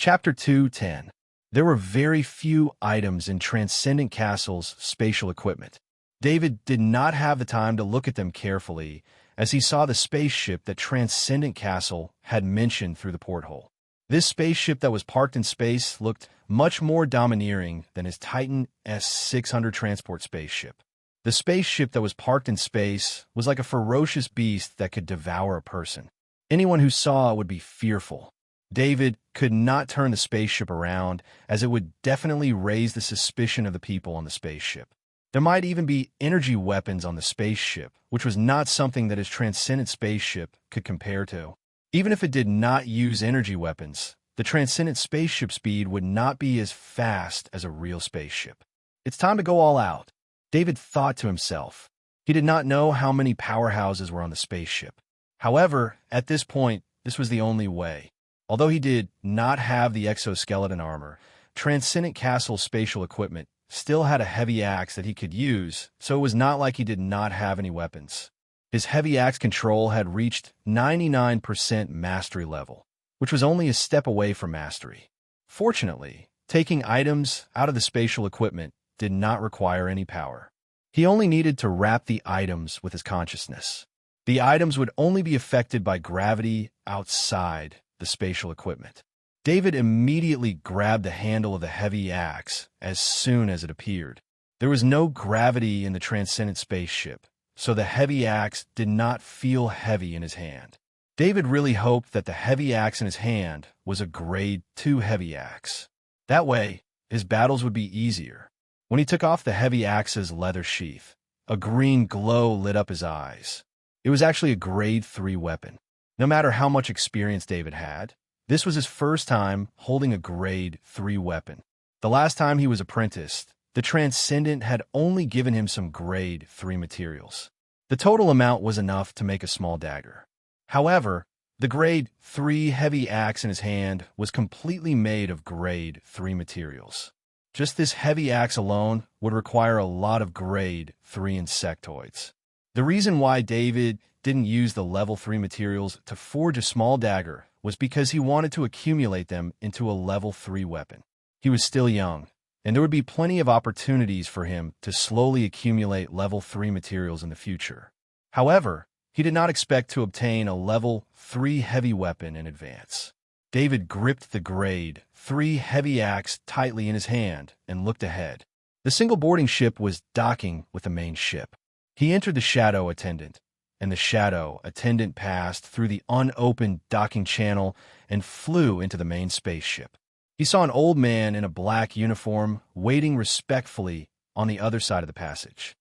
Chapter 2:10. There were very few items in Transcendent Castle's spatial equipment. David did not have the time to look at them carefully as he saw the spaceship that Transcendent Castle had mentioned through the porthole. This spaceship that was parked in space looked much more domineering than his Titan S-600 transport spaceship. The spaceship that was parked in space was like a ferocious beast that could devour a person. Anyone who saw it would be fearful. David could not turn the spaceship around, as it would definitely raise the suspicion of the people on the spaceship. There might even be energy weapons on the spaceship, which was not something that his Transcendent spaceship could compare to. Even if it did not use energy weapons, the Transcendent spaceship speed would not be as fast as a real spaceship. It's time to go all out, David thought to himself. He did not know how many powerhouses were on the spaceship. However, at this point, this was the only way. Although he did not have the exoskeleton armor, Transcendent Castle's spatial equipment still had a heavy axe that he could use, so it was not like he did not have any weapons. His heavy axe control had reached 99% mastery level, which was only a step away from mastery. Fortunately, taking items out of the spatial equipment did not require any power. He only needed to wrap the items with his consciousness. The items would only be affected by gravity outside the spatial equipment. David immediately grabbed the handle of the heavy axe as soon as it appeared. There was no gravity in the Transcendent spaceship, so the heavy axe did not feel heavy in his hand. David really hoped that the heavy axe in his hand was a grade 2 heavy axe. That way, his battles would be easier. When he took off the heavy axe's leather sheath, a green glow lit up his eyes. It was actually a grade 3 weapon. No matter how much experience David had, this was his first time holding a grade 3 weapon. The last time he was apprenticed, the Transcendent had only given him some grade 3 materials. The total amount was enough to make a small dagger. However, the grade 3 heavy axe in his hand was completely made of grade 3 materials. Just this heavy axe alone would require a lot of grade 3 insectoids. The reason why David didn't use the level 3 materials to forge a small dagger was because he wanted to accumulate them into a level 3 weapon. He was still young, and there would be plenty of opportunities for him to slowly accumulate level 3 materials in the future. However, he did not expect to obtain a level 3 heavy weapon in advance. David gripped the grade 3 heavy axe tightly in his hand and looked ahead. The single boarding ship was docking with the main ship. He entered the shadow attendant, and the shadow attendant passed through the unopened docking channel and flew into the main spaceship. He saw an old man in a black uniform waiting respectfully on the other side of the passage.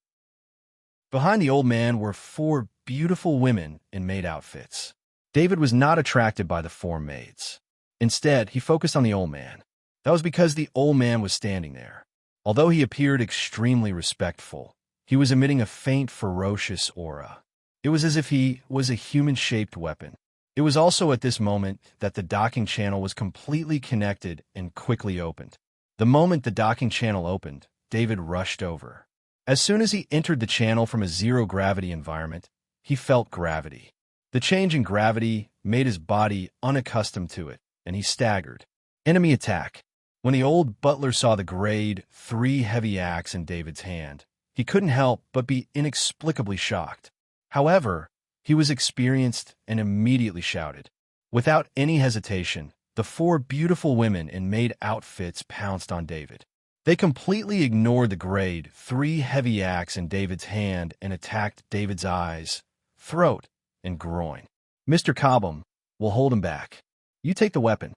Behind the old man were 4 beautiful women in maid outfits. David was not attracted by the 4 maids. Instead, he focused on the old man. That was because the old man was standing there. Although he appeared extremely respectful, he was emitting a faint, ferocious aura. It was as if he was a human-shaped weapon. It was also at this moment that the docking channel was completely connected and quickly opened. The moment the docking channel opened, David rushed over. As soon as he entered the channel from a zero-gravity environment, he felt gravity. The change in gravity made his body unaccustomed to it, and he staggered. Enemy attack. When the old butler saw the grade 3 heavy axe in David's hand, he couldn't help but be inexplicably shocked. However, he was experienced and immediately shouted. Without any hesitation, the 4 beautiful women in maid outfits pounced on David. They completely ignored the grade 3 heavy axe in David's hand and attacked David's eyes, throat, and groin. Mr. Cobham, will hold him back. You take the weapon.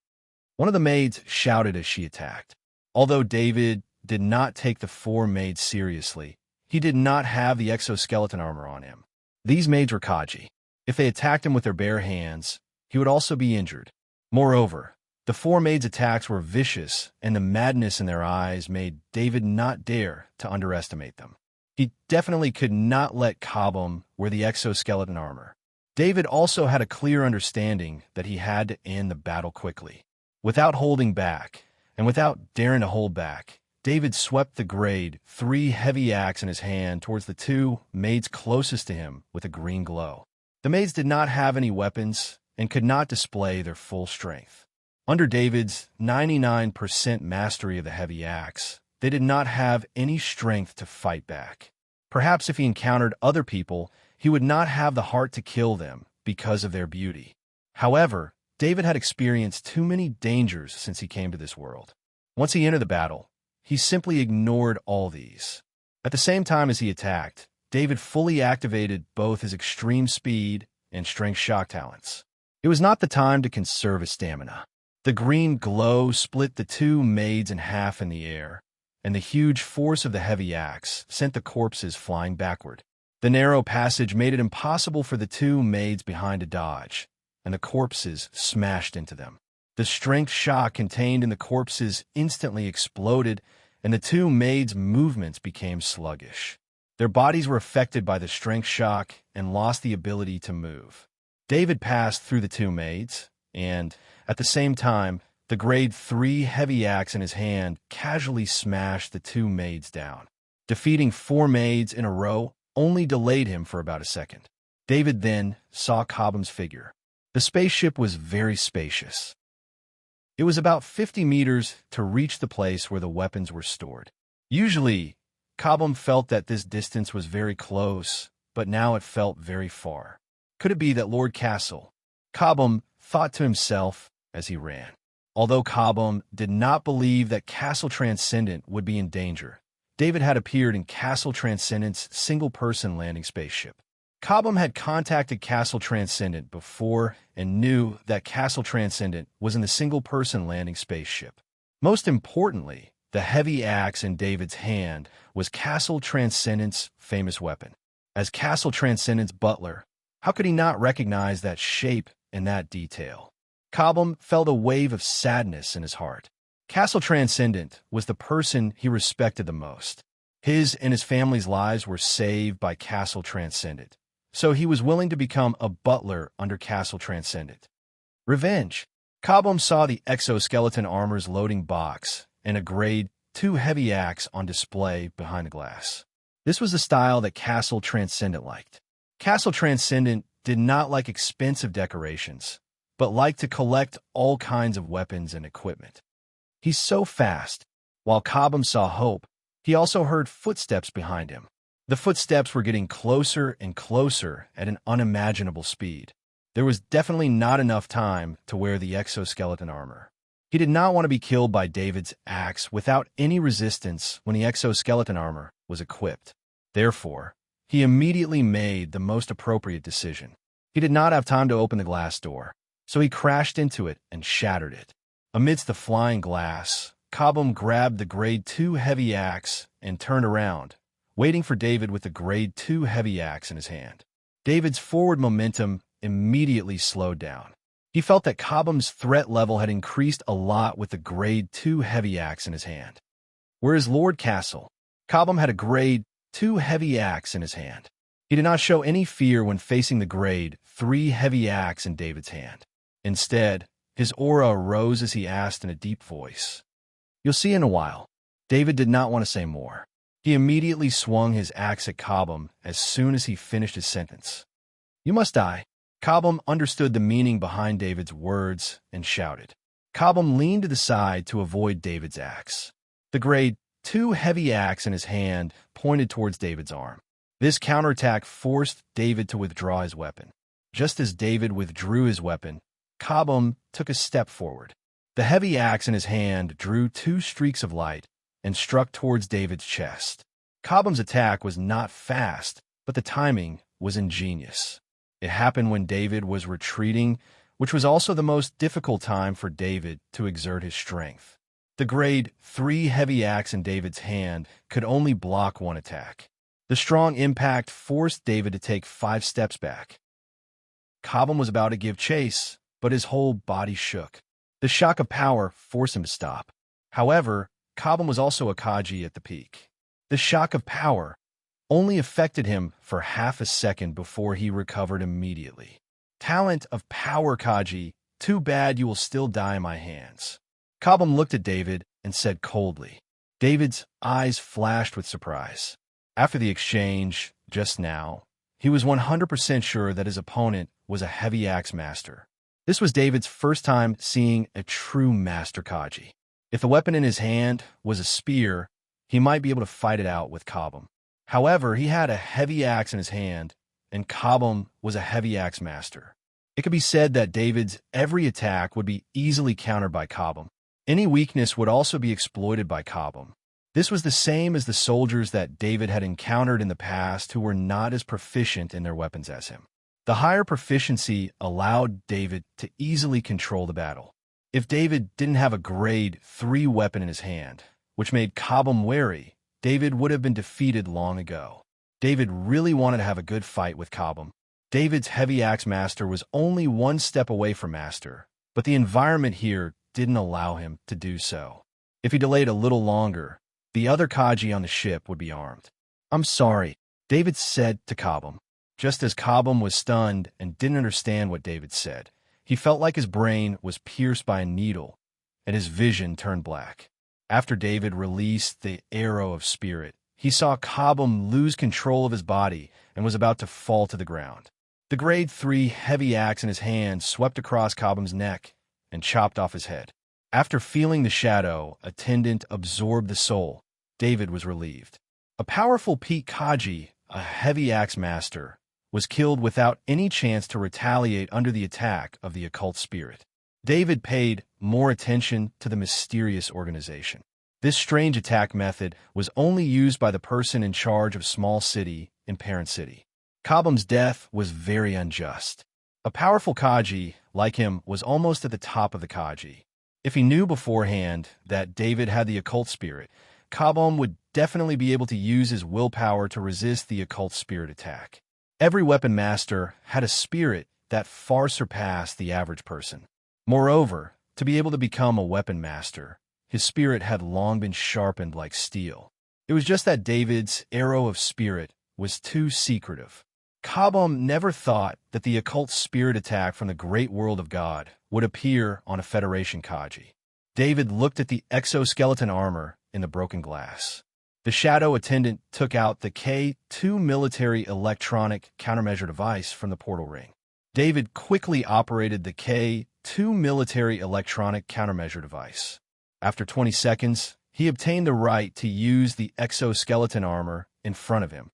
One of the maids shouted as she attacked. Although David did not take the 4 maids seriously, he did not have the exoskeleton armor on him. These maids were Kaji. If they attacked him with their bare hands, he would also be injured. Moreover, the 4 maids' attacks were vicious, and the madness in their eyes made David not dare to underestimate them. He definitely could not let Cobham wear the exoskeleton armor. David also had a clear understanding that he had to end the battle quickly. Without holding back, and without daring to hold back, David swept the grade 3 heavy axe in his hand towards the 2 maids closest to him with a green glow. The maids did not have any weapons and could not display their full strength. Under David's 99% mastery of the heavy axe, they did not have any strength to fight back. Perhaps if he encountered other people, he would not have the heart to kill them because of their beauty. However, David had experienced too many dangers since he came to this world. Once he entered the battle, he simply ignored all these. At the same time as he attacked, David fully activated both his extreme speed and strength shock talents. It was not the time to conserve his stamina. The green glow split the two maids in half in the air, and the huge force of the heavy axe sent the corpses flying backward. The narrow passage made it impossible for the two maids behind to dodge, and the corpses smashed into them. The strength shock contained in the corpses instantly exploded, and the two maids' movements became sluggish. Their bodies were affected by the strength shock and lost the ability to move. David passed through the two maids, and, at the same time, the grade 3 heavy axe in his hand casually smashed the two maids down. Defeating 4 maids in a row only delayed him for about a second. David then saw Cobham's figure. The spaceship was very spacious. It was about 50 meters to reach the place where the weapons were stored. Usually, Cobham felt that this distance was very close, but now it felt very far. Could it be that Lord Castle? Cobham thought to himself as he ran. Although Cobham did not believe that Castle Transcendent would be in danger, David had appeared in Castle Transcendent's single-person landing spaceship. Cobham had contacted Castle Transcendent before and knew that Castle Transcendent was in the single-person landing spaceship. Most importantly, the heavy axe in David's hand was Castle Transcendent's famous weapon. As Castle Transcendent's butler, how could he not recognize that shape and that detail? Cobham felt a wave of sadness in his heart. Castle Transcendent was the person he respected the most. His and his family's lives were saved by Castle Transcendent, so he was willing to become a butler under Castle Transcendent. Revenge. Cobham saw the exoskeleton armor's loading box and a grade 2 heavy axe on display behind the glass. This was the style that Castle Transcendent liked. Castle Transcendent did not like expensive decorations, but liked to collect all kinds of weapons and equipment. He's so fast. While Cobham saw hope, he also heard footsteps behind him. The footsteps were getting closer and closer at an unimaginable speed. There was definitely not enough time to wear the exoskeleton armor. He did not want to be killed by David's axe without any resistance when the exoskeleton armor was equipped. Therefore, he immediately made the most appropriate decision. He did not have time to open the glass door, so he crashed into it and shattered it. Amidst the flying glass, Cobham grabbed the grade 2 heavy axe and turned around, waiting for David with the grade 2 heavy axe in his hand. David's forward momentum immediately slowed down. He felt that Cobham's threat level had increased a lot with the grade 2 heavy axe in his hand. Whereas Lord Castle, Cobham had a grade 2 heavy axe in his hand. He did not show any fear when facing the grade 3 heavy axe in David's hand. Instead, his aura rose as he asked in a deep voice, "You'll see in a while." David did not want to say more. He immediately swung his axe at Cobham as soon as he finished his sentence. "You must die." Cobham understood the meaning behind David's words and shouted. Cobham leaned to the side to avoid David's axe. The grade 2 heavy axe in his hand pointed towards David's arm. This counterattack forced David to withdraw his weapon. Just as David withdrew his weapon, Cobham took a step forward. The heavy axe in his hand drew 2 streaks of light and struck towards David's chest. Cobham's attack was not fast, but the timing was ingenious. It happened when David was retreating, which was also the most difficult time for David to exert his strength. The grade 3 heavy axe in David's hand could only block one attack. The strong impact forced David to take 5 steps back. Cobham was about to give chase, but his whole body shook. The shock of power forced him to stop. However, Cobham was also a Kaji at the peak. The shock of power only affected him for half a second before he recovered immediately. Talent of power, Kaji. Too bad you will still die in my hands. Cobham looked at David and said coldly. David's eyes flashed with surprise. After the exchange, just now, he was 100% sure that his opponent was a heavy axe master. This was David's first time seeing a true master Kaji. If the weapon in his hand was a spear, he might be able to fight it out with Cobham. However, he had a heavy axe in his hand, and Cobham was a heavy axe master. It could be said that David's every attack would be easily countered by Cobham. Any weakness would also be exploited by Cobham. This was the same as the soldiers that David had encountered in the past who were not as proficient in their weapons as him. The higher proficiency allowed David to easily control the battle. If David didn't have a grade 3 weapon in his hand, which made Cobham wary, David would have been defeated long ago. David really wanted to have a good fight with Cobham. David's heavy axe master was only one step away from master, but the environment here didn't allow him to do so. If he delayed a little longer, the other Kaji on the ship would be armed. "I'm sorry," David said to Cobham. Just as Cobham was stunned and didn't understand what David said, he felt like his brain was pierced by a needle, and his vision turned black. After David released the arrow of spirit, he saw Cobham lose control of his body and was about to fall to the ground. The grade 3 heavy axe in his hand swept across Cobham's neck and chopped off his head. After feeling the shadow attendant absorb the soul, David was relieved. A powerful Pete Kaji, a heavy axe master, was killed without any chance to retaliate under the attack of the occult spirit. David paid more attention to the mysterious organization. This strange attack method was only used by the person in charge of small city in Parent City. Cobham's death was very unjust. A powerful Kaji, like him, was almost at the top of the Kaji. If he knew beforehand that David had the occult spirit, Cobham would definitely be able to use his willpower to resist the occult spirit attack. Every weapon master had a spirit that far surpassed the average person. Moreover, to be able to become a weapon master, his spirit had long been sharpened like steel. It was just that David's arrow of spirit was too secretive. Cobham never thought that the occult spirit attack from the great world of God would appear on a Federation Kaji. David looked at the exoskeleton armor in the broken glass. The shadow attendant took out the K2 military electronic countermeasure device from the portal ring. David quickly operated the K2 military electronic countermeasure device. After 20 seconds, he obtained the right to use the exoskeleton armor in front of him.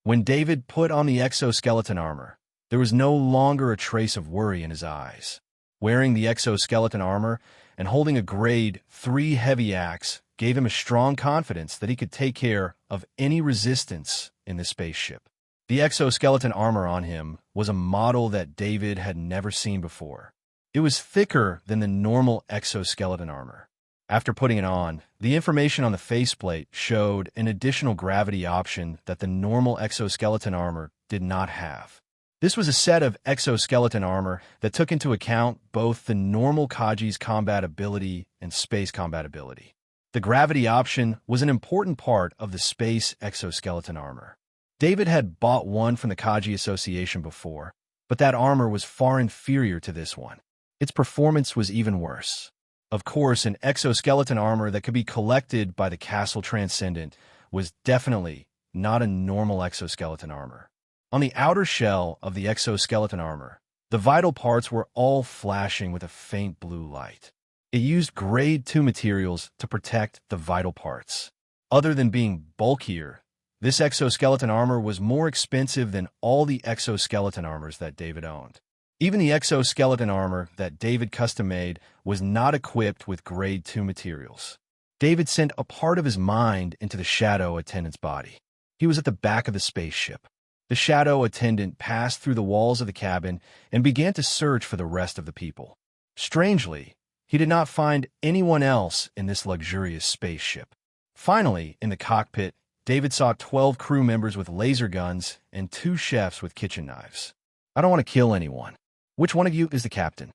When David put on the exoskeleton armor, there was no longer a trace of worry in his eyes. Wearing the exoskeleton armor and holding a grade 3 heavy axe gave him a strong confidence that he could take care of any resistance in the spaceship. The exoskeleton armor on him was a model that David had never seen before. It was thicker than the normal exoskeleton armor. After putting it on, the information on the faceplate showed an additional gravity option that the normal exoskeleton armor did not have. This was a set of exoskeleton armor that took into account both the normal Kaji's combat ability and space combat ability. The gravity option was an important part of the space exoskeleton armor. David had bought one from the Kaji Association before, but that armor was far inferior to this one. Its performance was even worse. Of course, an exoskeleton armor that could be collected by the Castle Transcendent was definitely not a normal exoskeleton armor. On the outer shell of the exoskeleton armor, the vital parts were all flashing with a faint blue light. It used grade 2 materials to protect the vital parts. Other than being bulkier, this exoskeleton armor was more expensive than all the exoskeleton armors that David owned. Even the exoskeleton armor that David custom-made was not equipped with grade 2 materials. David sent a part of his mind into the shadow attendant's body. He was at the back of the spaceship. The shadow attendant passed through the walls of the cabin and began to search for the rest of the people. Strangely, he did not find anyone else in this luxurious spaceship. Finally, in the cockpit, David saw 12 crew members with laser guns and 2 chefs with kitchen knives. "I don't want to kill anyone. Which one of you is the captain?"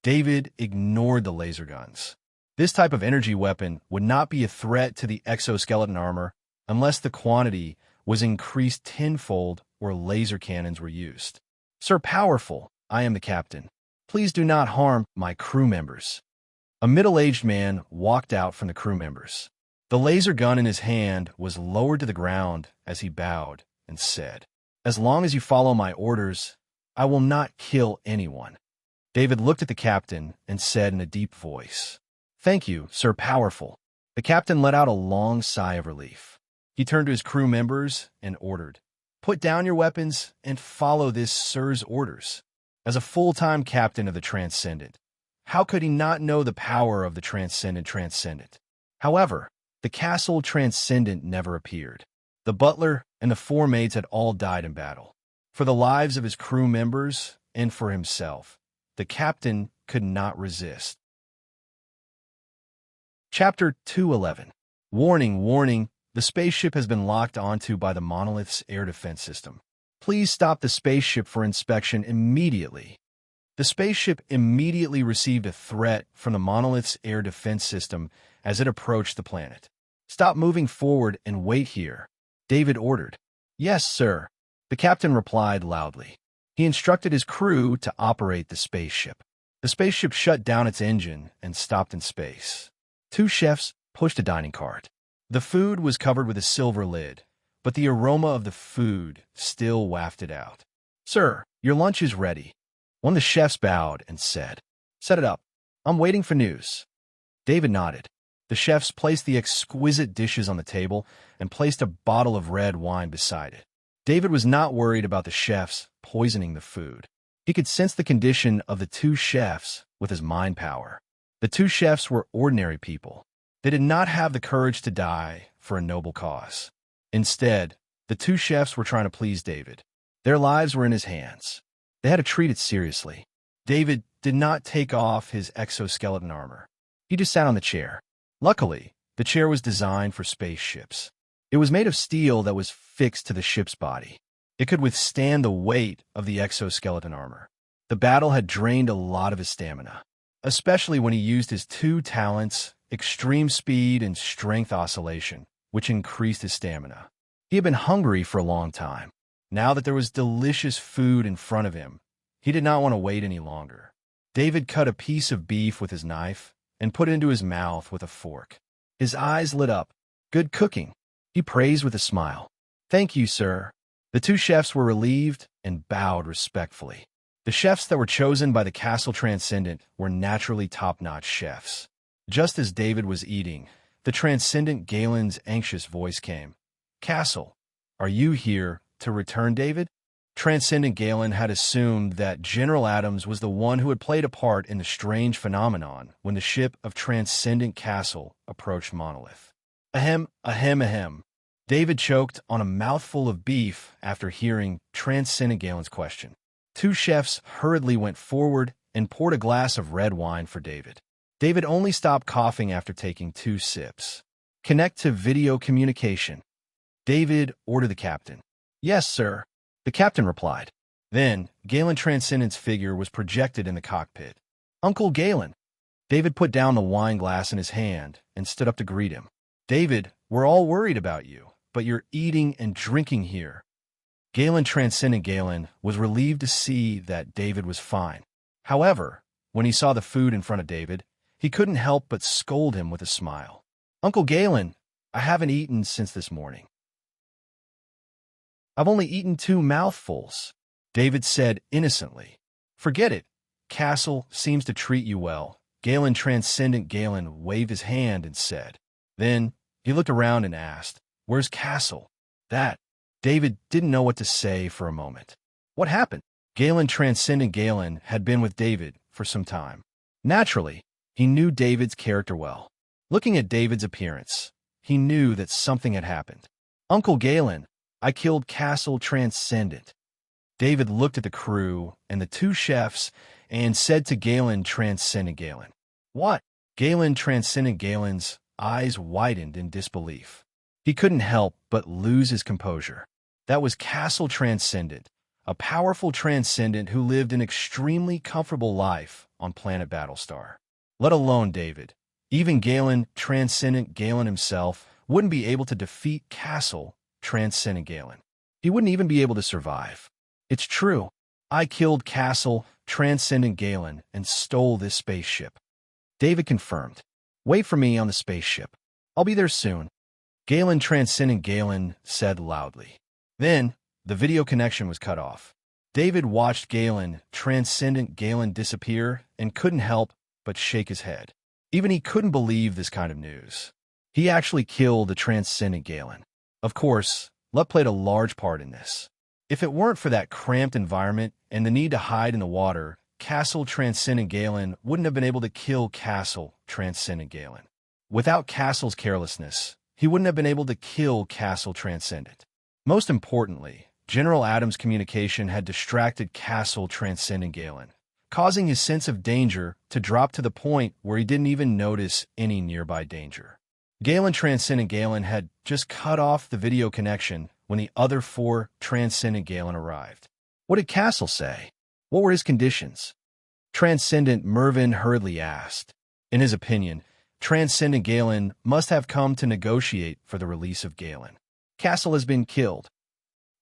David ignored the laser guns. This type of energy weapon would not be a threat to the exoskeleton armor unless the quantity was increased tenfold or laser cannons were used. "Sir Powerful, I am the captain. Please do not harm my crew members." A middle-aged man walked out from the crew members. The laser gun in his hand was lowered to the ground as he bowed and said, "As long as you follow my orders, I will not kill anyone." David looked at the captain and said in a deep voice, "Thank you, Sir Powerful." The captain let out a long sigh of relief. He turned to his crew members and ordered, "Put down your weapons and follow this Sir's orders." As a full-time captain of the Transcendent, how could he not know the power of the Transcendent? However, the castle Transcendent never appeared. The butler and the four maids had all died in battle. For the lives of his crew members and for himself, the captain could not resist. Chapter 211. Warning, warning, the spaceship has been locked onto by the monolith's air defense system. Please stop the spaceship for inspection immediately. The spaceship immediately received a threat from the monolith's air defense system as it approached the planet. "Stop moving forward and wait here," David ordered. "Yes, sir," the captain replied loudly. He instructed his crew to operate the spaceship. The spaceship shut down its engine and stopped in space. Two chefs pushed a dining cart. The food was covered with a silver lid, but the aroma of the food still wafted out. "Sir, your lunch is ready." One of the chefs bowed and said, "Set it up. I'm waiting for news." David nodded. The chefs placed the exquisite dishes on the table and placed a bottle of red wine beside it. David was not worried about the chefs poisoning the food. He could sense the condition of the two chefs with his mind power. The two chefs were ordinary people. They did not have the courage to die for a noble cause. Instead, the two chefs were trying to please David. Their lives were in his hands. They had to treat it seriously. David did not take off his exoskeleton armor. He just sat on the chair. Luckily, the chair was designed for spaceships. It was made of steel that was fixed to the ship's body. It could withstand the weight of the exoskeleton armor. The battle had drained a lot of his stamina, especially when he used his two talents, extreme speed and strength oscillation, which increased his stamina. He had been hungry for a long time. Now that there was delicious food in front of him, he did not want to wait any longer. David cut a piece of beef with his knife and put it into his mouth with a fork. His eyes lit up. "Good cooking," he praised with a smile. "Thank you, sir." The two chefs were relieved and bowed respectfully. The chefs that were chosen by the Castle Transcendent were naturally top-notch chefs. Just as David was eating, the Transcendent Galen's anxious voice came. "Castle, are you here to return David?" Transcendent Galen had assumed that General Adams was the one who had played a part in the strange phenomenon when the ship of Transcendent Castle approached Monolith. Ahem, ahem, ahem. David choked on a mouthful of beef after hearing Transcendent Galen's question. Two chefs hurriedly went forward and poured a glass of red wine for David. David only stopped coughing after taking 2 sips. "Connect to video communication," David ordered the captain. "Yes, sir," the captain replied. Then, Galen Transcendent's figure was projected in the cockpit. "Uncle Galen." David put down the wine glass in his hand and stood up to greet him. "David, we're all worried about you, but you're eating and drinking here." Galen Transcendent Galen was relieved to see that David was fine. However, when he saw the food in front of David, he couldn't help but scold him with a smile. "Uncle Galen, I haven't eaten since this morning. I've only eaten 2 mouthfuls," David said innocently. "Forget it. Castle seems to treat you well." Galen Transcendent Galen waved his hand and said. Then he looked around and asked, "Where's Castle?" David didn't know what to say for a moment. What happened? Galen Transcendent Galen had been with David for some time. Naturally, he knew David's character well. Looking at David's appearance, he knew that something had happened. "Uncle Galen, I killed Castle Transcendent." David looked at the crew and the 2 chefs and said to Galen Transcendent Galen, "What?" Galen Transcendent Galen's eyes widened in disbelief. He couldn't help but lose his composure. That was Castle Transcendent, a powerful transcendent who lived an extremely comfortable life on planet Battlestar. Let alone David. Even Galen Transcendent Galen himself wouldn't be able to defeat Castle Transcendent Galen. He wouldn't even be able to survive. "It's true. I killed Castle Transcendent Galen and stole this spaceship," David confirmed. "Wait for me on the spaceship. I'll be there soon," Galen Transcendent Galen said loudly. Then, the video connection was cut off. David watched transcendent Galen, disappear and couldn't help but shake his head. Even he couldn't believe this kind of news. He actually killed the transcendent Galen. Of course, luck played a large part in this. If it weren't for that cramped environment and the need to hide in the water, Castle Transcendent Galen wouldn't have been able to kill Castle Transcendent Galen. Without Castle's carelessness, he wouldn't have been able to kill Castle Transcendent. Most importantly, General Adams' communication had distracted Castle Transcendent Galen, causing his sense of danger to drop to the point where he didn't even notice any nearby danger. Galen Transcendent Galen had just cut off the video connection when the other 4 Transcendent Galen arrived. What did Castle say? What were his conditions? Transcendent Mervyn hurriedly asked. In his opinion, Transcendent Galen must have come to negotiate for the release of Galen. Castle has been killed,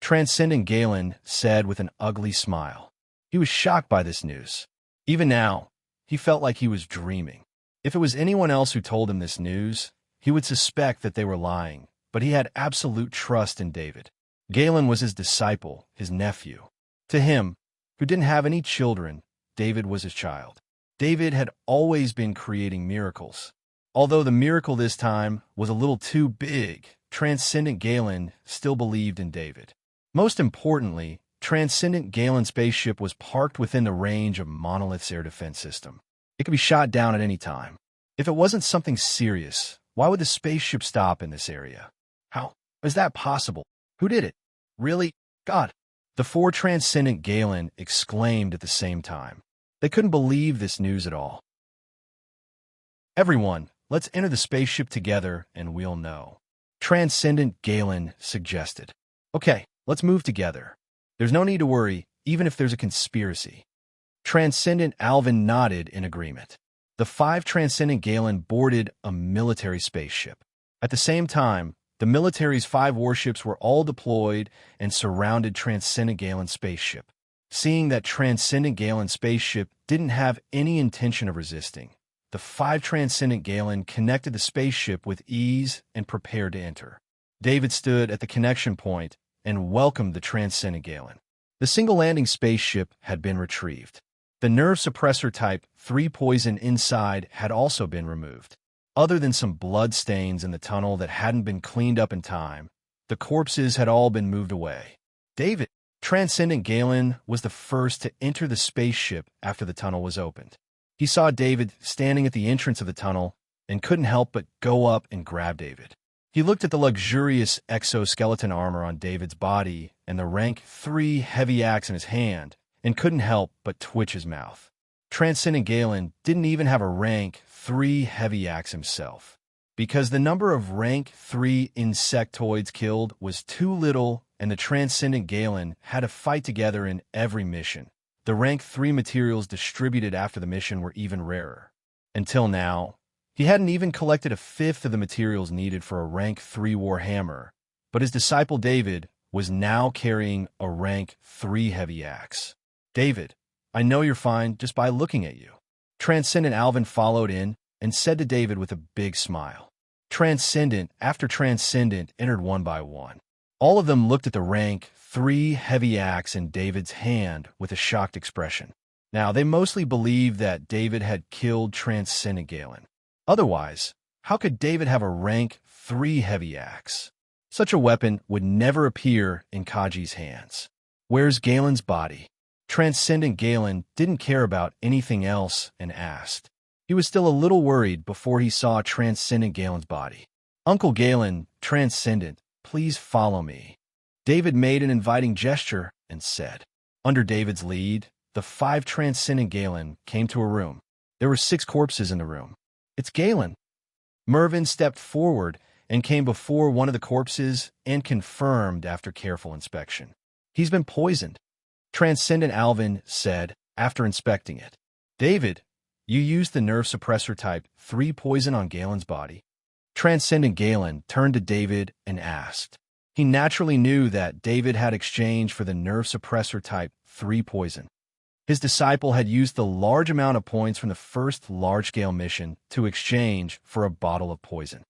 Transcendent Galen said with an ugly smile. He was shocked by this news. Even now, he felt like he was dreaming. If it was anyone else who told him this news, he would suspect that they were lying, but he had absolute trust in David. Galen was his disciple, his nephew. To him, who didn't have any children, David was his child. David had always been creating miracles. Although the miracle this time was a little too big, Transcendent Galen still believed in David. Most importantly, Transcendent Galen's spaceship was parked within the range of Monolith's air defense system. It could be shot down at any time. If it wasn't something serious, why would the spaceship stop in this area? How is that possible? Who did it? Really? God. The 4 Transcendent Galen exclaimed at the same time. They couldn't believe this news at all. Everyone, let's enter the spaceship together and we'll know, Transcendent Galen suggested. Okay, let's move together. There's no need to worry, even if there's a conspiracy. Transcendent Alvin nodded in agreement. The 5 Transcendent Galen boarded a military spaceship. At the same time, the military's 5 warships were all deployed and surrounded Transcendent Galen's spaceship. Seeing that Transcendent Galen's spaceship didn't have any intention of resisting, the 5 Transcendent Galen connected the spaceship with ease and prepared to enter. David stood at the connection point and welcomed the Transcendent Galen. The single landing spaceship had been retrieved. The nerve suppressor type 3 poison inside had also been removed. Other than some blood stains in the tunnel that hadn't been cleaned up in time, the corpses had all been moved away. David, Transcendent Galen, was the first to enter the spaceship after the tunnel was opened. He saw David standing at the entrance of the tunnel and couldn't help but go up and grab David. He looked at the luxurious exoskeleton armor on David's body and the rank 3 heavy axe in his hand and couldn't help but twitch his mouth. Transcendent Galen didn't even have a rank 3 heavy axe himself, because the number of rank 3 insectoids killed was too little and the Transcendent Galen had to fight together in every mission. The rank 3 materials distributed after the mission were even rarer. Until now, he hadn't even collected a fifth of the materials needed for a rank 3 warhammer, but his disciple David was now carrying a rank 3 heavy axe. David, I know you're fine just by looking at you. Transcendent Alvin followed in and said to David with a big smile. Transcendent after Transcendent entered one by one. All of them looked at the rank 3 heavy axe in David's hand with a shocked expression. Now, they mostly believed that David had killed Transcendent Galen. Otherwise, how could David have a rank 3 heavy axe? Such a weapon would never appear in Kaji's hands. Where's Galen's body? Transcendent Galen didn't care about anything else and asked. He was still a little worried before he saw Transcendent Galen's body. Uncle Galen, Transcendent, please follow me. David made an inviting gesture and said. Under David's lead, the 5 Transcendent Galen came to a room. There were 6 corpses in the room. It's Galen. Mervyn stepped forward and came before one of the corpses and confirmed after careful inspection. He's been poisoned, Transcendent Alvin said after inspecting it. David, you used the nerve suppressor type 3 poison on Galen's body. Transcendent Galen turned to David and asked. He naturally knew that David had exchanged for the nerve suppressor type 3 poison. His disciple had used the large amount of points from the first large-scale mission to exchange for a bottle of poison.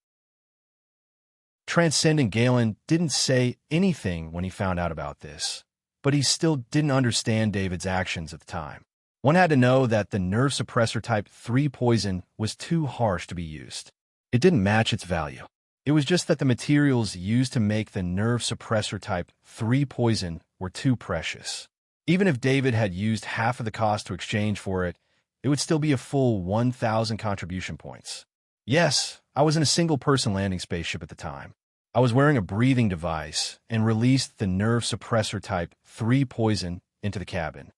Transcendent Galen didn't say anything when he found out about this. but he still didn't understand David's actions at the time. One had to know that the nerve suppressor type 3 poison was too harsh to be used. It didn't match its value. It was just that the materials used to make the nerve suppressor type 3 poison were too precious. Even if David had used half of the cost to exchange for it, it would still be a full 1,000 contribution points. Yes, I was in a single-person landing spaceship at the time. I was wearing a breathing device and released the nerve suppressor type 3 poison into the cabin.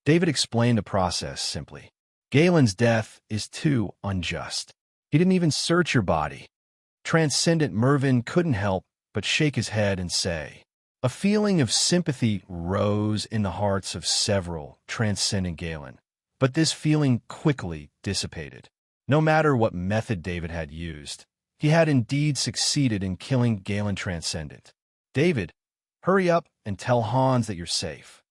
David explained the process simply. Galen's death is too unjust. He didn't even search your body. Transcendent Mervyn couldn't help but shake his head and say. A feeling of sympathy rose in the hearts of several Transcendent Galen, but this feeling quickly dissipated. No matter what method David had used, he had indeed succeeded in killing Galen Transcendent. David, hurry up and tell Hans that you're safe.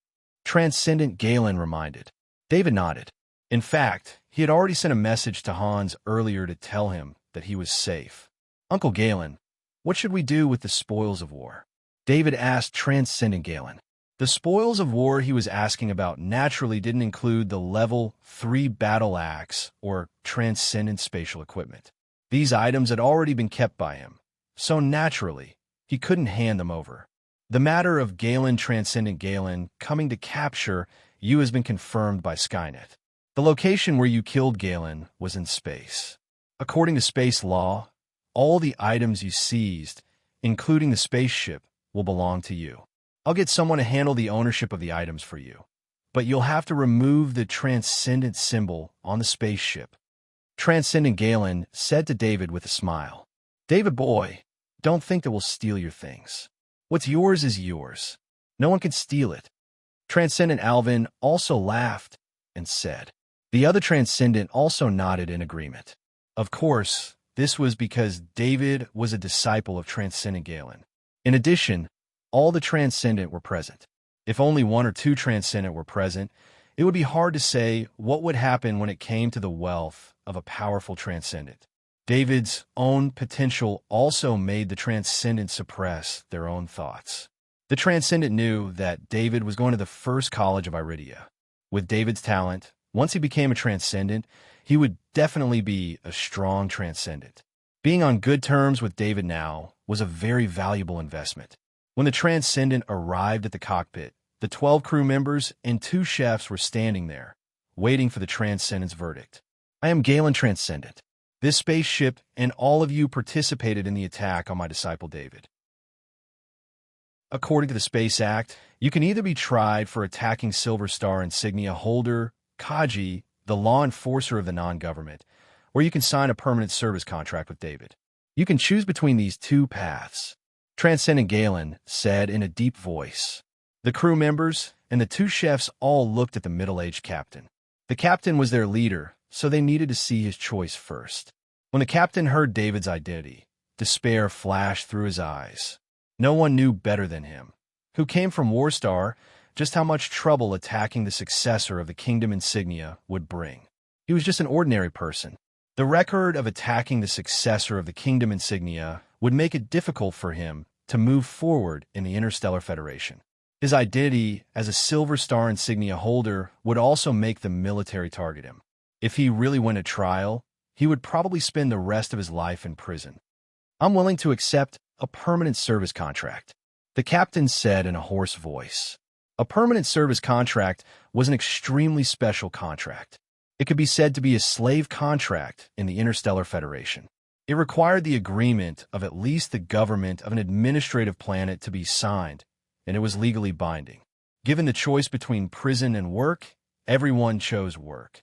Transcendent Galen reminded. David nodded. In fact, he had already sent a message to Hans earlier to tell him that he was safe. Uncle Galen, what should we do with the spoils of war? David asked Transcendent Galen. The spoils of war he was asking about naturally didn't include the level 3 battle axe or transcendent spatial equipment. These items had already been kept by him, so naturally, he couldn't hand them over. The matter of Galen Transcendent Galen coming to capture you has been confirmed by Skynet. The location where you killed Galen was in space. According to space law, all the items you seized, including the spaceship, will belong to you. I'll get someone to handle the ownership of the items for you, but you'll have to remove the transcendent symbol on the spaceship. Transcendent Galen said to David with a smile. David boy, don't think that we'll steal your things. What's yours is yours. No one can steal it. Transcendent Alvin also laughed and said. The other Transcendent also nodded in agreement. Of course, this was because David was a disciple of Transcendent Galen. In addition, all the Transcendent were present. If only 1 or 2 Transcendent were present, it would be hard to say what would happen when it came to the wealth of a powerful Transcendent. David's own potential also made the Transcendent suppress their own thoughts. The Transcendent knew that David was going to the first college of Iridia. With David's talent, once he became a Transcendent, he would definitely be a strong Transcendent. Being on good terms with David now was a very valuable investment. When the Transcendent arrived at the cockpit, the 12 crew members and 2 chefs were standing there, waiting for the Transcendent's verdict. I am Galen Transcendent. This spaceship and all of you participated in the attack on my disciple David. According to the Space Act, you can either be tried for attacking Silver Star insignia holder, Kaji, the law enforcer of the non-government, or you can sign a permanent service contract with David. You can choose between these 2 paths. Transcendent Galen said in a deep voice. The crew members and the 2 chefs all looked at the middle-aged captain. The captain was their leader, so they needed to see his choice first. When the captain heard David's identity, despair flashed through his eyes. No one knew better than him, who came from Warstar, just how much trouble attacking the successor of the kingdom insignia would bring. He was just an ordinary person. The record of attacking the successor of the kingdom insignia would make it difficult for him to move forward in the Interstellar Federation. His identity as a Silver Star insignia holder would also make the military target him. If he really went to trial, he would probably spend the rest of his life in prison. I'm willing to accept a permanent service contract, the captain said in a hoarse voice. A permanent service contract was an extremely special contract. It could be said to be a slave contract in the Interstellar Federation. It required the agreement of at least the government of an administrative planet to be signed, and it was legally binding. Given the choice between prison and work, everyone chose work.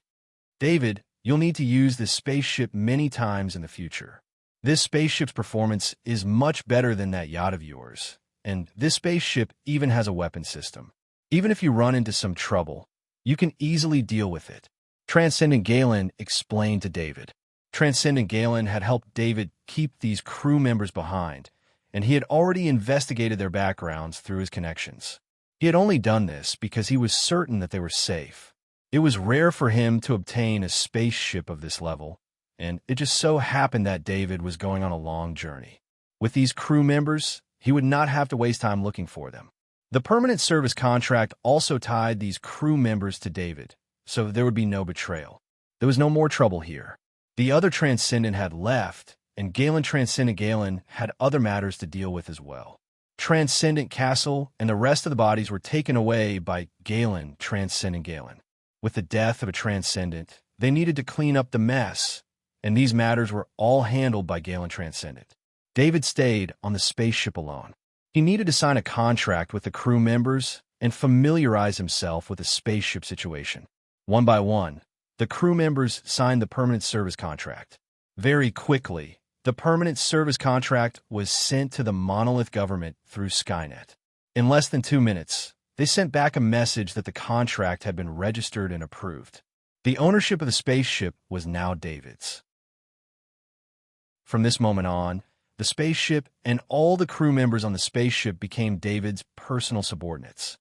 David, you'll need to use this spaceship many times in the future. This spaceship's performance is much better than that yacht of yours, and this spaceship even has a weapon system. Even if you run into some trouble, you can easily deal with it. Transcendent Galen explained to David. Transcendent Galen had helped David keep these crew members behind, and he had already investigated their backgrounds through his connections. He had only done this because he was certain that they were safe. It was rare for him to obtain a spaceship of this level, and it just so happened that David was going on a long journey. With these crew members, he would not have to waste time looking for them. The permanent service contract also tied these crew members to David, so there would be no betrayal. There was no more trouble here. The other Transcendent had left, and Galen Transcendent Galen had other matters to deal with as well. Transcendent Castle and the rest of the bodies were taken away by Galen Transcendent Galen. With the death of a Transcendent, they needed to clean up the mess, and these matters were all handled by Galen Transcendent. David stayed on the spaceship alone. He needed to sign a contract with the crew members and familiarize himself with the spaceship situation. One by one, the crew members signed the permanent service contract. Very quickly, the permanent service contract was sent to the monolith government through Skynet. In less than 2 minutes, they sent back a message that the contract had been registered and approved. The ownership of the spaceship was now David's. From this moment on, the spaceship and all the crew members on the spaceship became David's personal subordinates.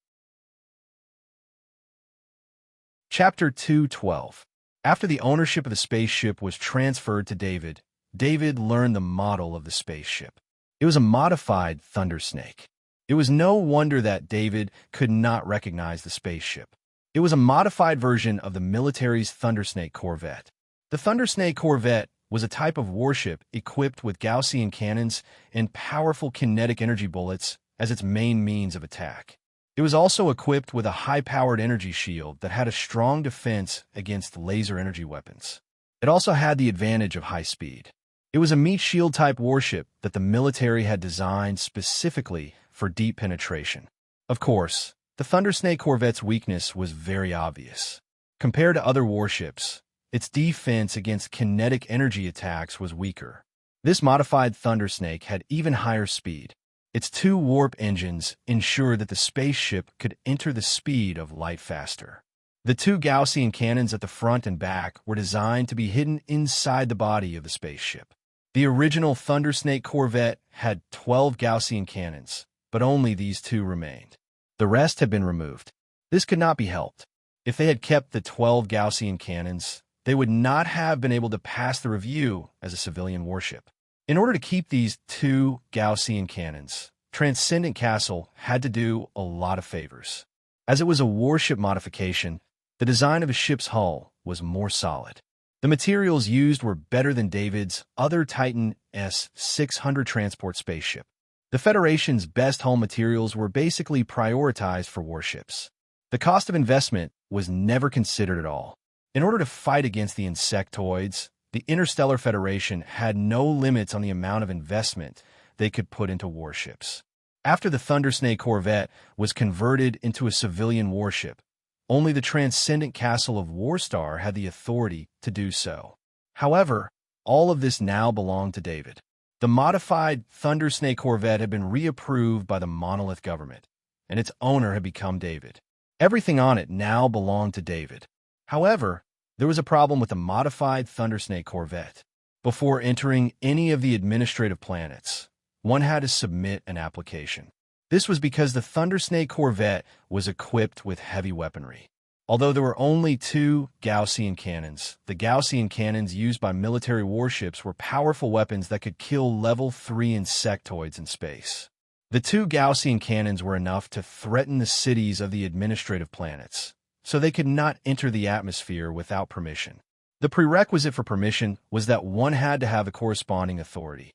Chapter 2:12. After the ownership of the spaceship was transferred to David, David learned the model of the spaceship. It was a modified Thundersnake. It was no wonder that David could not recognize the spaceship. It was a modified version of the military's Thundersnake corvette. The Thundersnake corvette was a type of warship equipped with Gaussian cannons and powerful kinetic energy bullets as its main means of attack. It was also equipped with a high-powered energy shield that had a strong defense against laser energy weapons. It also had the advantage of high speed. It was a meat shield-type warship that the military had designed specifically for deep penetration. Of course, the Thundersnake corvette's weakness was very obvious. Compared to other warships, its defense against kinetic energy attacks was weaker. This modified Thundersnake had even higher speed. Its 2 warp engines ensured that the spaceship could enter the speed of light faster. The 2 Gaussian cannons at the front and back were designed to be hidden inside the body of the spaceship. The original Thundersnake corvette had 12 Gaussian cannons, but only these 2 remained. The rest had been removed. This could not be helped. If they had kept the 12 Gaussian cannons, they would not have been able to pass the review as a civilian warship. In order to keep these 2 Gaussian cannons, Transcendent Castle had to do a lot of favors. As it was a warship modification, the design of a ship's hull was more solid. The materials used were better than David's other Titan S-600 transport spaceship. The Federation's best hull materials were basically prioritized for warships. The cost of investment was never considered at all. In order to fight against the insectoids, the Interstellar Federation had no limits on the amount of investment they could put into warships. After the Thundersnake corvette was converted into a civilian warship, only the Transcendent Castle of Warstar had the authority to do so. However, all of this now belonged to David. The modified Thundersnake corvette had been reapproved by the monolith government, and its owner had become David. Everything on it now belonged to David. However, there was a problem with the modified Thundersnake corvette. Before entering any of the administrative planets, one had to submit an application. This was because the Thundersnake corvette was equipped with heavy weaponry. Although there were only 2 Gaussian cannons, the Gaussian cannons used by military warships were powerful weapons that could kill level 3 insectoids in space. The 2 Gaussian cannons were enough to threaten the cities of the administrative planets, so they could not enter the atmosphere without permission. The prerequisite for permission was that one had to have the corresponding authority.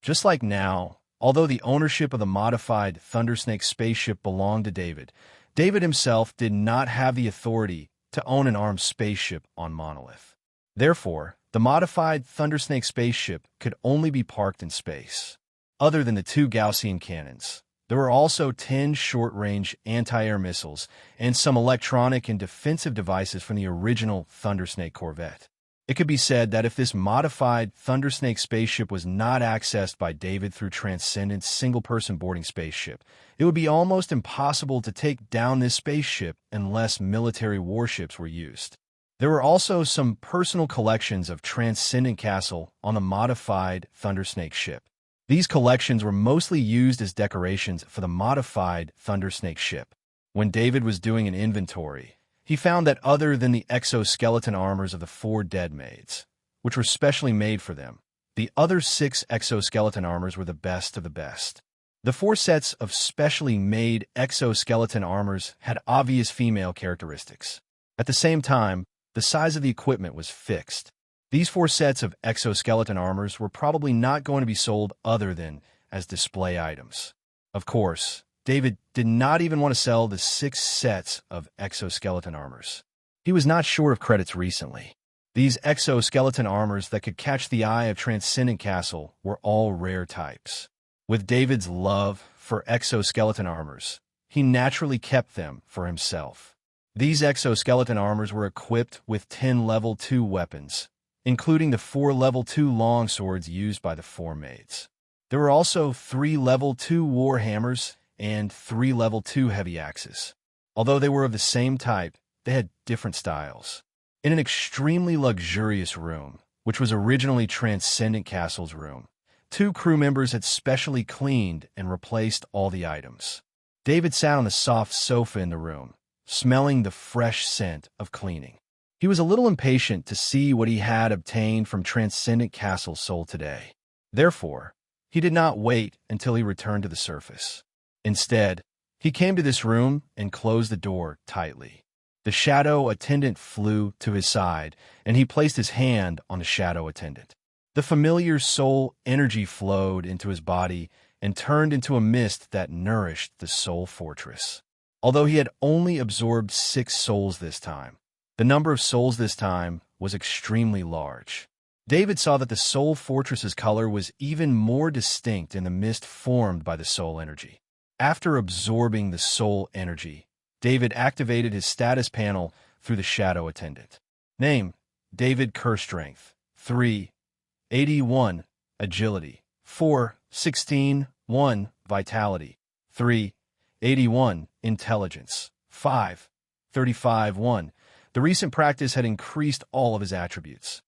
Just like now, although the ownership of the modified Thundersnake spaceship belonged to David, David himself did not have the authority to own an armed spaceship on Monolith. Therefore, the modified Thundersnake spaceship could only be parked in space. Other than the 2 Gaussian cannons, there were also 10 short-range anti-air missiles and some electronic and defensive devices from the original Thundersnake corvette. It could be said that if this modified Thundersnake spaceship was not accessed by David through Transcendent's single-person boarding spaceship, it would be almost impossible to take down this spaceship unless military warships were used. There were also some personal collections of Transcendent Castle on the modified Thundersnake ship. These collections were mostly used as decorations for the modified Thundersnake ship. When David was doing an inventory, he found that other than the exoskeleton armors of the 4 dead maids, which were specially made for them, the other 6 exoskeleton armors were the best of the best. The 4 sets of specially made exoskeleton armors had obvious female characteristics. At the same time, the size of the equipment was fixed. These 4 sets of exoskeleton armors were probably not going to be sold other than as display items. Of course, David did not even want to sell the 6 sets of exoskeleton armors. He was not short of credits recently. These exoskeleton armors that could catch the eye of Transcendent Castle were all rare types. With David's love for exoskeleton armors, he naturally kept them for himself. These exoskeleton armors were equipped with 10 level 2 weapons, including the 4 level 2 longswords used by the 4 maids. There were also 3 level 2 war hammers and 3 level 2 heavy axes. Although they were of the same type, they had different styles. In an extremely luxurious room, which was originally Transcendent Castle's room, 2 crew members had specially cleaned and replaced all the items. David sat on the soft sofa in the room, smelling the fresh scent of cleaning. He was a little impatient to see what he had obtained from Transcendent Castle sold today. Therefore, he did not wait until he returned to the surface. Instead, he came to this room and closed the door tightly. The shadow attendant flew to his side, and he placed his hand on the shadow attendant. The familiar soul energy flowed into his body and turned into a mist that nourished the soul fortress. Although he had only absorbed 6 souls this time, the number of souls this time was extremely large. David saw that the soul fortress's color was even more distinct in the mist formed by the soul energy. After absorbing the soul energy, David activated his status panel through the shadow attendant. Name: David Curse Strength 3, 81, Agility 4, 16, 1, Vitality 3, 81, Intelligence 5, 35, 1. The recent practice had increased all of his attributes.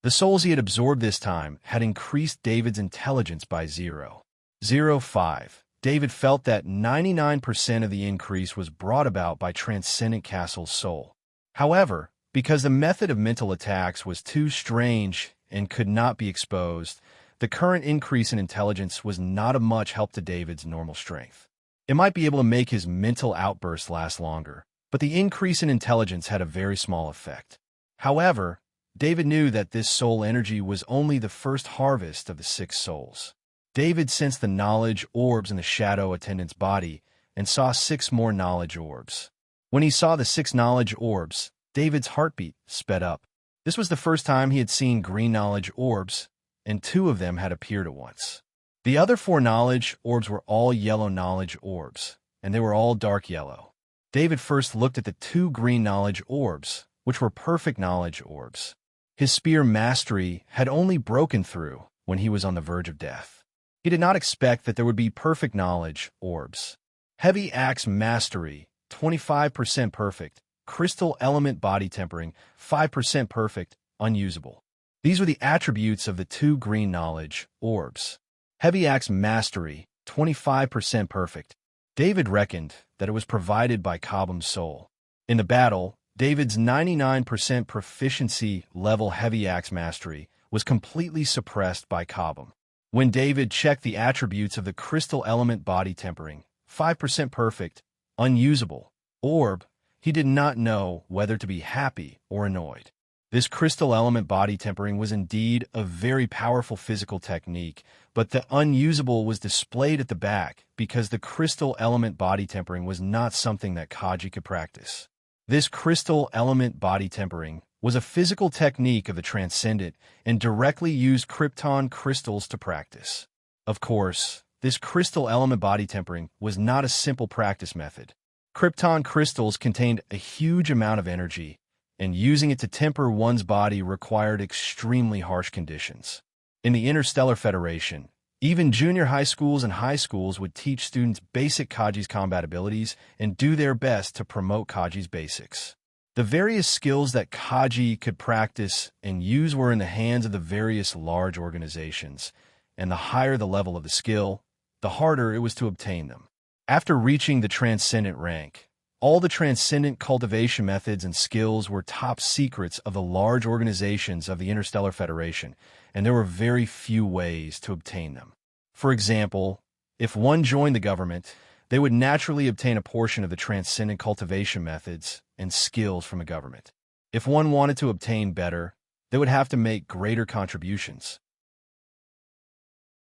The souls he had absorbed this time had increased David's intelligence by 0.05. David felt that 99% of the increase was brought about by Transcendent Castle's soul. However, because the method of mental attacks was too strange and could not be exposed, the current increase in intelligence was not of much help to David's normal strength. It might be able to make his mental outbursts last longer, but the increase in intelligence had a very small effect. However, David knew that this soul energy was only the first harvest of the 6 souls. David sensed the knowledge orbs in the shadow attendant's body and saw 6 more knowledge orbs. When he saw the 6 knowledge orbs, David's heartbeat sped up. This was the first time he had seen green knowledge orbs, and 2 of them had appeared at once. The other 4 knowledge orbs were all yellow knowledge orbs, and they were all dark yellow. David first looked at the 2 green knowledge orbs, which were perfect knowledge orbs. His spear mastery had only broken through when he was on the verge of death. He did not expect that there would be perfect knowledge orbs. Heavy axe mastery, 25% perfect. Crystal element body tempering, 5% perfect, unusable. These were the attributes of the 2 green knowledge orbs. Heavy axe mastery, 25% perfect. David reckoned that it was provided by Cobham's soul. In the battle, David's 99% proficiency level heavy axe mastery was completely suppressed by Cobham. When David checked the attributes of the crystal element body tempering, 5% perfect, unusable, orb, he did not know whether to be happy or annoyed. This crystal element body tempering was indeed a very powerful physical technique, but the unusable was displayed at the back because the crystal element body tempering was not something that Kaji could practice. This crystal element body tempering was a physical technique of the Transcendent and directly used Krypton crystals to practice. Of course, this crystal element body tempering was not a simple practice method. Krypton crystals contained a huge amount of energy, and using it to temper one's body required extremely harsh conditions. In the Interstellar Federation, even junior high schools and high schools would teach students basic Kaji's combat abilities and do their best to promote Kaji's basics. The various skills that Kaji could practice and use were in the hands of the various large organizations, and the higher the level of the skill, the harder it was to obtain them. After reaching the Transcendent rank, all the Transcendent cultivation methods and skills were top secrets of the large organizations of the Interstellar Federation, and there were very few ways to obtain them. For example, if one joined the government, they would naturally obtain a portion of the transcendent cultivation methods and skills from the government. If one wanted to obtain better, they would have to make greater contributions.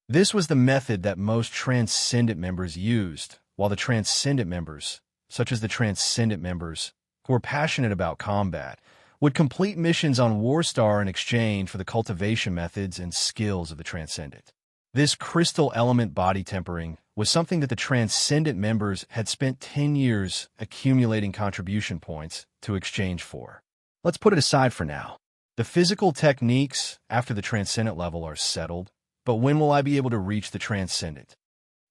This was the method that most transcendent members used, while the transcendent members, such as the transcendent members who were passionate about combat, would complete missions on Warstar in exchange for the cultivation methods and skills of the transcendent. This crystal element body tempering was something that the transcendent members had spent 10 years accumulating contribution points to exchange for. Let's put it aside for now. The physical techniques after the transcendent level are settled, but when will I be able to reach the transcendent?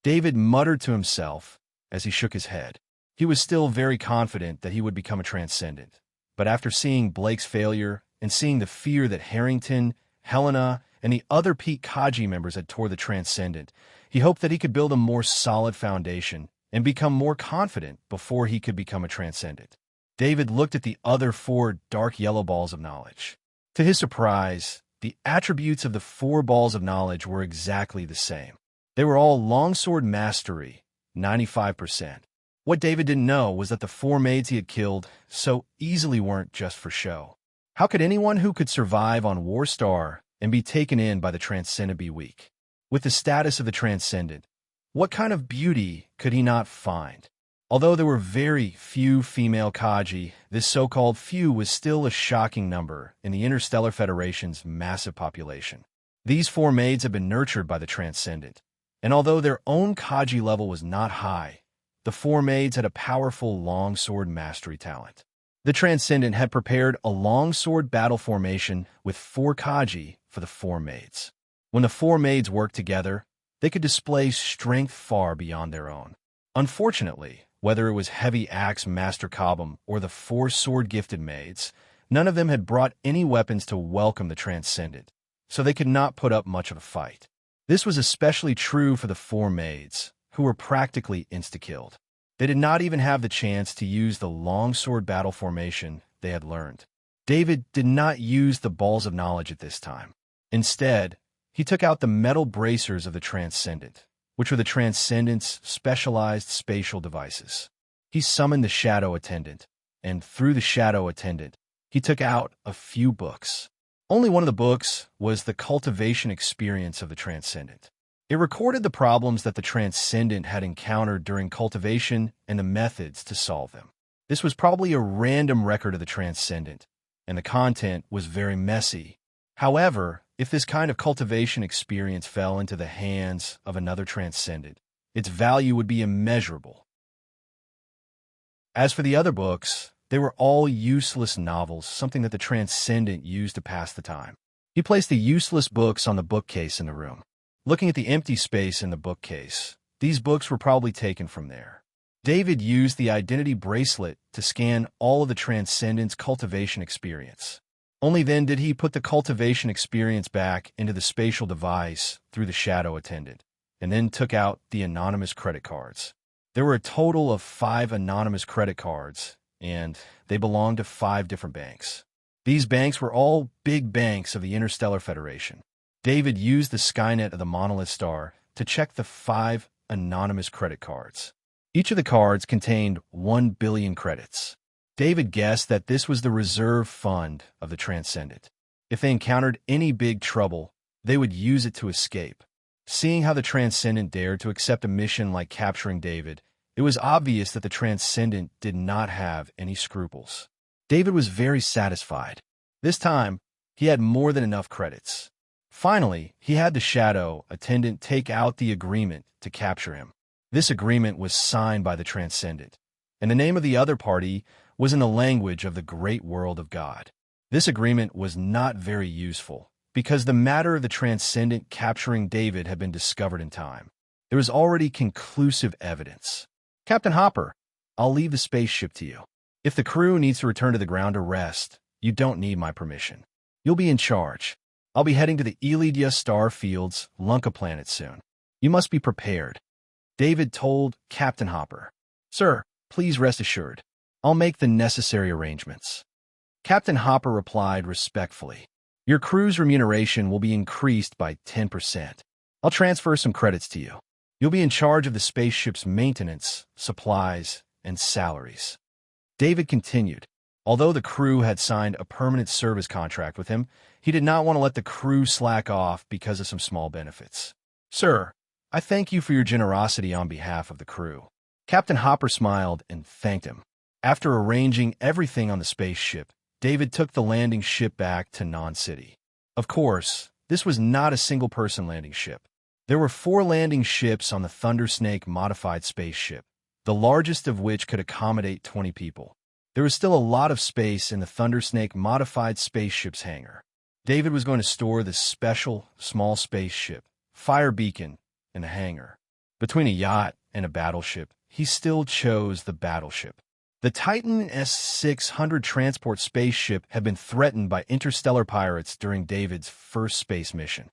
David muttered to himself as he shook his head. He was still very confident that he would become a transcendent, but after seeing Blake's failure and seeing the fear that Harrington, Helena, and the other Pete Kaji members had toward the transcendent, he hoped that he could build a more solid foundation and become more confident before he could become a transcendent. David looked at the other 4 dark yellow balls of knowledge. To his surprise, the attributes of the 4 balls of knowledge were exactly the same. They were all longsword mastery, 95%. What David didn't know was that the 4 maids he had killed so easily weren't just for show. How could anyone who could survive on Warstar and be taken in by the Transcendent be weak? With the status of the Transcendent, what kind of beauty could he not find? Although there were very few female Kaji, this so-called few was still a shocking number in the Interstellar Federation's massive population. These 4 maids had been nurtured by the Transcendent, and although their own Kaji level was not high, the 4 maids had a powerful longsword mastery talent. The Transcendent had prepared a longsword battle formation with 4 Kaji for the 4 maids. When the 4 maids worked together, they could display strength far beyond their own. Unfortunately, whether it was Heavy Axe Master Cobham or the 4 sword-gifted maids, none of them had brought any weapons to welcome the Transcendent, so they could not put up much of a fight. This was especially true for the 4 maids, who were practically insta-killed. They did not even have the chance to use the longsword battle formation they had learned. David did not use the balls of knowledge at this time. Instead, he took out the metal bracers of the Transcendent, which were the Transcendent's specialized spatial devices. He summoned the Shadow Attendant, and through the Shadow Attendant, he took out a few books. Only one of the books was the cultivation experience of the Transcendent. It recorded the problems that the Transcendent had encountered during cultivation and the methods to solve them. This was probably a random record of the Transcendent, and the content was very messy. However, if this kind of cultivation experience fell into the hands of another Transcendent, its value would be immeasurable. As for the other books, they were all useless novels, something that the Transcendent used to pass the time. He placed the useless books on the bookcase in the room. Looking at the empty space in the bookcase, these books were probably taken from there. David used the identity bracelet to scan all of the Transcendent's cultivation experience. Only then did he put the cultivation experience back into the spatial device through the Shadow Attendant, and then took out the anonymous credit cards. There were a total of 5 anonymous credit cards, and they belonged to 5 different banks. These banks were all big banks of the Interstellar Federation. David used the Skynet of the Monolith Star to check the 5 anonymous credit cards. Each of the cards contained 1 billion credits. David guessed that this was the reserve fund of the Transcendent. If they encountered any big trouble, they would use it to escape. Seeing how the Transcendent dared to accept a mission like capturing David, it was obvious that the Transcendent did not have any scruples. David was very satisfied. This time, he had more than enough credits. Finally, he had the Shadow Attendant take out the agreement to capture him. This agreement was signed by the Transcendent, and the name of the other party was in the language of the great world of God. This agreement was not very useful, because the matter of the Transcendent capturing David had been discovered in time. There was already conclusive evidence. Captain Hopper, I'll leave the spaceship to you. If the crew needs to return to the ground to rest, you don't need my permission. You'll be in charge. I'll be heading to the Elidia Star Field's Lunka planet soon. You must be prepared. David told Captain Hopper. Sir, please rest assured. I'll make the necessary arrangements. Captain Hopper replied respectfully. Your crew's remuneration will be increased by 10%. I'll transfer some credits to you. You'll be in charge of the spaceship's maintenance, supplies, and salaries. David continued. Although the crew had signed a permanent service contract with him, he did not want to let the crew slack off because of some small benefits. Sir, I thank you for your generosity on behalf of the crew. Captain Hopper smiled and thanked him. After arranging everything on the spaceship, David took the landing ship back to Non-City. Of course, this was not a single-person landing ship. There were 4 landing ships on the Thundersnake modified spaceship, the largest of which could accommodate 20 people. There was still a lot of space in the Thundersnake modified spaceship's hangar. David was going to store the special, small spaceship, fire beacon, in the hangar. Between a yacht and a battleship, he still chose the battleship. The Titan S-600 transport spaceship had been threatened by interstellar pirates during David's first space mission.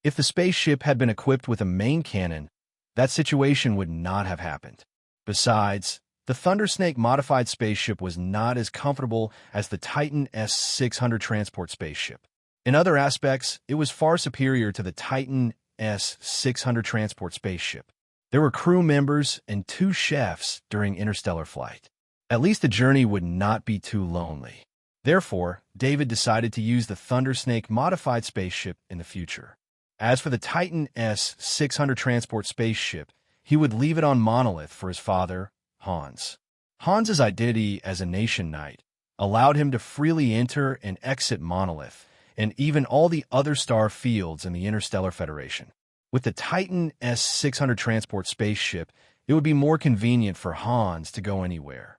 If the spaceship had been equipped with a main cannon, that situation would not have happened. Besides, the Thundersnake modified spaceship was not as comfortable as the Titan S-600 transport spaceship. In other aspects, it was far superior to the Titan S-600 transport spaceship. There were crew members and 2 chefs during interstellar flight. At least the journey would not be too lonely. Therefore, David decided to use the Thundersnake modified spaceship in the future. As for the Titan S-600 transport spaceship, he would leave it on Monolith for his father, Hans. Hans's identity as a Nation Knight allowed him to freely enter and exit Monolith, and even all the other star fields in the Interstellar Federation. With the Titan S-600 transport spaceship, it would be more convenient for Hans to go anywhere.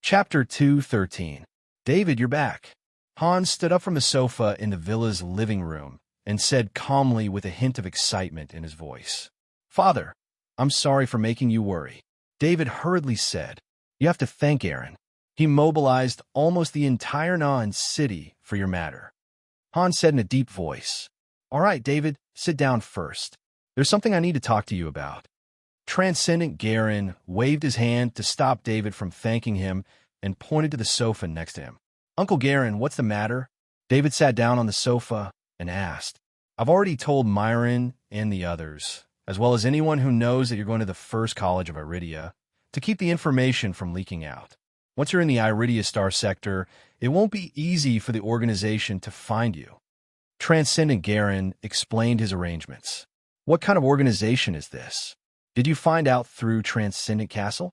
Chapter 2:13. David, you're back. Hans stood up from the sofa in the villa's living room and said calmly with a hint of excitement in his voice, Father, I'm sorry for making you worry. David hurriedly said, You have to thank Aaron. He mobilized almost the entire Non-City for your matter. Hans said in a deep voice, All right, David, sit down first. There's something I need to talk to you about. Transcendent Garen waved his hand to stop David from thanking him and pointed to the sofa next to him. Uncle Garen, what's the matter? David sat down on the sofa and asked, I've already told Myron and the others, as well as anyone who knows that you're going to the first college of Iridia, to keep the information from leaking out. Once you're in the Iridia star sector, it won't be easy for the organization to find you. Transcendent Garen explained his arrangements. What kind of organization is this? Did you find out through Transcendent Castle?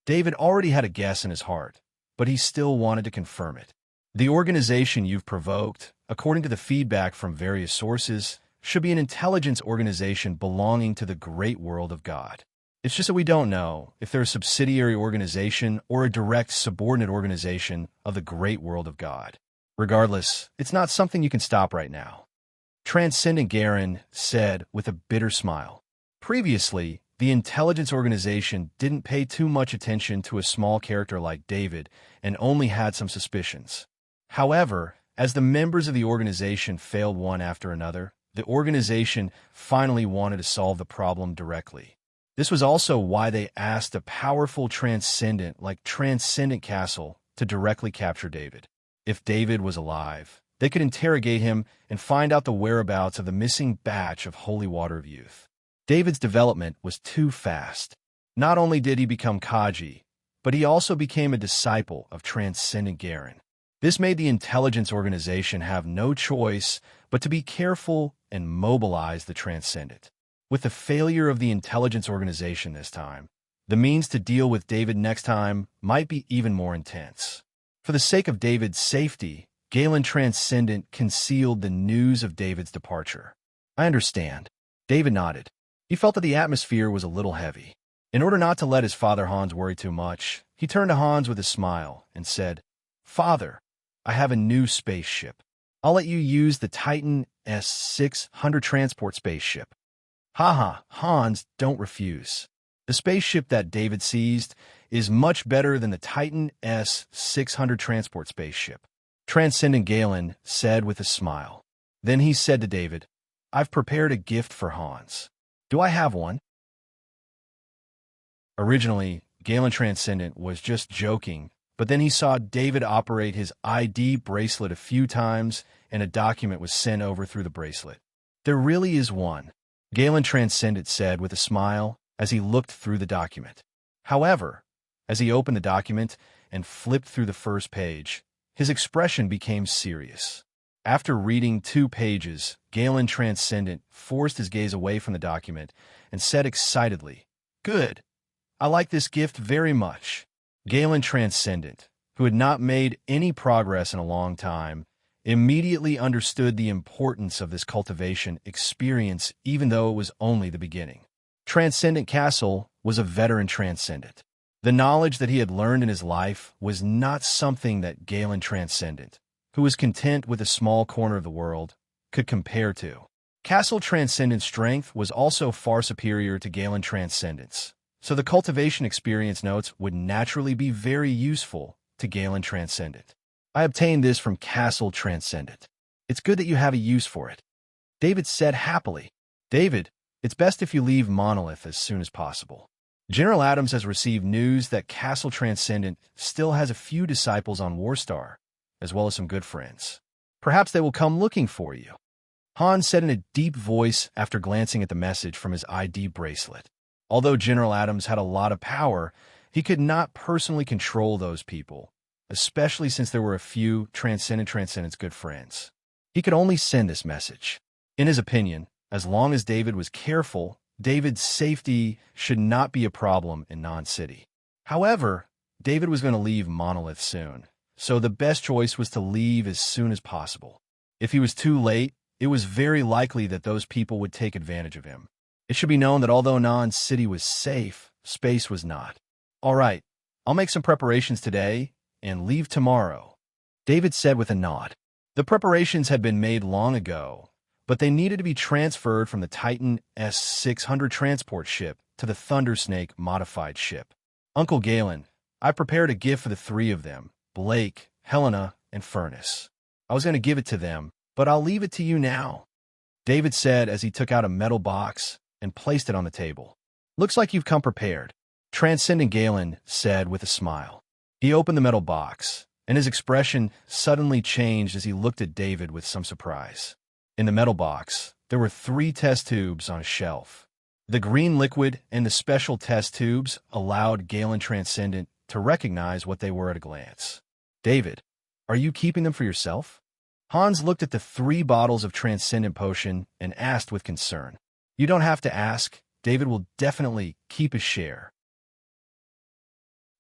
David already had a guess in his heart, but he still wanted to confirm it. The organization you've provoked, according to the feedback from various sources, should be an intelligence organization belonging to the great world of God. It's just that we don't know if they're a subsidiary organization or a direct subordinate organization of the great world of God. Regardless, it's not something you can stop right now. Transcendent Garen said with a bitter smile. Previously, the intelligence organization didn't pay too much attention to a small character like David and only had some suspicions. However, as the members of the organization failed one after another, the organization finally wanted to solve the problem directly. This was also why they asked a powerful transcendent like Transcendent Castle to directly capture David. If David was alive, they could interrogate him and find out the whereabouts of the missing batch of Holy Water of Youth. David's development was too fast. Not only did he become Kaji, but he also became a disciple of Transcendent Garen. This made the intelligence organization have no choice but to be careful and mobilize the Transcendent. With the failure of the intelligence organization this time, the means to deal with David next time might be even more intense. For the sake of David's safety, Galen Transcendent concealed the news of David's departure. I understand. David nodded. He felt that the atmosphere was a little heavy. In order not to let his father Hans worry too much, he turned to Hans with a smile and said, Father, I have a new spaceship. I'll let you use the Titan S-600 transport spaceship. Haha, Hans, don't refuse. The spaceship that David seized is much better than the Titan S-600 transport spaceship. Transcendent Galen said with a smile. Then he said to David, I've prepared a gift for Hans. Do I have one? Originally, Galen Transcendent was just joking But then he saw David operate his ID bracelet a few times, and a document was sent over through the bracelet. There really is one, Galen Transcendent said with a smile as he looked through the document. However, as he opened the document and flipped through the first page, his expression became serious. After reading 2 pages, Galen Transcendent forced his gaze away from the document and said excitedly, "Good. I like this gift very much." Galen Transcendent, who had not made any progress in a long time, immediately understood the importance of this cultivation experience, even though it was only the beginning. Transcendent Castle was a veteran transcendent. The knowledge that he had learned in his life was not something that Galen Transcendent, who was content with a small corner of the world, could compare to. Castle Transcendent's strength was also far superior to Galen Transcendent's, so the cultivation experience notes would naturally be very useful to Galen Transcendent. "I obtained this from Castle Transcendent. It's good that you have a use for it," David said happily. "David, it's best if you leave Monolith as soon as possible. General Adams has received news that Castle Transcendent still has a few disciples on Warstar, as well as some good friends. Perhaps they will come looking for you," Han said in a deep voice after glancing at the message from his ID bracelet. Although General Adams had a lot of power, he could not personally control those people, especially since there were a few Transcendent's good friends. He could only send this message. In his opinion, as long as David was careful, David's safety should not be a problem in Non-City. However, David was going to leave Monolith soon, so the best choice was to leave as soon as possible. If he was too late, it was very likely that those people would take advantage of him. It should be known that although Non-City was safe, space was not. "All right, I'll make some preparations today and leave tomorrow," David said with a nod. The preparations had been made long ago, but they needed to be transferred from the Titan S-600 transport ship to the Thundersnake modified ship. "Uncle Galen, I prepared a gift for the 3 of them, Blake, Helena, and Furnace. I was going to give it to them, but I'll leave it to you now," David said as he took out a metal box and placed it on the table. "Looks like you've come prepared," Transcendent Galen said with a smile. He opened the metal box, and his expression suddenly changed as he looked at David with some surprise. In the metal box, there were 3 test tubes on a shelf. The green liquid and the special test tubes allowed Galen Transcendent to recognize what they were at a glance. "David, are you keeping them for yourself?" Hans looked at the 3 bottles of Transcendent Potion and asked with concern. "You don't have to ask. David will definitely keep his share."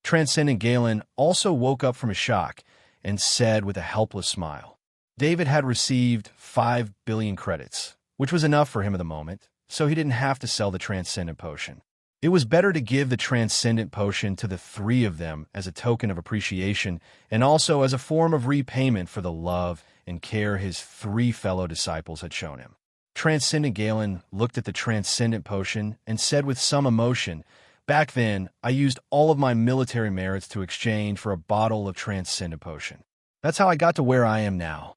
Transcendent Galen also woke up from a shock and said with a helpless smile. David had received 5 billion credits, which was enough for him at the moment, so he didn't have to sell the Transcendent Potion. It was better to give the Transcendent Potion to the 3 of them as a token of appreciation and also as a form of repayment for the love and care his 3 fellow disciples had shown him. Transcendent Galen looked at the Transcendent Potion and said with some emotion, "Back then, I used all of my military merits to exchange for a bottle of Transcendent Potion. That's how I got to where I am now.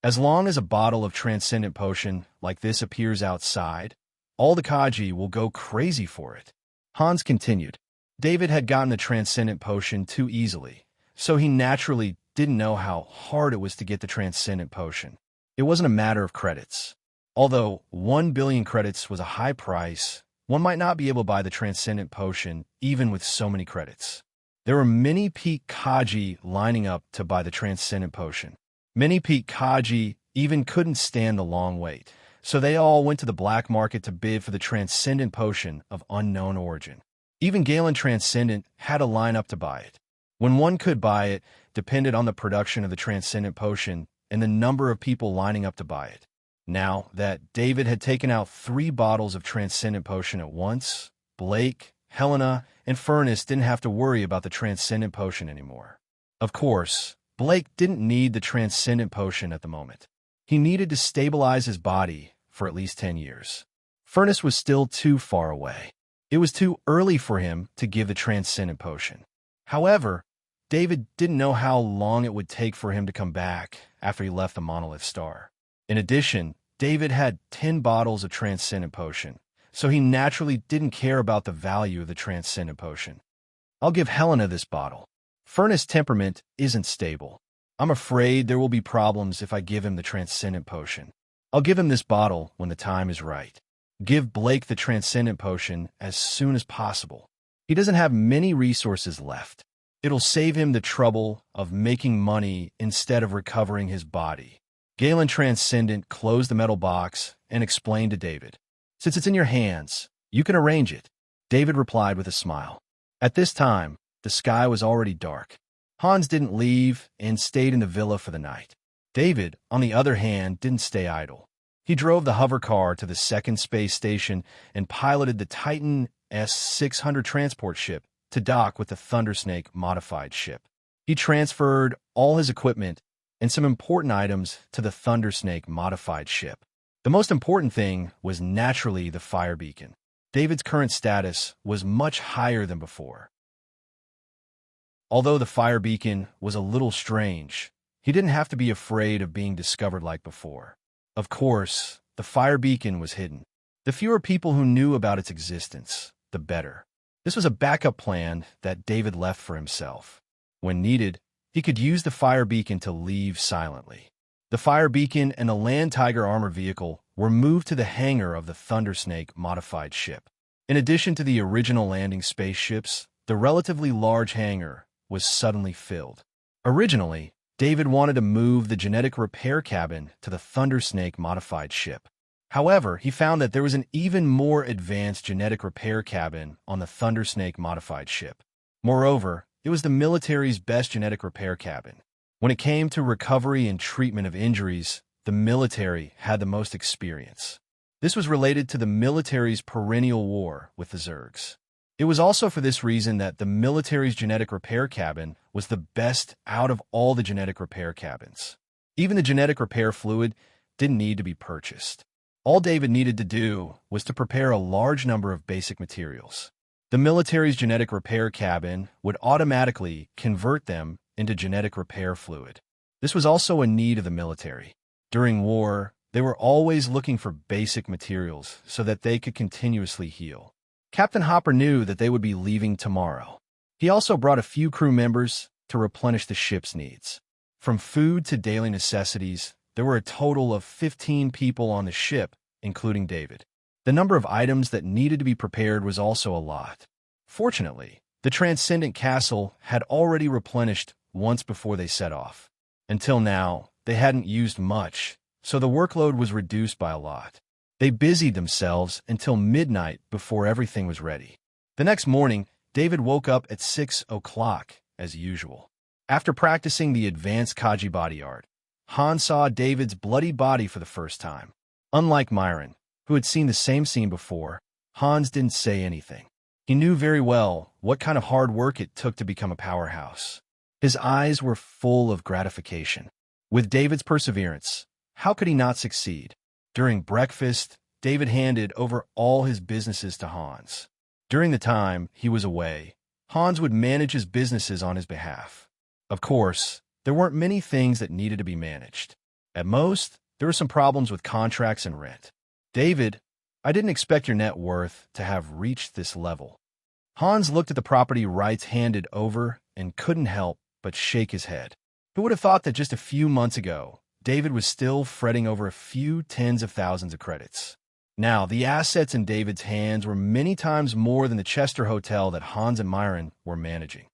As long as a bottle of Transcendent Potion like this appears outside, all the Kaji will go crazy for it." Hans continued. David had gotten the Transcendent Potion too easily, so he naturally didn't know how hard it was to get the Transcendent Potion. It wasn't a matter of credits. Although 1 billion credits was a high price, one might not be able to buy the Transcendent Potion even with so many credits. There were many peak Kaji lining up to buy the Transcendent Potion. Many peak Kaji even couldn't stand the long wait, so they all went to the black market to bid for the Transcendent Potion of unknown origin. Even Galen Transcendent had a line up to buy it. When one could buy it depended on the production of the Transcendent Potion and the number of people lining up to buy it. Now that David had taken out 3 bottles of Transcendent Potion at once, Blake, Helena, and Furnace didn't have to worry about the Transcendent Potion anymore. Of course, Blake didn't need the Transcendent Potion at the moment. He needed to stabilize his body for at least 10 years. Furnace was still too far away. It was too early for him to give the Transcendent Potion. However, David didn't know how long it would take for him to come back after he left the Monolith Star. In addition, David had 10 bottles of Transcendent Potion, so he naturally didn't care about the value of the Transcendent Potion. "I'll give Helena this bottle," Furnace temperament isn't stable. I'm afraid there will be problems if I give him the transcendent potion. I'll give him this bottle when the time is right. Give Blake the transcendent potion as soon as possible. He doesn't have many resources left. It'll save him the trouble of making money instead of recovering his body. Galen Transcendent closed the metal box and explained to David. Since it's in your hands, you can arrange it. David replied with a smile. At this time, the sky was already dark. Hans didn't leave and stayed in the villa for the night. David, on the other hand, didn't stay idle. He drove the hover car to the second space station and piloted the Titan S-600 transport ship to dock with the Thundersnake modified ship. He transferred all his equipment and some important items to the Thundersnake modified ship. The most important thing was naturally the fire beacon. David's current status was much higher than before. Although the fire beacon was a little strange, he didn't have to be afraid of being discovered like before. Of course, the fire beacon was hidden. The fewer people who knew about its existence, the better. This was a backup plan that David left for himself. When needed, he could use the fire beacon to leave silently. The fire beacon and the Land Tiger armor vehicle were moved to the hangar of the Thundersnake modified ship. In addition to the original landing spaceships, the relatively large hangar was suddenly filled. Originally, David wanted to move the genetic repair cabin to the Thundersnake modified ship. However, he found that there was an even more advanced genetic repair cabin on the Thundersnake modified ship. Moreover, it was the military's best genetic repair cabin. When it came to recovery and treatment of injuries, the military had the most experience. This was related to the military's perennial war with the Zergs. It was also for this reason that the military's genetic repair cabin was the best out of all the genetic repair cabins. Even the genetic repair fluid didn't need to be purchased. All David needed to do was to prepare a large number of basic materials. The military's genetic repair cabin would automatically convert them into genetic repair fluid. This was also a need of the military. During war, they were always looking for basic materials so that they could continuously heal. Captain Hopper knew that they would be leaving tomorrow. He also brought a few crew members to replenish the ship's needs. From food to daily necessities, there were a total of 15 people on the ship, including David. The number of items that needed to be prepared was also a lot. Fortunately, the Transcendent Castle had already replenished once before they set off. Until now, they hadn't used much, so the workload was reduced by a lot. They busied themselves until midnight before everything was ready. The next morning, David woke up at 6 o'clock, as usual. After practicing the advanced Kaji body art, Han saw David's bloody body for the first time. Unlike Myron, who had seen the same scene before, Hans didn't say anything. He knew very well what kind of hard work it took to become a powerhouse. His eyes were full of gratification. With David's perseverance, how could he not succeed? During breakfast, David handed over all his businesses to Hans. During the time he was away, Hans would manage his businesses on his behalf. Of course, there weren't many things that needed to be managed. At most, there were some problems with contracts and rent. David, I didn't expect your net worth to have reached this level. Hans looked at the property rights handed over and couldn't help but shake his head. Who would have thought that just a few months ago, David was still fretting over a few tens of thousands of credits. Now, the assets in David's hands were many times more than the Chester Hotel that Hans and Myron were managing.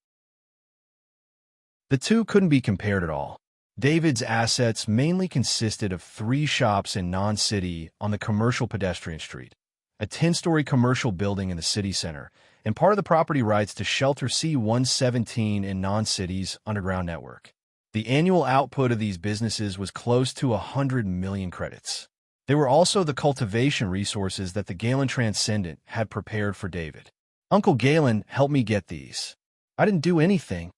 The two couldn't be compared at all. David's assets mainly consisted of 3 shops in Non-City on the commercial pedestrian street, a 10-story commercial building in the city center, and part of the property rights to Shelter C-117 in Non-City's underground network. The annual output of these businesses was close to 100 million credits. They were also the cultivation resources that the Galen Transcendent had prepared for David. Uncle Galen helped me get these. I didn't do anything,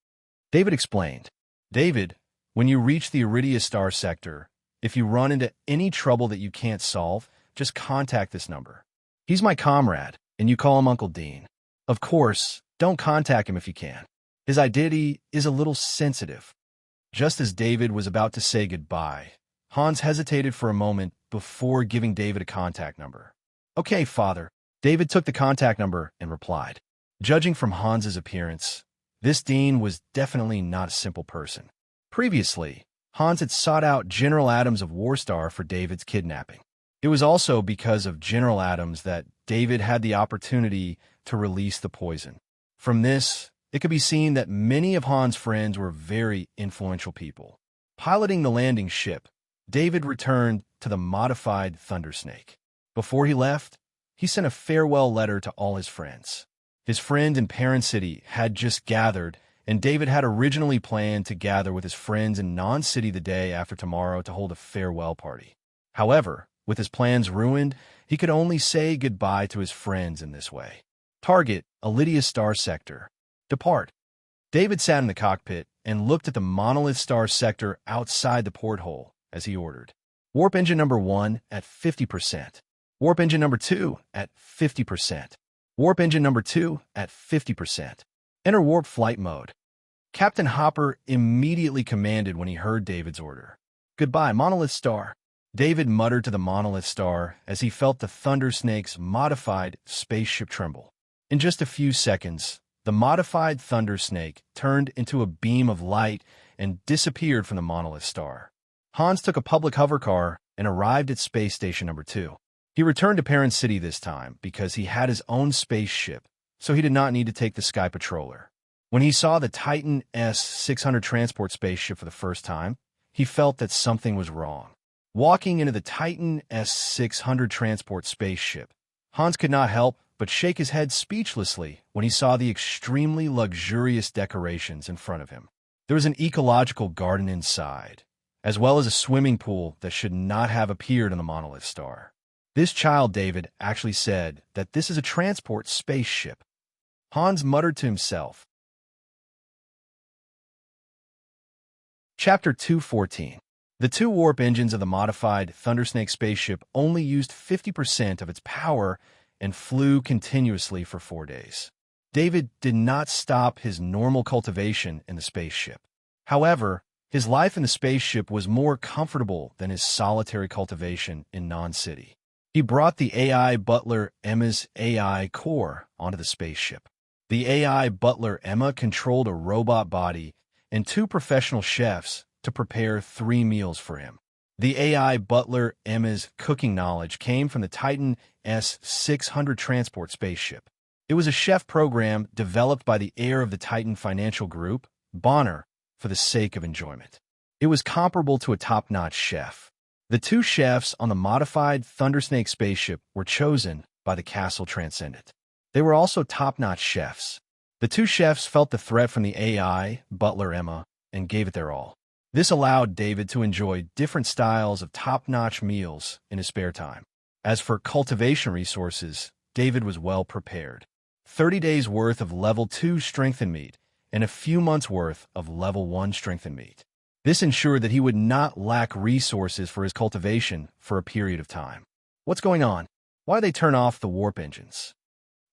David explained. David, when you reach the Iridia Star sector, if you run into any trouble that you can't solve, just contact this number. He's my comrade, and you call him Uncle Dean. Of course, don't contact him if you can. His identity is a little sensitive. Just as David was about to say goodbye, Hans hesitated for a moment before giving David a contact number. Okay, father. David took the contact number and replied. Judging from Hans's appearance, This Dean was definitely not a simple person. Previously, Hans had sought out General Adams of Warstar for David's kidnapping. It was also because of General Adams that David had the opportunity to release the poison. From this, it could be seen that many of Hans' friends were very influential people. Piloting the landing ship, David returned to the modified Thundersnake. Before he left, he sent a farewell letter to all his friends. His friend in Parent City had just gathered, and David had originally planned to gather with his friends in Non-City the day after tomorrow to hold a farewell party. However, with his plans ruined, he could only say goodbye to his friends in this way. Target, Lydia Star Sector. Depart. David sat in the cockpit and looked at the monolith star sector outside the porthole as he ordered. Warp engine number 1 at 50%. Warp engine number 2 at 50%. Warp engine number 2 at 50%. Enter warp flight mode. Captain Hopper immediately commanded when he heard David's order. Goodbye, Monolith Star. David muttered to the Monolith Star as he felt the Thundersnake's modified spaceship tremble. In just a few seconds, the modified Thundersnake turned into a beam of light and disappeared from the Monolith Star. Hans took a public hover car and arrived at Space Station number 2. He returned to Parent City this time because he had his own spaceship, so he did not need to take the Sky Patroller. When he saw the Titan S-600 transport spaceship for the first time, he felt that something was wrong. Walking into the Titan S-600 transport spaceship, Hans could not help but shake his head speechlessly when he saw the extremely luxurious decorations in front of him. There was an ecological garden inside, as well as a swimming pool that should not have appeared on the Monolith Star. This child, David, actually said that this is a transport spaceship. Hans muttered to himself. Chapter 214. The two warp engines of the modified Thundersnake spaceship only used 50% of its power and flew continuously for 4 days. David did not stop his normal cultivation in the spaceship. However, his life in the spaceship was more comfortable than his solitary cultivation in Non-City. He brought the AI butler Emma's AI core onto the spaceship. The AI butler Emma controlled a robot body and 2 professional chefs to prepare 3 meals for him. The AI butler Emma's cooking knowledge came from the Titan S-600 transport spaceship. It was a chef program developed by the heir of the Titan Financial Group, Bonner, for the sake of enjoyment. It was comparable to a top-notch chef. The 2 chefs on the modified Thundersnake spaceship were chosen by the Castle Transcendent. They were also top-notch chefs. The 2 chefs felt the threat from the AI, Butler Emma, and gave it their all. This allowed David to enjoy different styles of top-notch meals in his spare time. As for cultivation resources, David was well prepared. 30 days' worth of level 2 strengthened meat and a few months' worth of level 1 strengthened meat. This ensured that he would not lack resources for his cultivation for a period of time. What's going on? Why did they turn off the warp engines?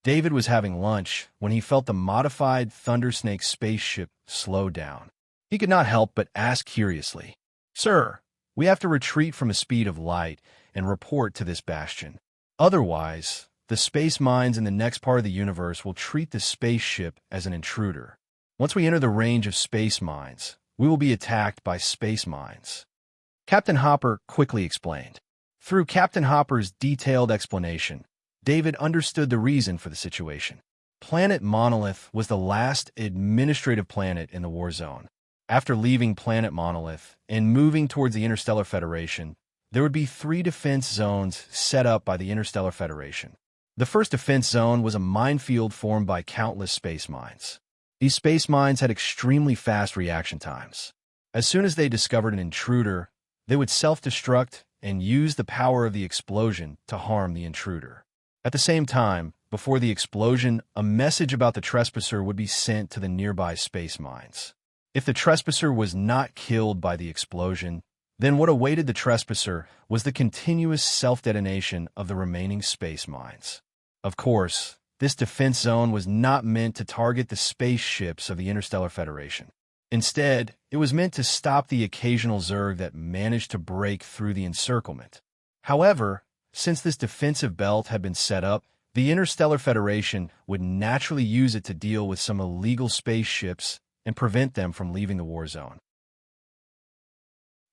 David was having lunch when he felt the modified Thundersnake spaceship slow down. He could not help but ask curiously, "Sir, we have to retreat from a speed of light and report to this bastion. Otherwise, the space mines in the next part of the universe will treat the spaceship as an intruder. Once we enter the range of space mines, we will be attacked by space mines." Captain Hopper quickly explained. Through Captain Hopper's detailed explanation, David understood the reason for the situation. Planet Monolith was the last administrative planet in the war zone. After leaving Planet Monolith and moving towards the Interstellar Federation, there would be 3 defense zones set up by the Interstellar Federation. The first defense zone was a minefield formed by countless space mines. These space mines had extremely fast reaction times. As soon as they discovered an intruder, they would self-destruct and use the power of the explosion to harm the intruder. At the same time, before the explosion, a message about the trespasser would be sent to the nearby space mines. If the trespasser was not killed by the explosion, then what awaited the trespasser was the continuous self-detonation of the remaining space mines. Of course, this defense zone was not meant to target the spaceships of the Interstellar Federation. Instead, it was meant to stop the occasional Zerg that managed to break through the encirclement. However, since this defensive belt had been set up, The Interstellar Federation would naturally use it to deal with some illegal spaceships and prevent them from leaving the war zone.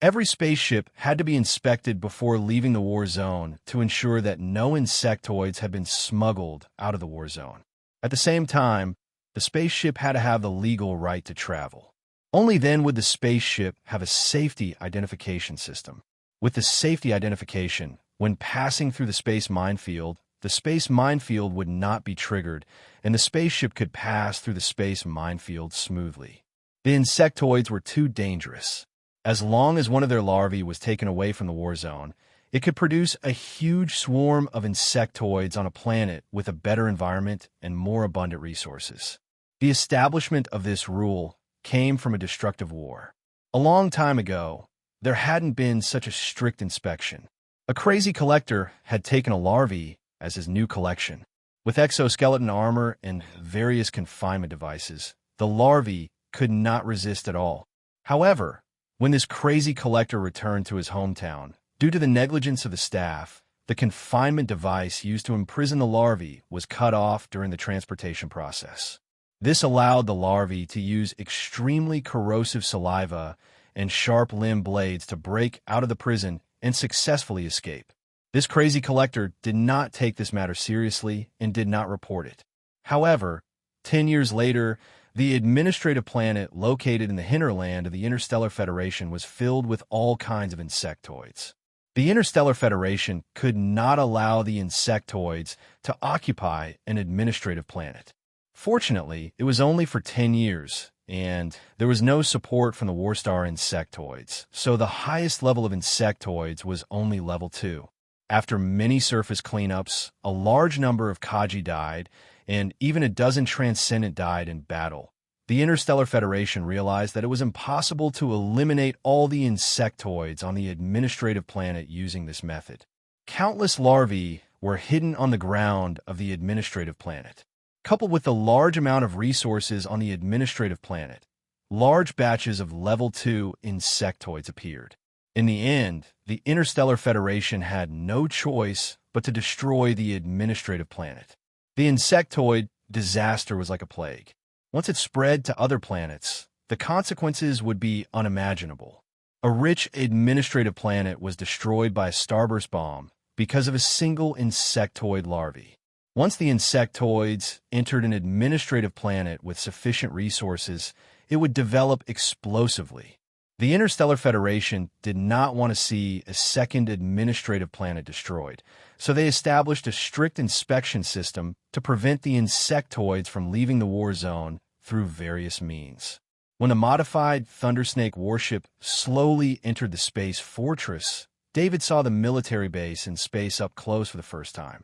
Every spaceship had to be inspected before leaving the war zone to ensure that no insectoids had been smuggled out of the war zone. At the same time, the spaceship had to have the legal right to travel. Only then would the spaceship have a safety identification system. With the safety identification, when passing through the space minefield would not be triggered, and the spaceship could pass through the space minefield smoothly. The insectoids were too dangerous. As long as one of their larvae was taken away from the war zone, it could produce a huge swarm of insectoids on a planet with a better environment and more abundant resources. The establishment of this rule came from a destructive war. A long time ago, there hadn't been such a strict inspection. A crazy collector had taken a larvae as his new collection. With exoskeleton armor and various confinement devices, the larvae could not resist at all. However, when this crazy collector returned to his hometown, due to the negligence of the staff, the confinement device used to imprison the larvae was cut off during the transportation process. This allowed the larvae to use extremely corrosive saliva and sharp limb blades to break out of the prison and successfully escape. This crazy collector did not take this matter seriously and did not report it. However, 10 years later, the administrative planet located in the hinterland of the Interstellar Federation was filled with all kinds of insectoids. The Interstellar Federation could not allow the insectoids to occupy an administrative planet. Fortunately, it was only for 10 years, and there was no support from the Warstar insectoids, so the highest level of insectoids was only level 2. After many surface cleanups, a large number of Kaji died, and even a dozen Transcendent died in battle. The Interstellar Federation realized that it was impossible to eliminate all the insectoids on the administrative planet using this method. Countless larvae were hidden on the ground of the administrative planet. Coupled with the large amount of resources on the administrative planet, large batches of level 2 insectoids appeared. In the end, the Interstellar Federation had no choice but to destroy the administrative planet. The insectoid disaster was like a plague. Once it spread to other planets, the consequences would be unimaginable. A rich administrative planet was destroyed by a starburst bomb because of a single insectoid larvae. Once the insectoids entered an administrative planet with sufficient resources, it would develop explosively. The Interstellar Federation did not want to see a second administrative planet destroyed, so they established a strict inspection system to prevent the insectoids from leaving the war zone through various means. When a modified Thundersnake warship slowly entered the space fortress, David saw the military base in space up close for the first time.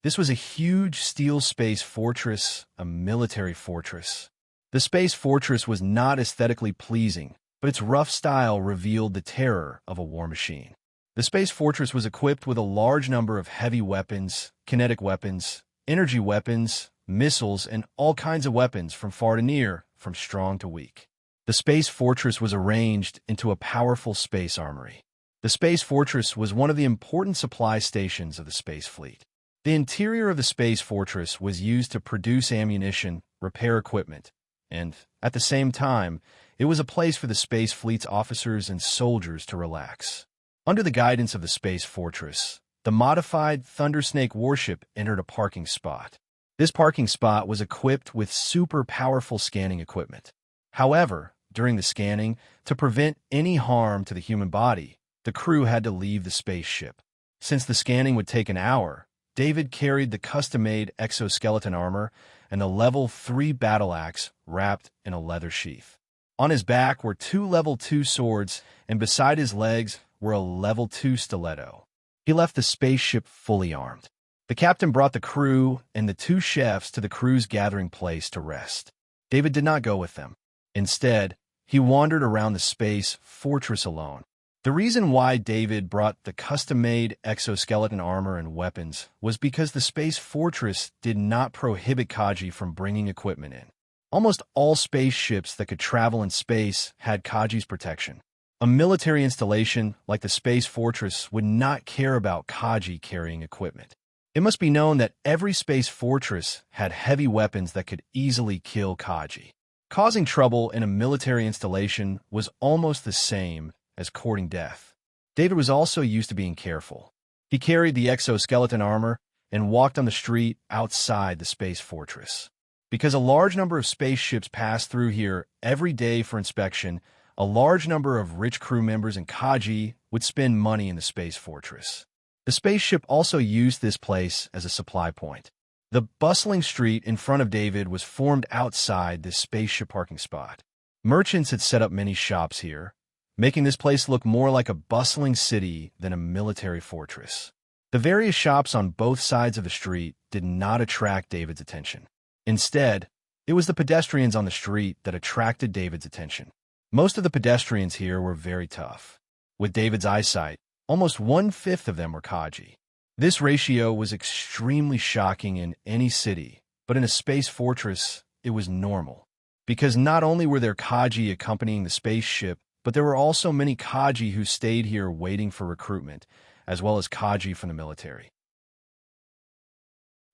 This was a huge steel space fortress, a military fortress. The space fortress was not aesthetically pleasing, but its rough style revealed the terror of a war machine. The space fortress was equipped with a large number of heavy weapons, kinetic weapons, energy weapons, missiles, and all kinds of weapons from far to near, from strong to weak. The space fortress was arranged into a powerful space armory. The space fortress was one of the important supply stations of the space fleet. The interior of the space fortress was used to produce ammunition, repair equipment, and, at the same time, it was a place for the space fleet's officers and soldiers to relax. Under the guidance of the space fortress, the modified Thundersnake warship entered a parking spot. This parking spot was equipped with super powerful scanning equipment. However, during the scanning, to prevent any harm to the human body, the crew had to leave the spaceship. Since the scanning would take an hour, David carried the custom-made exoskeleton armor and a level 3 battle axe wrapped in a leather sheath. On his back were 2 level 2 swords, and beside his legs were a level 2 stiletto. He left the spaceship fully armed. The captain brought the crew and the 2 chefs to the crew's gathering place to rest. David did not go with them. Instead, he wandered around the space fortress alone. The reason why David brought the custom-made exoskeleton armor and weapons was because the space fortress did not prohibit Kaji from bringing equipment in. Almost all spaceships that could travel in space had Kaji's protection. A military installation like the space fortress would not care about Kaji carrying equipment. It must be known that every space fortress had heavy weapons that could easily kill Kaji. Causing trouble in a military installation was almost the same as courting death. David was also used to being careful. He carried the exoskeleton armor and walked on the street outside the space fortress. Because a large number of spaceships passed through here every day for inspection, a large number of rich crew members and Kaji would spend money in the space fortress. The spaceship also used this place as a supply point. The bustling street in front of David was formed outside this spaceship parking spot. Merchants had set up many shops here, making this place look more like a bustling city than a military fortress. The various shops on both sides of the street did not attract David's attention. Instead, it was the pedestrians on the street that attracted David's attention. Most of the pedestrians here were very tough. With David's eyesight, almost 1/5 of them were Kaji. This ratio was extremely shocking in any city, but in a space fortress, it was normal. Because not only were there Kaji accompanying the spaceship, but there were also many Kaji who stayed here waiting for recruitment, as well as Kaji from the military.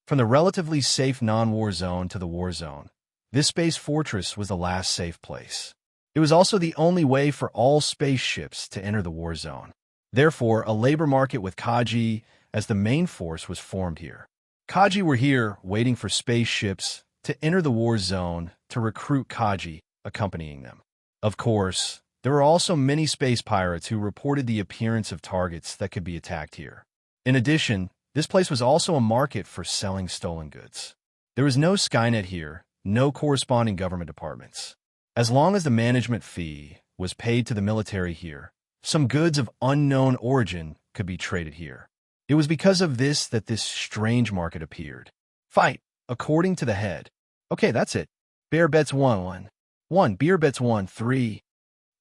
From the relatively safe non-war zone to the war zone, this space fortress was the last safe place. It was also the only way for all spaceships to enter the war zone. Therefore, a labor market with Kaji as the main force was formed here. Kaji were here waiting for spaceships to enter the war zone to recruit Kaji accompanying them. Of course, there were also many space pirates who reported the appearance of targets that could be attacked here. In addition, this place was also a market for selling stolen goods. There was no Skynet here, no corresponding government departments. As long as the management fee was paid to the military here, some goods of unknown origin could be traded here. It was because of this that this strange market appeared. Fight, according to the head. Okay, that's it. Bear bets 1. Beer bets 3.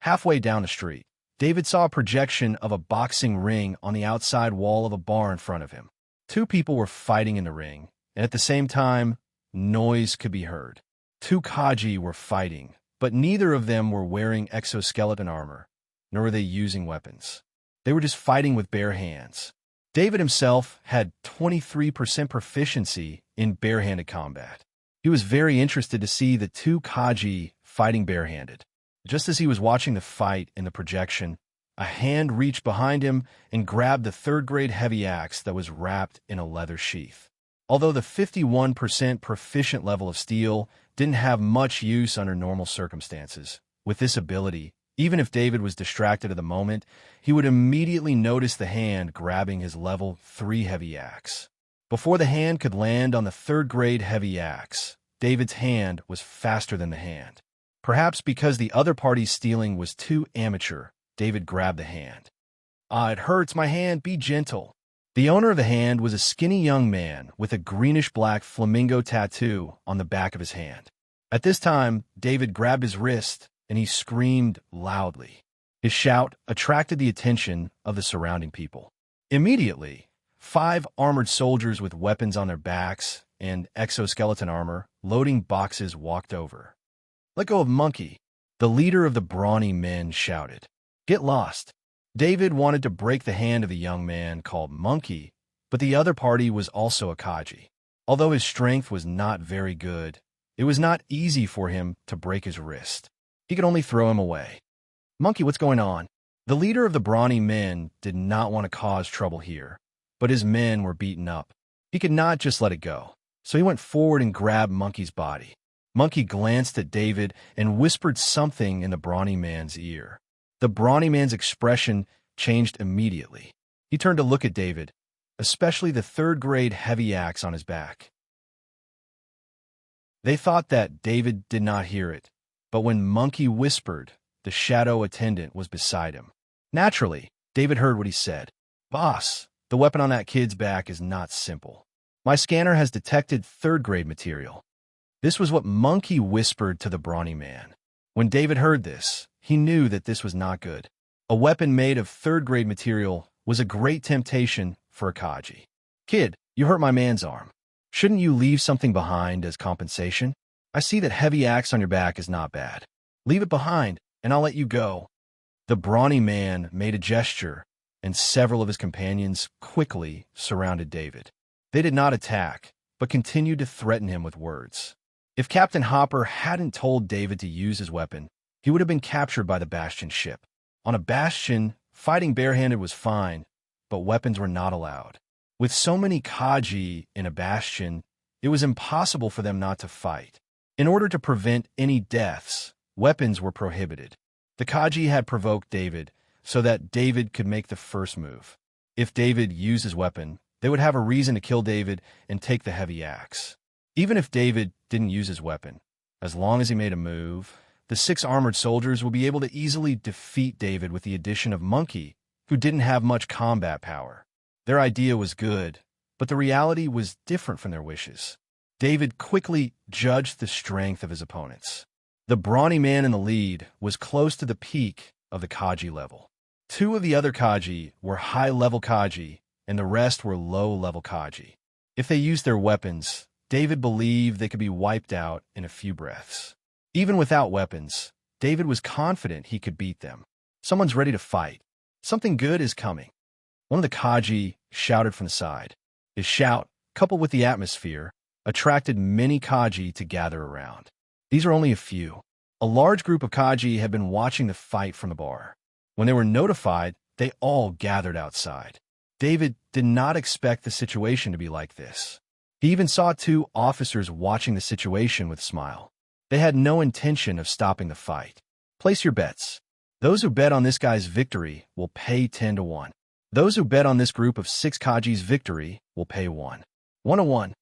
Halfway down the street, David saw a projection of a boxing ring on the outside wall of a bar in front of him. 2 people were fighting in the ring, and at the same time, noise could be heard. 2 Kaji were fighting, but neither of them were wearing exoskeleton armor, nor were they using weapons. They were just fighting with bare hands. David himself had 23% proficiency in barehanded combat. He was very interested to see the 2 Kaji fighting barehanded. Just as he was watching the fight in the projection, a hand reached behind him and grabbed the 3rd-grade heavy axe that was wrapped in a leather sheath. Although the 51% proficient level of steel didn't have much use under normal circumstances, with this ability, even if David was distracted at the moment, he would immediately notice the hand grabbing his level 3 heavy axe. Before the hand could land on the 3rd-grade heavy axe, David's hand was faster than the hand. Perhaps because the other party's stealing was too amateur, David grabbed the hand. It hurts my hand, be gentle. The owner of the hand was a skinny young man with a greenish-black flamingo tattoo on the back of his hand. At this time, David grabbed his wrist and he screamed loudly. His shout attracted the attention of the surrounding people. Immediately, 5 armored soldiers with weapons on their backs and exoskeleton armor loading boxes walked over. "Let go of Monkey," the leader of the brawny men shouted. "Get lost." David wanted to break the hand of the young man called Monkey, but the other party was also a Kaji. Although his strength was not very good, it was not easy for him to break his wrist. He could only throw him away. "Monkey, what's going on?" The leader of the brawny men did not want to cause trouble here, but his men were beaten up. He could not just let it go, so he went forward and grabbed Monkey's body. Monkey glanced at David and whispered something in the brawny man's ear. The brawny man's expression changed immediately. He turned to look at David, especially the 3rd-grade heavy axe on his back. They thought that David did not hear it, but when Monkey whispered, the shadow attendant was beside him. Naturally, David heard what he said. "Boss, the weapon on that kid's back is not simple. My scanner has detected 3rd-grade material." This was what Monkey whispered to the brawny man. When David heard this, he knew that this was not good. A weapon made of 3rd-grade material was a great temptation for a Kaji. "Kid, you hurt my man's arm. Shouldn't you leave something behind as compensation? I see that heavy axe on your back is not bad. Leave it behind, and I'll let you go." The brawny man made a gesture, and several of his companions quickly surrounded David. They did not attack, but continued to threaten him with words. If Captain Hopper hadn't told David to use his weapon, he would have been captured by the Bastion ship. On a Bastion, fighting barehanded was fine, but weapons were not allowed. With so many Kaji in a Bastion, it was impossible for them not to fight. In order to prevent any deaths, weapons were prohibited. The Kaji had provoked David so that David could make the first move. If David used his weapon, they would have a reason to kill David and take the heavy axe. Even if David didn't use his weapon, as long as he made a move, the 6 armored soldiers would be able to easily defeat David with the addition of Monkey, who didn't have much combat power. Their idea was good, but the reality was different from their wishes. David quickly judged the strength of his opponents. The brawny man in the lead was close to the peak of the Kaji level. 2 of the other Kaji were high-level Kaji, and the rest were low-level Kaji. If they used their weapons, David believed they could be wiped out in a few breaths. Even without weapons, David was confident he could beat them. Someone's ready to fight. Something good is coming. One of the Kaji shouted from the side. His shout, coupled with the atmosphere, attracted many Kaji to gather around. These are only a few. A large group of Kaji had been watching the fight from the bar. When they were notified, they all gathered outside. David did not expect the situation to be like this. He even saw 2 officers watching the situation with a smile. They had no intention of stopping the fight. Place your bets. Those who bet on this guy's victory will pay 10 to 1. Those who bet on this group of 6 Kaji's victory will pay 1. 1 to 1.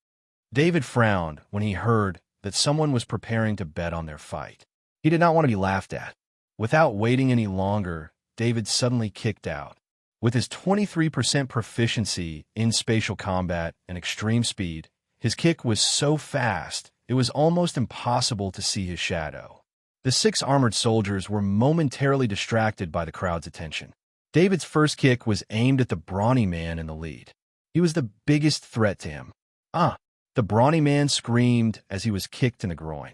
David frowned when he heard that someone was preparing to bet on their fight. He did not want to be laughed at. Without waiting any longer, David suddenly kicked out. With his 23% proficiency in spatial combat and extreme speed, his kick was so fast it was almost impossible to see his shadow. The 6 armored soldiers were momentarily distracted by the crowd's attention. David's first kick was aimed at the brawny man in the lead. He was the biggest threat to him. "Ah!" The brawny man screamed as he was kicked in the groin.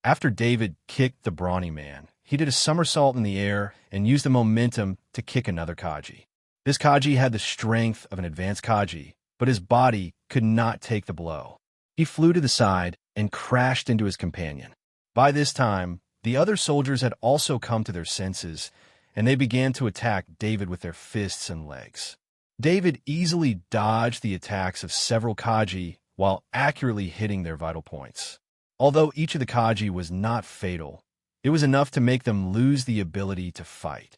After David kicked the brawny man, he did a somersault in the air and used the momentum to kick another Kaji. This Kaji had the strength of an advanced Kaji, but his body could not take the blow. He flew to the side and crashed into his companion. By this time, the other soldiers had also come to their senses, and they began to attack David with their fists and legs. David easily dodged the attacks of several Kaji while accurately hitting their vital points. Although each of the Kaji was not fatal, it was enough to make them lose the ability to fight.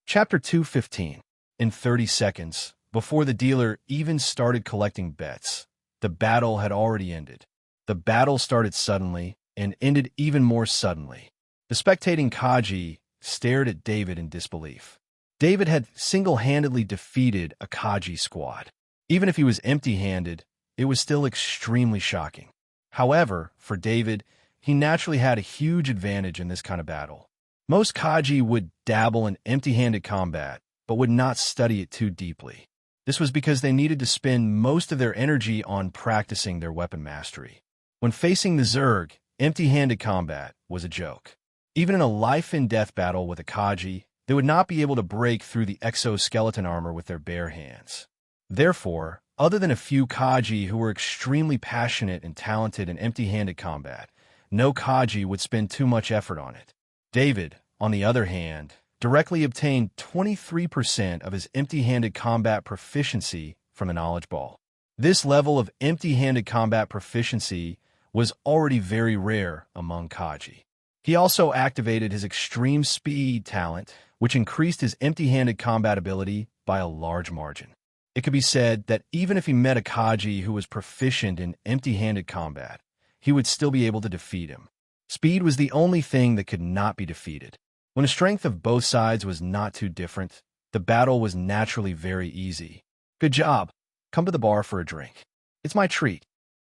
Chapter 2:15. In 30 seconds, before the dealer even started collecting bets, the battle had already ended. The battle started suddenly and ended even more suddenly. The spectating Kaji stared at David in disbelief. David had single-handedly defeated a Kaji squad. Even if he was empty-handed, it was still extremely shocking. However, for David, he naturally had a huge advantage in this kind of battle. Most Kaji would dabble in empty-handed combat, but would not study it too deeply. This was because they needed to spend most of their energy on practicing their weapon mastery. When facing the Zerg, empty-handed combat was a joke. Even in a life-and-death battle with a Kaji, they would not be able to break through the exoskeleton armor with their bare hands. Therefore, other than a few Kaji who were extremely passionate and talented in empty-handed combat, no Kaji would spend too much effort on it. David, on the other hand, directly obtained 23% of his empty-handed combat proficiency from the knowledge ball. This level of empty-handed combat proficiency was already very rare among Kaji. He also activated his extreme speed talent, which increased his empty-handed combat ability by a large margin. It could be said that even if he met a Kaji who was proficient in empty-handed combat, he would still be able to defeat him. Speed was the only thing that could not be defeated. When the strength of both sides was not too different, the battle was naturally very easy. "Good job. Come to the bar for a drink. It's my treat."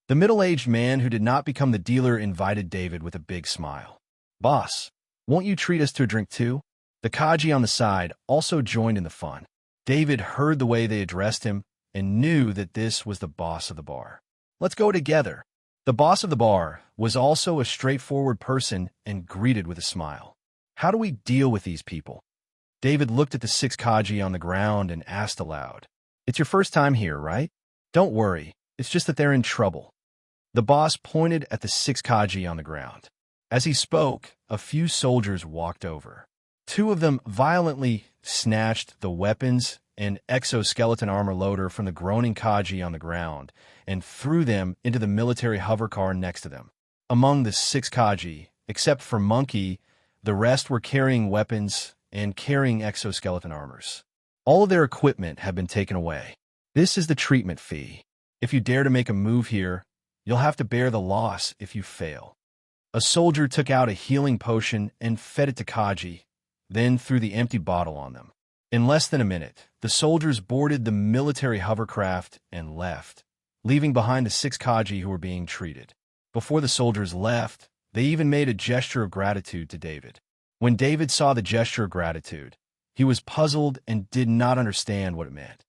The middle-aged man who did not become the dealer invited David with a big smile. "Boss, won't you treat us to a drink too?" The Kaji on the side also joined in the fun. David heard the way they addressed him and knew that this was the boss of the bar. "Let's go together." The boss of the bar was also a straightforward person and greeted with a smile. "How do we deal with these people?" David looked at the 6 Kaji on the ground and asked aloud, "It's your first time here, right? Don't worry, it's just that they're in trouble." The boss pointed at the 6 Kaji on the ground. As he spoke, a few soldiers walked over. 2 of them violently snatched the weapons and exoskeleton armor loader from the groaning Kaji on the ground and threw them into the military hover car next to them. Among the 6 Kaji, except for Monkey, the rest were carrying weapons and carrying exoskeleton armors. All of their equipment had been taken away. "This is the treatment fee. If you dare to make a move here, you'll have to bear the loss if you fail." A soldier took out a healing potion and fed it to Kaji, then threw the empty bottle on them. In less than a minute, the soldiers boarded the military hovercraft and left, leaving behind the 6 Kaji who were being treated. Before the soldiers left, they even made a gesture of gratitude to David. When David saw the gesture of gratitude, he was puzzled and did not understand what it meant.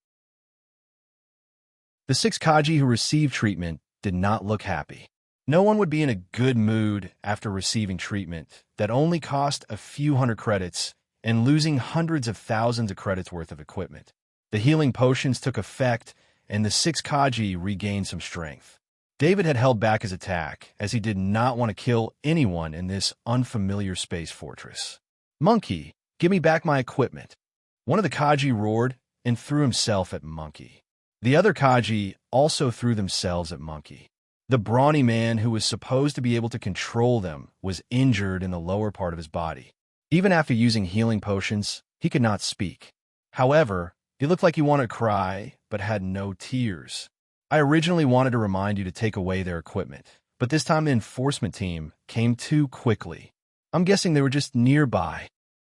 The 6 Kaji who received treatment did not look happy. No one would be in a good mood after receiving treatment that only cost a few hundred credits and losing hundreds of thousands of credits worth of equipment. The healing potions took effect, and the 6 Kaji regained some strength. David had held back his attack, as he did not want to kill anyone in this unfamiliar space fortress. "Monkey, give me back my equipment." One of the Kaji roared and threw himself at Monkey. The other Kaji also threw themselves at Monkey. The brawny man who was supposed to be able to control them was injured in the lower part of his body. Even after using healing potions, he could not speak. However, he looked like he wanted to cry, but had no tears. "I originally wanted to remind you to take away their equipment, but this time the enforcement team came too quickly. I'm guessing they were just nearby,"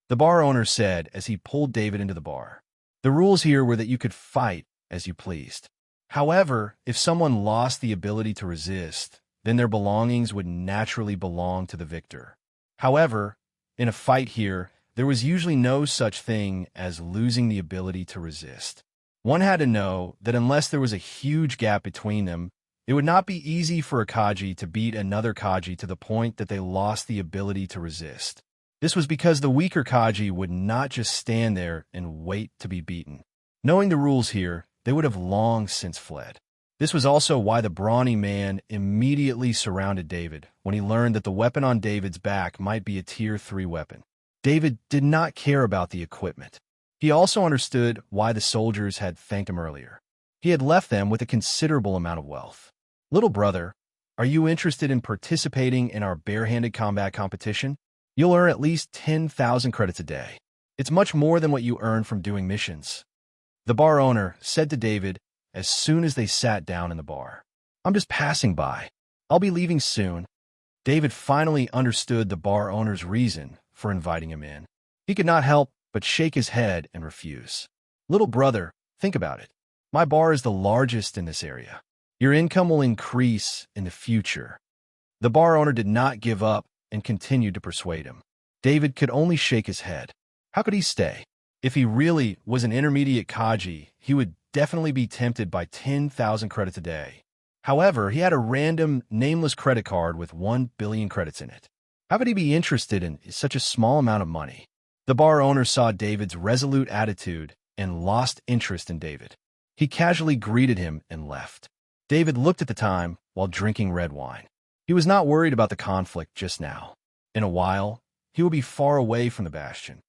the bar owner said as he pulled David into the bar. The rules here were that you could fight as you pleased. However, if someone lost the ability to resist, then their belongings would naturally belong to the victor. However, in a fight here, there was usually no such thing as losing the ability to resist. One had to know that unless there was a huge gap between them, it would not be easy for a Kaji to beat another Kaji to the point that they lost the ability to resist. This was because the weaker Kaji would not just stand there and wait to be beaten. Knowing the rules here, they would have long since fled. This was also why the brawny man immediately surrounded David when he learned that the weapon on David's back might be a Tier 3 weapon. David did not care about the equipment. He also understood why the soldiers had thanked him earlier. He had left them with a considerable amount of wealth. "Little brother, are you interested in participating in our barehanded combat competition? You'll earn at least 10,000 credits a day. It's much more than what you earn from doing missions," the bar owner said to David as soon as they sat down in the bar. "I'm just passing by. I'll be leaving soon." David finally understood the bar owner's reason for inviting him in. He could not help but shake his head and refuse. "Little brother, think about it. My bar is the largest in this area. Your income will increase in the future." The bar owner did not give up and continued to persuade him. David could only shake his head. How could he stay? If he really was an intermediate Kaji, he would definitely be tempted by 10,000 credits a day. However, he had a random, nameless credit card with 1 billion credits in it. How could he be interested in such a small amount of money? The bar owner saw David's resolute attitude and lost interest in David. He casually greeted him and left. David looked at the time while drinking red wine. He was not worried about the conflict just now. In a while, he would be far away from the bastion.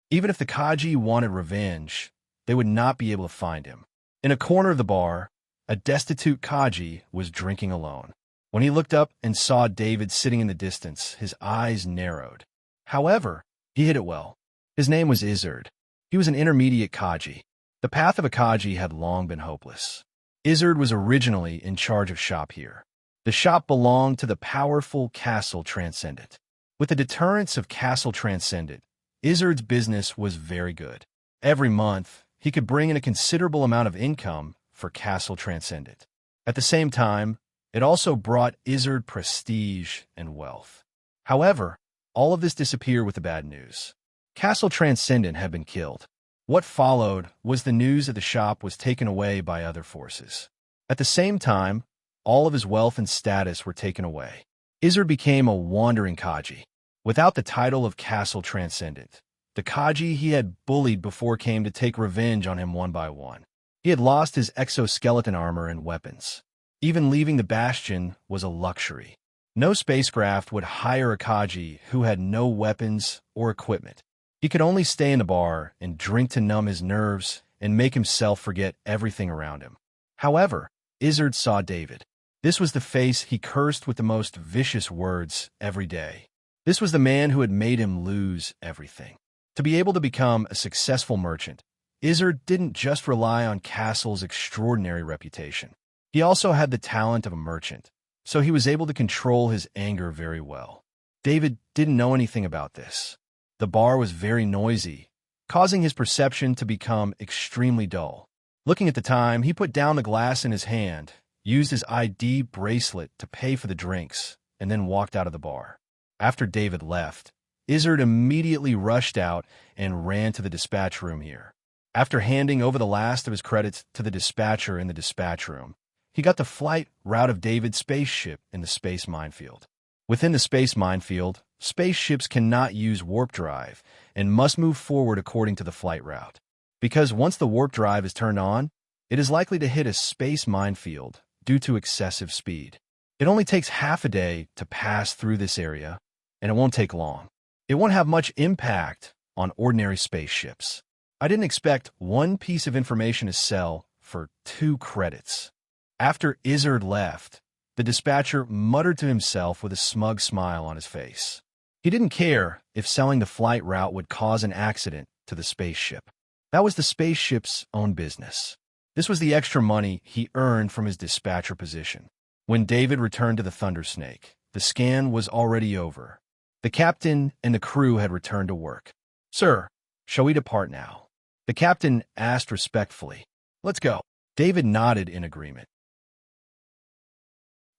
Even if the Kaji wanted revenge, they would not be able to find him. In a corner of the bar, a destitute Kaji was drinking alone. When he looked up and saw David sitting in the distance, his eyes narrowed. However, he hid it well. His name was Izzard. He was an intermediate Kaji. The path of a Kaji had long been hopeless. Izzard was originally in charge of shop here. The shop belonged to the powerful Castle Transcendent. With the deterrence of Castle Transcendent, Izzard's business was very good. Every month, he could bring in a considerable amount of income for Castle Transcendent. At the same time, it also brought Izzard prestige and wealth. However, all of this disappeared with the bad news. Castle Transcendent had been killed. What followed was the news that the shop was taken away by other forces. At the same time, all of his wealth and status were taken away. Izzard became a wandering Kaji. without the title of Castle Transcendent. The Kaji he had bullied before came to take revenge on him one by one. He had lost his exoskeleton armor and weapons. Even leaving the bastion was a luxury. No spacecraft would hire a Kaji who had no weapons or equipment. He could only stay in the bar and drink to numb his nerves and make himself forget everything around him. However, Izzard saw David. This was the face he cursed with the most vicious words every day. This was the man who had made him lose everything. To be able to become a successful merchant, Izzard didn't just rely on Castle's extraordinary reputation. He also had the talent of a merchant, so he was able to control his anger very well. David didn't know anything about this. The bar was very noisy, causing his perception to become extremely dull. Looking at the time, he put down the glass in his hand, used his ID bracelet to pay for the drinks, and then walked out of the bar. After David left, Izzard immediately rushed out and ran to the dispatch room here. After handing over the last of his credits to the dispatcher in the dispatch room, he got the flight route of David's spaceship in the space minefield. Within the space minefield, spaceships cannot use warp drive and must move forward according to the flight route. Because once the warp drive is turned on, it is likely to hit a space minefield due to excessive speed. It only takes half a day to pass through this area, and it won't take long. It won't have much impact on ordinary spaceships. I didn't expect one piece of information to sell for 2 credits. After Izzard left, the dispatcher muttered to himself with a smug smile on his face. He didn't care if selling the flight route would cause an accident to the spaceship. That was the spaceship's own business. This was the extra money he earned from his dispatcher position. When David returned to the Thundersnake, the scan was already over. The captain and the crew had returned to work. "Sir, shall we depart now?" the captain asked respectfully. "Let's go." David nodded in agreement.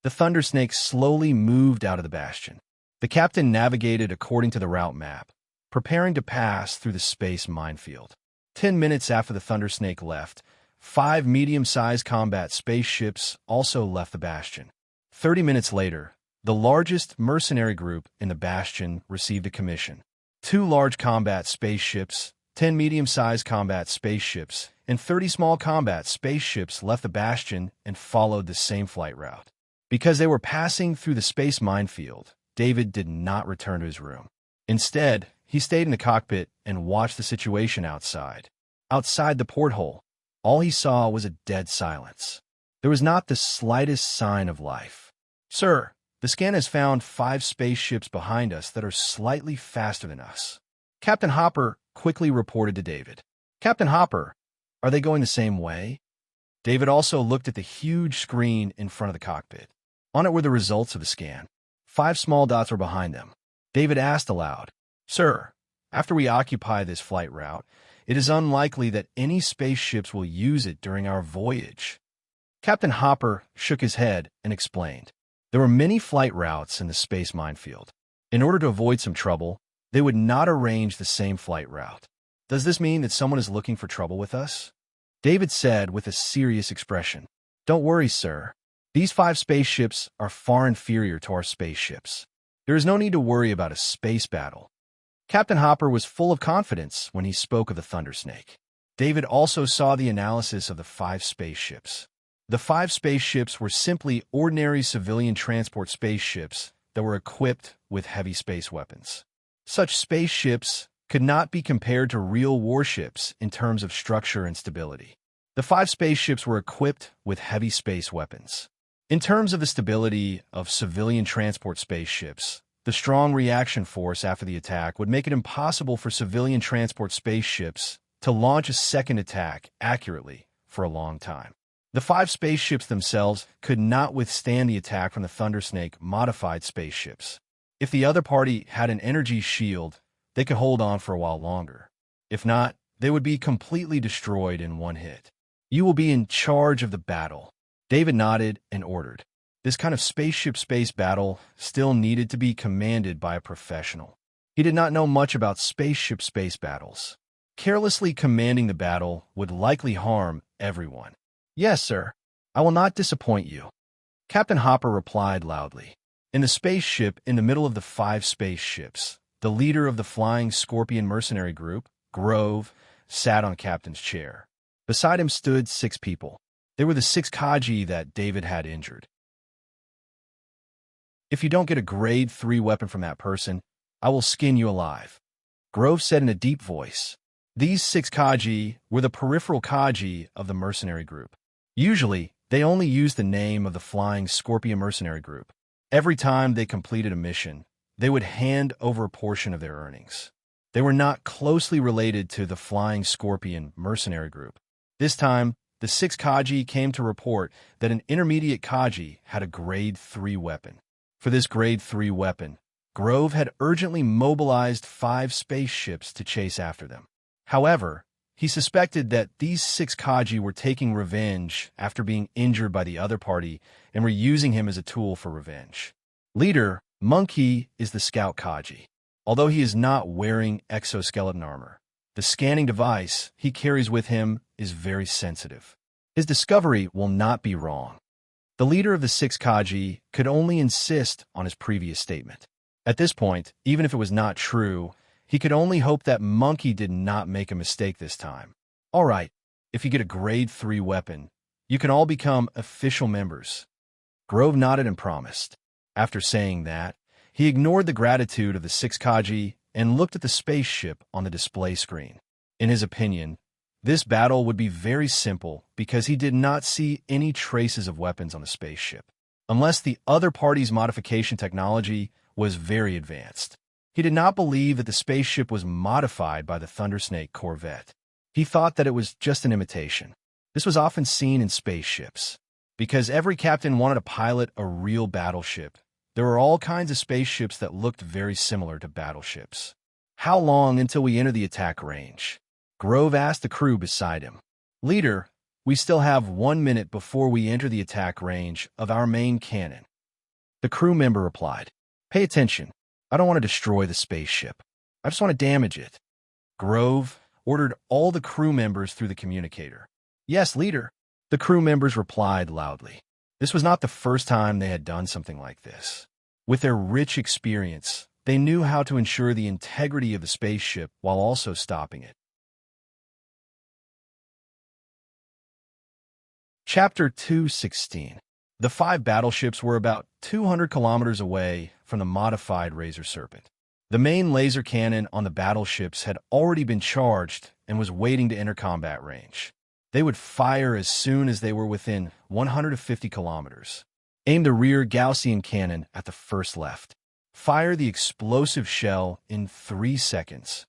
The Thundersnake slowly moved out of the bastion. The captain navigated according to the route map, preparing to pass through the space minefield. 10 minutes after the Thundersnake left, 5 medium-sized combat spaceships also left the bastion. 30 minutes later, the largest mercenary group in the bastion received a commission. 2 large combat spaceships, 10 medium-sized combat spaceships, and 30 small combat spaceships left the bastion and followed the same flight route. Because they were passing through the space minefield, David did not return to his room. Instead, he stayed in the cockpit and watched the situation outside. Outside the porthole, all he saw was a dead silence. There was not the slightest sign of life. "Sir, the scan has found 5 spaceships behind us that are slightly faster than us," Captain Hopper quickly reported to David. "Captain Hopper, are they going the same way?" David also looked at the huge screen in front of the cockpit. On it were the results of the scan. 5 small dots were behind them. David asked aloud, "Sir, after we occupy this flight route, it is unlikely that any spaceships will use it during our voyage." Captain Hopper shook his head and explained. There were many flight routes in the space minefield. In order to avoid some trouble, they would not arrange the same flight route. "Does this mean that someone is looking for trouble with us?" David said with a serious expression. "Don't worry, sir. These 5 spaceships are far inferior to our spaceships. There is no need to worry about a space battle." Captain Hopper was full of confidence when he spoke of the Thundersnake. David also saw the analysis of the 5 spaceships. The 5 spaceships were simply ordinary civilian transport spaceships that were equipped with heavy space weapons. Such spaceships could not be compared to real warships in terms of structure and stability. The 5 spaceships were equipped with heavy space weapons. In terms of the stability of civilian transport spaceships, the strong reaction force after the attack would make it impossible for civilian transport spaceships to launch a second attack accurately for a long time. The 5 spaceships themselves could not withstand the attack from the Thundersnake modified spaceships. If the other party had an energy shield, they could hold on for a while longer. If not, they would be completely destroyed in one hit. "You will be in charge of the battle," David nodded and ordered. This kind of spaceship space battle still needed to be commanded by a professional. He did not know much about spaceship space battles. Carelessly commanding the battle would likely harm everyone. "Yes, sir. I will not disappoint you," Captain Hopper replied loudly. In the spaceship in the middle of the 5 spaceships, the leader of the flying Scorpion mercenary group, Grove, sat on the captain's chair. Beside him stood 6 people. They were the 6 Kaji that David had injured. "If you don't get a grade 3 weapon from that person, I will skin you alive," Grove said in a deep voice. These 6 Kaji were the peripheral Kaji of the mercenary group. Usually, they only used the name of the flying Scorpion mercenary group. Every time they completed a mission, they would hand over a portion of their earnings. They were not closely related to the flying Scorpion mercenary group. This time, the 6 Kaji came to report that an intermediate Kaji had a grade 3 weapon. For this grade 3 weapon, Grove had urgently mobilized 5 spaceships to chase after them. However, he suspected that these 6 Kaji were taking revenge after being injured by the other party and were using him as a tool for revenge. Leader, Monkey, is the scout Kaji. Although he is not wearing exoskeleton armor, the scanning device he carries with him is very sensitive. His discovery will not be wrong. The leader of the 6 Kaji could only insist on his previous statement. At this point, even if it was not true, he could only hope that Monkey did not make a mistake this time. "All right, if you get a grade 3 weapon, you can all become official members." Grove nodded and promised. After saying that, he ignored the gratitude of the 6 Kaji and looked at the spaceship on the display screen. In his opinion, this battle would be very simple because he did not see any traces of weapons on the spaceship, unless the other party's modification technology was very advanced. He did not believe that the spaceship was modified by the Thundersnake corvette. He thought that it was just an imitation. This was often seen in spaceships. Because every captain wanted to pilot a real battleship, there were all kinds of spaceships that looked very similar to battleships. "How long until we enter the attack range?" Grove asked the crew beside him. "Leader, we still have 1 minute before we enter the attack range of our main cannon." The crew member replied, "Pay attention. I don't want to destroy the spaceship. I just want to damage it." Grove ordered all the crew members through the communicator. "Yes, leader." The crew members replied loudly. This was not the first time they had done something like this. With their rich experience, they knew how to ensure the integrity of the spaceship while also stopping it. Chapter 2:16. The 5 battleships were about 200 kilometers away from the modified Razor Serpent. The main laser cannon on the battleships had already been charged and was waiting to enter combat range. They would fire as soon as they were within 150 kilometers. Aim the rear Gaussian cannon at the first left. Fire the explosive shell in 3 seconds.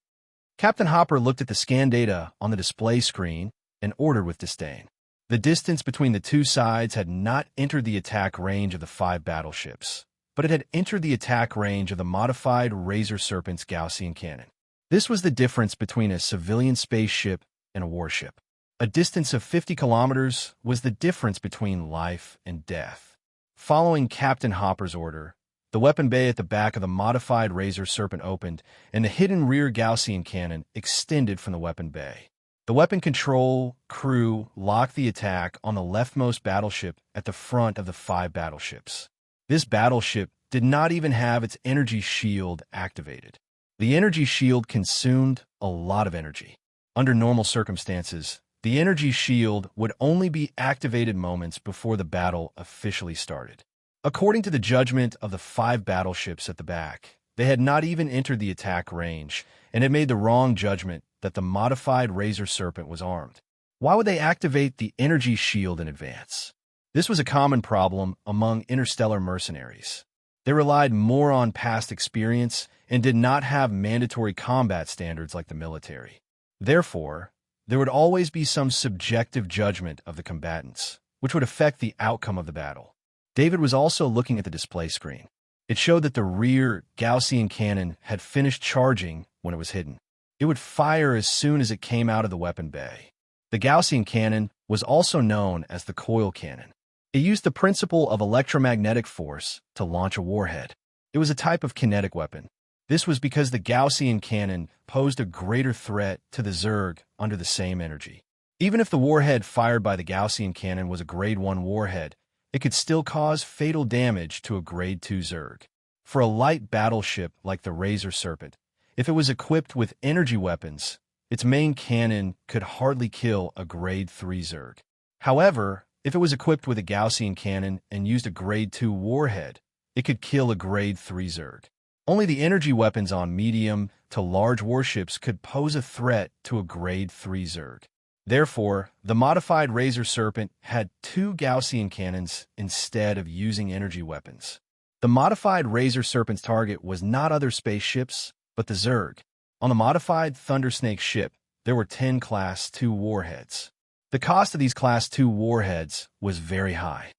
Captain Hopper looked at the scan data on the display screen and ordered with disdain. The distance between the 2 sides had not entered the attack range of the 5 battleships, but it had entered the attack range of the modified Razor Serpent's Gaussian cannon. This was the difference between a civilian spaceship and a warship. A distance of 50 kilometers was the difference between life and death. Following Captain Hopper's order, the weapon bay at the back of the modified Razor Serpent opened, and the hidden rear Gaussian cannon extended from the weapon bay. The weapon control crew locked the attack on the leftmost battleship at the front of the 5 battleships. This battleship did not even have its energy shield activated. The energy shield consumed a lot of energy. Under normal circumstances, the energy shield would only be activated moments before the battle officially started. According to the judgment of the 5 battleships at the back, they had not even entered the attack range and had made the wrong judgment that the modified Razor Serpent was armed. Why would they activate the energy shield in advance? This was a common problem among interstellar mercenaries. They relied more on past experience and did not have mandatory combat standards like the military. Therefore, there would always be some subjective judgment of the combatants, which would affect the outcome of the battle. David was also looking at the display screen. It showed that the rear Gaussian cannon had finished charging when it was hidden. It would fire as soon as it came out of the weapon bay. The Gaussian cannon was also known as the coil cannon. It used the principle of electromagnetic force to launch a warhead. It was a type of kinetic weapon. This was because the Gaussian cannon posed a greater threat to the Zerg under the same energy. Even if the warhead fired by the Gaussian cannon was a grade 1 warhead, it could still cause fatal damage to a Grade 2 Zerg. For a light battleship like the Razor Serpent, if it was equipped with energy weapons, its main cannon could hardly kill a Grade 3 Zerg. However, if it was equipped with a Gaussian cannon and used a Grade 2 warhead, it could kill a Grade 3 Zerg. Only the energy weapons on medium to large warships could pose a threat to a Grade 3 Zerg. Therefore, the modified Razor Serpent had 2 Gaussian cannons instead of using energy weapons. The modified Razor Serpent's target was not other spaceships, but the Zerg. On the modified Thundersnake ship, there were 10 Class 2 warheads. The cost of these Class 2 warheads was very high.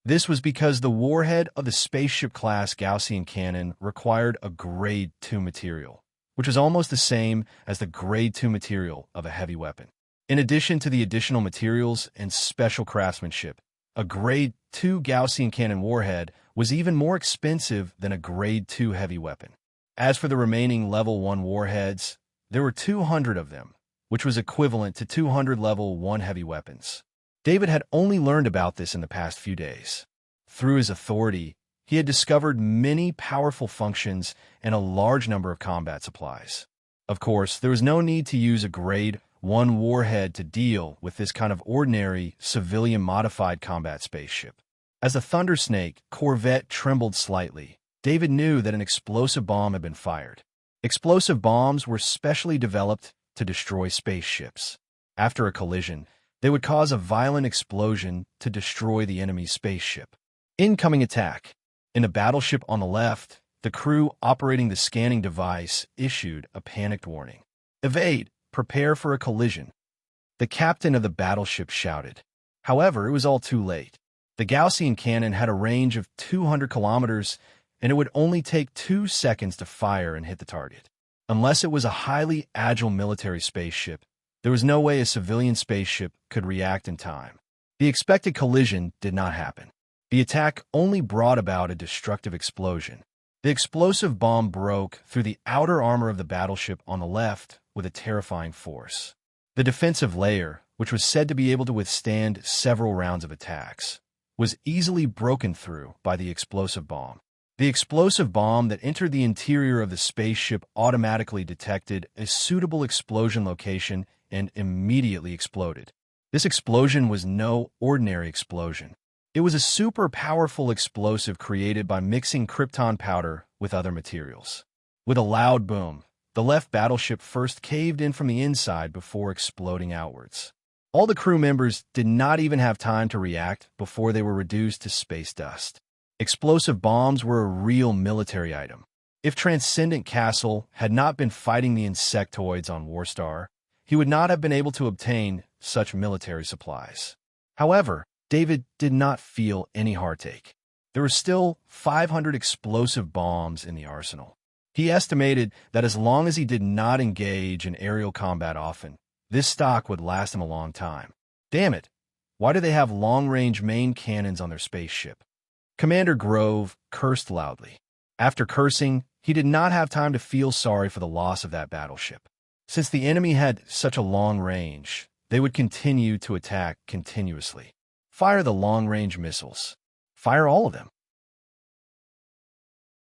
This was because the warhead of the spaceship-class Gaussian cannon required a Grade 2 material, which was almost the same as the Grade 2 material of a heavy weapon. In addition to the additional materials and special craftsmanship, a Grade 2 Gaussian cannon warhead was even more expensive than a Grade 2 heavy weapon. As for the remaining Level 1 warheads, there were 200 of them, which was equivalent to 200 Level 1 heavy weapons. David had only learned about this in the past few days. Through his authority, he had discovered many powerful functions and a large number of combat supplies. Of course, there was no need to use a Grade 1 warhead to deal with this kind of ordinary, civilian-modified combat spaceship. As the Thundersnake corvette trembled slightly, David knew that an explosive bomb had been fired. Explosive bombs were specially developed to destroy spaceships. After a collision, they would cause a violent explosion to destroy the enemy's spaceship. Incoming attack. In a battleship on the left, the crew operating the scanning device issued a panicked warning. Evade! Prepare for a collision. The captain of the battleship shouted. However, it was all too late. The Gaussian cannon had a range of 200 kilometers, and it would only take 2 seconds to fire and hit the target. Unless it was a highly agile military spaceship, there was no way a civilian spaceship could react in time. The expected collision did not happen. The attack only brought about a destructive explosion. The explosive bomb broke through the outer armor of the battleship on the left with a terrifying force. The defensive layer, which was said to be able to withstand several rounds of attacks, was easily broken through by the explosive bomb. The explosive bomb that entered the interior of the spaceship automatically detected a suitable explosion location and immediately exploded. This explosion was no ordinary explosion. It was a super powerful explosive created by mixing krypton powder with other materials. With a loud boom, the left battleship first caved in from the inside before exploding outwards. All the crew members did not even have time to react before they were reduced to space dust. Explosive bombs were a real military item. If Transcendent Castle had not been fighting the insectoids on Warstar, he would not have been able to obtain such military supplies. However, David did not feel any heartache. There were still 500 explosive bombs in the arsenal. He estimated that as long as he did not engage in aerial combat often, this stock would last him a long time. Damn it! Why do they have long-range main cannons on their spaceship? Commander Grove cursed loudly. After cursing, he did not have time to feel sorry for the loss of that battleship. Since the enemy had such a long range, they would continue to attack continuously. Fire the long-range missiles. Fire all of them.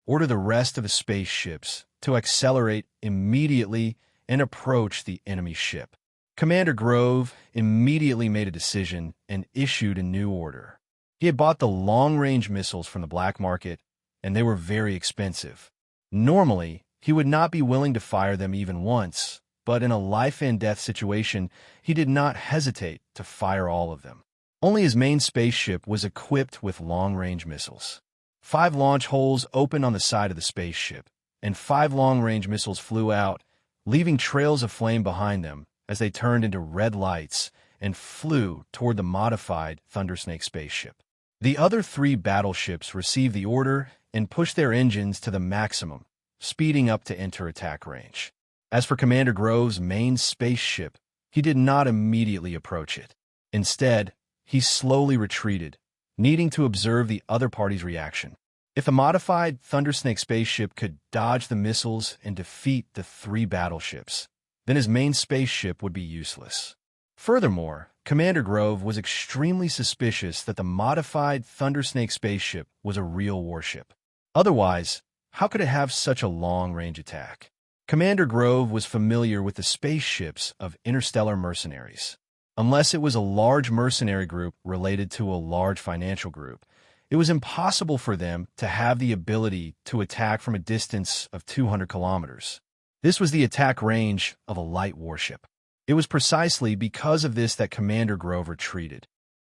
Order the rest of the spaceships to accelerate immediately and approach the enemy ship. Commander Grove immediately made a decision and issued a new order. He had bought the long-range missiles from the black market, and they were very expensive. Normally, he would not be willing to fire them even once, but in a life-and-death situation, he did not hesitate to fire all of them. Only his main spaceship was equipped with long-range missiles. 5 launch holes opened on the side of the spaceship, and 5 long-range missiles flew out, leaving trails of flame behind them as they turned into red lights and flew toward the modified Thundersnake spaceship. The other 3 battleships received the order and pushed their engines to the maximum, speeding up to enter attack range. As for Commander Grove's main spaceship, he did not immediately approach it. Instead, he slowly retreated, needing to observe the other party's reaction. If the modified Thundersnake spaceship could dodge the missiles and defeat the 3 battleships, then his main spaceship would be useless. Furthermore, Commander Grove was extremely suspicious that the modified Thundersnake spaceship was a real warship. Otherwise, how could it have such a long-range attack? Commander Grove was familiar with the spaceships of interstellar mercenaries. Unless it was a large mercenary group related to a large financial group, it was impossible for them to have the ability to attack from a distance of 200 kilometers. This was the attack range of a light warship. It was precisely because of this that Commander Grove retreated.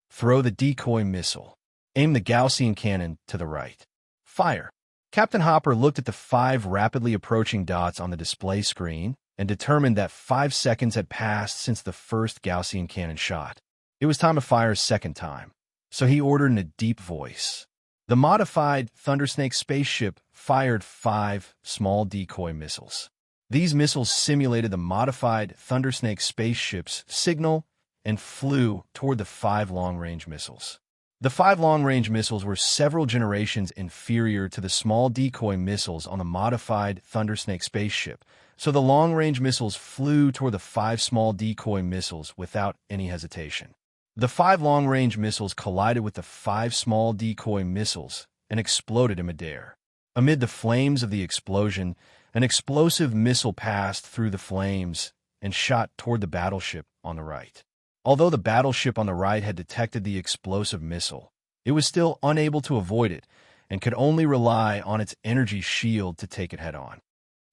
Throw the decoy missile. Aim the Gaussian cannon to the right. Fire. Captain Hopper looked at the 5 rapidly approaching dots on the display screen and determined that 5 seconds had passed since the first Gaussian cannon shot. It was time to fire a second time, so he ordered in a deep voice. The modified Thundersnake spaceship fired 5 small decoy missiles. These missiles simulated the modified Thundersnake spaceship's signal and flew toward the 5 long-range missiles. The 5 long-range missiles were several generations inferior to the small decoy missiles on the modified Thundersnake spaceship, so the long-range missiles flew toward the 5 small decoy missiles without any hesitation. The 5 long-range missiles collided with the 5 small decoy missiles and exploded in midair. Amid the flames of the explosion, an explosive missile passed through the flames and shot toward the battleship on the right. Although the battleship on the right had detected the explosive missile, it was still unable to avoid it and could only rely on its energy shield to take it head-on.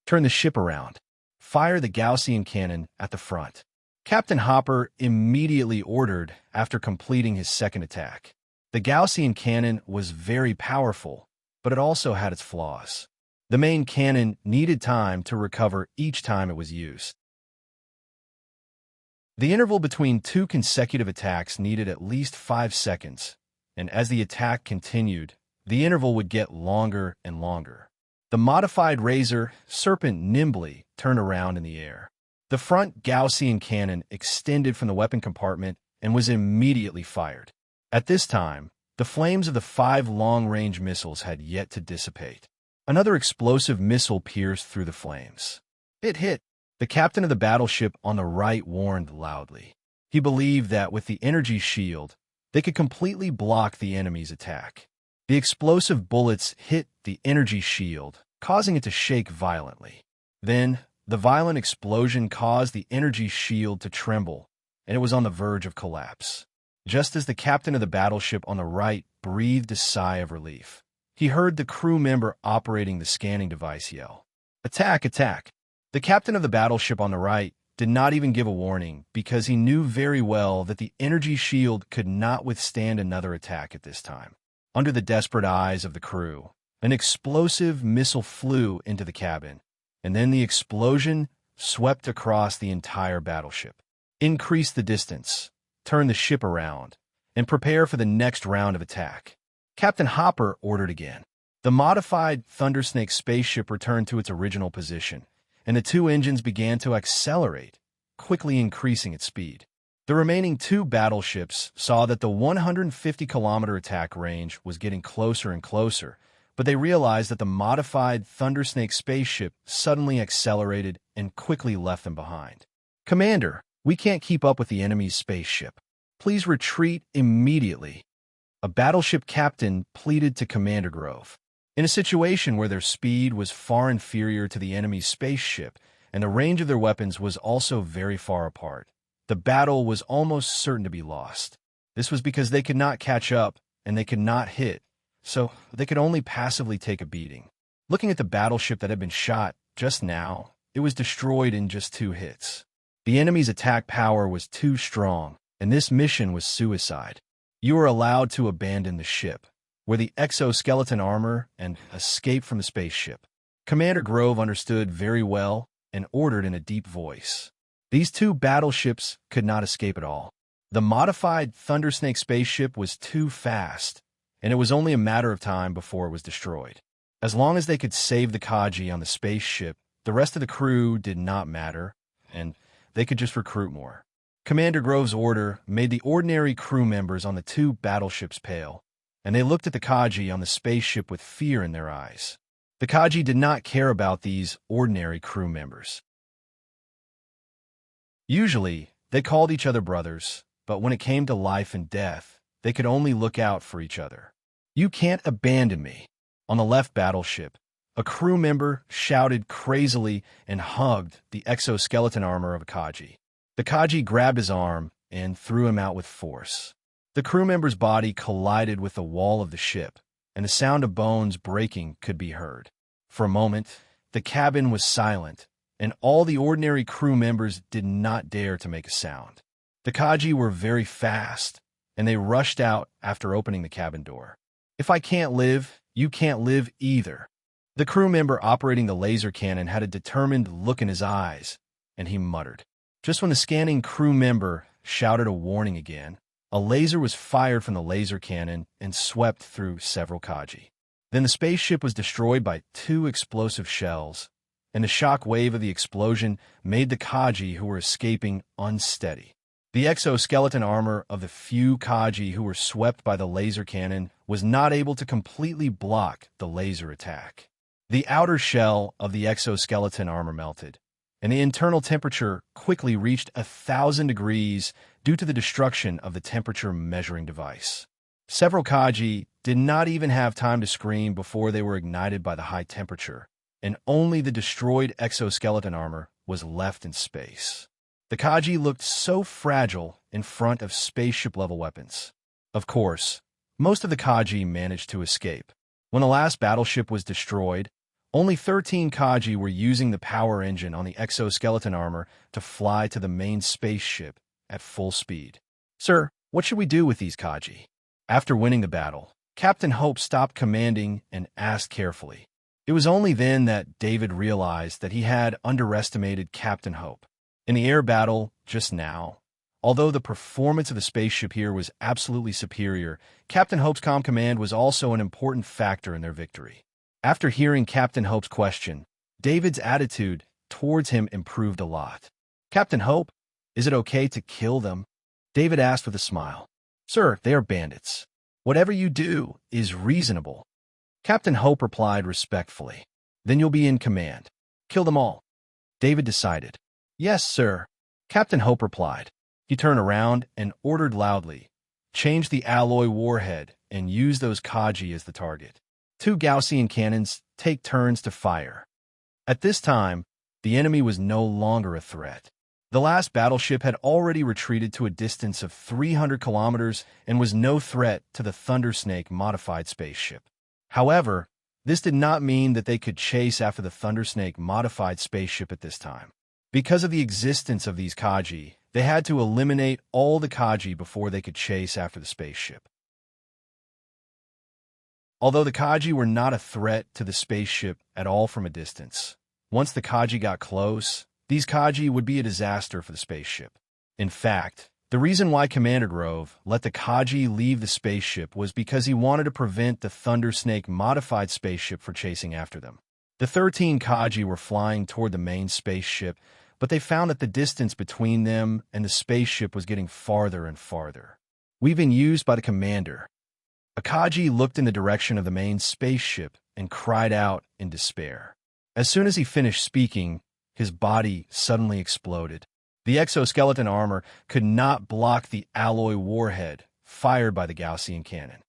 Turn the ship around. Fire the Gaussian cannon at the front. Captain Hopper immediately ordered after completing his second attack. The Gaussian cannon was very powerful, but it also had its flaws. The main cannon needed time to recover each time it was used. The interval between 2 consecutive attacks needed at least 5 seconds, and as the attack continued, the interval would get longer and longer. The modified Razor Serpent nimbly turned around in the air. The front Gaussian cannon extended from the weapon compartment and was immediately fired. At this time, the flames of the 5 long-range missiles had yet to dissipate. Another explosive missile pierced through the flames. It hit. The captain of the battleship on the right warned loudly. He believed that with the energy shield, they could completely block the enemy's attack. The explosive bullets hit the energy shield, causing it to shake violently. Then, the violent explosion caused the energy shield to tremble, and it was on the verge of collapse. Just as the captain of the battleship on the right breathed a sigh of relief, he heard the crew member operating the scanning device yell, "Attack! Attack!" The captain of the battleship on the right did not even give a warning because he knew very well that the energy shield could not withstand another attack at this time. Under the desperate eyes of the crew, an explosive missile flew into the cabin, and then the explosion swept across the entire battleship. Increase the distance, turn the ship around, and prepare for the next round of attack. Captain Hopper ordered again. The modified Thundersnake spaceship returned to its original position, and the 2 engines began to accelerate, quickly increasing its speed. The remaining 2 battleships saw that the 150-kilometer attack range was getting closer and closer, but they realized that the modified Thundersnake spaceship suddenly accelerated and quickly left them behind. "Commander, we can't keep up with the enemy's spaceship. Please retreat immediately." A battleship captain pleaded to Commander Grove. In a situation where their speed was far inferior to the enemy's spaceship and the range of their weapons was also very far apart, the battle was almost certain to be lost. This was because they could not catch up and they could not hit, so they could only passively take a beating. Looking at the battleship that had been shot just now, it was destroyed in just 2 hits. The enemy's attack power was too strong, and this mission was suicide. You were allowed to abandon the ship, wear the exoskeleton armor, and escape from the spaceship. Commander Grove understood very well and ordered in a deep voice. These 2 battleships could not escape at all. The modified Thundersnake spaceship was too fast, and it was only a matter of time before it was destroyed. As long as they could save the Kaji on the spaceship, the rest of the crew did not matter, and they could just recruit more. Commander Grove's order made the ordinary crew members on the 2 battleships pale, and they looked at the Kaji on the spaceship with fear in their eyes. The Kaji did not care about these ordinary crew members. Usually, they called each other brothers, but when it came to life and death, they could only look out for each other. "You can't abandon me." On the left battleship, a crew member shouted crazily and hugged the exoskeleton armor of a Kaji. The Kaji grabbed his arm and threw him out with force. The crew member's body collided with the wall of the ship, and the sound of bones breaking could be heard. For a moment, the cabin was silent, and all the ordinary crew members did not dare to make a sound. The Kaji were very fast, and they rushed out after opening the cabin door. "If I can't live, you can't live either." The crew member operating the laser cannon had a determined look in his eyes, and he muttered. Just when the scanning crew member shouted a warning again, a laser was fired from the laser cannon and swept through several Kaji. Then the spaceship was destroyed by 2 explosive shells, and the shock wave of the explosion made the Kaji who were escaping unsteady. The exoskeleton armor of the few Kaji who were swept by the laser cannon was not able to completely block the laser attack. The outer shell of the exoskeleton armor melted, and the internal temperature quickly reached 1,000 degrees due to the destruction of the temperature measuring device. Several Kaji did not even have time to scream before they were ignited by the high temperature, and only the destroyed exoskeleton armor was left in space. The Kaji looked so fragile in front of spaceship-level weapons. Of course, most of the Kaji managed to escape. When the last battleship was destroyed, only 13 Kaji were using the power engine on the exoskeleton armor to fly to the main spaceship at full speed. "Sir, what should we do with these Kaji?" After winning the battle, Captain Hope stopped commanding and asked carefully. It was only then that David realized that he had underestimated Captain Hope. In the air battle just now, although the performance of the spaceship here was absolutely superior, Captain Hope's comm command was also an important factor in their victory. After hearing Captain Hope's question, David's attitude towards him improved a lot. "Captain Hope, is it okay to kill them?" David asked with a smile. "Sir, they are bandits. Whatever you do is reasonable." Captain Hope replied respectfully. "Then you'll be in command. Kill them all." David decided. "Yes, sir." Captain Hope replied. He turned around and ordered loudly, "Change the alloy warhead and use those Kaji as the target. 2 Gaussian cannons take turns to fire." At this time, the enemy was no longer a threat. The last battleship had already retreated to a distance of 300 kilometers and was no threat to the Thundersnake modified spaceship. However, this did not mean that they could chase after the Thundersnake modified spaceship at this time. Because of the existence of these Kaji, they had to eliminate all the Kaji before they could chase after the spaceship. Although the Kaji were not a threat to the spaceship at all from a distance, once the Kaji got close, these Kaji would be a disaster for the spaceship. In fact, the reason why Commander Grove let the Kaji leave the spaceship was because he wanted to prevent the Thundersnake modified spaceship from chasing after them. The 13 Kaji were flying toward the main spaceship, but they found that the distance between them and the spaceship was getting farther and farther. "We've been used by the commander." A Kaji looked in the direction of the main spaceship and cried out in despair. As soon as he finished speaking, his body suddenly exploded. The exoskeleton armor could not block the alloy warhead fired by the Gaussian cannon.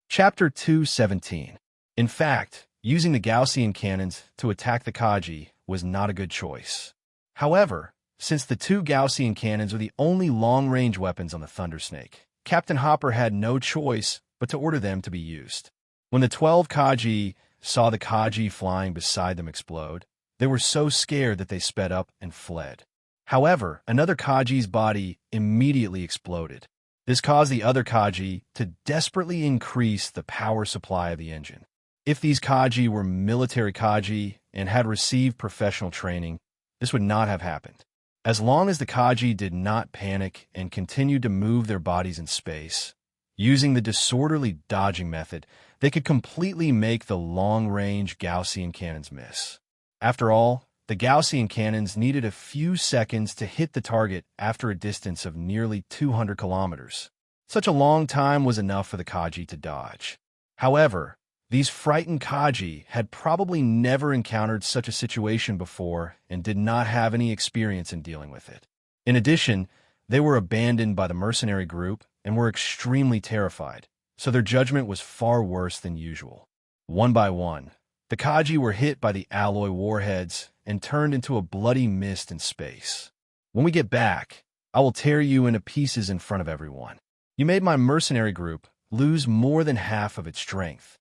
Chapter 2:17. In fact, using the Gaussian cannons to attack the Kaji was not a good choice. However, since the 2 Gaussian cannons were the only long-range weapons on the Thundersnake, Captain Hopper had no choice but to order them to be used. When the 12 Kaji saw the Kaji flying beside them explode, they were so scared that they sped up and fled. However, another Kaji's body immediately exploded. This caused the other Kaji to desperately increase the power supply of the engine. If these Kaji were military Kaji and had received professional training, this would not have happened. As long as the Kaji did not panic and continued to move their bodies in space, using the disorderly dodging method, they could completely make the long-range Gaussian cannons miss. After all, the Gaussian cannons needed a few seconds to hit the target after a distance of nearly 200 kilometers. Such a long time was enough for the Kaji to dodge. However, These frightened Kaji had probably never encountered such a situation before and did not have any experience in dealing with it. In addition, they were abandoned by the mercenary group and were extremely terrified, so their judgment was far worse than usual. One by one, the Kaji were hit by the alloy warheads and turned into a bloody mist in space. When we get back, I will tear you into pieces in front of everyone. You made my mercenary group lose more than half of its strength.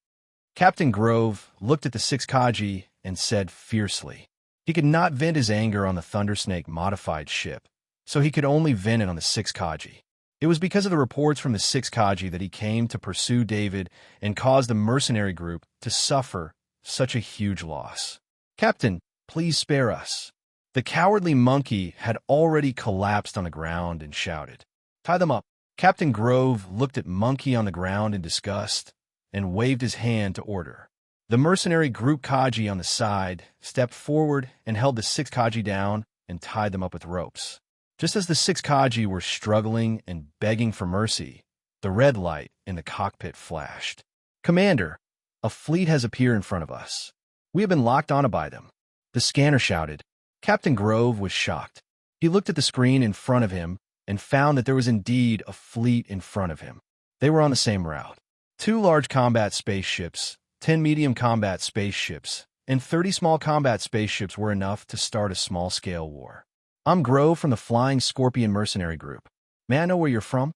Captain Grove looked at the 6 Kaji and said fiercely. He could not vent his anger on the Thundersnake modified ship, so he could only vent it on the 6 Kaji. It was because of the reports from the 6 Kaji that he came to pursue David and cause the mercenary group to suffer such a huge loss. Captain, please spare us. The cowardly monkey had already collapsed on the ground and shouted, "Tie them up." Captain Grove looked at Monkey on the ground in disgust and waved his hand to order. The mercenary group Kaji on the side stepped forward and held the 6 Kaji down and tied them up with ropes. Just as the 6 Kaji were struggling and begging for mercy, the red light in the cockpit flashed. "Commander, a fleet has appeared in front of us. We have been locked onto by them," the scanner shouted. Captain Grove was shocked. He looked at the screen in front of him and found that there was indeed a fleet in front of him. They were on the same route. 2 large combat spaceships, 10 medium combat spaceships, and 30 small combat spaceships were enough to start a small-scale war. "I'm Grove from the Flying Scorpion Mercenary Group. May I know where you're from?"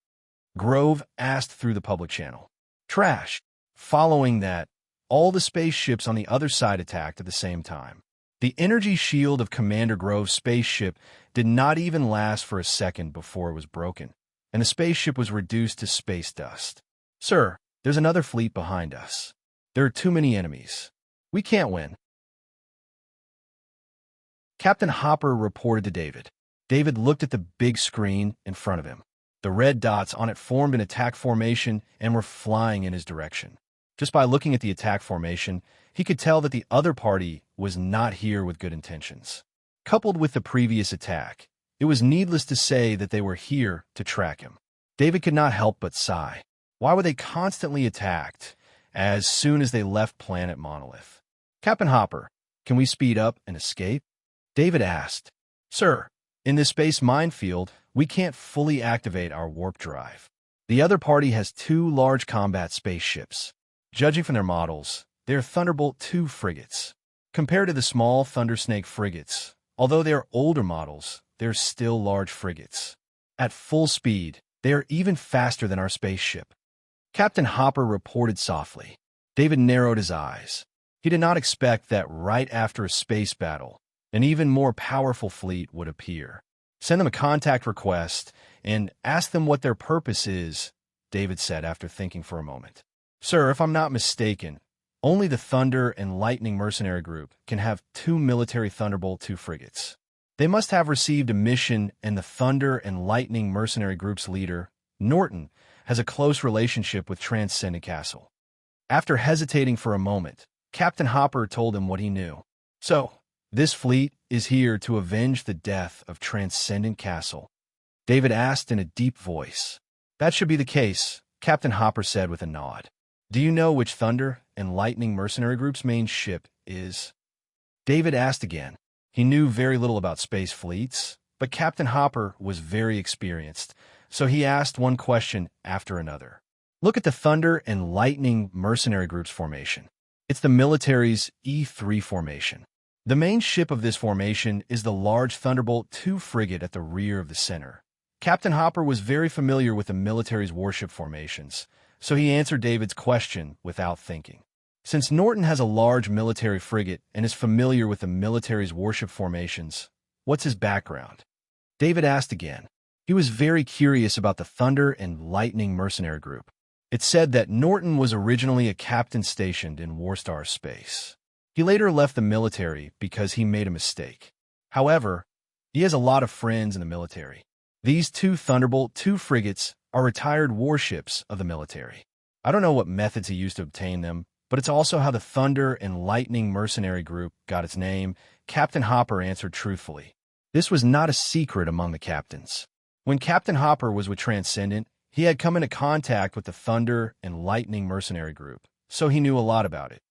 Grove asked through the public channel. Trash. Following that, all the spaceships on the other side attacked at the same time. The energy shield of Commander Grove's spaceship did not even last for a second before it was broken, and the spaceship was reduced to space dust. "Sir, there's another fleet behind us. There are too many enemies. We can't win." Captain Hopper reported to David. David looked at the big screen in front of him. The red dots on it formed an attack formation and were flying in his direction. Just by looking at the attack formation, he could tell that the other party was not here with good intentions. Coupled with the previous attack, it was needless to say that they were here to track him. David could not help but sigh. Why were they constantly attacked as soon as they left planet Monolith? "Captain Hopper, can we speed up and escape?" David asked. "Sir, in this space minefield, we can't fully activate our warp drive. The other party has 2 large combat spaceships. Judging from their models, they are Thunderbolt II frigates. Compared to the small Thundersnake frigates, although they are older models, they are still large frigates. At full speed, they are even faster than our spaceship." Captain Hopper reported softly. David narrowed his eyes. He did not expect that right after a space battle, an even more powerful fleet would appear. "Send them a contact request and ask them what their purpose is," David said after thinking for a moment. "Sir, if I'm not mistaken, only the Thunder and Lightning Mercenary Group can have 2 military Thunderbolt II frigates. They must have received a mission, and the Thunder and Lightning Mercenary Group's leader, Norton, has a close relationship with Transcendent Castle." After hesitating for a moment, Captain Hopper told him what he knew. "So, this fleet is here to avenge the death of Transcendent Castle?" David asked in a deep voice. "That should be the case," Captain Hopper said with a nod. "Do you know which Thunder and Lightning Mercenary Group's main ship is?" David asked again. He knew very little about space fleets, but Captain Hopper was very experienced, so he asked one question after another. "Look at the Thunder and Lightning Mercenary Group's formation. It's the military's E3 formation. The main ship of this formation is the large Thunderbolt II frigate at the rear of the center." Captain Hopper was very familiar with the military's warship formations, so he answered David's question without thinking. Since Norton has a large military frigate and is familiar with the military's warship formations, what's his background? David asked again. He was very curious about the Thunder and Lightning Mercenary Group. It said that Norton was originally a captain stationed in Warstar space. He later left the military because he made a mistake. However, he has a lot of friends in the military. These 2 Thunderbolt II frigates are retired warships of the military. I don't know what methods he used to obtain them, but it's also how the Thunder and Lightning Mercenary Group got its name. Captain Hopper answered truthfully. This was not a secret among the captains. When Captain Hopper was with Transcendent, he had come into contact with the Thunder and Lightning Mercenary Group, so he knew a lot about it.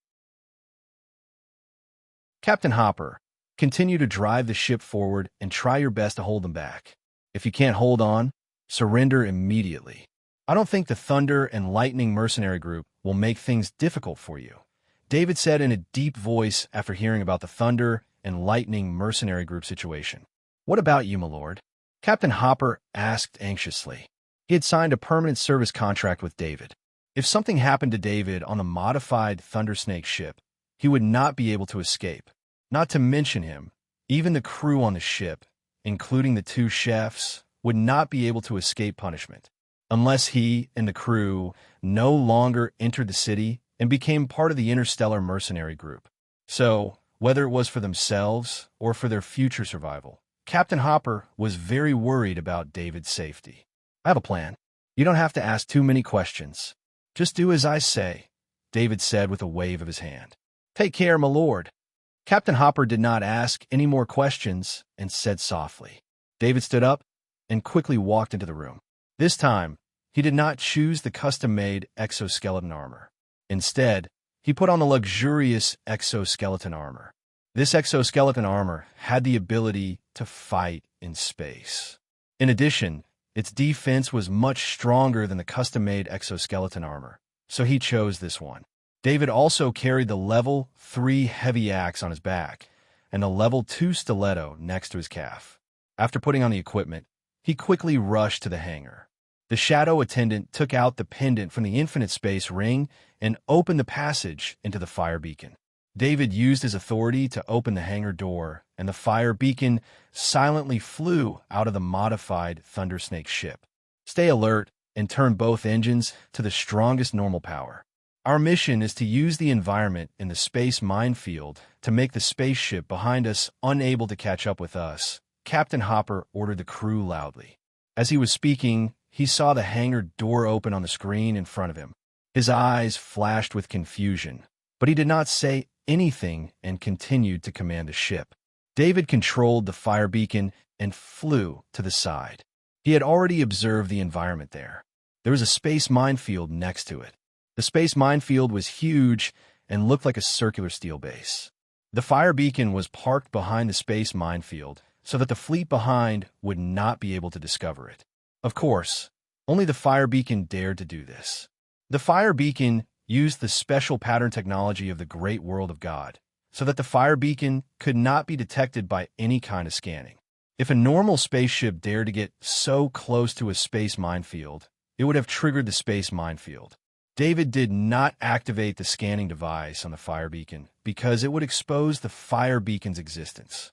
Captain Hopper, continue to drive the ship forward and try your best to hold them back. If you can't hold on, surrender immediately. I don't think the Thunder and Lightning mercenary group will make things difficult for you, David said in a deep voice after hearing about the Thunder and Lightning mercenary group situation. What about you, my lord? Captain Hopper asked anxiously. He had signed a permanent service contract with David. If something happened to David on the modified Thundersnake ship, he would not be able to escape. Not to mention him, even the crew on the ship, including the 2 chefs, would not be able to escape punishment, unless he and the crew no longer entered the city and became part of the interstellar mercenary group. So, whether it was for themselves or for their future survival, Captain Hopper was very worried about David's safety. I have a plan. You don't have to ask too many questions. Just do as I say, David said with a wave of his hand. Take care, my lord. Captain Hopper did not ask any more questions and said softly. David stood up and quickly walked into the room. This time, he did not choose the custom-made exoskeleton armor. Instead, he put on the luxurious exoskeleton armor. This exoskeleton armor had the ability to fight in space. In addition, its defense was much stronger than the custom-made exoskeleton armor, so he chose this one. David also carried the level 3 heavy axe on his back and the level 2 stiletto next to his calf. After putting on the equipment, he quickly rushed to the hangar. The shadow attendant took out the pendant from the infinite space ring and opened the passage into the fire beacon. David used his authority to open the hangar door, and the fire beacon silently flew out of the modified Thundersnake ship. Stay alert and turn both engines to the strongest normal power. Our mission is to use the environment in the space minefield to make the spaceship behind us unable to catch up with us, Captain Hopper ordered the crew loudly. As he was speaking, he saw the hangar door open on the screen in front of him. His eyes flashed with confusion, but he did not say anything and continued to command the ship. David controlled the fire beacon and flew to the side. He had already observed the environment there. There was a space minefield next to it. The space minefield was huge and looked like a circular steel base. The fire beacon was parked behind the space minefield so that the fleet behind would not be able to discover it. Of course, only the fire beacon dared to do this. The fire beacon used the special pattern technology of the great world of God, so that the fire beacon could not be detected by any kind of scanning. If a normal spaceship dared to get so close to a space minefield, it would have triggered the space minefield. David did not activate the scanning device on the fire beacon because it would expose the fire beacon's existence.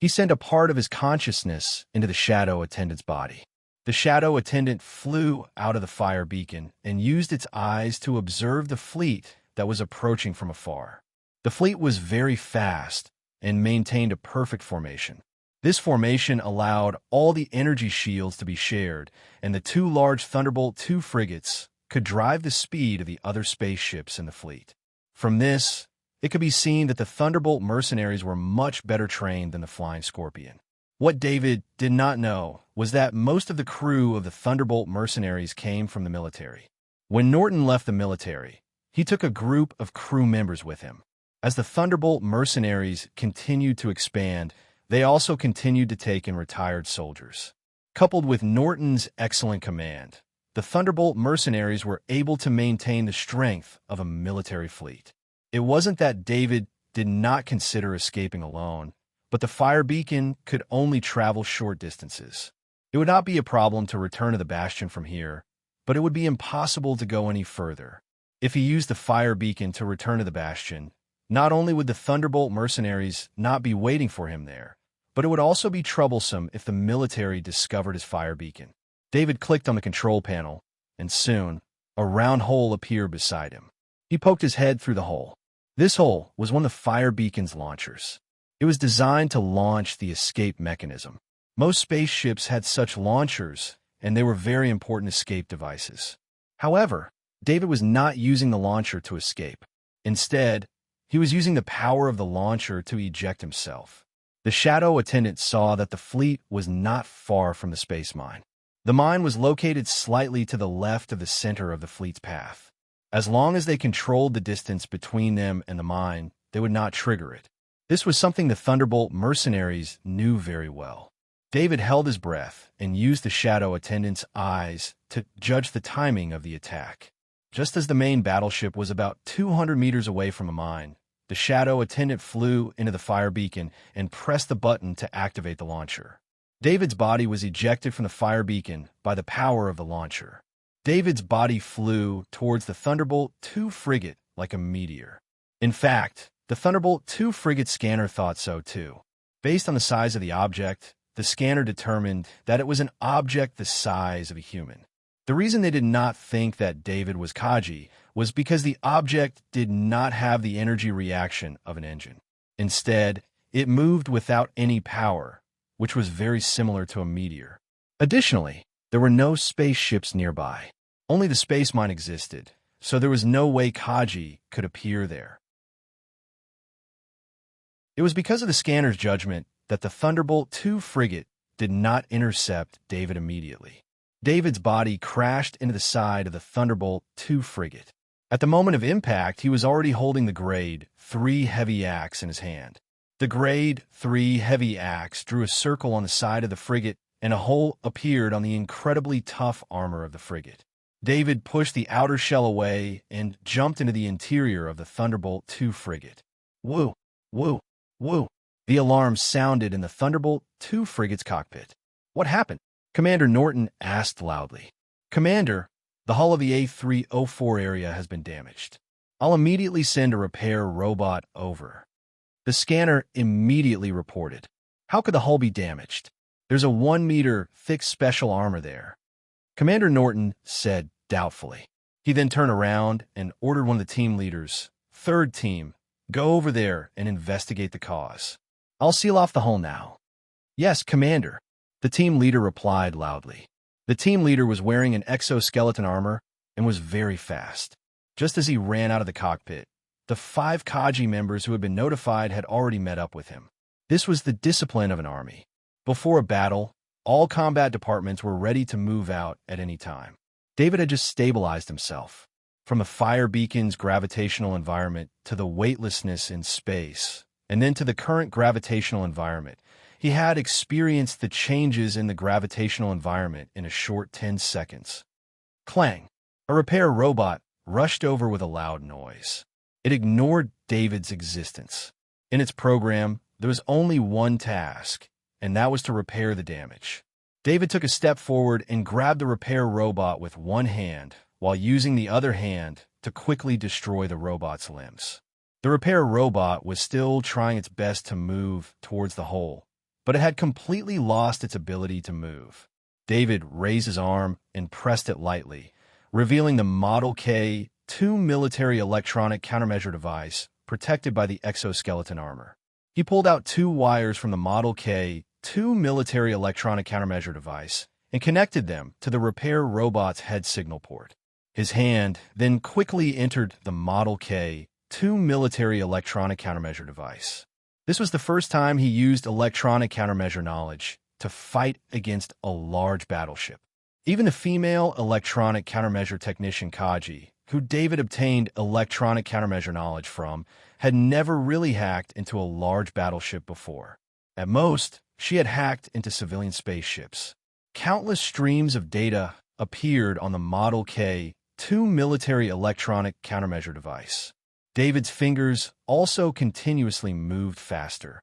He sent a part of his consciousness into the shadow attendant's body. The shadow attendant flew out of the fire beacon and used its eyes to observe the fleet that was approaching from afar. The fleet was very fast and maintained a perfect formation. This formation allowed all the energy shields to be shared, and the 2 large Thunderbolt II frigates could drive the speed of the other spaceships in the fleet. From this, it could be seen that the Thunderbolt mercenaries were much better trained than the Flying Scorpion. What David did not know was that most of the crew of the Thunderbolt mercenaries came from the military. When Norton left the military, he took a group of crew members with him. As the Thunderbolt mercenaries continued to expand, they also continued to take in retired soldiers. Coupled with Norton's excellent command, the Thunderbolt mercenaries were able to maintain the strength of a military fleet. It wasn't that David did not consider escaping alone, but the fire beacon could only travel short distances. It would not be a problem to return to the bastion from here, but it would be impossible to go any further. If he used the fire beacon to return to the bastion, not only would the Thunderbolt mercenaries not be waiting for him there, but it would also be troublesome if the military discovered his fire beacon. David clicked on the control panel, and soon, a round hole appeared beside him. He poked his head through the hole. This hole was one of the fire beacon's launchers. It was designed to launch the escape mechanism. Most spaceships had such launchers, and they were very important escape devices. However, David was not using the launcher to escape. Instead, he was using the power of the launcher to eject himself. The shadow attendant saw that the fleet was not far from the space mine. The mine was located slightly to the left of the center of the fleet's path. As long as they controlled the distance between them and the mine, they would not trigger it. This was something the Thunderbolt mercenaries knew very well. David held his breath and used the shadow attendant's eyes to judge the timing of the attack. Just as the main battleship was about 200 meters away from a mine, the shadow attendant flew into the fire beacon and pressed the button to activate the launcher. David's body was ejected from the fire beacon by the power of the launcher. David's body flew towards the Thunderbolt II frigate like a meteor. In fact, the Thunderbolt II frigate scanner thought so too. Based on the size of the object, the scanner determined that it was an object the size of a human. The reason they did not think that David was Kaji was because the object did not have the energy reaction of an engine. Instead, it moved without any power, which was very similar to a meteor. Additionally, there were no spaceships nearby. Only the space mine existed, so there was no way Kaji could appear there. It was because of the scanner's judgment that the Thunderbolt II frigate did not intercept David immediately. David's body crashed into the side of the Thunderbolt II frigate. At the moment of impact, he was already holding the Grade 3 heavy axe in his hand. The Grade 3 heavy axe drew a circle on the side of the frigate, and a hole appeared on the incredibly tough armor of the frigate. David pushed the outer shell away and jumped into the interior of the Thunderbolt II frigate. Woo! Woo! Woo! The alarm sounded in the Thunderbolt II frigate's cockpit. What happened? Commander Norton asked loudly. Commander, the hull of the A304 area has been damaged. I'll immediately send a repair robot over. The scanner immediately reported. How could the hull be damaged? There's a 1-meter thick special armor there. Commander Norton said doubtfully. He then turned around and ordered one of the team leaders, Third Team, go over there and investigate the cause. I'll seal off the hull now. Yes, Commander, the team leader replied loudly. The team leader was wearing an exoskeleton armor and was very fast. Just as he ran out of the cockpit, the 5 Kaji members who had been notified had already met up with him. This was the discipline of an army. Before a battle, all combat departments were ready to move out at any time. David had just stabilized himself. From the fire beacon's gravitational environment to the weightlessness in space, and then to the current gravitational environment, he had experienced the changes in the gravitational environment in a short 10 seconds. Clang! A repair robot rushed over with a loud noise. It ignored David's existence. In its program, there was only one task, and that was to repair the damage. David took a step forward and grabbed the repair robot with one hand, while using the other hand to quickly destroy the robot's limbs. The repair robot was still trying its best to move towards the hole, but it had completely lost its ability to move. David raised his arm and pressed it lightly, revealing the Model K-2 military electronic countermeasure device protected by the exoskeleton armor. He pulled out 2 wires from the Model K-2 military electronic countermeasure device and connected them to the repair robot's head signal port. His hand then quickly entered the Model K-2 military electronic countermeasure device. This was the first time he used electronic countermeasure knowledge to fight against a large battleship. Even the female electronic countermeasure technician Kaji, who David obtained electronic countermeasure knowledge from, had never really hacked into a large battleship before. At most, she had hacked into civilian spaceships. Countless streams of data appeared on the Model K-2 military electronic countermeasure device. David's fingers also continuously moved faster.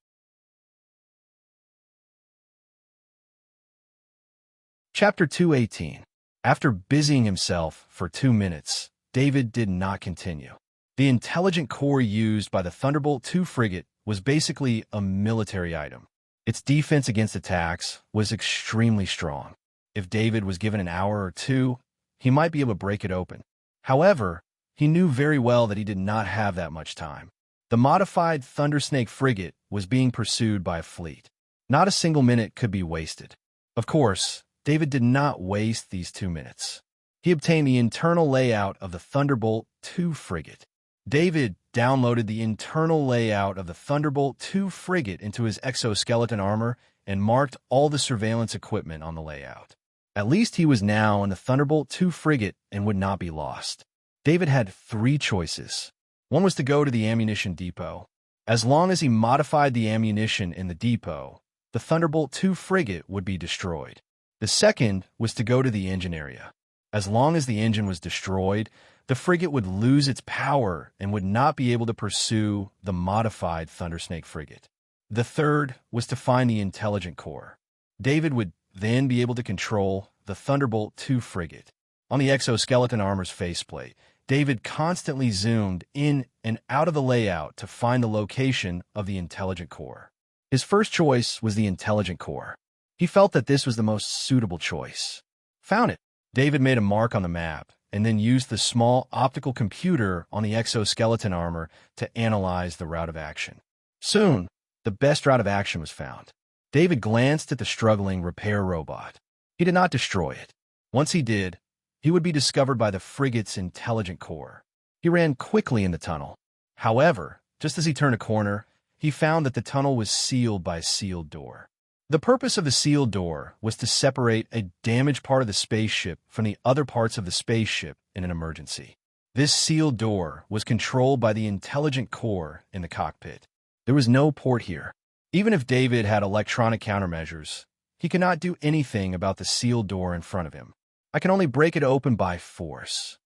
Chapter 218. After busying himself for 2 minutes, David did not continue. The intelligent core used by the Thunderbolt II frigate was basically a military item. Its defense against attacks was extremely strong. If David was given an hour or 2, he might be able to break it open. However, he knew very well that he did not have that much time. The modified Thundersnake frigate was being pursued by a fleet. Not a single minute could be wasted. Of course, David did not waste these 2 minutes. He obtained the internal layout of the Thunderbolt II frigate. David downloaded the internal layout of the Thunderbolt II frigate into his exoskeleton armor and marked all the surveillance equipment on the layout. At least he was now in the Thunderbolt 2 frigate and would not be lost. David had three choices. One was to go to the ammunition depot. As long as he modified the ammunition in the depot, the Thunderbolt 2 frigate would be destroyed. The second was to go to the engine area. As long as the engine was destroyed, the frigate would lose its power and would not be able to pursue the modified Thundersnake frigate. The third was to find the intelligent core. David would then be able to control the Thunderbolt 2 frigate. On the exoskeleton armor's faceplate, David constantly zoomed in and out of the layout to find the location of the intelligent core. His first choice was the intelligent core. He felt that this was the most suitable choice. Found it. David made a mark on the map and then used the small optical computer on the exoskeleton armor to analyze the route of action. Soon, the best route of action was found. David glanced at the struggling repair robot. He did not destroy it. Once he did, he would be discovered by the frigate's intelligent core. He ran quickly in the tunnel. However, just as he turned a corner, he found that the tunnel was sealed by a sealed door. The purpose of the sealed door was to separate a damaged part of the spaceship from the other parts of the spaceship in an emergency. This sealed door was controlled by the intelligent core in the cockpit. There was no port here. Even if David had electronic countermeasures, he could not do anything about the sealed door in front of him. I can only break it open by force.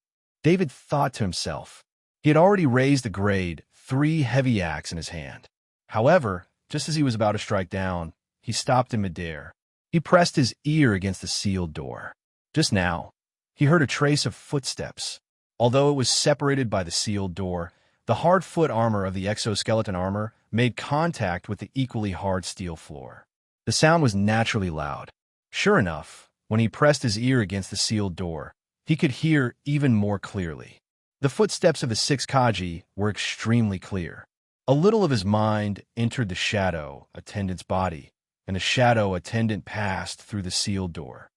David thought to himself. He had already raised a grade 3 heavy axe in his hand. However, just as he was about to strike down, he stopped in midair. He pressed his ear against the sealed door. Just now, he heard a trace of footsteps. Although it was separated by the sealed door, the hard foot armor of the exoskeleton armor made contact with the equally hard steel floor. The sound was naturally loud. Sure enough, when he pressed his ear against the sealed door, he could hear even more clearly. The footsteps of the 6 Kaji were extremely clear. A little of his mind entered the shadow attendant's body, and the shadow attendant passed through the sealed door.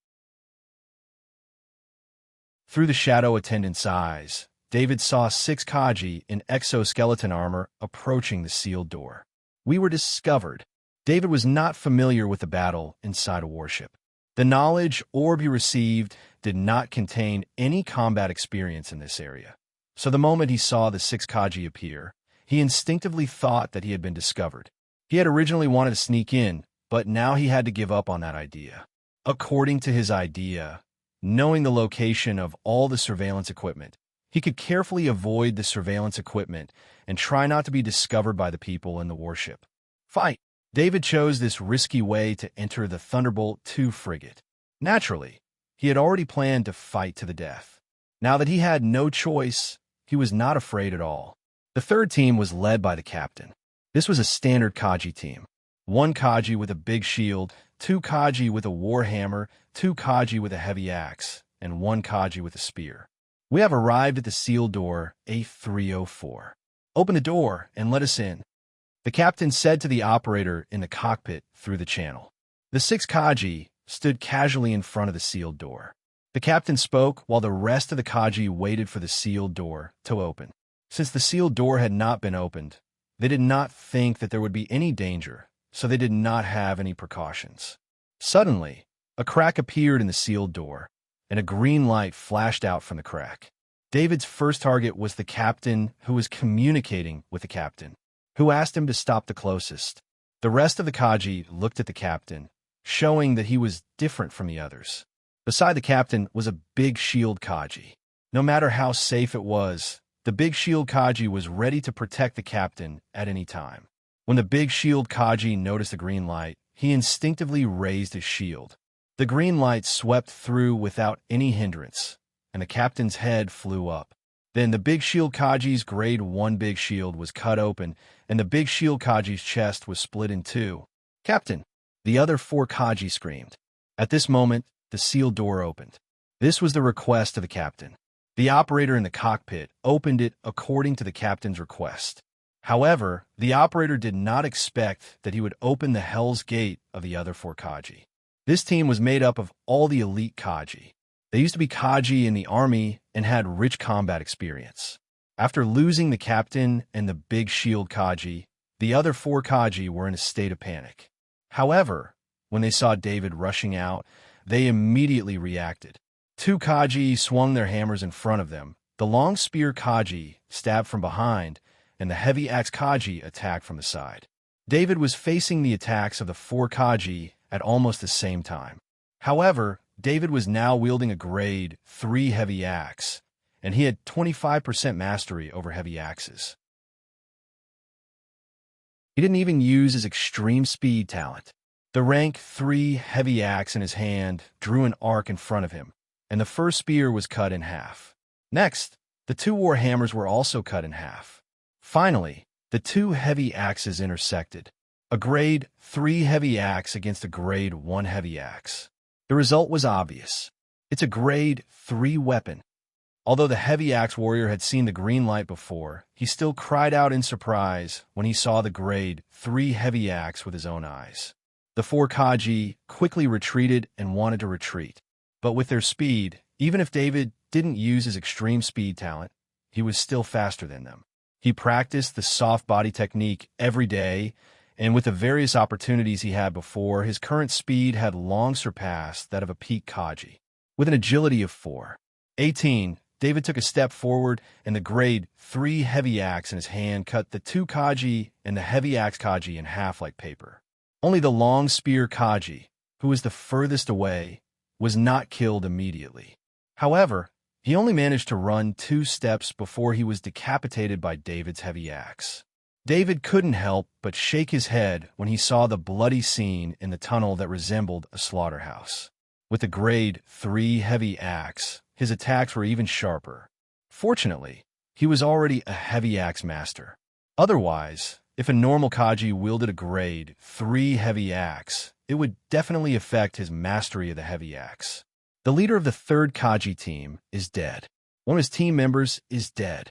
Through the shadow attendant's eyes, David saw 6 Kaji in exoskeleton armor approaching the sealed door. We were discovered. David was not familiar with the battle inside a warship. The knowledge orb he received did not contain any combat experience in this area. So the moment he saw the 6 Kaji appear, he instinctively thought that he had been discovered. He had originally wanted to sneak in, but now he had to give up on that idea. According to his idea, knowing the location of all the surveillance equipment, he could carefully avoid the surveillance equipment and try not to be discovered by the people in the warship. Fight! David chose this risky way to enter the Thunderbolt 2 frigate. Naturally, he had already planned to fight to the death. Now that he had no choice, he was not afraid at all. The third team was led by the captain. This was a standard Kaji team. 1 Kaji with a big shield, 2 Kaji with a warhammer, 2 Kaji with a heavy axe, and 1 Kaji with a spear. We have arrived at the sealed door, A304. Open the door and let us in, the captain said to the operator in the cockpit through the channel. The 6 Kaji stood casually in front of the sealed door. The captain spoke while the rest of the Kaji waited for the sealed door to open. Since the sealed door had not been opened, they did not think that there would be any danger, so they did not have any precautions. Suddenly, a crack appeared in the sealed door, and a green light flashed out from the crack. David's first target was the captain, who was communicating with the captain, who asked him to stop the closest. The rest of the Kaji looked at the captain, showing that he was different from the others. Beside the captain was a big shield Kaji. No matter how safe it was, the big shield Kaji was ready to protect the captain at any time. When the big shield Kaji noticed the green light, he instinctively raised his shield. The green light swept through without any hindrance, and the captain's head flew up. Then the big shield Kaji's grade 1 big shield was cut open, and the big shield Kaji's chest was split in 2. "Captain!" The other 4 Kaji screamed. At this moment, the sealed door opened. This was the request of the captain. The operator in the cockpit opened it according to the captain's request. However, the operator did not expect that he would open the Hell's Gate of the other 4 Kaji. This team was made up of all the elite Kaji. They used to be Kaji in the army and had rich combat experience. After losing the captain and the big shield Kaji, the other 4 Kaji were in a state of panic. However, when they saw David rushing out, They immediately reacted. Two Kaji swung their hammers in front of them. The long spear Kaji stabbed from behind, and the heavy axe Kaji attacked from the side. David was facing the attacks of the four Kaji at almost the same time. However, David was now wielding a grade 3 heavy axe, and he had 25% mastery over heavy axes. He didn't even use his extreme speed talent. The rank 3 heavy axe in his hand drew an arc in front of him, and the first spear was cut in half. Next, the two war hammers were also cut in half. Finally, the two heavy axes intersected. A grade 3 heavy axe against a grade 1 heavy axe. The result was obvious. It's a grade 3 weapon. Although the heavy axe warrior had seen the green light before, he still cried out in surprise when he saw the grade 3 heavy axe with his own eyes. The four Kaji quickly retreated and wanted to retreat. But with their speed, even if David didn't use his extreme speed talent, he was still faster than them. He practiced the soft body technique every day, and with the various opportunities he had before, his current speed had long surpassed that of a peak Kaji. With an agility of 4.18, David took a step forward, and the grade 3 heavy axe in his hand cut the two Kaji and the heavy axe Kaji in half like paper. Only the long spear Kaji, who was the furthest away, was not killed immediately. However, he only managed to run 2 steps before he was decapitated by David's heavy axe. David couldn't help but shake his head when he saw the bloody scene in the tunnel that resembled a slaughterhouse. With the grade 3 heavy axe, his attacks were even sharper. Fortunately, he was already a heavy axe master. Otherwise, if a normal Kaji wielded a grade 3 heavy axe, it would definitely affect his mastery of the heavy axe. The leader of the third Kaji team is dead. One of his team members is dead.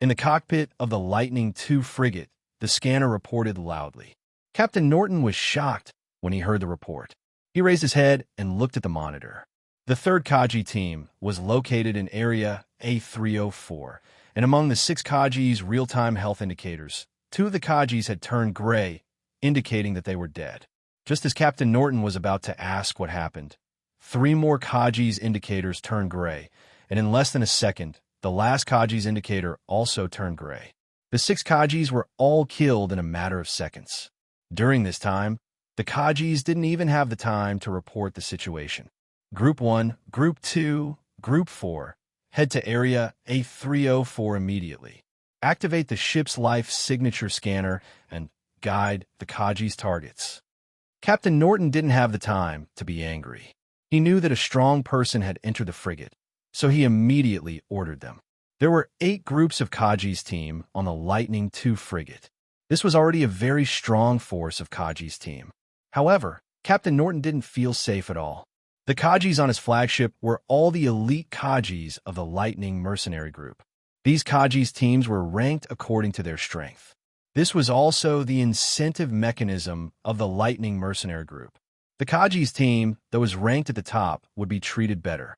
In the cockpit of the Lightning II frigate, the scanner reported loudly. Captain Norton was shocked when he heard the report. He raised his head and looked at the monitor. The third Kaji team was located in Area A304, and among the 6 Kaji's real-time health indicators, 2 of the Kajis had turned gray, indicating that they were dead. Just as Captain Norton was about to ask what happened, 3 more Kaji's indicators turned gray, and in less than a second, the last Kaji's indicator also turned gray. The 6 Kajis were all killed in a matter of seconds. During this time, the Kajis didn't even have the time to report the situation. Group 1, Group 2, Group 4, head to Area A304 immediately. Activate the ship's life signature scanner and guide the Kaji's targets. Captain Norton didn't have the time to be angry. He knew that a strong person had entered the frigate, so he immediately ordered them. There were 8 groups of Kaji's team on the Lightning II frigate. This was already a very strong force of Kaji's team. However, Captain Norton didn't feel safe at all. The Kajis on his flagship were all the elite Kajis of the Lightning mercenary group. These Kajis' teams were ranked according to their strength. This was also the incentive mechanism of the Lightning mercenary group. The Kajis' team that was ranked at the top would be treated better.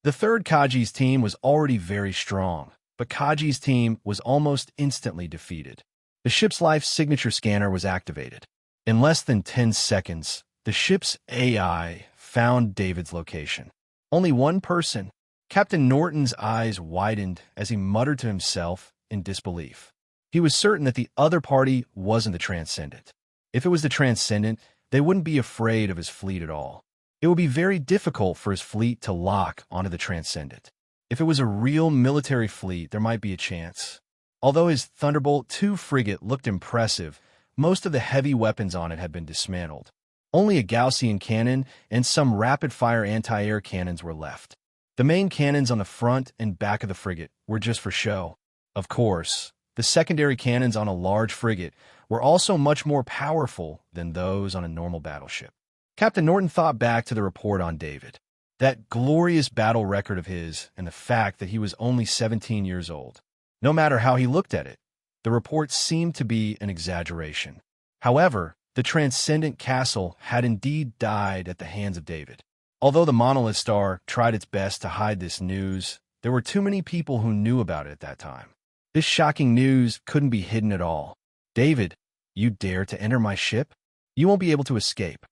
The third Kaji's team was already very strong, but Kaji's team was almost instantly defeated. The ship's life signature scanner was activated. In less than 10 seconds, the ship's AI found David's location. Only one person. Captain Norton's eyes widened as he muttered to himself in disbelief. He was certain that the other party wasn't the Transcendent. If it was the Transcendent, they wouldn't be afraid of his fleet at all. It would be very difficult for his fleet to lock onto the Transcendent. If it was a real military fleet, there might be a chance. Although his Thunderbolt II frigate looked impressive, most of the heavy weapons on it had been dismantled. Only a Gaussian cannon and some rapid-fire anti-air cannons were left. The main cannons on the front and back of the frigate were just for show. Of course, the secondary cannons on a large frigate were also much more powerful than those on a normal battleship. Captain Norton thought back to the report on David. That glorious battle record of his and the fact that he was only 17 years old. No matter how he looked at it, the report seemed to be an exaggeration. However, the Transcendent Castle had indeed died at the hands of David. Although the Monolith Star tried its best to hide this news, there were too many people who knew about it at that time. This shocking news couldn't be hidden at all. David, you dare to enter my ship? You won't be able to escape.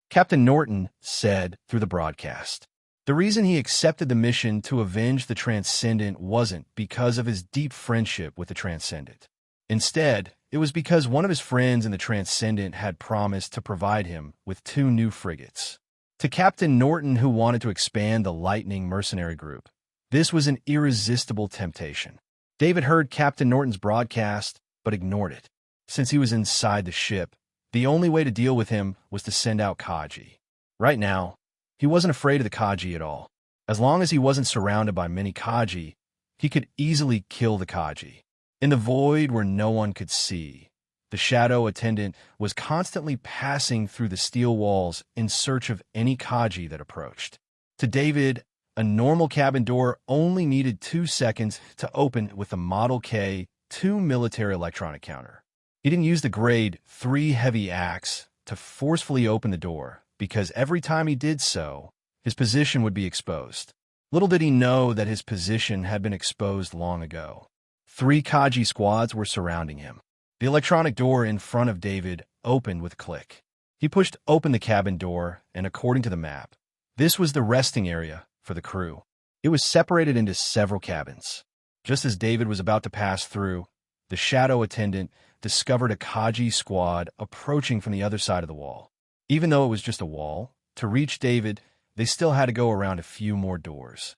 Captain Norton said through the broadcast. The reason he accepted the mission to avenge the Transcendent wasn't because of his deep friendship with the Transcendent. Instead, it was because one of his friends in the Transcendent had promised to provide him with 2 new frigates. To Captain Norton, who wanted to expand the Lightning mercenary group, this was an irresistible temptation. David heard Captain Norton's broadcast, but ignored it. Since he was inside the ship, the only way to deal with him was to send out Kaji. Right now, he wasn't afraid of the Kaji at all. As long as he wasn't surrounded by many Kaji, he could easily kill the Kaji. In the void where no one could see, the shadow attendant was constantly passing through the steel walls in search of any Kaji that approached. To David, a normal cabin door only needed 2 seconds to open with the Model K-2 military electronic counter. He didn't use the Grade 3 heavy axe to forcefully open the door, because every time he did so, his position would be exposed. Little did he know that his position had been exposed long ago. 3 Kaji squads were surrounding him. The electronic door in front of David opened with a click. He pushed open the cabin door, and according to the map, this was the resting area for the crew. It was separated into several cabins. Just as David was about to pass through, the shadow attendant discovered a Kaji squad approaching from the other side of the wall. Even though it was just a wall, to reach David, they still had to go around a few more doors.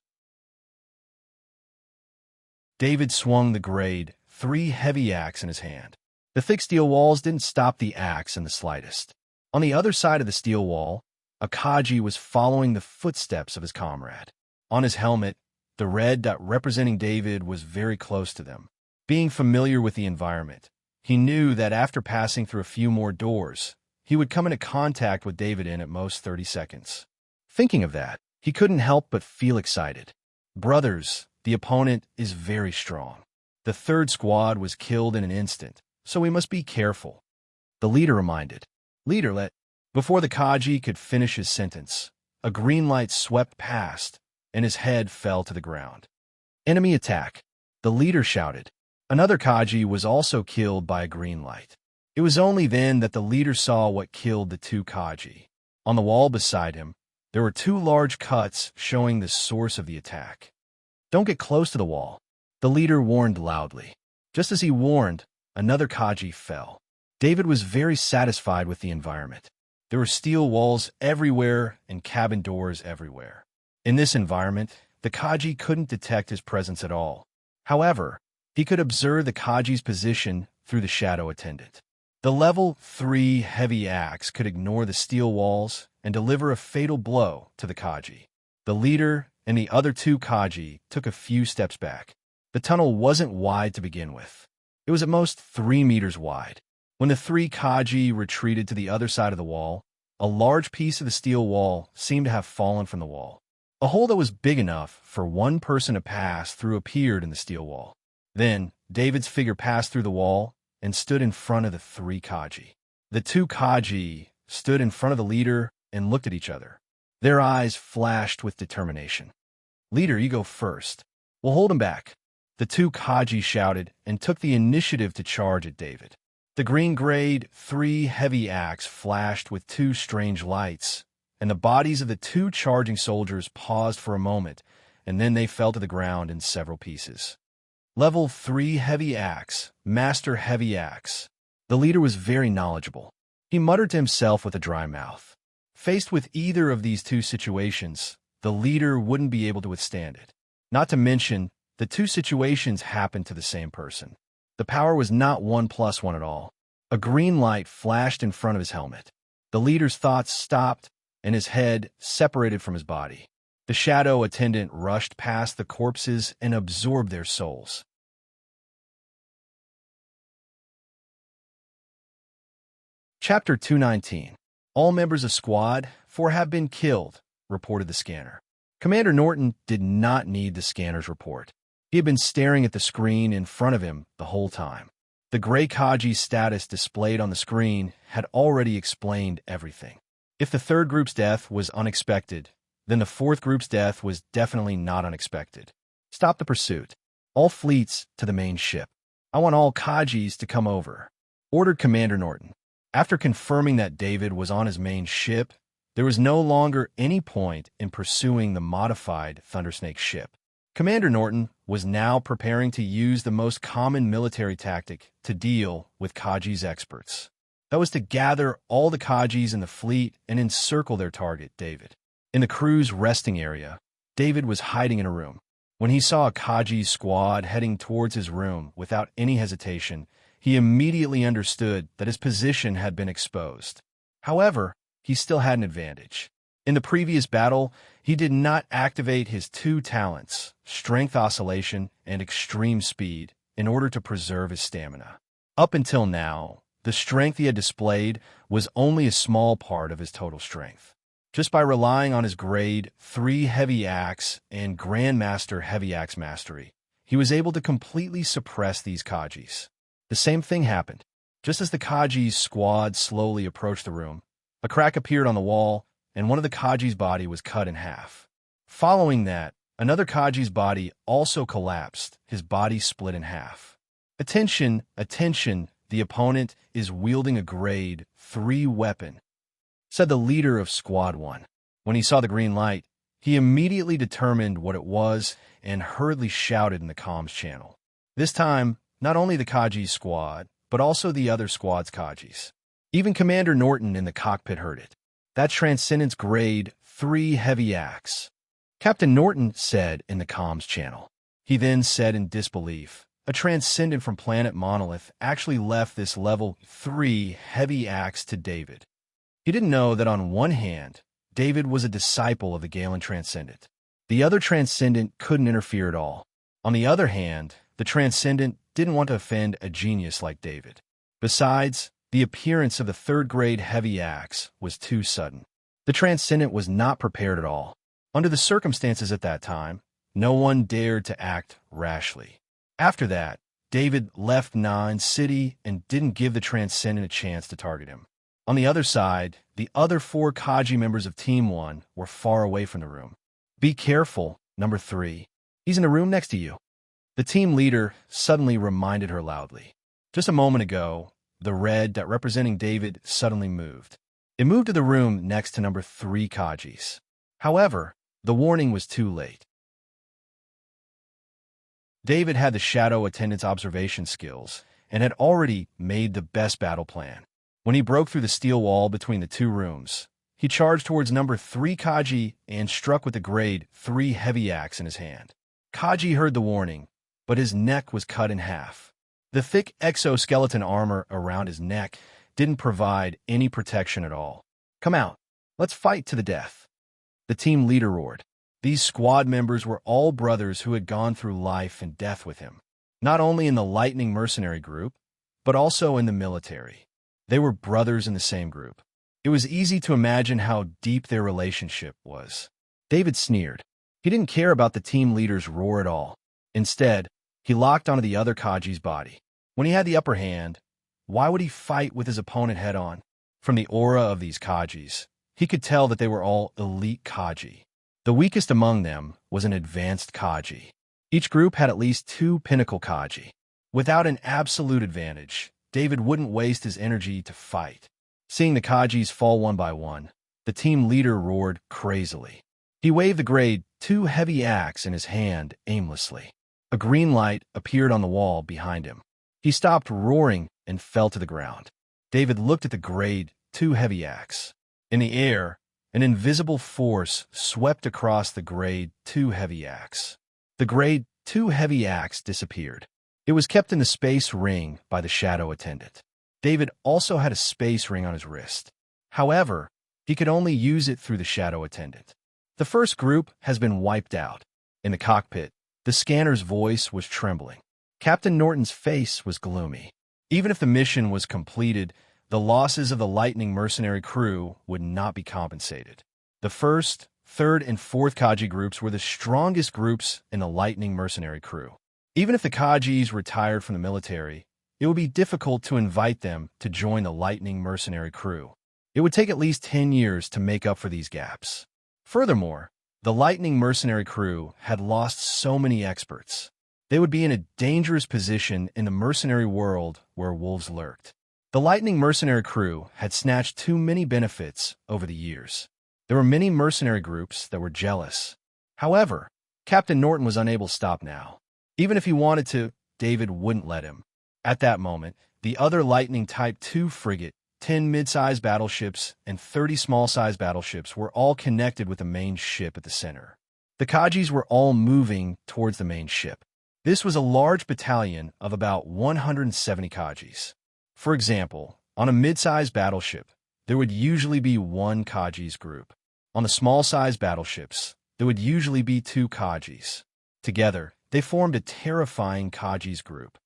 David swung the Grade 3 heavy axe in his hand. The thick steel walls didn't stop the axe in the slightest. On the other side of the steel wall, a Kaji was following the footsteps of his comrade. On his helmet, the red dot representing David was very close to them. Being familiar with the environment, he knew that after passing through a few more doors, he would come into contact with David in at most 30 seconds. Thinking of that, he couldn't help but feel excited. Brothers, the opponent is very strong. The 3rd squad was killed in an instant, so we must be careful. The leader reminded. Leader, Before the Kaji could finish his sentence, a green light swept past, and his head fell to the ground. Enemy attack, the leader shouted. Another Kaji was also killed by a green light. It was only then that the leader saw what killed the 2 Kaji. On the wall beside him, there were 2 large cuts showing the source of the attack. Don't get close to the wall, the leader warned loudly. Just as he warned, another Kaji fell. David was very satisfied with the environment. There were steel walls everywhere and cabin doors everywhere. In this environment, the Kaji couldn't detect his presence at all. However, he could observe the Kaji's position through the shadow attendant. The level 3 heavy axe could ignore the steel walls and deliver a fatal blow to the Kaji. The leader and the other 2 Kaji took a few steps back. The tunnel wasn't wide to begin with. It was at most 3 meters wide. When the 3 Kaji retreated to the other side of the wall, a large piece of the steel wall seemed to have fallen from the wall. A hole that was big enough for one person to pass through appeared in the steel wall. Then, David's figure passed through the wall and stood in front of the 3 Kaji. The 2 Kaji stood in front of the leader and looked at each other. Their eyes flashed with determination. Leader, you go first. We'll hold him back. The 2 Kaji shouted and took the initiative to charge at David. The green Grade 3 heavy axe flashed with 2 strange lights, and the bodies of the 2 charging soldiers paused for a moment, and then they fell to the ground in several pieces. Level 3 heavy axe, master heavy axe. The leader was very knowledgeable. He muttered to himself with a dry mouth. Faced with either of these 2 situations, the leader wouldn't be able to withstand it. Not to mention, the 2 situations happened to the same person. The power was not 1+1 at all. A green light flashed in front of his helmet. The leader's thoughts stopped, and his head separated from his body. The shadow attendant rushed past the corpses and absorbed their souls. Chapter 219. All members of Squad 4 have been killed, reported the scanner. Commander Norton did not need the scanner's report. He had been staring at the screen in front of him the whole time. The Gray Kaji's status displayed on the screen had already explained everything. If the 3rd group's death was unexpected, then the 4th group's death was definitely not unexpected. Stop the pursuit. All fleets to the main ship. I want all Kajis to come over, ordered Commander Norton. After confirming that David was on his main ship, There was no longer any point in pursuing the modified Thundersnake ship. Commander Norton was now preparing to use the most common military tactic to deal with Kaji's experts. That was to gather all the Kajis in the fleet and encircle their target, David. In the crew's resting area, David was hiding in a room. When he saw a Kaji squad heading towards his room without any hesitation, he immediately understood that his position had been exposed. However, he still had an advantage. In the previous battle, he did not activate his two talents, strength oscillation and extreme speed, in order to preserve his stamina. Up until now, the strength he had displayed was only a small part of his total strength. Just by relying on his Grade 3 Heavy Axe and Grandmaster Heavy Axe Mastery, he was able to completely suppress these Kajis. The same thing happened. Just as the Kaji's squad slowly approached the room, a crack appeared on the wall, and one of the Kaji's body was cut in half. Following that, another Kaji's body also collapsed, his body split in half. Attention, attention, the opponent is wielding a Grade 3 weapon, said the leader of Squad 1. When he saw the green light, he immediately determined what it was and hurriedly shouted in the comms channel. This time, not only the Kaji's squad, but also the other squad's Kajis. Even Commander Norton in the cockpit heard it. That's Transcendence Grade 3 Heavy Axe, Captain Norton said in the comms channel. He then said in disbelief, a Transcendent from planet Monolith actually left this level 3 Heavy Axe to David. He didn't know that on one hand, David was a disciple of the Galen Transcendent. The other Transcendent couldn't interfere at all. On the other hand, the Transcendent didn't want to offend a genius like David. Besides, the appearance of the third-grade Heavy Axe was too sudden. The Transcendent was not prepared at all. Under the circumstances at that time, no one dared to act rashly. After that, David left Nine City and didn't give the Transcendent a chance to target him. On the other side, the other 4 Kaji members of Team 1 were far away from the room. Be careful, number 3. He's in the room next to you. The team leader suddenly reminded her loudly. Just a moment ago, the red that representing David suddenly moved. It moved to the room next to number 3 Kajis. However, the warning was too late. David had the shadow attendant's observation skills and had already made the best battle plan. When he broke through the steel wall between the 2 rooms, he charged towards number 3 Kaji and struck with the Grade 3 Heavy Axe in his hand. Kaji heard the warning, but his neck was cut in half. The thick exoskeleton armor around his neck didn't provide any protection at all. Come out. Let's fight to the death. The team leader roared. These squad members were all brothers who had gone through life and death with him, not only in the Lightning Mercenary group, but also in the military. They were brothers in the same group. It was easy to imagine how deep their relationship was. David sneered. He didn't care about the team leader's roar at all. Instead, he locked onto the other Kaji's body. When he had the upper hand, why would he fight with his opponent head-on? From the aura of these Kajis, he could tell that they were all elite Kaji. The weakest among them was an advanced Kaji. Each group had at least 2 pinnacle Kaji. Without an absolute advantage, David wouldn't waste his energy to fight. Seeing the Kajis fall one by one, the team leader roared crazily. He waved the Grade 2 Heavy Axe in his hand aimlessly. A green light appeared on the wall behind him. He stopped roaring and fell to the ground. David looked at the Grade 2 Heavy Axe. In the air, an invisible force swept across the Grade 2 Heavy Axe. The Grade 2 Heavy Axe disappeared. It was kept in the space ring by the shadow attendant. David also had a space ring on his wrist. However, he could only use it through the shadow attendant. The first group has been wiped out. In the cockpit, the scanner's voice was trembling. Captain Norton's face was gloomy. Even if the mission was completed, the losses of the Lightning Mercenary crew would not be compensated. The 1st, 3rd, and 4th Kaji groups were the strongest groups in the Lightning Mercenary crew. Even if the Kajis retired from the military, it would be difficult to invite them to join the Lightning Mercenary crew. It would take at least 10 years to make up for these gaps. Furthermore, the Lightning Mercenary crew had lost so many experts. They would be in a dangerous position in the mercenary world where wolves lurked. The Lightning Mercenary crew had snatched too many benefits over the years. There were many mercenary groups that were jealous. However, Captain Norton was unable to stop now. Even if he wanted to, David wouldn't let him. At that moment, the other Lightning Type 2 frigate, 10 mid-sized battleships, and 30 small-sized battleships were all connected with the main ship at the center. The Kajis were all moving towards the main ship. This was a large battalion of about 170 Kajis. For example, on a mid-sized battleship, there would usually be one Kaji's group. On the small-sized battleships, there would usually be two Kajis. Together, they formed a terrifying Kaji's group.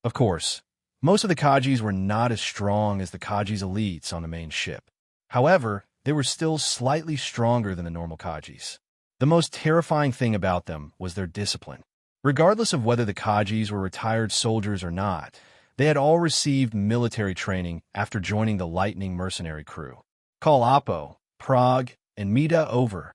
Of course, most of the Kajis were not as strong as the Kaji's elites on the main ship. However, they were still slightly stronger than the normal Kajis. The most terrifying thing about them was their discipline. Regardless of whether the Kajis were retired soldiers or not, they had all received military training after joining the Lightning mercenary crew. Call Apo, Prague, and Mida over.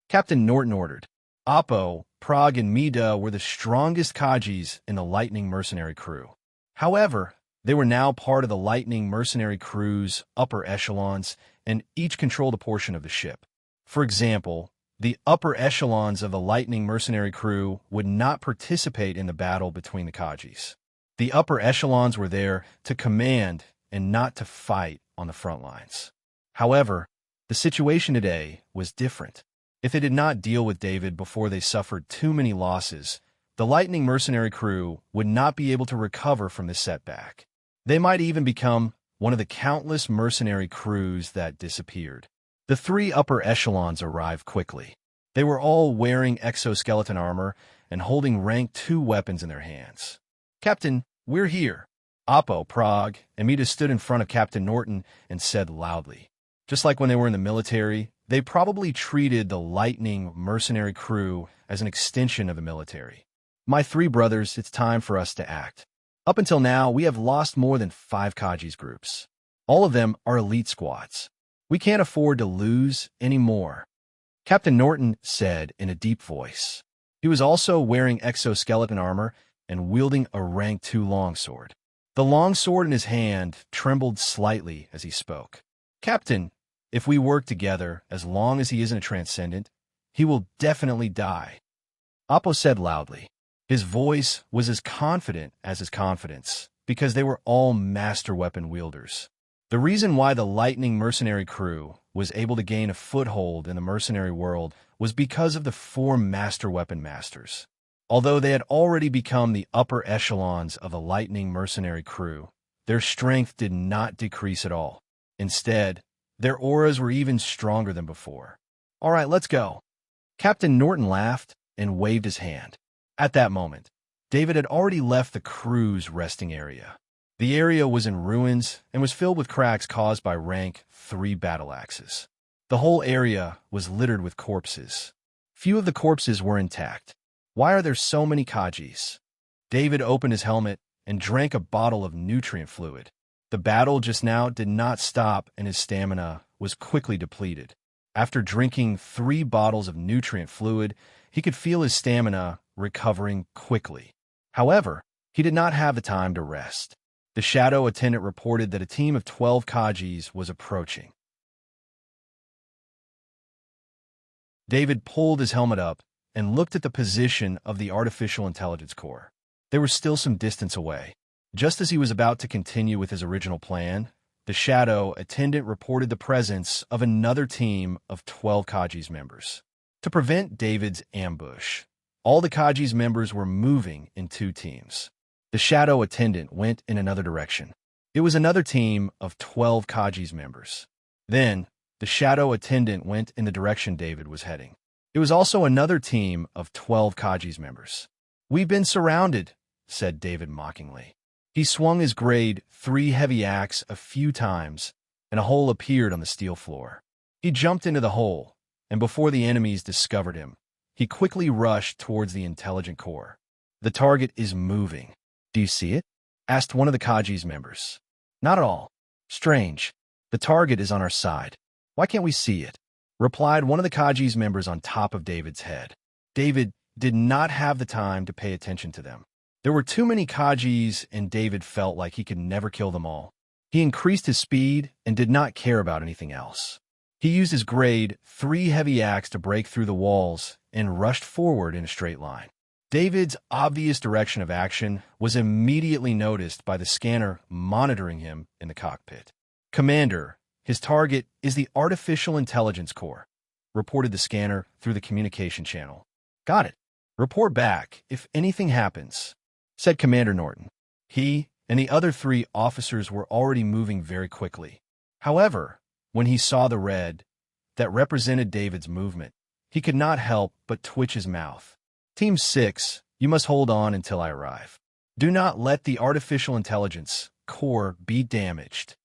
Captain Norton ordered. Apo, Prague, and Mida were the strongest Kajis in the Lightning mercenary crew. However, they were now part of the Lightning mercenary crew's upper echelons, and each controlled a portion of the ship. For example, the upper echelons of the Lightning mercenary crew would not participate in the battle between the Kajis. The upper echelons were there to command and not to fight on the front lines. However, the situation today was different. If they did not deal with David before they suffered too many losses, the Lightning mercenary crew would not be able to recover from this setback. They might even become one of the countless mercenary crews that disappeared. The three upper echelons arrived quickly. They were all wearing exoskeleton armor and holding rank 2 weapons in their hands. Captain, we're here. Apo, Prague, and Mida stood in front of Captain Norton and said loudly. Just like when they were in the military, they probably treated the Lightning mercenary crew as an extension of the military. My 3 brothers, it's time for us to act. Up until now, we have lost more than 5 Kaji's groups. All of them are elite squads. We can't afford to lose any more. Captain Norton said in a deep voice. He was also wearing exoskeleton armor and wielding a rank 2 longsword. The longsword in his hand trembled slightly as he spoke. Captain, if we work together, as long as he isn't a transcendent, he will definitely die. Apo said loudly. His voice was as confident as his confidence, because they were all master weapon wielders. The reason why the Lightning mercenary crew was able to gain a foothold in the mercenary world was because of the 4 master weapon masters. Although they had already become the upper echelons of the Lightning mercenary crew, their strength did not decrease at all. Instead, their auras were even stronger than before. All right, let's go. Captain Norton laughed and waved his hand. At that moment, David had already left the crew's resting area. The area was in ruins and was filled with cracks caused by rank 3 battle axes. The whole area was littered with corpses. Few of the corpses were intact. Why are there so many Kajis? David opened his helmet and drank a bottle of nutrient fluid. The battle just now did not stop and his stamina was quickly depleted. After drinking 3 bottles of nutrient fluid, he could feel his stamina recovering quickly. However, he did not have the time to rest. The shadow attendant reported that a team of 12 Kajis was approaching. David pulled his helmet up and looked at the position of the artificial intelligence core. They were still some distance away. Just as he was about to continue with his original plan, the shadow attendant reported the presence of another team of 12 Kaji's members. To prevent David's ambush, all the Kaji's members were moving in 2 teams. The shadow attendant went in another direction. It was another team of 12 Kaji's members. Then, the shadow attendant went in the direction David was heading. It was also another team of 12 Kaji's members. We've been surrounded, said David mockingly. He swung his grade 3 heavy axe a few times, and a hole appeared on the steel floor. He jumped into the hole, and before the enemies discovered him, he quickly rushed towards the intelligent core. The target is moving. Do you see it? Asked one of the Kaji's members. Not at all. Strange. The target is on our side. Why can't we see it? Replied one of the Kaji's members on top of David's head. David did not have the time to pay attention to them. There were too many Kajis, and David felt like he could never kill them all. He increased his speed and did not care about anything else. He used his grade 3 heavy axe to break through the walls and rushed forward in a straight line. David's obvious direction of action was immediately noticed by the scanner monitoring him in the cockpit. "Commander, his target is the Artificial Intelligence Core," reported the scanner through the communication channel. "Got it. Report back if anything happens," said Commander Norton. He and the other 3 officers were already moving very quickly. However, when he saw the red that represented David's movement, he could not help but twitch his mouth. "Team 6, you must hold on until I arrive. Do not let the Artificial Intelligence Core be damaged."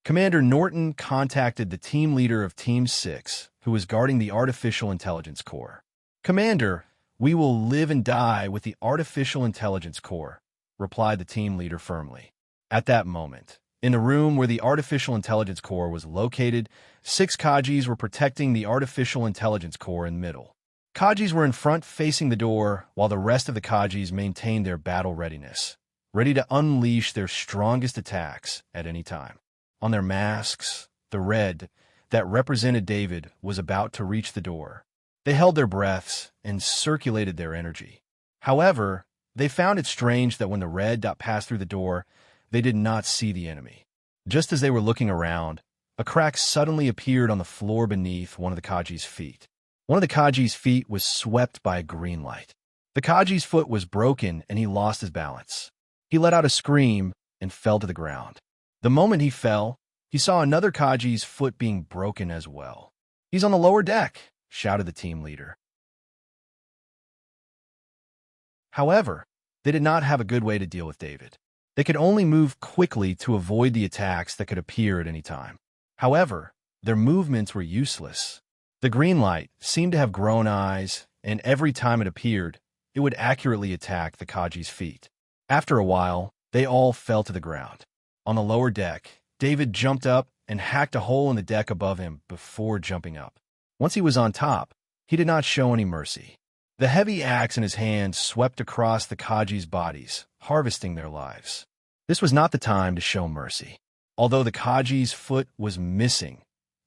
Commander Norton contacted the team leader of Team 6, who was guarding the Artificial Intelligence Core. "Commander, we will live and die with the Artificial Intelligence Core," replied the team leader firmly. At that moment, in the room where the Artificial Intelligence Core was located, 6 Kajis were protecting the Artificial Intelligence Core in the middle. Kajis were in front facing the door, while the rest of the Kajis maintained their battle readiness, ready to unleash their strongest attacks at any time. On their masks, the red that represented David was about to reach the door. They held their breaths and circulated their energy. However, they found it strange that when the red dot passed through the door, they did not see the enemy. Just as they were looking around, a crack suddenly appeared on the floor beneath one of the Kaji's feet. One of the Kaji's feet was swept by a green light. The Kaji's foot was broken and he lost his balance. He let out a scream and fell to the ground. The moment he fell, he saw another Kaji's foot being broken as well. "He's on the lower deck," shouted the team leader. However, they did not have a good way to deal with David. They could only move quickly to avoid the attacks that could appear at any time. However, their movements were useless. The green light seemed to have grown eyes, and every time it appeared, it would accurately attack the Kaji's feet. After a while, they all fell to the ground. On the lower deck, David jumped up and hacked a hole in the deck above him before jumping up. Once he was on top, he did not show any mercy. The heavy axe in his hand swept across the Kaji's bodies, harvesting their lives. This was not the time to show mercy. Although the Kaji's foot was missing,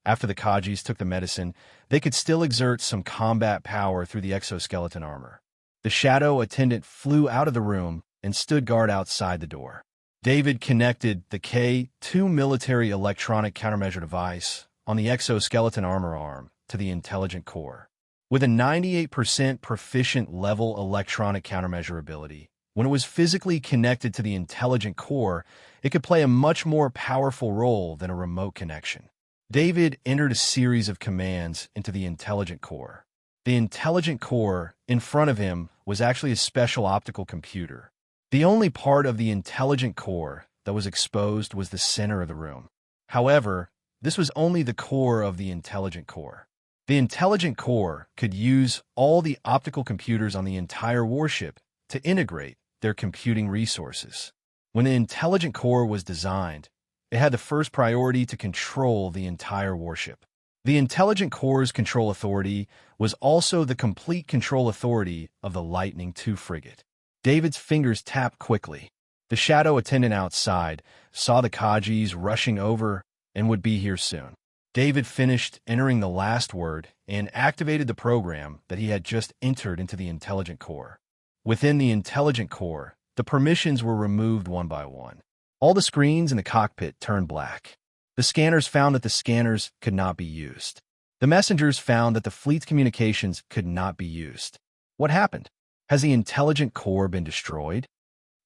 after the Kajis took the medicine, they could still exert some combat power through the exoskeleton armor. The shadow attendant flew out of the room and stood guard outside the door. David connected the K2 military electronic countermeasure device on the exoskeleton armor arm to the intelligent core. With a 98% proficient level electronic countermeasure ability, when it was physically connected to the intelligent core, it could play a much more powerful role than a remote connection. David entered a series of commands into the intelligent core. The intelligent core in front of him was actually a special optical computer. The only part of the intelligent core that was exposed was the center of the room. However, this was only the core of the intelligent core. The intelligent core could use all the optical computers on the entire warship to integrate their computing resources. When the intelligent core was designed, it had the first priority to control the entire warship. The intelligent core's control authority was also the complete control authority of the Lightning II frigate. David's fingers tapped quickly. The shadow attendant outside saw the Kajis rushing over and would be here soon. David finished entering the last word and activated the program that he had just entered into the intelligent core. Within the intelligent core, the permissions were removed one by one. All the screens in the cockpit turned black. The scanners found that the scanners could not be used. The messengers found that the fleet's communications could not be used. What happened? Has the intelligent core been destroyed?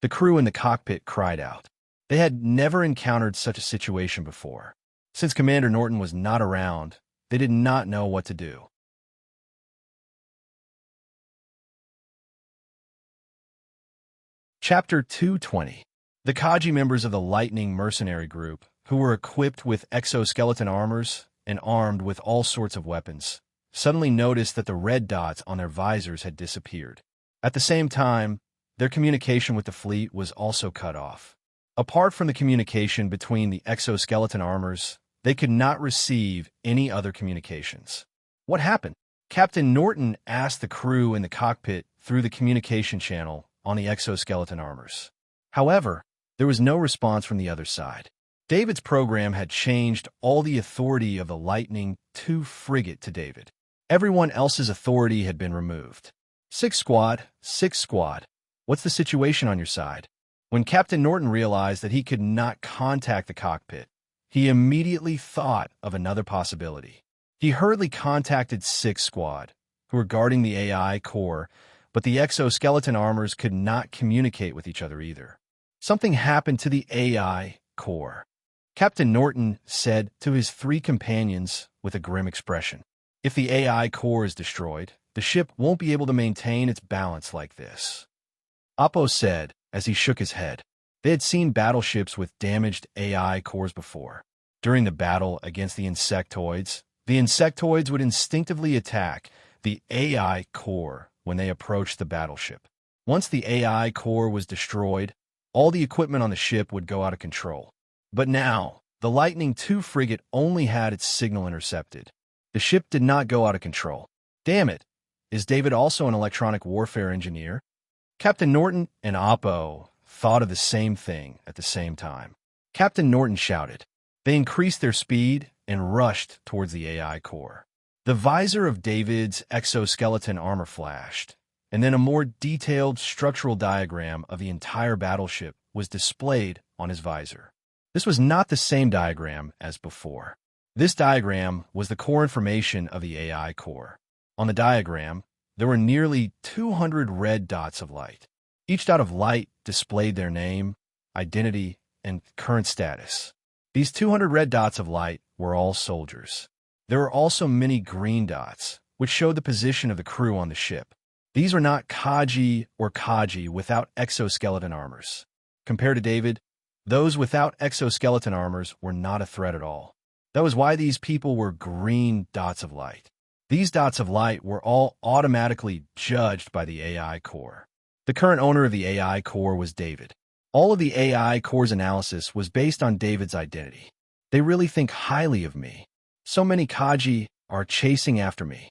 The crew in the cockpit cried out. They had never encountered such a situation before. Since Commander Norton was not around, they did not know what to do. Chapter 220. The Kaji members of the Lightning mercenary group, who were equipped with exoskeleton armors and armed with all sorts of weapons, suddenly noticed that the red dots on their visors had disappeared. At the same time, their communication with the fleet was also cut off. Apart from the communication between the exoskeleton armors, they could not receive any other communications. What happened? Captain Norton asked the crew in the cockpit through the communication channel on the exoskeleton armors. However, there was no response from the other side. David's program had changed all the authority of the Lightning II frigate to David. Everyone else's authority had been removed. Six squad. What's the situation on your side? When Captain Norton realized that he could not contact the cockpit, he immediately thought of another possibility. He hurriedly contacted Six Squad, who were guarding the AI core, but the exoskeleton armors could not communicate with each other either. Something happened to the AI core. Captain Norton said to his three companions with a grim expression, "If the AI core is destroyed, the ship won't be able to maintain its balance like this." Oppo said as he shook his head. They had seen battleships with damaged AI cores before. During the battle against the insectoids would instinctively attack the AI core when they approached the battleship. Once the AI core was destroyed, all the equipment on the ship would go out of control. But now, the Lightning II frigate only had its signal intercepted. The ship did not go out of control. Damn it! Is David also an electronic warfare engineer? Captain Norton and Oppo thought of the same thing at the same time. Captain Norton shouted. They increased their speed and rushed towards the AI core. The visor of David's exoskeleton armor flashed, and then a more detailed structural diagram of the entire battleship was displayed on his visor. This was not the same diagram as before. This diagram was the core information of the AI core. On the diagram, there were nearly 200 red dots of light. Each dot of light displayed their name, identity, and current status. These 200 red dots of light were all soldiers. There were also many green dots, which showed the position of the crew on the ship. These were not Kaji or Kaji without exoskeleton armors. Compared to David, those without exoskeleton armors were not a threat at all. That was why these people were green dots of light. These dots of light were all automatically judged by the AI core. The current owner of the AI core was David. All of the AI core's analysis was based on David's identity. They really think highly of me. So many Kaji are chasing after me.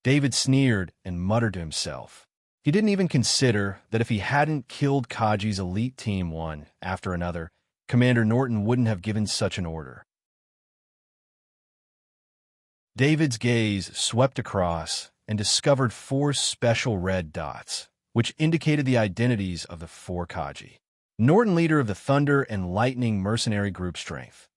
David sneered and muttered to himself. He didn't even consider that if he hadn't killed Kaji's elite team one after another, Commander Norton wouldn't have given such an order. David's gaze swept across and discovered 4 special red dots, which indicated the identities of the 4 Kaji. Norton, leader of the Thunder and Lightning Mercenary Group Strength.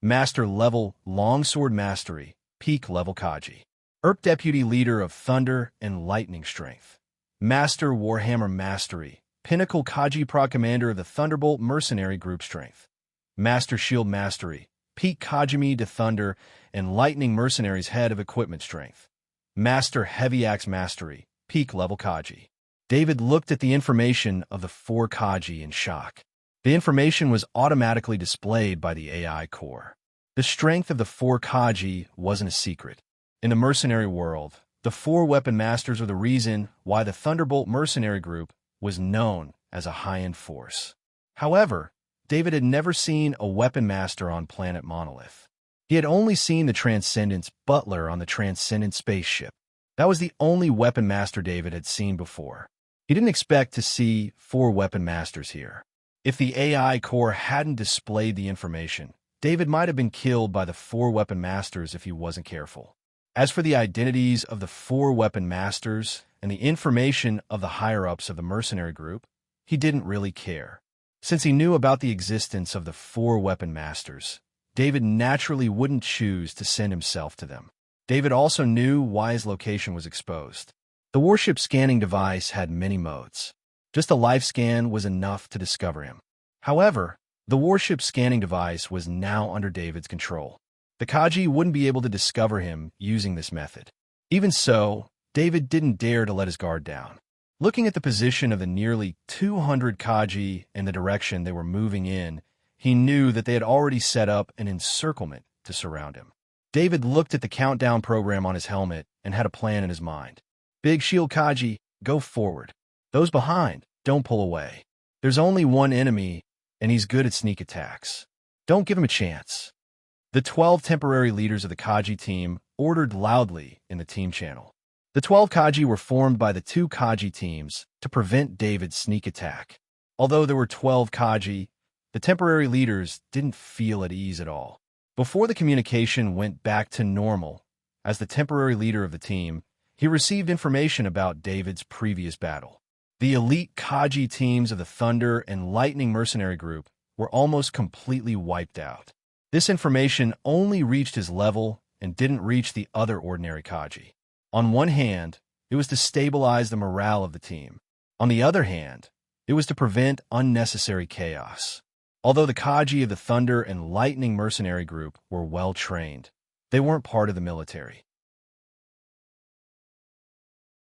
Master Level Longsword Mastery, Peak Level Kaji. Erp Deputy Leader of Thunder and Lightning Strength. Master Warhammer Mastery, Pinnacle Kaji Prod Commander of the Thunderbolt Mercenary Group Strength. Master Shield Mastery, Peak Kajimi de Thunder and Lightning Mercenaries Head of Equipment Strength. Master Heavy Axe Mastery, Peak Level Kaji. David looked at the information of the 4 Kaji in shock. The information was automatically displayed by the AI core. The strength of the 4 Kaji wasn't a secret. In the mercenary world, the 4 weapon masters were the reason why the Thunderbolt Mercenary Group was known as a high-end force. However, David had never seen a weapon master on planet Monolith. He had only seen the Transcendent's butler on the Transcendent spaceship. That was the only weapon master David had seen before. He didn't expect to see 4 weapon masters here. If the AI core hadn't displayed the information, David might have been killed by the 4 weapon masters if he wasn't careful. As for the identities of the 4 weapon masters and the information of the higher-ups of the mercenary group, he didn't really care. Since he knew about the existence of the 4 weapon masters, David naturally wouldn't choose to send himself to them. David also knew why his location was exposed. The warship scanning device had many modes. Just a life scan was enough to discover him. However, the warship scanning device was now under David's control. The Kaji wouldn't be able to discover him using this method. Even so, David didn't dare to let his guard down. Looking at the position of the nearly 200 Kaji and the direction they were moving in, he knew that they had already set up an encirclement to surround him. David looked at the countdown program on his helmet and had a plan in his mind. Big Shield Kaji, go forward. Those behind, don't pull away. There's only one enemy, and he's good at sneak attacks. Don't give him a chance. The 12 temporary leaders of the Kaji team ordered loudly in the team channel. The 12 Kaji were formed by the 2 Kaji teams to prevent David's sneak attack. Although there were 12 Kaji, the temporary leaders didn't feel at ease at all. Before the communication went back to normal, as the temporary leader of the team, he received information about David's previous battle. The elite Kaji teams of the Thunder and Lightning Mercenary Group were almost completely wiped out. This information only reached his level and didn't reach the other ordinary Kaji. On one hand, it was to stabilize the morale of the team. On the other hand, it was to prevent unnecessary chaos. Although the Kaji of the Thunder and Lightning Mercenary Group were well trained, they weren't part of the military.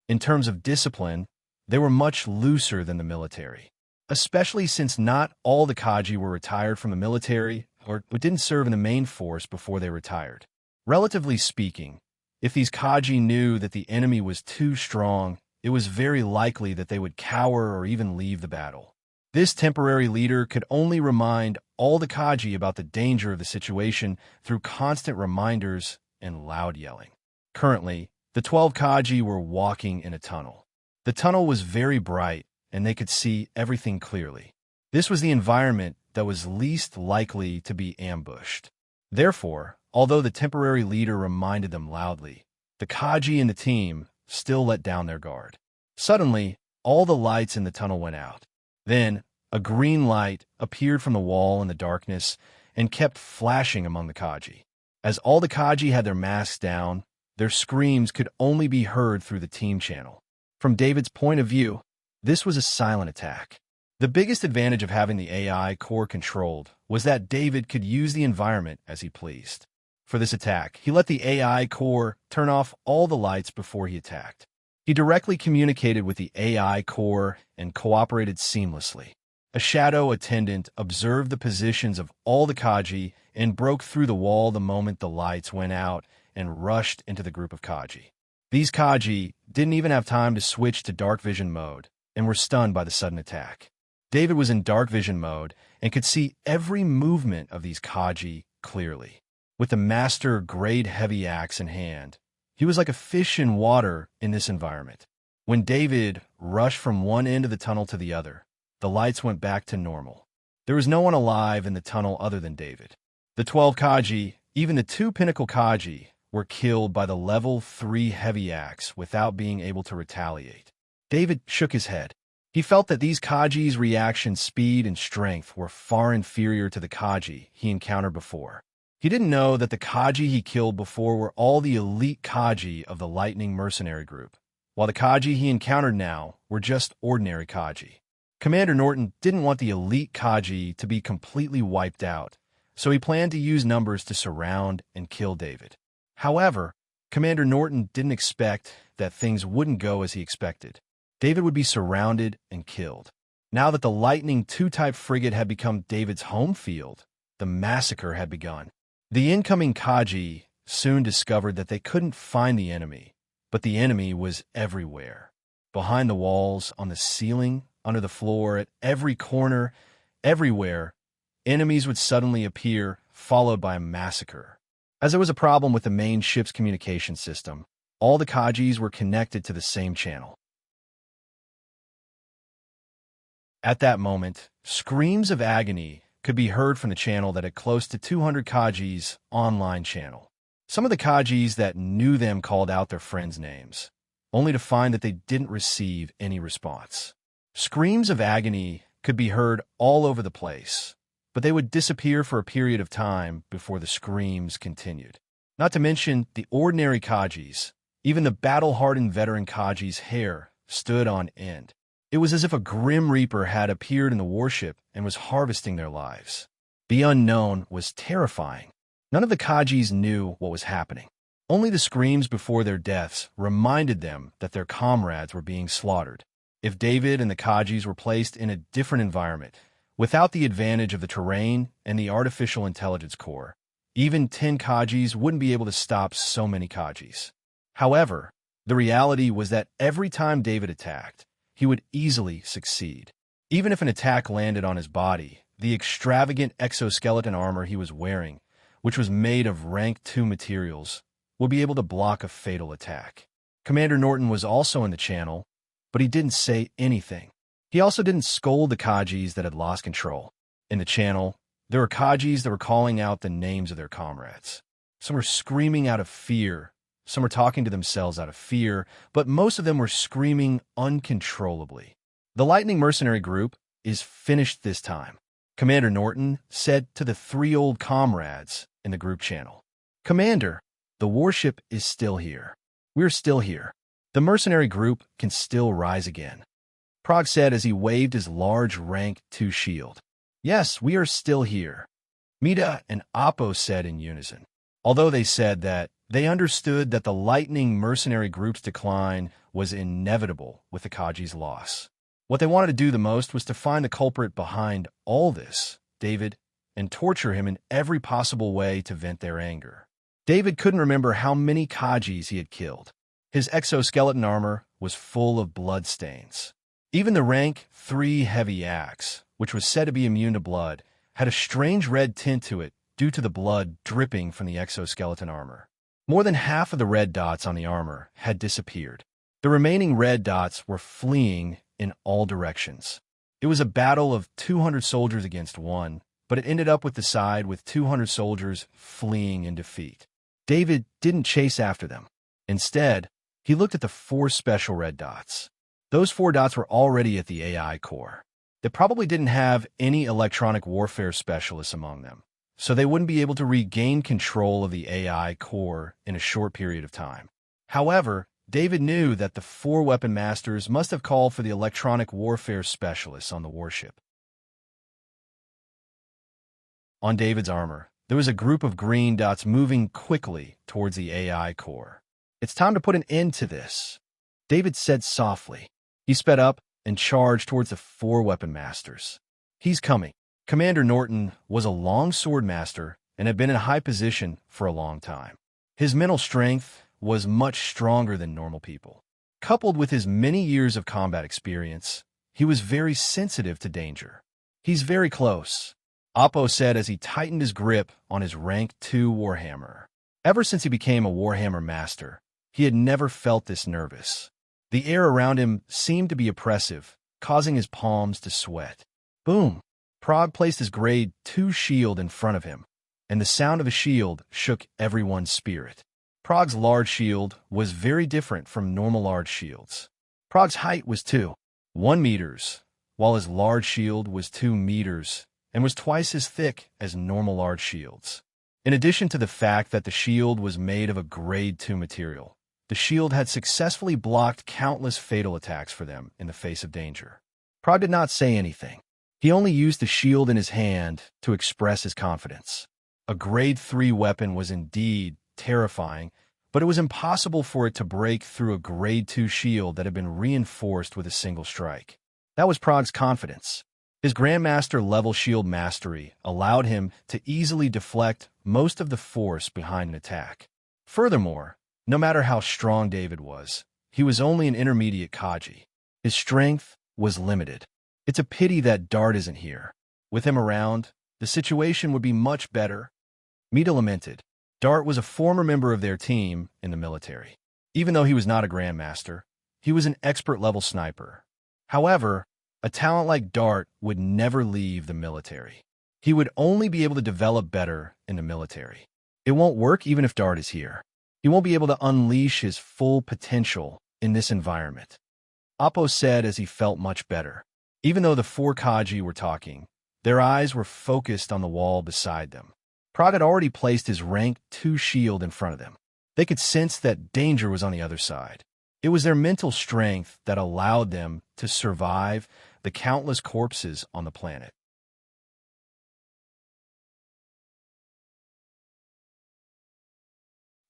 In terms of discipline, they were much looser than the military, especially since not all the Kaji were retired from the military or didn't serve in the main force before they retired. Relatively speaking, if these Kaji knew that the enemy was too strong, it was very likely that they would cower or even leave the battle. This temporary leader could only remind all the Kaji about the danger of the situation through constant reminders and loud yelling. Currently, the 12 Kaji were walking in a tunnel. The tunnel was very bright, and they could see everything clearly. This was the environment that was least likely to be ambushed. Therefore, although the temporary leader reminded them loudly, the Kaji and the team still let down their guard. Suddenly, all the lights in the tunnel went out. Then, a green light appeared from the wall in the darkness and kept flashing among the Kaji. As all the Kaji had their masks down, their screams could only be heard through the team channel. From David's point of view, this was a silent attack. The biggest advantage of having the AI core controlled was that David could use the environment as he pleased. For this attack, he let the AI core turn off all the lights before he attacked. He directly communicated with the AI core and cooperated seamlessly. A shadow attendant observed the positions of all the Kaji and broke through the wall the moment the lights went out and rushed into the group of Kaji. These Kaji didn't even have time to switch to dark vision mode and were stunned by the sudden attack. David was in dark vision mode and could see every movement of these Kaji clearly. With the master grade heavy axe in hand, he was like a fish in water in this environment. When David rushed from one end of the tunnel to the other, the lights went back to normal. There was no one alive in the tunnel other than David. The 12 Kaji, even the 2 Pinnacle Kaji, were killed by the level 3 heavy axe without being able to retaliate. David shook his head. He felt that these Kaji's reaction speed and strength were far inferior to the Kaji he encountered before. He didn't know that the Kaji he killed before were all the elite Kaji of the Lightning Mercenary Group, while the Kaji he encountered now were just ordinary Kaji. Commander Norton didn't want the elite Kaji to be completely wiped out, so he planned to use numbers to surround and kill David. However, Commander Norton didn't expect that things wouldn't go as he expected. David would be surrounded and killed. Now that the Lightning II-type frigate had become David's home field, the massacre had begun. The incoming Kaji soon discovered that they couldn't find the enemy, but the enemy was everywhere. Behind the walls, on the ceiling, under the floor, at every corner, everywhere, enemies would suddenly appear, followed by a massacre. As there was a problem with the main ship's communication system, all the Kajis were connected to the same channel. At that moment, screams of agony could be heard from the channel that had close to 200 Kajis' online channel. Some of the Kajis that knew them called out their friends' names, only to find that they didn't receive any response. Screams of agony could be heard all over the place, but they would disappear for a period of time before the screams continued. Not to mention the ordinary Kajis, even the battle-hardened veteran Kaji's hair stood on end. It was as if a grim reaper had appeared in the warship and was harvesting their lives. The unknown was terrifying. None of the Kajis knew what was happening. Only the screams before their deaths reminded them that their comrades were being slaughtered. If David and the Kajis were placed in a different environment, without the advantage of the terrain and the artificial intelligence core, even 10 Kajis wouldn't be able to stop so many Kajis. However, the reality was that every time David attacked, he would easily succeed. Even if an attack landed on his body, the extravagant exoskeleton armor he was wearing, which was made of rank 2 materials, would be able to block a fatal attack. Commander Norton was also in the channel, but he didn't say anything. He also didn't scold the Kajis that had lost control. In the channel, there were Kajis that were calling out the names of their comrades. Some were screaming out of fear, some were talking to themselves out of fear, but most of them were screaming uncontrollably. The Lightning Mercenary Group is finished this time, Commander Norton said to the 3 old comrades in the group channel. Commander, the warship is still here. We're still here. The mercenary group can still rise again. Prague said as he waved his large rank 2 shield. Yes, we are still here. Mita and Oppo said in unison, although they said that they understood that the Lightning Mercenary Group's decline was inevitable with the Kaji's loss. What they wanted to do the most was to find the culprit behind all this, David, and torture him in every possible way to vent their anger. David couldn't remember how many Kajis he had killed. His exoskeleton armor was full of blood stains. Even the rank 3 heavy axe, which was said to be immune to blood, had a strange red tint to it due to the blood dripping from the exoskeleton armor. More than half of the red dots on the armor had disappeared. The remaining red dots were fleeing in all directions. It was a battle of 200 soldiers against 1, but it ended up with the side with 200 soldiers fleeing in defeat. David didn't chase after them. Instead, he looked at the 4 special red dots. Those 4 dots were already at the AI core. They probably didn't have any electronic warfare specialists among them, so they wouldn't be able to regain control of the AI core in a short period of time. However, David knew that the 4 weapon masters must have called for the electronic warfare specialists on the warship. On David's armor, there was a group of green dots moving quickly towards the AI core. It's time to put an end to this, David said softly. He sped up and charged towards the 4 weapon masters. He's coming. Commander Norton was a longsword master and had been in a high position for a long time. His mental strength was much stronger than normal people. Coupled with his many years of combat experience, he was very sensitive to danger. He's very close, Oppo said as he tightened his grip on his rank 2 warhammer. Ever since he became a warhammer master, he had never felt this nervous. The air around him seemed to be oppressive, causing his palms to sweat. Boom! Prague placed his grade 2 shield in front of him, and the sound of a shield shook everyone's spirit. Prague's large shield was very different from normal large shields. Prague's height was 1 meters, while his large shield was 2 meters and was twice as thick as normal large shields. In addition to the fact that the shield was made of a grade 2 material, the shield had successfully blocked countless fatal attacks for them in the face of danger. Prague did not say anything. He only used the shield in his hand to express his confidence. A grade 3 weapon was indeed terrifying, but it was impossible for it to break through a grade 2 shield that had been reinforced with a single strike. That was Prague's confidence. His Grandmaster level shield mastery allowed him to easily deflect most of the force behind an attack. Furthermore, no matter how strong David was, he was only an intermediate Kaji. His strength was limited. It's a pity that Dart isn't here. With him around, the situation would be much better. Mita lamented. Dart was a former member of their team in the military. Even though he was not a Grandmaster, he was an expert-level sniper. However, a talent like Dart would never leave the military. He would only be able to develop better in the military. It won't work even if Dart is here. He won't be able to unleash his full potential in this environment, Oppo said as he felt much better. Even though the 4 Kaji were talking, their eyes were focused on the wall beside them. Prague had already placed his rank 2 shield in front of them. They could sense that danger was on the other side. It was their mental strength that allowed them to survive the countless corpses on the planet.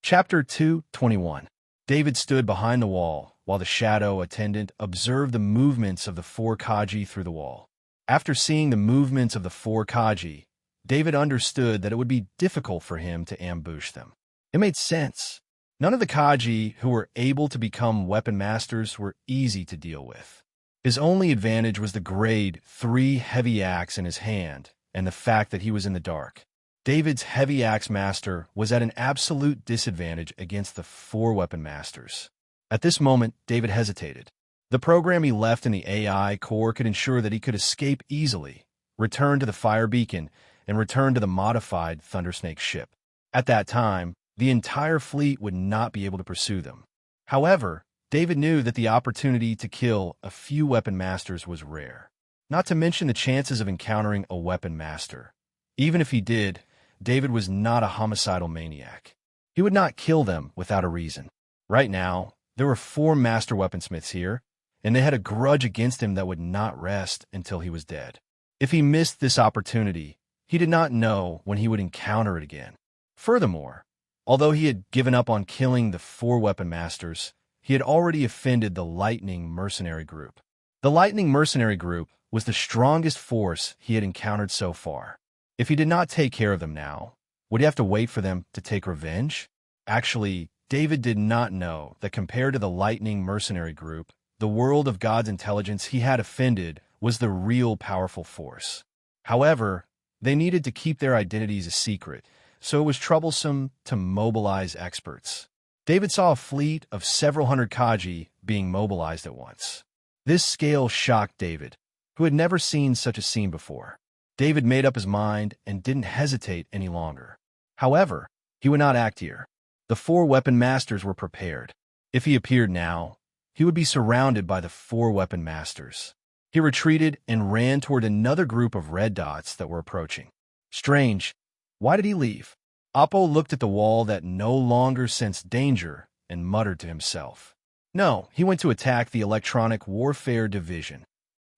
Chapter 2:21. David stood behind the wall while the shadow attendant observed the movements of the 4 Kaji through the wall. After seeing the movements of the 4 Kaji, David understood that it would be difficult for him to ambush them. It made sense. None of the Kaji who were able to become weapon masters were easy to deal with. His only advantage was the grade 3 heavy axe in his hand and the fact that he was in the dark. David's heavy axe master was at an absolute disadvantage against the 4 weapon masters. At this moment, David hesitated. The program he left in the AI core could ensure that he could escape easily, return to the fire beacon, and return to the modified Thundersnake ship. At that time, the entire fleet would not be able to pursue them. However, David knew that the opportunity to kill a few weapon masters was rare, not to mention the chances of encountering a weapon master. Even if he did, David was not a homicidal maniac. He would not kill them without a reason. Right now, there were 4 master weaponsmiths here, and they had a grudge against him that would not rest until he was dead. If he missed this opportunity, he did not know when he would encounter it again. Furthermore, although he had given up on killing the 4 weapon masters, he had already offended the Lightning Mercenary Group. The Lightning Mercenary Group was the strongest force he had encountered so far. If he did not take care of them now, would he have to wait for them to take revenge? Actually, David did not know that compared to the Lightning Mercenary Group, the world of God's intelligence he had offended was the real powerful force. However, they needed to keep their identities a secret, so it was troublesome to mobilize experts. David saw a fleet of several hundred Kaji being mobilized at once. This scale shocked David, who had never seen such a scene before. David made up his mind and didn't hesitate any longer. However, he would not act here. The 4 weapon masters were prepared. If he appeared now, he would be surrounded by the 4 weapon masters. He retreated and ran toward another group of red dots that were approaching. Strange. Why did he leave? Oppo looked at the wall that no longer sensed danger and muttered to himself. No, he went to attack the Electronic Warfare Division.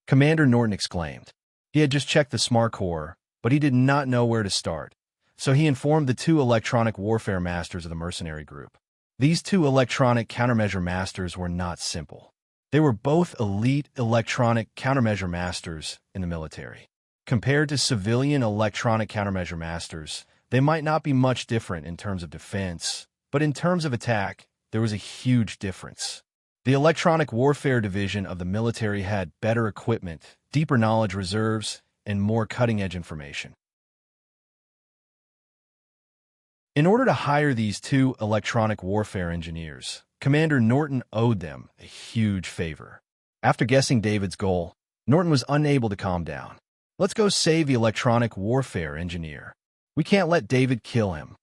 Commander Norton exclaimed. He had just checked the Smart Core, but he did not know where to start, so he informed the 2 electronic warfare masters of the mercenary group. These 2 electronic countermeasure masters were not simple. They were both elite electronic countermeasure masters in the military. Compared to civilian electronic countermeasure masters, they might not be much different in terms of defense, but in terms of attack, there was a huge difference. The Electronic Warfare Division of the military had better equipment, deeper knowledge reserves, and more cutting-edge information. In order to hire these 2 electronic warfare engineers, Commander Norton owed them a huge favor. After guessing David's goal, Norton was unable to calm down. Let's go save the electronic warfare engineer. We can't let David kill him,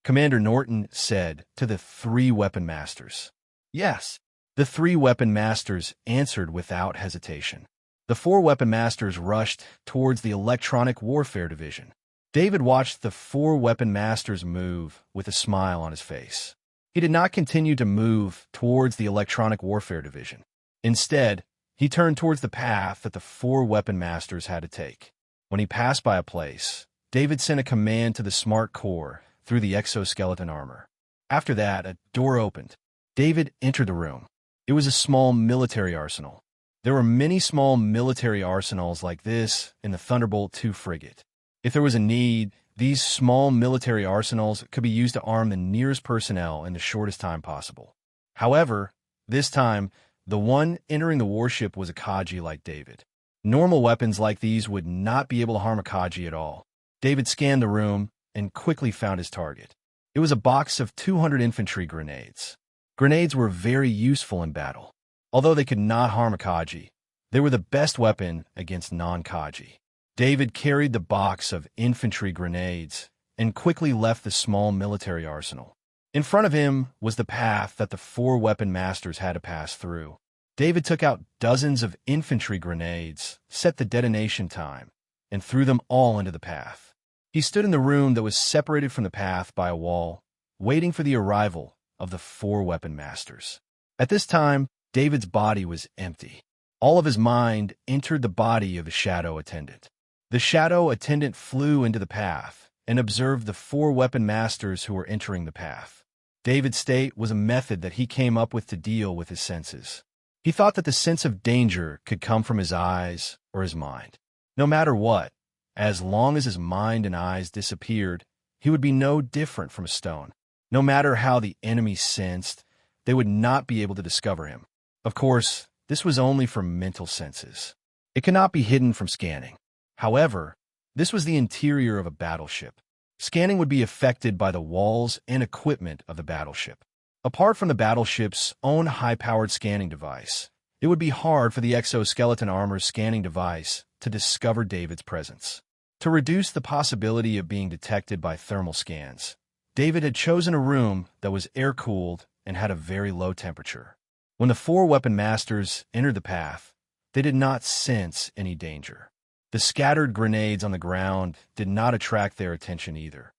Commander Norton said to the 3 weapon masters. Yes, the 3 weapon masters answered without hesitation. The 4 weapon masters rushed towards the Electronic Warfare Division. David watched the 4 weapon masters move with a smile on his face. He did not continue to move towards the Electronic Warfare Division. Instead, he turned towards the path that the 4 weapon masters had to take. When he passed by a place, David sent a command to the Smart Core through the exoskeleton armor. After that, a door opened. David entered the room. It was a small military arsenal. There were many small military arsenals like this in the Thunderbolt II frigate. If there was a need, these small military arsenals could be used to arm the nearest personnel in the shortest time possible. However, this time, the one entering the warship was a Kaji like David. Normal weapons like these would not be able to harm a Kaji at all. David scanned the room and quickly found his target. It was a box of 200 infantry grenades. Grenades were very useful in battle. Although they could not harm a Kaji, they were the best weapon against non-Kaji. David carried the box of infantry grenades and quickly left the small military arsenal. In front of him was the path that the 4 weapon masters had to pass through. David took out dozens of infantry grenades, set the detonation time, and threw them all into the path. He stood in the room that was separated from the path by a wall, waiting for the arrival of the 4 weapon masters. At this time, David's body was empty. All of his mind entered the body of the shadow attendant. The shadow attendant flew into the path and observed the 4 weapon masters who were entering the path. David's state was a method that he came up with to deal with his senses. He thought that the sense of danger could come from his eyes or his mind. No matter what, as long as his mind and eyes disappeared, he would be no different from a stone. No matter how the enemy sensed, they would not be able to discover him. Of course, this was only for mental senses. It cannot be hidden from scanning. However, this was the interior of a battleship. Scanning would be affected by the walls and equipment of the battleship. Apart from the battleship's own high-powered scanning device, It would be hard for the exoskeleton armor's scanning device to discover David's presence. To reduce the possibility of being detected by thermal scans, David had chosen a room that was air-cooled and had a very low temperature. When the four weapon masters entered the path, they did not sense any danger. The scattered grenades on the ground did not attract their attention either.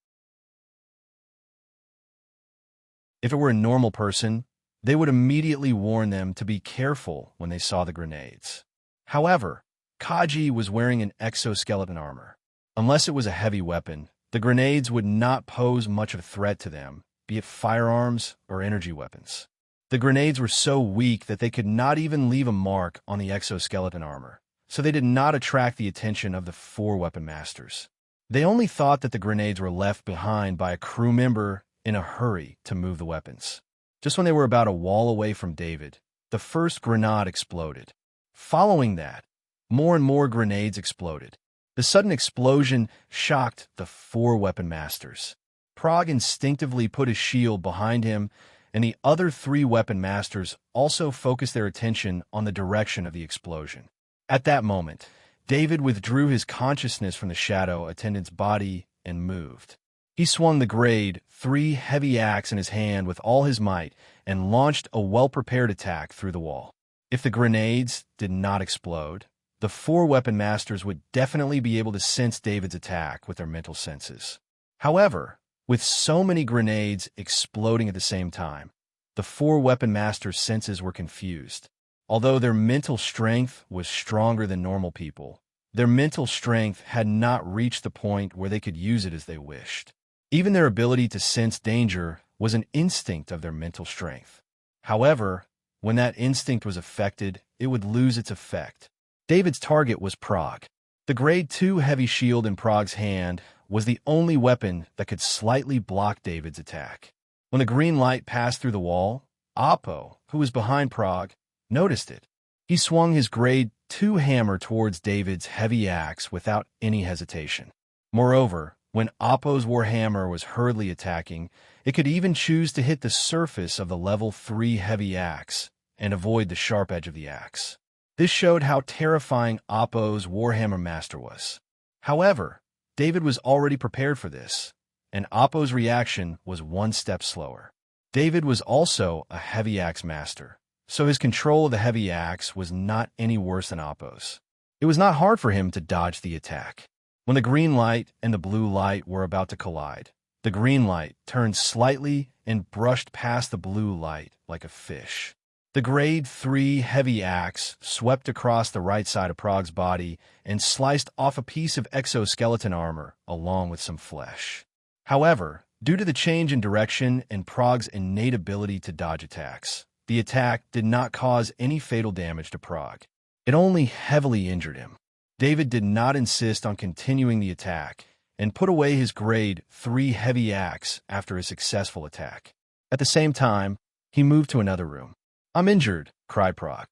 If it were a normal person, they would immediately warn them to be careful when they saw the grenades. However, Kaji was wearing an exoskeleton armor. Unless it was a heavy weapon, the grenades would not pose much of a threat to them, be it firearms or energy weapons. The grenades were so weak that they could not even leave a mark on the exoskeleton armor, so they did not attract the attention of the four weapon masters. They only thought that the grenades were left behind by a crew member in a hurry to move the weapons. Just when they were about a wall away from David, the first grenade exploded. Following that, more and more grenades exploded. The sudden explosion shocked the four weapon masters. Prague instinctively put his shield behind him, and the other three weapon masters also focused their attention on the direction of the explosion. At that moment, David withdrew his consciousness from the shadow attendant's body and moved. He swung the grade 3 heavy axe in his hand with all his might and launched a well-prepared attack through the wall. If the grenades did not explode, the four weapon masters would definitely be able to sense David's attack with their mental senses. However, with so many grenades exploding at the same time, the four weapon masters' senses were confused. Although their mental strength was stronger than normal people, their mental strength had not reached the point where they could use it as they wished. Even their ability to sense danger was an instinct of their mental strength. However, when that instinct was affected, it would lose its effect. David's target was Prague. The grade 2 heavy shield in Prague's hand was the only weapon that could slightly block David's attack. When the green light passed through the wall, Oppo, who was behind Prague, noticed it. He swung his grade 2 hammer towards David's heavy axe without any hesitation. Moreover, when Oppo's warhammer was hurriedly attacking, it could even choose to hit the surface of the level 3 heavy axe and avoid the sharp edge of the axe. This showed how terrifying Oppo's warhammer master was. However, David was already prepared for this, and Oppo's reaction was one step slower. David was also a heavy axe master, so his control of the heavy axe was not any worse than Oppo's. It was not hard for him to dodge the attack. When the green light and the blue light were about to collide, the green light turned slightly and brushed past the blue light like a fish. The grade 3 heavy axe swept across the right side of Prague's body and sliced off a piece of exoskeleton armor along with some flesh. However, due to the change in direction and Prague's innate ability to dodge attacks, the attack did not cause any fatal damage to Prague. It only heavily injured him. David did not insist on continuing the attack and put away his grade 3 heavy axe after a successful attack. At the same time, he moved to another room. "I'm injured," cried Prague.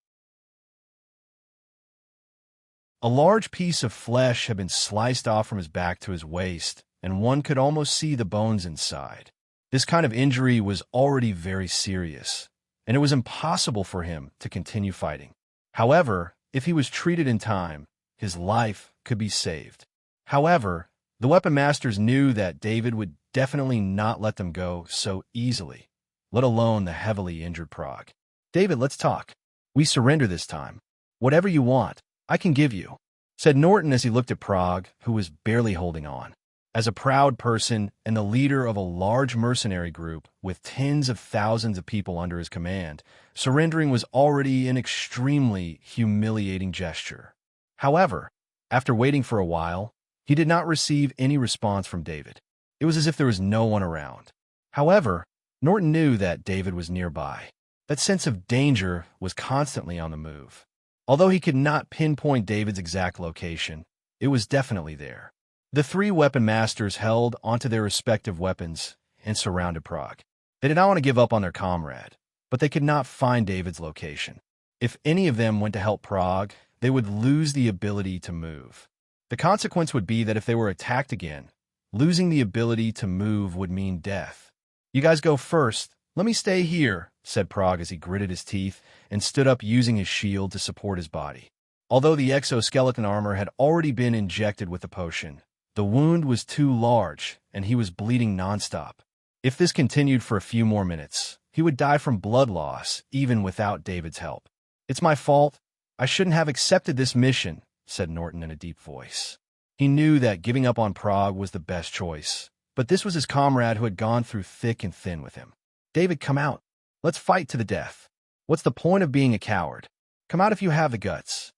A large piece of flesh had been sliced off from his back to his waist, and one could almost see the bones inside. This kind of injury was already very serious, and it was impossible for him to continue fighting. However, if he was treated in time, his life could be saved. However, the weapon masters knew that David would definitely not let them go so easily, let alone the heavily injured Prague. "David, let's talk. We surrender this time. Whatever you want, I can give you," said Norton as he looked at Prague, who was barely holding on. As a proud person and the leader of a large mercenary group with tens of thousands of people under his command, surrendering was already an extremely humiliating gesture. However, after waiting for a while, he did not receive any response from David. It was as if there was no one around. However, Norton knew that David was nearby. That sense of danger was constantly on the move. Although he could not pinpoint David's exact location, it was definitely there. The three weapon masters held onto their respective weapons and surrounded Prague. They did not want to give up on their comrade, but they could not find David's location. If any of them went to help Prague, they would lose the ability to move. The consequence would be that if they were attacked again, losing the ability to move would mean death. "You guys go first. Let me stay here," said Prague as he gritted his teeth and stood up using his shield to support his body. Although the exoskeleton armor had already been injected with the potion, the wound was too large, and he was bleeding nonstop. If this continued for a few more minutes, he would die from blood loss, even without David's help. "It's my fault. I shouldn't have accepted this mission," said Norton in a deep voice. He knew that giving up on Prague was the best choice, but this was his comrade who had gone through thick and thin with him. "David, come out. Let's fight to the death. What's the point of being a coward? Come out if you have the guts,"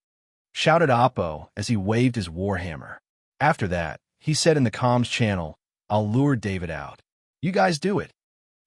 shouted Oppo as he waved his warhammer. After that, he said in the comms channel, "I'll lure David out. You guys do it."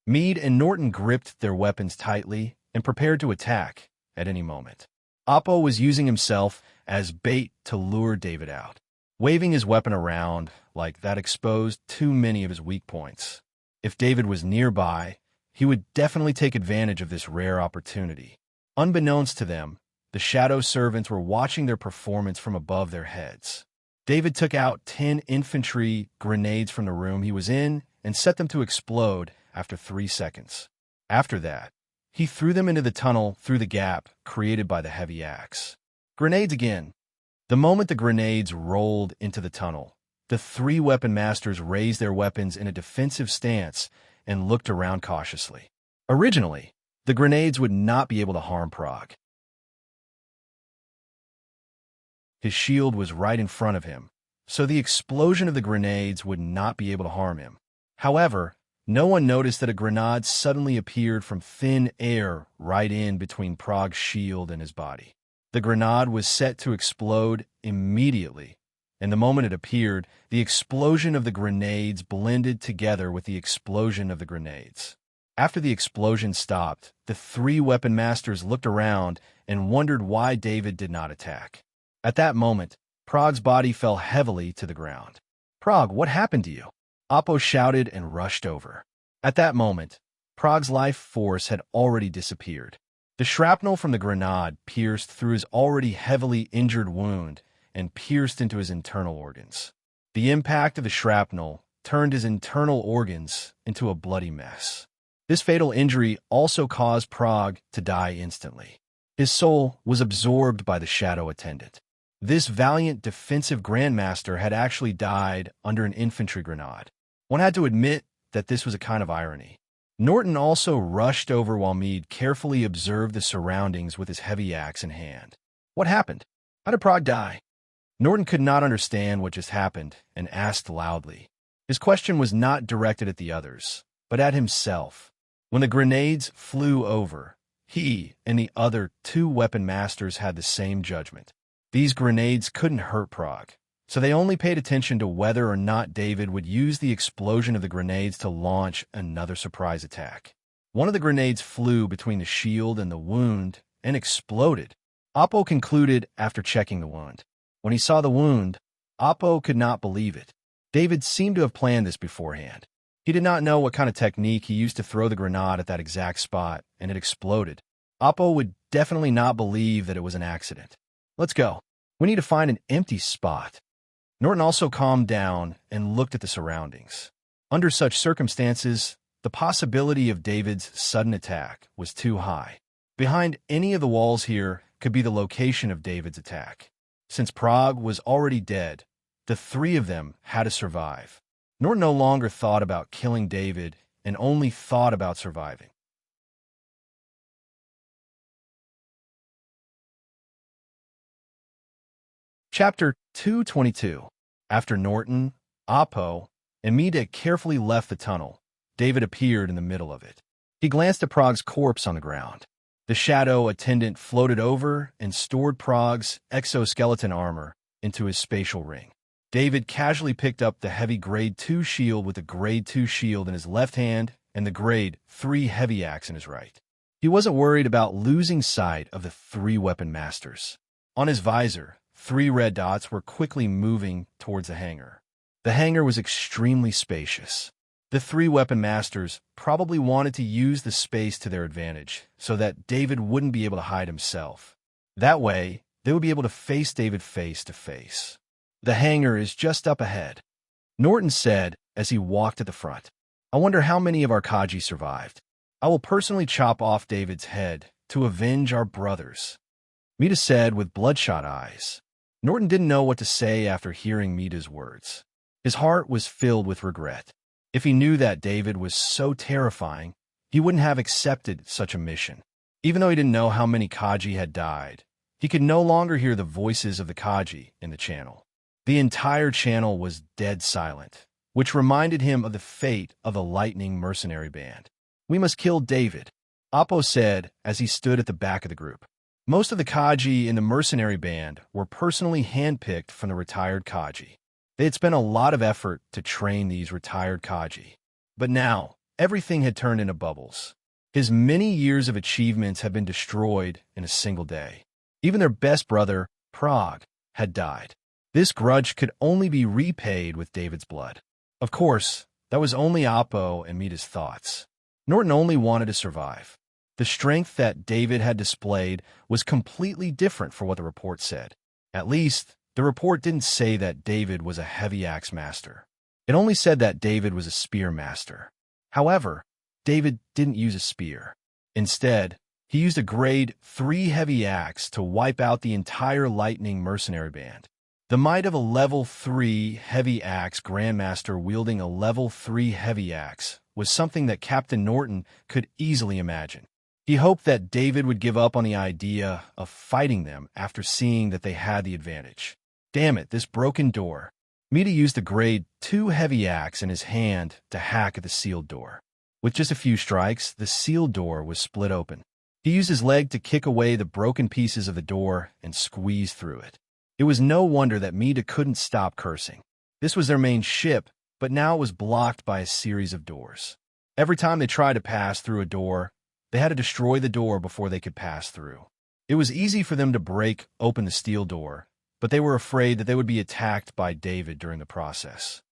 Meade and Norton gripped their weapons tightly and prepared to attack at any moment. Oppo was using himself as bait to lure David out, waving his weapon around like that exposed too many of his weak points. If David was nearby, he would definitely take advantage of this rare opportunity. Unbeknownst to them, the shadow servants were watching their performance from above their heads. David took out 10 infantry grenades from the room he was in and set them to explode after 3 seconds. After that, he threw them into the tunnel through the gap created by the heavy axe. Grenades again. The moment the grenades rolled into the tunnel, the 3 weapon masters raised their weapons in a defensive stance and looked around cautiously. Originally, the grenades would not be able to harm Prague. His shield was right in front of him, so the explosion of the grenades would not be able to harm him. However, no one noticed that a grenade suddenly appeared from thin air right in between Prague's shield and his body. The grenade was set to explode immediately, and the moment it appeared, the explosion of the grenades blended together with the explosion of the grenades. After the explosion stopped, the 3 weapon masters looked around and wondered why David did not attack. At that moment, Prague's body fell heavily to the ground. "Prague, what happened to you?" Oppo shouted and rushed over. At that moment, Prague's life force had already disappeared. The shrapnel from the grenade pierced through his already heavily injured wound and pierced into his internal organs. The impact of the shrapnel turned his internal organs into a bloody mess. This fatal injury also caused Prague to die instantly. His soul was absorbed by the shadow attendant. This valiant defensive grandmaster had actually died under an infantry grenade. One had to admit that this was a kind of irony. Norton also rushed over while Meade carefully observed the surroundings with his heavy axe in hand. "What happened? How did Prague die?" Norton could not understand what just happened and asked loudly. His question was not directed at the others, but at himself. When the grenades flew over, he and the other 2 weapon masters had the same judgment. These grenades couldn't hurt Prague, so they only paid attention to whether or not David would use the explosion of the grenades to launch another surprise attack. One of the grenades flew between the shield and the wound and exploded. Oppo concluded after checking the wound. When he saw the wound, Oppo could not believe it. David seemed to have planned this beforehand. He did not know what kind of technique he used to throw the grenade at that exact spot, and it exploded. Oppo would definitely not believe that it was an accident. "Let's go. We need to find an empty spot." Norton also calmed down and looked at the surroundings. Under such circumstances, the possibility of David's sudden attack was too high. Behind any of the walls here could be the location of David's attack. Since Prague was already dead, the 3 of them had to survive. Norton no longer thought about killing David and only thought about surviving. Chapter 222. After Norton, Oppo, and Meade carefully left the tunnel, David appeared in the middle of it. He glanced at Prague's corpse on the ground. The shadow attendant floated over and stored Prague's exoskeleton armor into his spatial ring. David casually picked up the heavy Grade 2 shield with the Grade 2 shield in his left hand and the Grade 3 heavy axe in his right. He wasn't worried about losing sight of the 3 weapon masters. On his visor, 3 red dots were quickly moving towards the hangar. The hangar was extremely spacious. The 3 weapon masters probably wanted to use the space to their advantage so that David wouldn't be able to hide himself. That way, they would be able to face David face to face. "The hangar is just up ahead," Norton said as he walked to the front. "I wonder how many of our Kaji survived." I will personally chop off David's head to avenge our brothers," Mita said with bloodshot eyes. Norton didn't know what to say after hearing Mita's words. His heart was filled with regret. If he knew that David was so terrifying, he wouldn't have accepted such a mission. Even though he didn't know how many Kaji had died, he could no longer hear the voices of the Kaji in the channel. The entire channel was dead silent, which reminded him of the fate of the Lightning Mercenary Band. "We must kill David," Appo said as he stood at the back of the group. Most of the Kaji in the Mercenary Band were personally handpicked from the retired Kaji. They had spent a lot of effort to train these retired Kaji. But now, everything had turned into bubbles. His many years of achievements had been destroyed in a single day. Even their best brother, Prague, had died. This grudge could only be repaid with David's blood. Of course, that was only Appo and Mita's thoughts. Norton only wanted to survive. The strength that David had displayed was completely different from what the report said. At least, the report didn't say that David was a heavy axe master. It only said that David was a spear master. However, David didn't use a spear. Instead, he used a grade 3 heavy axe to wipe out the entire Lightning Mercenary Band. The might of a level 3 heavy axe grandmaster wielding a level 3 heavy axe was something that Captain Norton could easily imagine. He hoped that David would give up on the idea of fighting them after seeing that they had the advantage. Damn it, this broken door. Mita used a grade 2 heavy axe in his hand to hack at the sealed door. With just a few strikes, the sealed door was split open. He used his leg to kick away the broken pieces of the door and squeeze through it. It was no wonder that Mita couldn't stop cursing. This was their main ship, but now it was blocked by a series of doors. Every time they tried to pass through a door, they had to destroy the door before they could pass through. It was easy for them to break open the steel door, but they were afraid that they would be attacked by David during the process.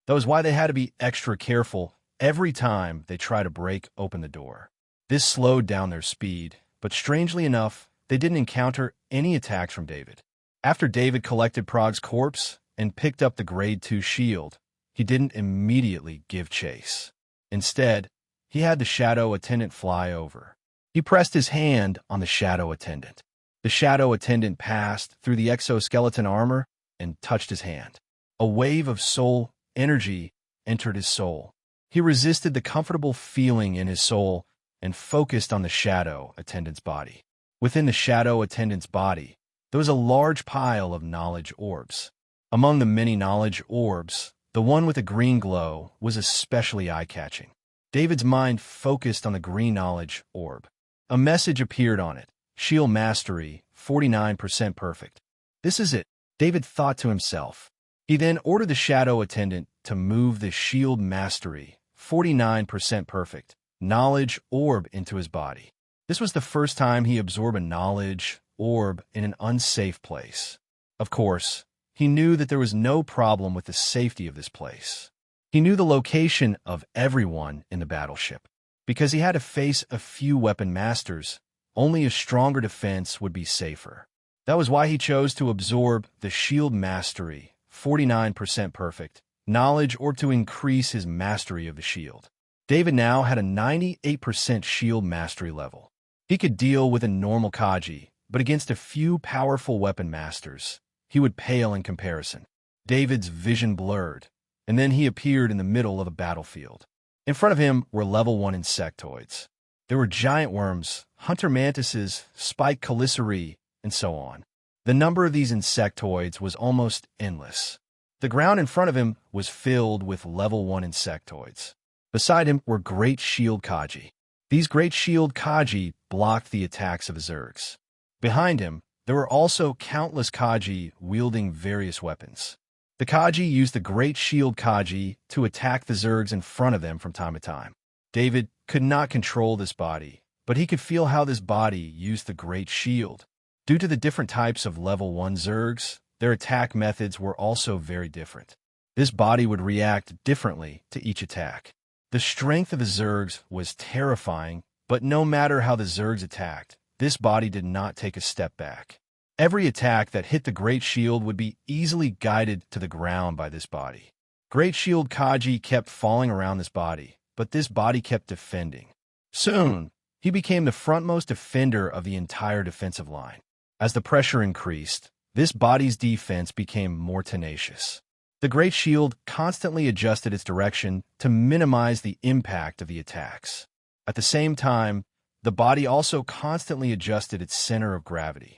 That was why they had to be extra careful every time they tried to break open the door. This slowed down their speed, but strangely enough, they didn't encounter any attacks from David. After David collected Prague's corpse and picked up the grade 2 shield, he didn't immediately give chase. Instead, he had the shadow attendant fly over. He pressed his hand on the shadow attendant. The shadow attendant passed through the exoskeleton armor and touched his hand. A wave of soul energy entered his soul. He resisted the comfortable feeling in his soul and focused on the shadow attendant's body. Within the shadow attendant's body, there was a large pile of knowledge orbs. Among the many knowledge orbs, the one with a green glow was especially eye-catching. David's mind focused on the green knowledge orb. A message appeared on it. Shield Mastery, 49% perfect. This is it, David thought to himself. He then ordered the shadow attendant to move the Shield Mastery, 49% perfect, knowledge orb into his body. This was the first time he absorbed a knowledge orb in an unsafe place. Of course, he knew that there was no problem with the safety of this place. He knew the location of everyone in the battleship. Because he had to face a few weapon masters, only a stronger defense would be safer. That was why he chose to absorb the Shield Mastery, 49% perfect, knowledge or to increase his mastery of the shield. David now had a 98% shield mastery level. He could deal with a normal Kaji, but against a few powerful weapon masters, he would pale in comparison. David's vision blurred, and then he appeared in the middle of a battlefield. In front of him were level 1 insectoids. There were giant worms, hunter mantises, spike calicerae, and so on. The number of these insectoids was almost endless. The ground in front of him was filled with level 1 insectoids. Beside him were great shield Kaji. These great shield Kaji blocked the attacks of the Zergs. Behind him, there were also countless Kaji wielding various weapons. The Kaji used the great shield Kaji to attack the Zergs in front of them from time to time. David could not control this body, but he could feel how this body used the great shield. Due to the different types of level 1 Zergs, their attack methods were also very different. This body would react differently to each attack. The strength of the Zergs was terrifying, but no matter how the Zergs attacked, this body did not take a step back. Every attack that hit the Great Shield would be easily guided to the ground by this body. Great Shield Kaji kept falling around this body, but this body kept defending. Soon, he became the frontmost defender of the entire defensive line. As the pressure increased, this body's defense became more tenacious. The Great Shield constantly adjusted its direction to minimize the impact of the attacks. At the same time, the body also constantly adjusted its center of gravity.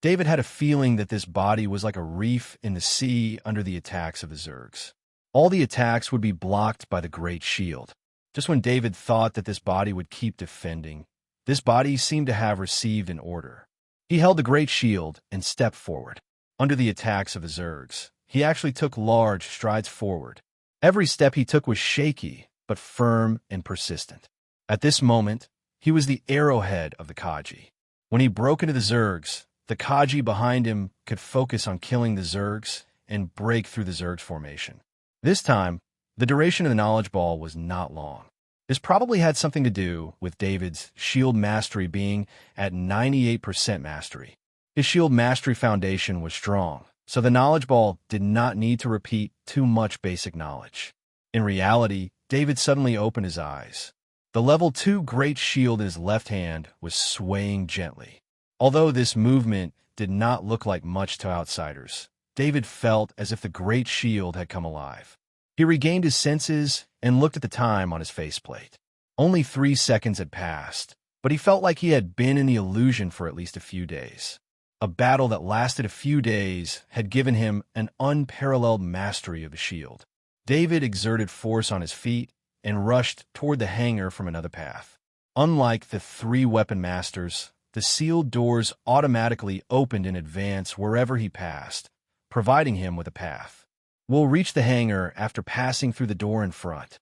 David had a feeling that this body was like a reef in the sea under the attacks of the Zergs. All the attacks would be blocked by the Great Shield. Just when David thought that this body would keep defending, this body seemed to have received an order. He held the Great Shield and stepped forward. Under the attacks of the Zergs, he actually took large strides forward. Every step he took was shaky, but firm and persistent. At this moment, he was the arrowhead of the Kaji. When he broke into the Zergs, the Kaji behind him could focus on killing the Zergs and break through the Zergs formation. This time, the duration of the knowledge ball was not long. This probably had something to do with David's shield mastery being at 98% mastery. His shield mastery foundation was strong, so the knowledge ball did not need to repeat too much basic knowledge. In reality, David suddenly opened his eyes. The level 2 Great Shield in his left hand was swaying gently. Although this movement did not look like much to outsiders, David felt as if the Great Shield had come alive. He regained his senses and looked at the time on his faceplate. Only 3 seconds had passed, but he felt like he had been in the illusion for at least a few days. A battle that lasted a few days had given him an unparalleled mastery of the shield. David exerted force on his feet and rushed toward the hangar from another path. Unlike the 3 weapon masters, the sealed doors automatically opened in advance wherever he passed, providing him with a path. We'll reach the hangar after passing through the door in front.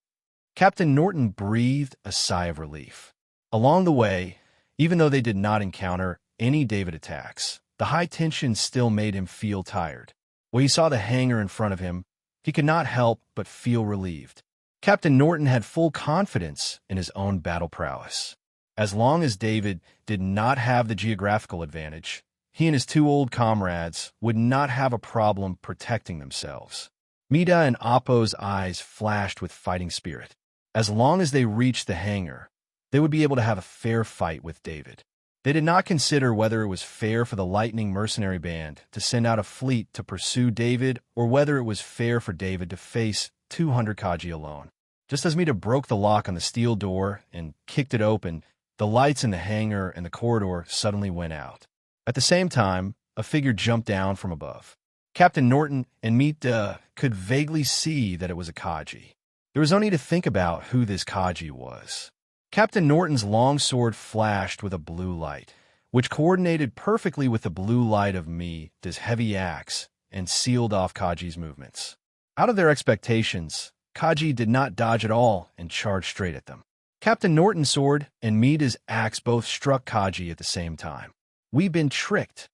Captain Norton breathed a sigh of relief. Along the way, even though they did not encounter any David attacks, the high tension still made him feel tired. When he saw the hangar in front of him, he could not help but feel relieved. Captain Norton had full confidence in his own battle prowess. As long as David did not have the geographical advantage, he and his 2 old comrades would not have a problem protecting themselves. Mida and Appo's eyes flashed with fighting spirit. As long as they reached the hangar, they would be able to have a fair fight with David. They did not consider whether it was fair for the Lightning Mercenary Band to send out a fleet to pursue David or whether it was fair for David to face 200 Kaji alone. Just as Mida broke the lock on the steel door and kicked it open, the lights in the hangar and the corridor suddenly went out. At the same time, a figure jumped down from above. Captain Norton and Mida could vaguely see that it was a Kaji. There was only to think about who this Kaji was. Captain Norton's long sword flashed with a blue light, which coordinated perfectly with the blue light of Mida's heavy axe and sealed off Kaji's movements. Out of their expectations, Kaji did not dodge at all and charged straight at them. Captain Norton's sword and Mida's axe both struck Kaji at the same time. We've been tricked.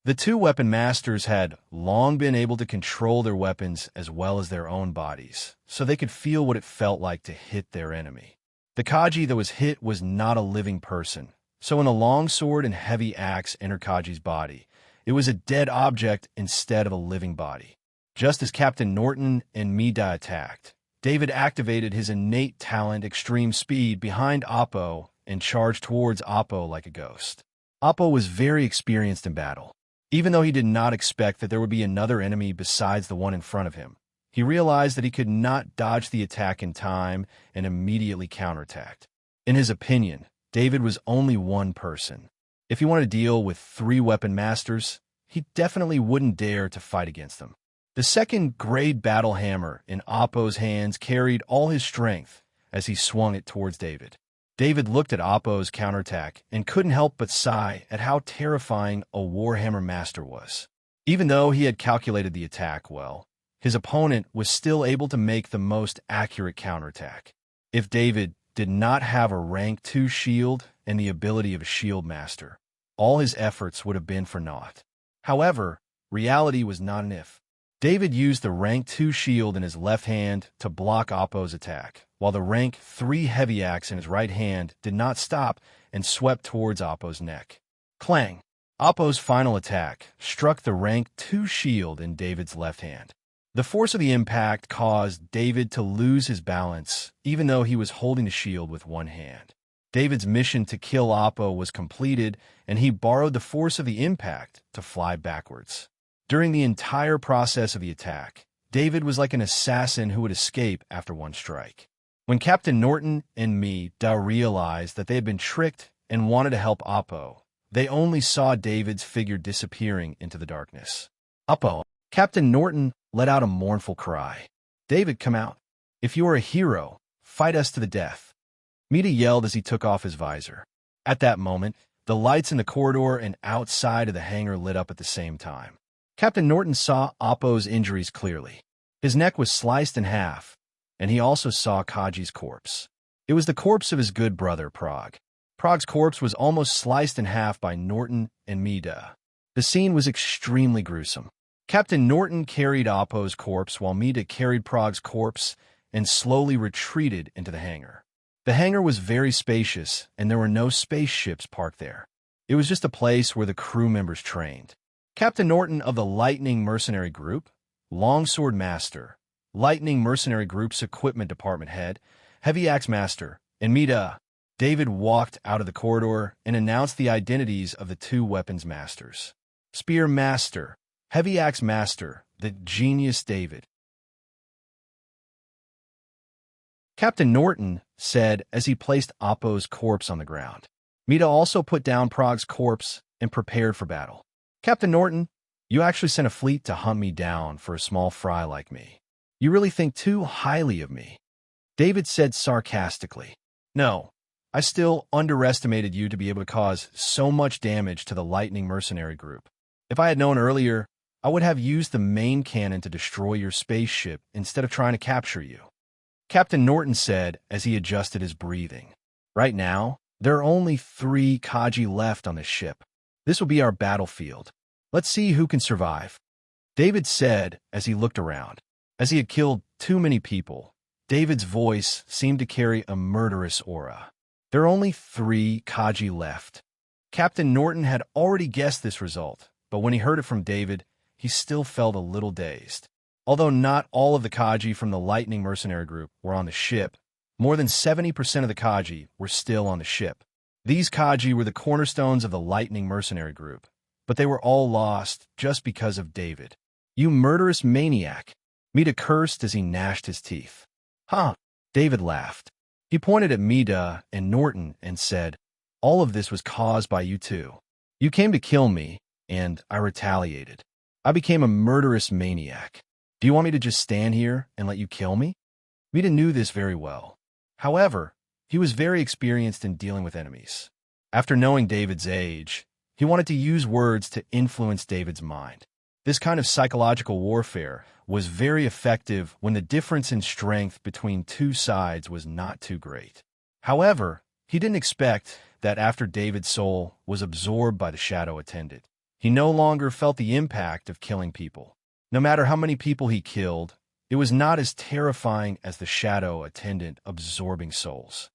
The 2 weapon masters had long been able to control their weapons as well as their own bodies, so they could feel what it felt like to hit their enemy. The Kaji that was hit was not a living person, so when the long sword and heavy axe entered Kaji's body, it was a dead object instead of a living body. Just as Captain Norton and Mida attacked, David activated his innate talent extreme speed behind Appo and charged towards Appo like a ghost. Appo was very experienced in battle. Even though he did not expect that there would be another enemy besides the one in front of him, he realized that he could not dodge the attack in time and immediately counterattacked. In his opinion, David was only one person. If he wanted to deal with 3 weapon masters, he definitely wouldn't dare to fight against them. The second grade battle hammer in Appo's hands carried all his strength as he swung it towards David. David looked at Appo's counterattack and couldn't help but sigh at how terrifying a Warhammer master was. Even though he had calculated the attack well, his opponent was still able to make the most accurate counterattack. If David did not have a rank 2 shield and the ability of a shield master, all his efforts would have been for naught. However, reality was not an if. David used the rank 2 shield in his left hand to block Appo's attack, while the rank 3 heavy axe in his right hand did not stop and swept towards Appo's neck. Clang! Oppo's final attack struck the rank 2 shield in David's left hand. The force of the impact caused David to lose his balance, even though he was holding the shield with one hand. David's mission to kill Oppo was completed, and he borrowed the force of the impact to fly backwards. During the entire process of the attack, David was like an assassin who would escape after one strike. When Captain Norton and Mida realized that they had been tricked and wanted to help Oppo, they only saw David's figure disappearing into the darkness. Oppo, Captain Norton let out a mournful cry. David, come out. If you are a hero, fight us to the death. Mida yelled as he took off his visor. At that moment, the lights in the corridor and outside of the hangar lit up at the same time. Captain Norton saw Oppo's injuries clearly. His neck was sliced in half, and he also saw Kaji's corpse. It was the corpse of his good brother, Prague. Prague's corpse was almost sliced in half by Norton and Mida. The scene was extremely gruesome. Captain Norton carried Oppo's corpse while Mida carried Prague's corpse and slowly retreated into the hangar. The hangar was very spacious, and there were no spaceships parked there. It was just a place where the crew members trained. Captain Norton of the Lightning Mercenary Group, Longsword Master, Lightning Mercenary Group's Equipment Department Head, Heavy Axe Master, and Mida. David walked out of the corridor and announced the identities of the 2 weapons masters. Spear Master, Heavy Axe Master, the genius David. Captain Norton said as he placed Oppo's corpse on the ground. Mida also put down Prague's corpse and prepared for battle. Captain Norton, you actually sent a fleet to hunt me down for a small fry like me. You really think too highly of me. David said sarcastically. No, I still underestimated you to be able to cause so much damage to the Lightning Mercenary Group. If I had known earlier, I would have used the main cannon to destroy your spaceship instead of trying to capture you. Captain Norton said as he adjusted his breathing. Right now, there are only 3 Kaji left on this ship. This will be our battlefield. Let's see who can survive. David said as he looked around. As he had killed too many people, David's voice seemed to carry a murderous aura. There are only 3 Kaji left. Captain Norton had already guessed this result, but when he heard it from David, he still felt a little dazed. Although not all of the Kaji from the Lightning Mercenary Group were on the ship, more than 70% of the Kaji were still on the ship. These Kaji were the cornerstones of the Lightning Mercenary Group, but they were all lost just because of David. You murderous maniac! Mida cursed as he gnashed his teeth. Huh, David laughed. He pointed at Mida and Norton and said, all of this was caused by you 2. You came to kill me, and I retaliated. I became a murderous maniac. Do you want me to just stand here and let you kill me? Mida knew this very well. However, he was very experienced in dealing with enemies. After knowing David's age, he wanted to use words to influence David's mind. This kind of psychological warfare was very effective when the difference in strength between 2 sides was not too great. However, he didn't expect that after David's soul was absorbed by the shadow attendant, he no longer felt the impact of killing people. No matter how many people he killed, it was not as terrifying as the shadow attendant absorbing souls.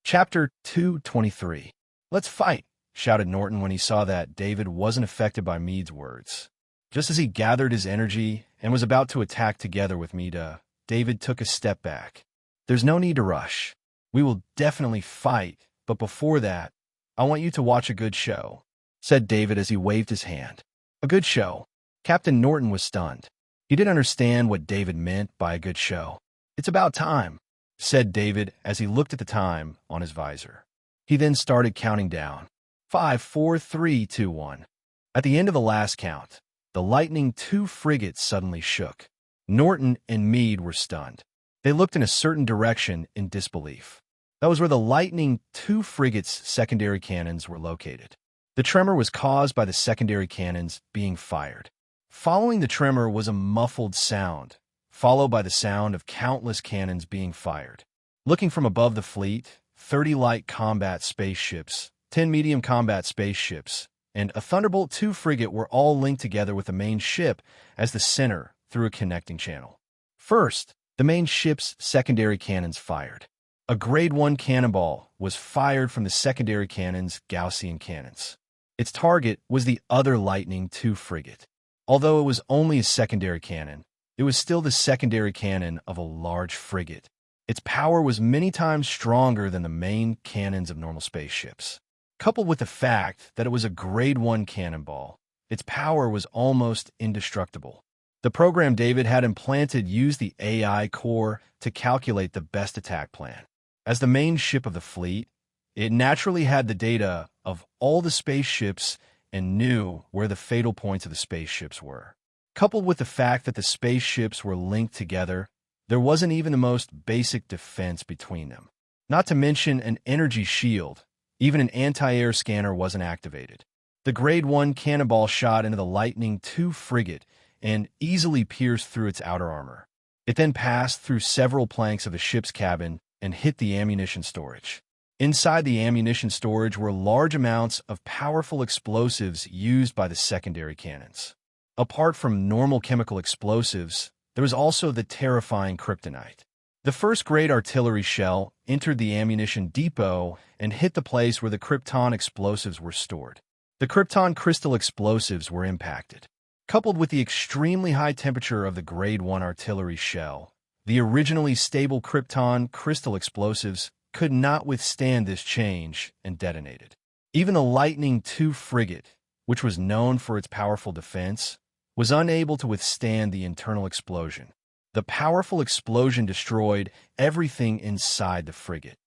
Chapter 223. Let's fight, shouted Norton when he saw that David wasn't affected by Meade's words. Just as he gathered his energy and was about to attack together with Mida, David took a step back. There's no need to rush. We will definitely fight, but before that, I want you to watch a good show, said David as he waved his hand. A good show. Captain Norton was stunned. He didn't understand what David meant by a good show. It's about time, said David as he looked at the time on his visor. He then started counting down. 5, 4, 3, 2, 1. At the end of the last count, the Lightning II frigates suddenly shook. Norton and Meade were stunned. They looked in a certain direction in disbelief. That was where the Lightning II frigates' secondary cannons were located. The tremor was caused by the secondary cannons being fired. Following the tremor was a muffled sound, followed by the sound of countless cannons being fired. Looking from above the fleet, 30 light combat spaceships, 10 medium combat spaceships, and a Thunderbolt II frigate were all linked together with the main ship as the center through a connecting channel. First, the main ship's secondary cannons fired. A Grade 1 cannonball was fired from the secondary cannon's Gaussian cannons. Its target was the other Lightning II frigate. Although it was only a secondary cannon, it was still the secondary cannon of a large frigate. Its power was many times stronger than the main cannons of normal spaceships. Coupled with the fact that it was a Grade 1 cannonball, its power was almost indestructible. The program David had implanted used the AI core to calculate the best attack plan. As the main ship of the fleet, it naturally had the data of all the spaceships and knew where the fatal points of the spaceships were. Coupled with the fact that the spaceships were linked together, there wasn't even the most basic defense between them. Not to mention an energy shield. Even an anti-air scanner wasn't activated. The Grade 1 cannonball shot into the Lightning II frigate and easily pierced through its outer armor. It then passed through several planks of the ship's cabin and hit the ammunition storage. Inside the ammunition storage were large amounts of powerful explosives used by the secondary cannons. Apart from normal chemical explosives, there was also the terrifying kryptonite. The first grade artillery shell entered the ammunition depot and hit the place where the krypton explosives were stored. The krypton crystal explosives were impacted. Coupled with the extremely high temperature of the Grade 1 artillery shell, the originally stable krypton crystal explosives could not withstand this change and detonated. Even the Lightning II frigate, which was known for its powerful defense, was unable to withstand the internal explosion. The powerful explosion destroyed everything inside the frigate.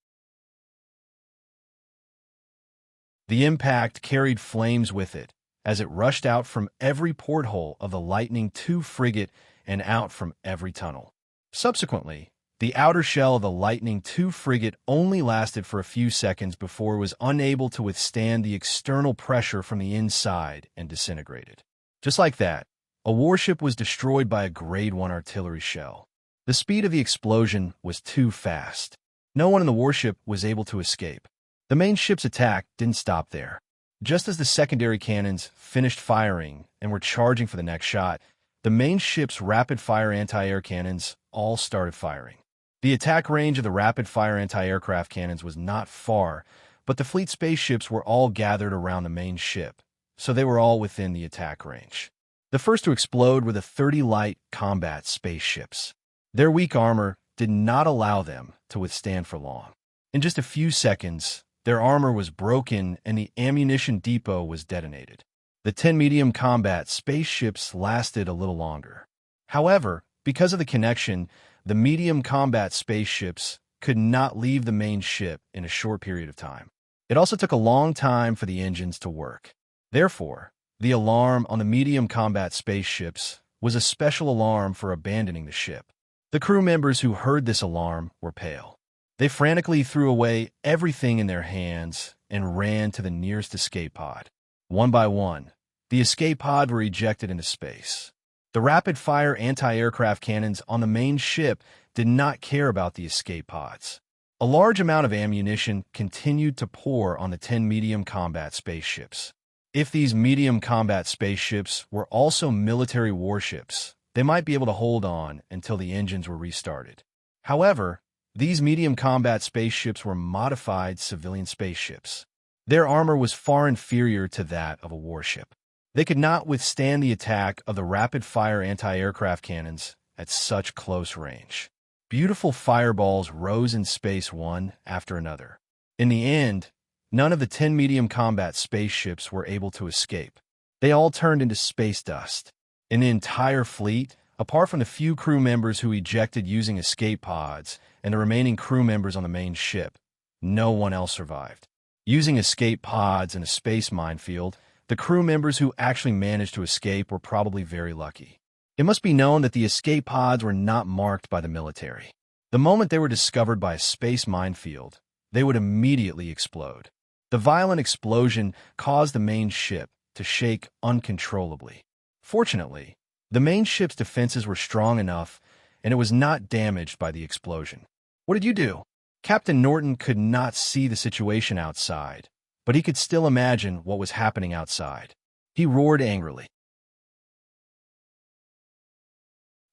The impact carried flames with it as it rushed out from every porthole of the Lightning II frigate and out from every tunnel. Subsequently, the outer shell of the Lightning II frigate only lasted for a few seconds before it was unable to withstand the external pressure from the inside and disintegrated. Just like that, a warship was destroyed by a Grade 1 artillery shell. The speed of the explosion was too fast. No one in the warship was able to escape. The main ship's attack didn't stop there. Just as the secondary cannons finished firing and were charging for the next shot, the main ship's rapid-fire anti-air cannons all started firing. The attack range of the rapid-fire anti-aircraft cannons was not far, but the fleet spaceships were all gathered around the main ship, so they were all within the attack range. The first to explode were the 30 light combat spaceships. Their weak armor did not allow them to withstand for long. In just a few seconds, their armor was broken and the ammunition depot was detonated. The 10 medium combat spaceships lasted a little longer. However, because of the connection, the medium combat spaceships could not leave the main ship in a short period of time. It also took a long time for the engines to work. Therefore, the alarm on the medium combat spaceships was a special alarm for abandoning the ship. The crew members who heard this alarm were pale. They frantically threw away everything in their hands and ran to the nearest escape pod. One by one, the escape pods were ejected into space. The rapid-fire anti-aircraft cannons on the main ship did not care about the escape pods. A large amount of ammunition continued to pour on the 10 medium combat spaceships. If these medium combat spaceships were also military warships, they might be able to hold on until the engines were restarted. However, these medium combat spaceships were modified civilian spaceships. Their armor was far inferior to that of a warship. They could not withstand the attack of the rapid-fire anti-aircraft cannons at such close range. Beautiful fireballs rose in space one after another. In the end, none of the 10 medium combat spaceships were able to escape. They all turned into space dust. In the entire fleet, apart from the few crew members who ejected using escape pods and the remaining crew members on the main ship, no one else survived. Using escape pods in a space minefield, the crew members who actually managed to escape were probably very lucky. It must be known that the escape pods were not marked by the military. The moment they were discovered by a space minefield, they would immediately explode. The violent explosion caused the main ship to shake uncontrollably. Fortunately, the main ship's defenses were strong enough, and it was not damaged by the explosion. What did you do? Captain Norton could not see the situation outside, but he could still imagine what was happening outside. He roared angrily.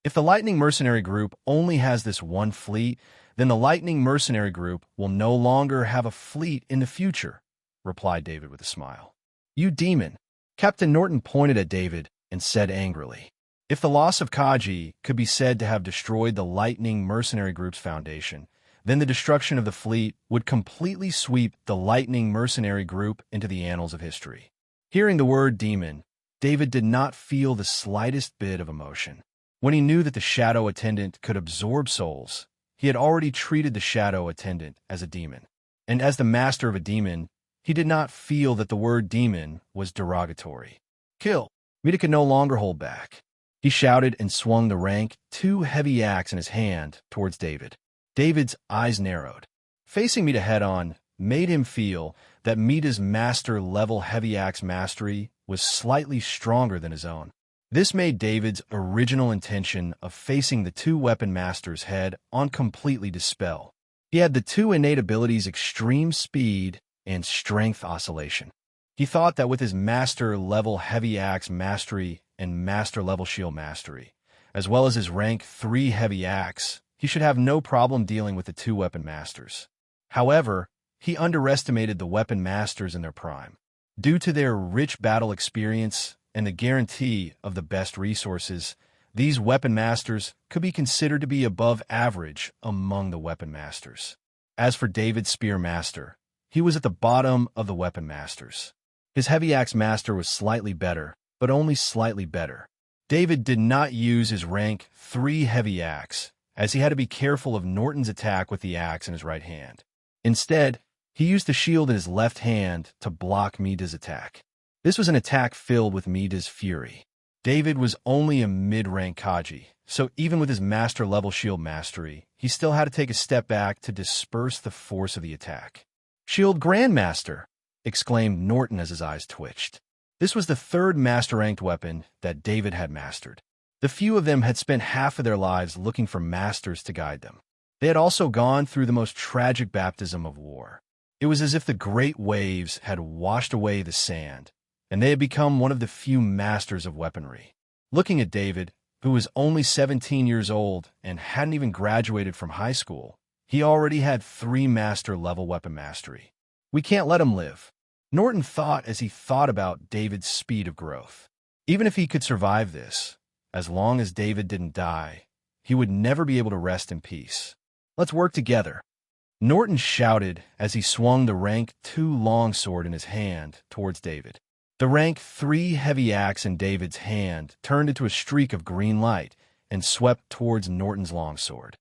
If the Lightning Mercenary Group only has this one fleet, Then the Lightning Mercenary Group will no longer have a fleet in the future, replied David with a smile. You demon! Captain Norton pointed at David and said angrily. If the loss of Kaji could be said to have destroyed the Lightning Mercenary Group's foundation, then the destruction of the fleet would completely sweep the Lightning Mercenary Group into the annals of history. Hearing the word demon, David did not feel the slightest bit of emotion. When he knew that the Shadow Attendant could absorb souls, he had already treated the Shadow Attendant as a demon. And as the master of a demon, he did not feel that the word demon was derogatory. Kill! Mita could no longer hold back. He shouted and swung the rank 2 heavy axe in his hand towards David. David's eyes narrowed. Facing Mita head-on made him feel that Mita's master-level heavy axe mastery was slightly stronger than his own. This made David's original intention of facing the 2 weapon masters head-on completely dispel. He had the 2 innate abilities extreme speed and strength oscillation. He thought that with his master-level heavy axe mastery and master-level shield mastery, as well as his rank 3 heavy axe, he should have no problem dealing with the 2 weapon masters. However, he underestimated the weapon masters in their prime. Due to their rich battle experience and the guarantee of the best resources, these weapon masters could be considered to be above average among the weapon masters. As for David's spear master, he was at the bottom of the weapon masters. His heavy axe master was slightly better, but only slightly better. David did not use his rank 3 heavy axe, as he had to be careful of Norton's attack with the axe in his right hand. Instead, he used the shield in his left hand to block Mita's attack. This was an attack filled with Mita's fury. David was only a mid-rank Kaji, so even with his master-level shield mastery, he still had to take a step back to disperse the force of the attack. Shield Grandmaster! Exclaimed Norton as his eyes twitched. This was the 3rd master-ranked weapon that David had mastered. The few of them had spent half of their lives looking for masters to guide them. They had also gone through the most tragic baptism of war. It was as if the great waves had washed away the sand, and they had become one of the few masters of weaponry. Looking at David, who was only 17 years old and hadn't even graduated from high school, he already had 3 master-level weapon mastery. We can't let him live, Norton thought as he thought about David's speed of growth. Even if he could survive this, as long as David didn't die, he would never be able to rest in peace. Let's work together. Norton shouted as he swung the rank 2 longsword in his hand towards David. The rank 3 heavy axe in David's hand turned into a streak of green light and swept towards Norton's longsword.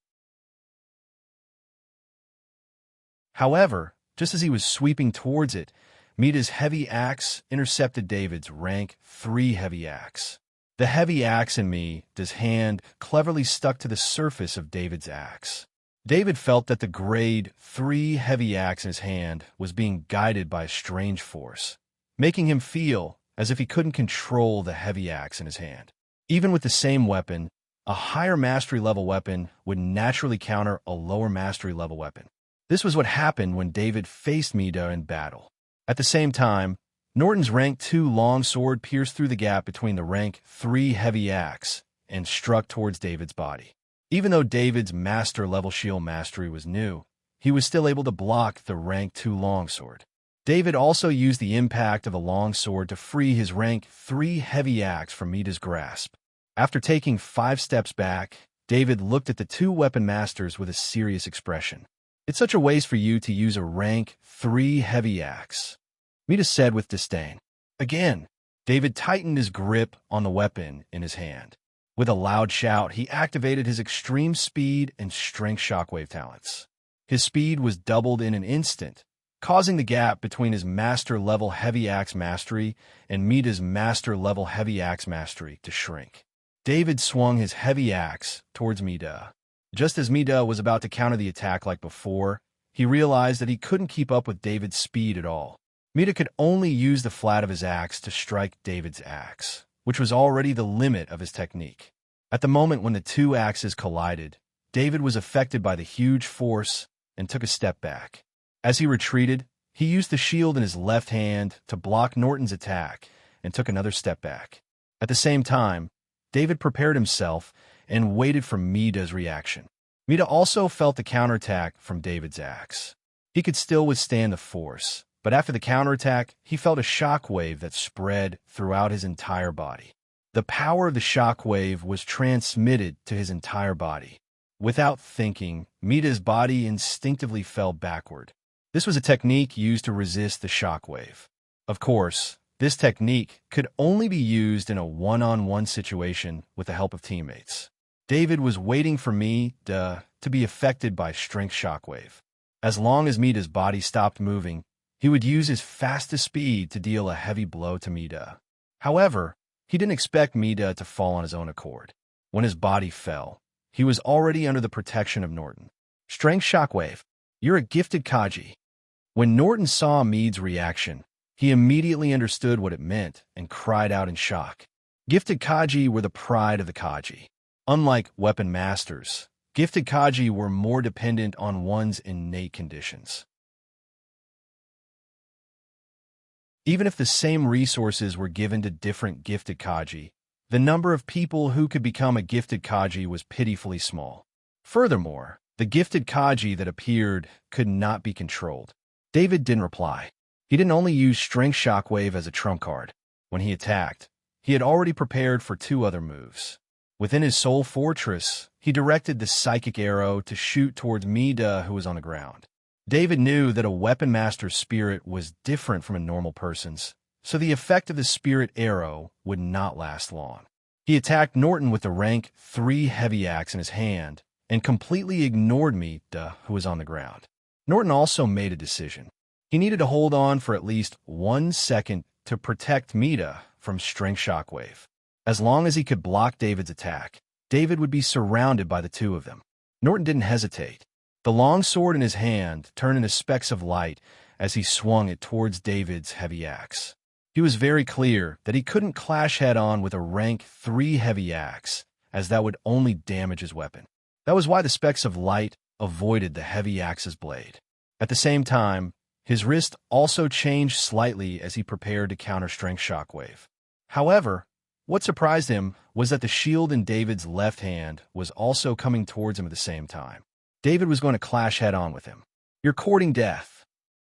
However, just as he was sweeping towards it, Mita's heavy axe intercepted David's rank 3 heavy axe. The heavy axe in Mita's hand cleverly stuck to the surface of David's axe. David felt that the grade 3 heavy axe in his hand was being guided by a strange force, making him feel as if he couldn't control the heavy axe in his hand. Even with the same weapon, a higher mastery level weapon would naturally counter a lower mastery level weapon. This was what happened when David faced Mita in battle. At the same time, Norton's rank 2 longsword pierced through the gap between the rank 3 heavy axe and struck towards David's body. Even though David's master-level shield mastery was new, he was still able to block the rank 2 longsword. David also used the impact of a longsword to free his rank 3 heavy axe from Mita's grasp. After taking 5 steps back, David looked at the 2 weapon masters with a serious expression. It's such a waste for you to use a rank 3 heavy axe, Mita said with disdain. Again, David tightened his grip on the weapon in his hand. With a loud shout, he activated his extreme speed and strength shockwave talents. His speed was doubled in an instant, causing the gap between his master-level heavy axe mastery and Mita's master-level heavy axe mastery to shrink. David swung his heavy axe towards Mita. Just as Mita was about to counter the attack like before, he realized that he couldn't keep up with David's speed at all. Mita could only use the flat of his axe to strike David's axe, which was already the limit of his technique. At the moment when the 2 axes collided, David was affected by the huge force and took a step back. As he retreated, he used the shield in his left hand to block Norton's attack and took another step back. At the same time, David prepared himself and waited for Mita's reaction. Mita also felt the counterattack from David's axe. He could still withstand the force, but after the counterattack, he felt a shock wave that spread throughout his entire body. The power of the shock wave was transmitted to his entire body. Without thinking, Mita's body instinctively fell backward. This was a technique used to resist the shock wave. Of course, this technique could only be used in a one-on-one situation with the help of teammates. David was waiting for Mita to be affected by strength shockwave. As long as Mita's body stopped moving, he would use his fastest speed to deal a heavy blow to Mita. However, he didn't expect Mita to fall on his own accord. When his body fell, he was already under the protection of Norton. Strength shockwave. You're a gifted Kaji. When Norton saw Mead's reaction, he immediately understood what it meant and cried out in shock. Gifted Kaji were the pride of the Kaji. Unlike weapon masters, gifted Kaji were more dependent on one's innate conditions. Even if the same resources were given to different gifted Kaji, the number of people who could become a gifted Kaji was pitifully small. Furthermore, the gifted Kaji that appeared could not be controlled. David didn't reply. He didn't only use Strength Shockwave as a trump card. When he attacked, he had already prepared for 2 other moves. Within his soul fortress, he directed the psychic arrow to shoot towards Mita, who was on the ground. David knew that a weapon master's spirit was different from a normal person's, so the effect of the spirit arrow would not last long. He attacked Norton with the rank 3 heavy axe in his hand and completely ignored Mita, who was on the ground. Norton also made a decision. He needed to hold on for at least 1 second to protect Mita from Strength Shockwave. As long as he could block David's attack, David would be surrounded by the 2 of them. Norton didn't hesitate. The long sword in his hand turned into specks of light as he swung it towards David's heavy axe. He was very clear that he couldn't clash head-on with a rank 3 heavy axe, as that would only damage his weapon. That was why the specks of light avoided the heavy axe's blade. At the same time, his wrist also changed slightly as he prepared to counter Strength Shockwave. However, what surprised him was that the shield in David's left hand was also coming towards him at the same time. David was going to clash head-on with him. You're courting death.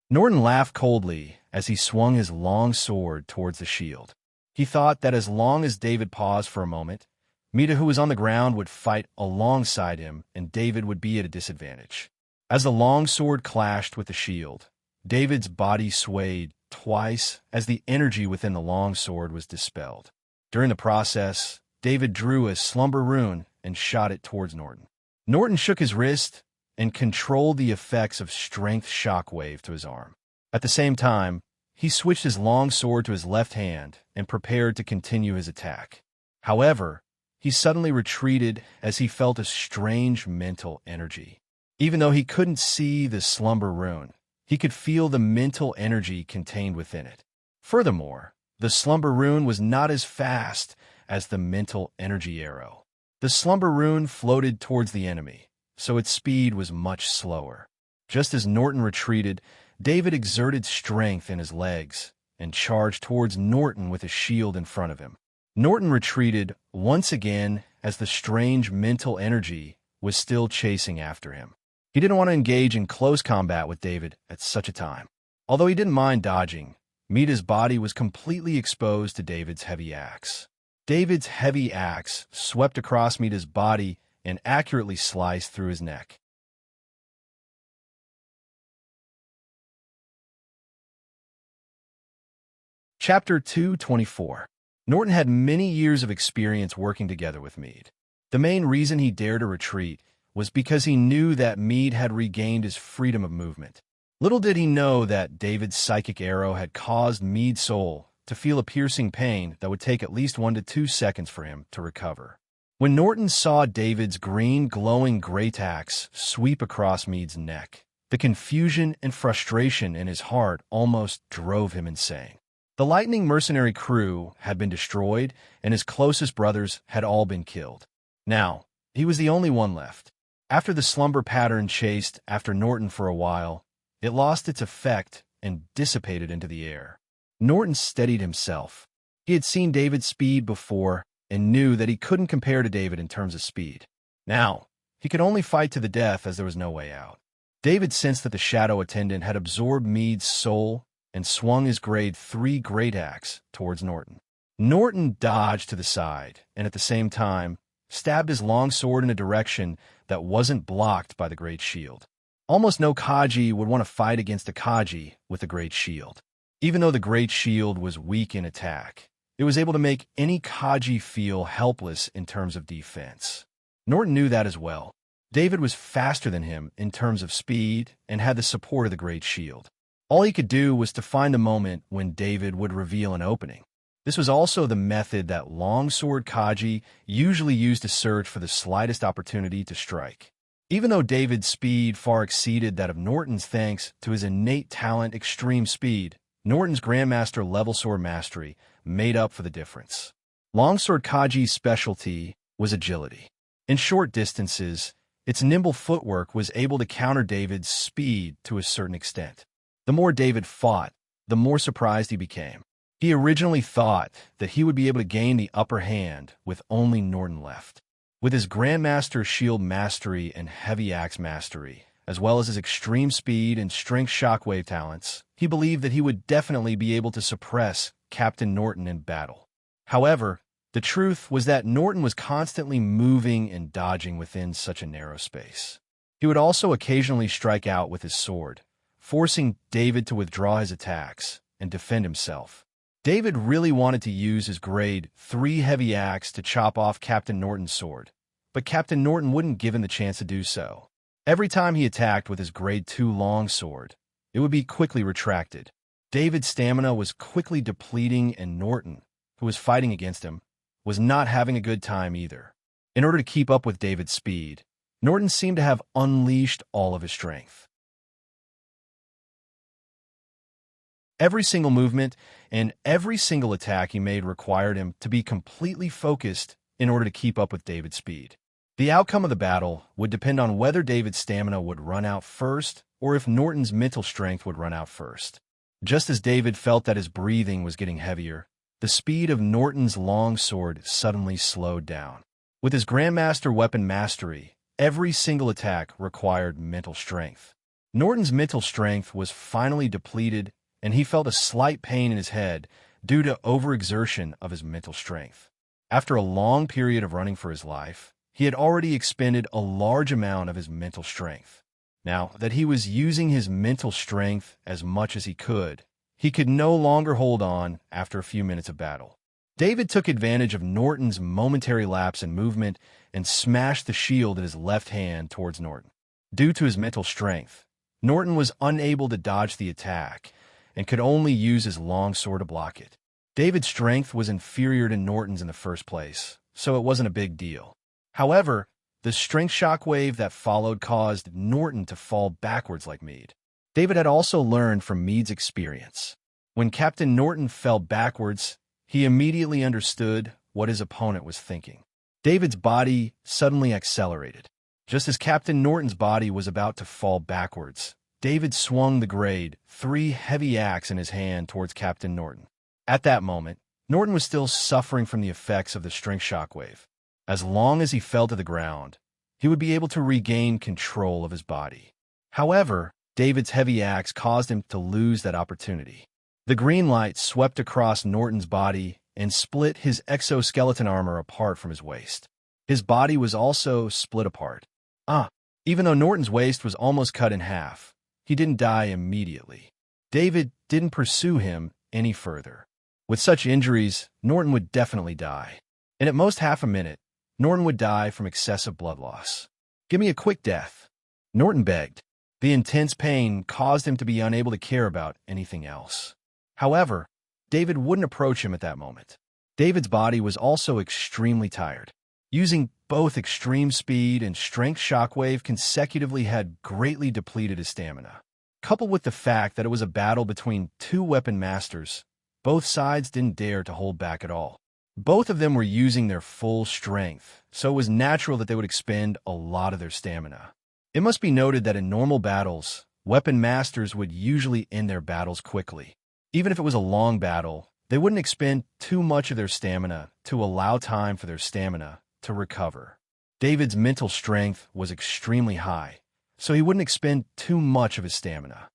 Norton laughed coldly as he swung his long sword towards the shield. He thought that as long as David paused for a moment, Mita, who was on the ground, would fight alongside him and David would be at a disadvantage. As the long sword clashed with the shield, David's body swayed twice as the energy within the long sword was dispelled. During the process, David drew a slumber rune and shot it towards Norton. Norton shook his wrist and controlled the effects of Strength Shockwave to his arm. At the same time, he switched his long sword to his left hand and prepared to continue his attack. However, he suddenly retreated as he felt a strange mental energy. Even though he couldn't see the slumber rune, he could feel the mental energy contained within it. Furthermore, the slumber rune was not as fast as the mental energy arrow. The slumber rune floated towards the enemy, so its speed was much slower. Just as Norton retreated, David exerted strength in his legs and charged towards Norton with a shield in front of him. Norton retreated once again as the strange mental energy was still chasing after him. He didn't want to engage in close combat with David at such a time. Although he didn't mind dodging, Mita's body was completely exposed to David's heavy axe. David's heavy axe swept across Mita's body and accurately sliced through his neck. Chapter 224. Norton had many years of experience working together with Mead. The main reason he dared to retreat was because he knew that Mead had regained his freedom of movement. Little did he know that David's psychic arrow had caused Mead's soul to feel a piercing pain that would take at least 1 to 2 seconds for him to recover. When Norton saw David's green, glowing great axe sweep across Mead's neck, the confusion and frustration in his heart almost drove him insane. The Lightning mercenary crew had been destroyed, and his closest brothers had all been killed. Now, he was the only one left. After the slumber pattern chased after Norton for a while, it lost its effect and dissipated into the air. Norton steadied himself. He had seen David's speed before and knew that he couldn't compare to David in terms of speed. Now, He could only fight to the death as there was no way out. David sensed that the shadow attendant had absorbed Mead's soul and swung his grade 3 great axe towards Norton. Norton dodged to the side and at the same time stabbed his long sword in a direction that wasn't blocked by the great shield. Almost no Kaji would want to fight against a Kaji with a great shield. Even though the great shield was weak in attack, it was able to make any Kaji feel helpless in terms of defense. Norton knew that as well. David was faster than him in terms of speed and had the support of the great shield. All he could do was to find the moment when David would reveal an opening. This was also the method that longsword Kaji usually used to search for the slightest opportunity to strike. Even though David's speed far exceeded that of Norton's thanks to his innate talent, extreme speed, Norton's Grandmaster level sword mastery made up for the difference. Longsword Kaji's specialty was agility. In short distances, its nimble footwork was able to counter David's speed to a certain extent. The more David fought, the more surprised he became. He originally thought that he would be able to gain the upper hand with only Norton left. With his Grandmaster shield mastery and heavy axe mastery, as well as his extreme speed and strength shockwave talents, he believed that he would definitely be able to suppress Captain Norton in battle. However, the truth was that Norton was constantly moving and dodging within such a narrow space. He would also occasionally strike out with his sword, forcing David to withdraw his attacks and defend himself. David really wanted to use his grade 3 heavy axe to chop off Captain Norton's sword, but Captain Norton wouldn't give him the chance to do so. Every time he attacked with his grade 2 long sword, it would be quickly retracted. David's stamina was quickly depleting, and Norton, who was fighting against him, was not having a good time either. In order to keep up with David's speed, Norton seemed to have unleashed all of his strength. Every single movement and every single attack he made required him to be completely focused in order to keep up with David's speed. The outcome of the battle would depend on whether David's stamina would run out first or if Norton's mental strength would run out first. Just as David felt that his breathing was getting heavier, the speed of Norton's long sword suddenly slowed down. With his Grandmaster weapon mastery, every single attack required mental strength. Norton's mental strength was finally depleted, and he felt a slight pain in his head due to overexertion of his mental strength. After a long period of running for his life, he had already expended a large amount of his mental strength. Now that he was using his mental strength as much as he could no longer hold on after a few minutes of battle. David took advantage of Norton's momentary lapse in movement and smashed the shield in his left hand towards Norton. Due to his mental strength, Norton was unable to dodge the attack and could only use his long sword to block it. David's strength was inferior to Norton's in the first place, so it wasn't a big deal. However, the strength shockwave that followed caused Norton to fall backwards like Mead. David had also learned from Mead's experience. When Captain Norton fell backwards, he immediately understood what his opponent was thinking. David's body suddenly accelerated. Just as Captain Norton's body was about to fall backwards, David swung the grade 3 heavy axe in his hand towards Captain Norton. At that moment, Norton was still suffering from the effects of the strength shockwave. As long as he fell to the ground, he would be able to regain control of his body. However, David's heavy axe caused him to lose that opportunity. The green light swept across Norton's body and split his exoskeleton armor apart from his waist. His body was also split apart. Even though Norton's waist was almost cut in half, he didn't die immediately. David didn't pursue him any further. With such injuries, Norton would definitely die. And at most half a minute, Norton would die from excessive blood loss. "Give me a quick death," Norton begged. The intense pain caused him to be unable to care about anything else. However, David wouldn't approach him at that moment. David's body was also extremely tired. Using both extreme speed and strength shockwave consecutively had greatly depleted his stamina. Coupled with the fact that it was a battle between two weapon masters, both sides didn't dare to hold back at all. Both of them were using their full strength, so it was natural that they would expend a lot of their stamina. It must be noted that in normal battles, weapon masters would usually end their battles quickly. Even if it was a long battle, they wouldn't expend too much of their stamina to allow time for their stamina to recover. David's mental strength was extremely high, so he wouldn't expend too much of his stamina.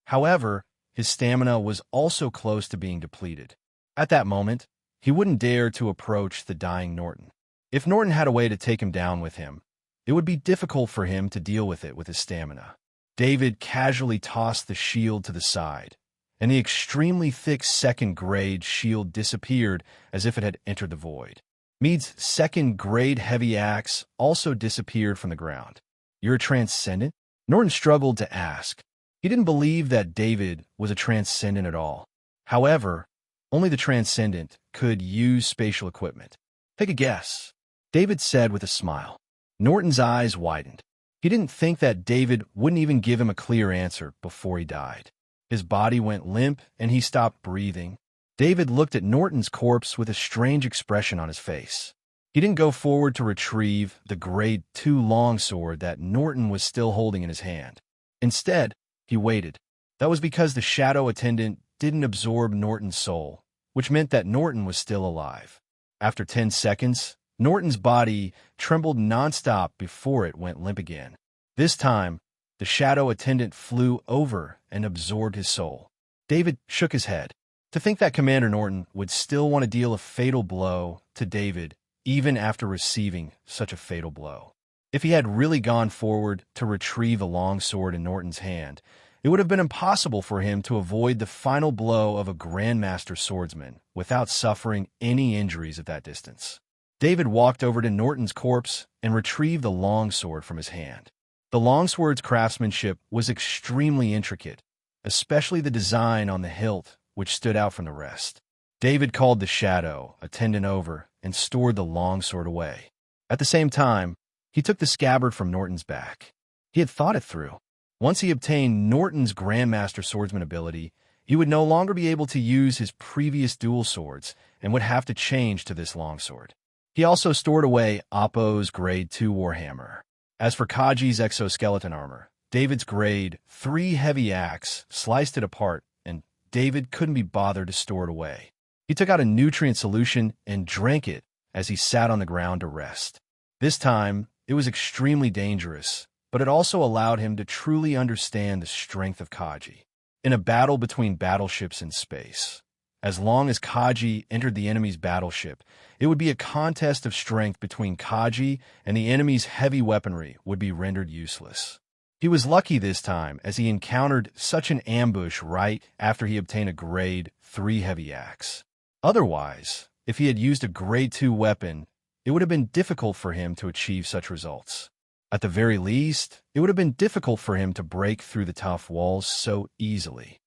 However, his stamina was also close to being depleted. At that moment, he wouldn't dare to approach the dying Norton. If Norton had a way to take him down with him, it would be difficult for him to deal with it with his stamina. David casually tossed the shield to the side, and the extremely thick second-grade shield disappeared as if it had entered the void. Mead's second-grade heavy axe also disappeared from the ground. "You're a transcendent?" Norton struggled to ask. He didn't believe that David was a transcendent at all. However, only the transcendent could use spatial equipment. "Take a guess," David said with a smile. Norton's eyes widened. He didn't think that David wouldn't even give him a clear answer before he died. His body went limp, and he stopped breathing. David looked at Norton's corpse with a strange expression on his face. He didn't go forward to retrieve the Grade 2 longsword that Norton was still holding in his hand. Instead, he waited. That was because the shadow attendant didn't absorb Norton's soul, which meant that Norton was still alive. After 10 seconds, Norton's body trembled nonstop before it went limp again. This time, the shadow attendant flew over and absorbed his soul. David shook his head. To think that Commander Norton would still want to deal a fatal blow to David even after receiving such a fatal blow. If he had really gone forward to retrieve the longsword in Norton's hand, it would have been impossible for him to avoid the final blow of a Grandmaster swordsman without suffering any injuries at that distance. David walked over to Norton's corpse and retrieved the longsword from his hand. The longsword's craftsmanship was extremely intricate, especially the design on the hilt, which stood out from the rest. David called the shadow attendant over and stored the longsword away. At the same time, he took the scabbard from Norton's back. He had thought it through. Once he obtained Norton's Grandmaster swordsman ability, he would no longer be able to use his previous dual swords and would have to change to this longsword. He also stored away Oppo's Grade 2 warhammer. As for Kaji's exoskeleton armor, David's Grade 3 heavy axe sliced it apart, and David couldn't be bothered to store it away. He took out a nutrient solution and drank it as he sat on the ground to rest. This time, it was extremely dangerous, but it also allowed him to truly understand the strength of Kaji. In a battle between battleships in space, as long as Kaji entered the enemy's battleship, it would be a contest of strength between Kaji, and the enemy's heavy weaponry would be rendered useless. He was lucky this time, as he encountered such an ambush right after he obtained a Grade 3 heavy axe. Otherwise, if he had used a Grade 2 weapon, it would have been difficult for him to achieve such results. At the very least, it would have been difficult for him to break through the tough walls so easily.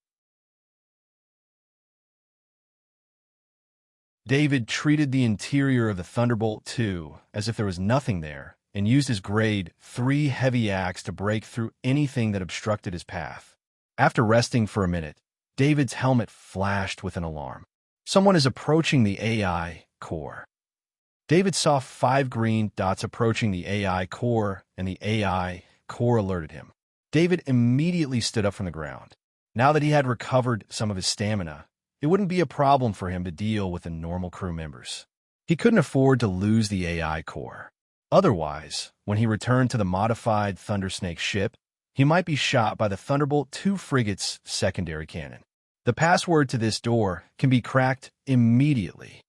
David treated the interior of the Thunderbolt II as if there was nothing there, and used his Grade 3 heavy axe to break through anything that obstructed his path. After resting for a minute, David's helmet flashed with an alarm. Someone is approaching the AI core. David saw 5 green dots approaching the AI core, and the AI core alerted him. David immediately stood up from the ground. Now that he had recovered some of his stamina, it wouldn't be a problem for him to deal with the normal crew members. He couldn't afford to lose the AI core. Otherwise, when he returned to the modified Thundersnake ship, he might be shot by the Thunderbolt II frigate's secondary cannon. The password to this door can be cracked immediately.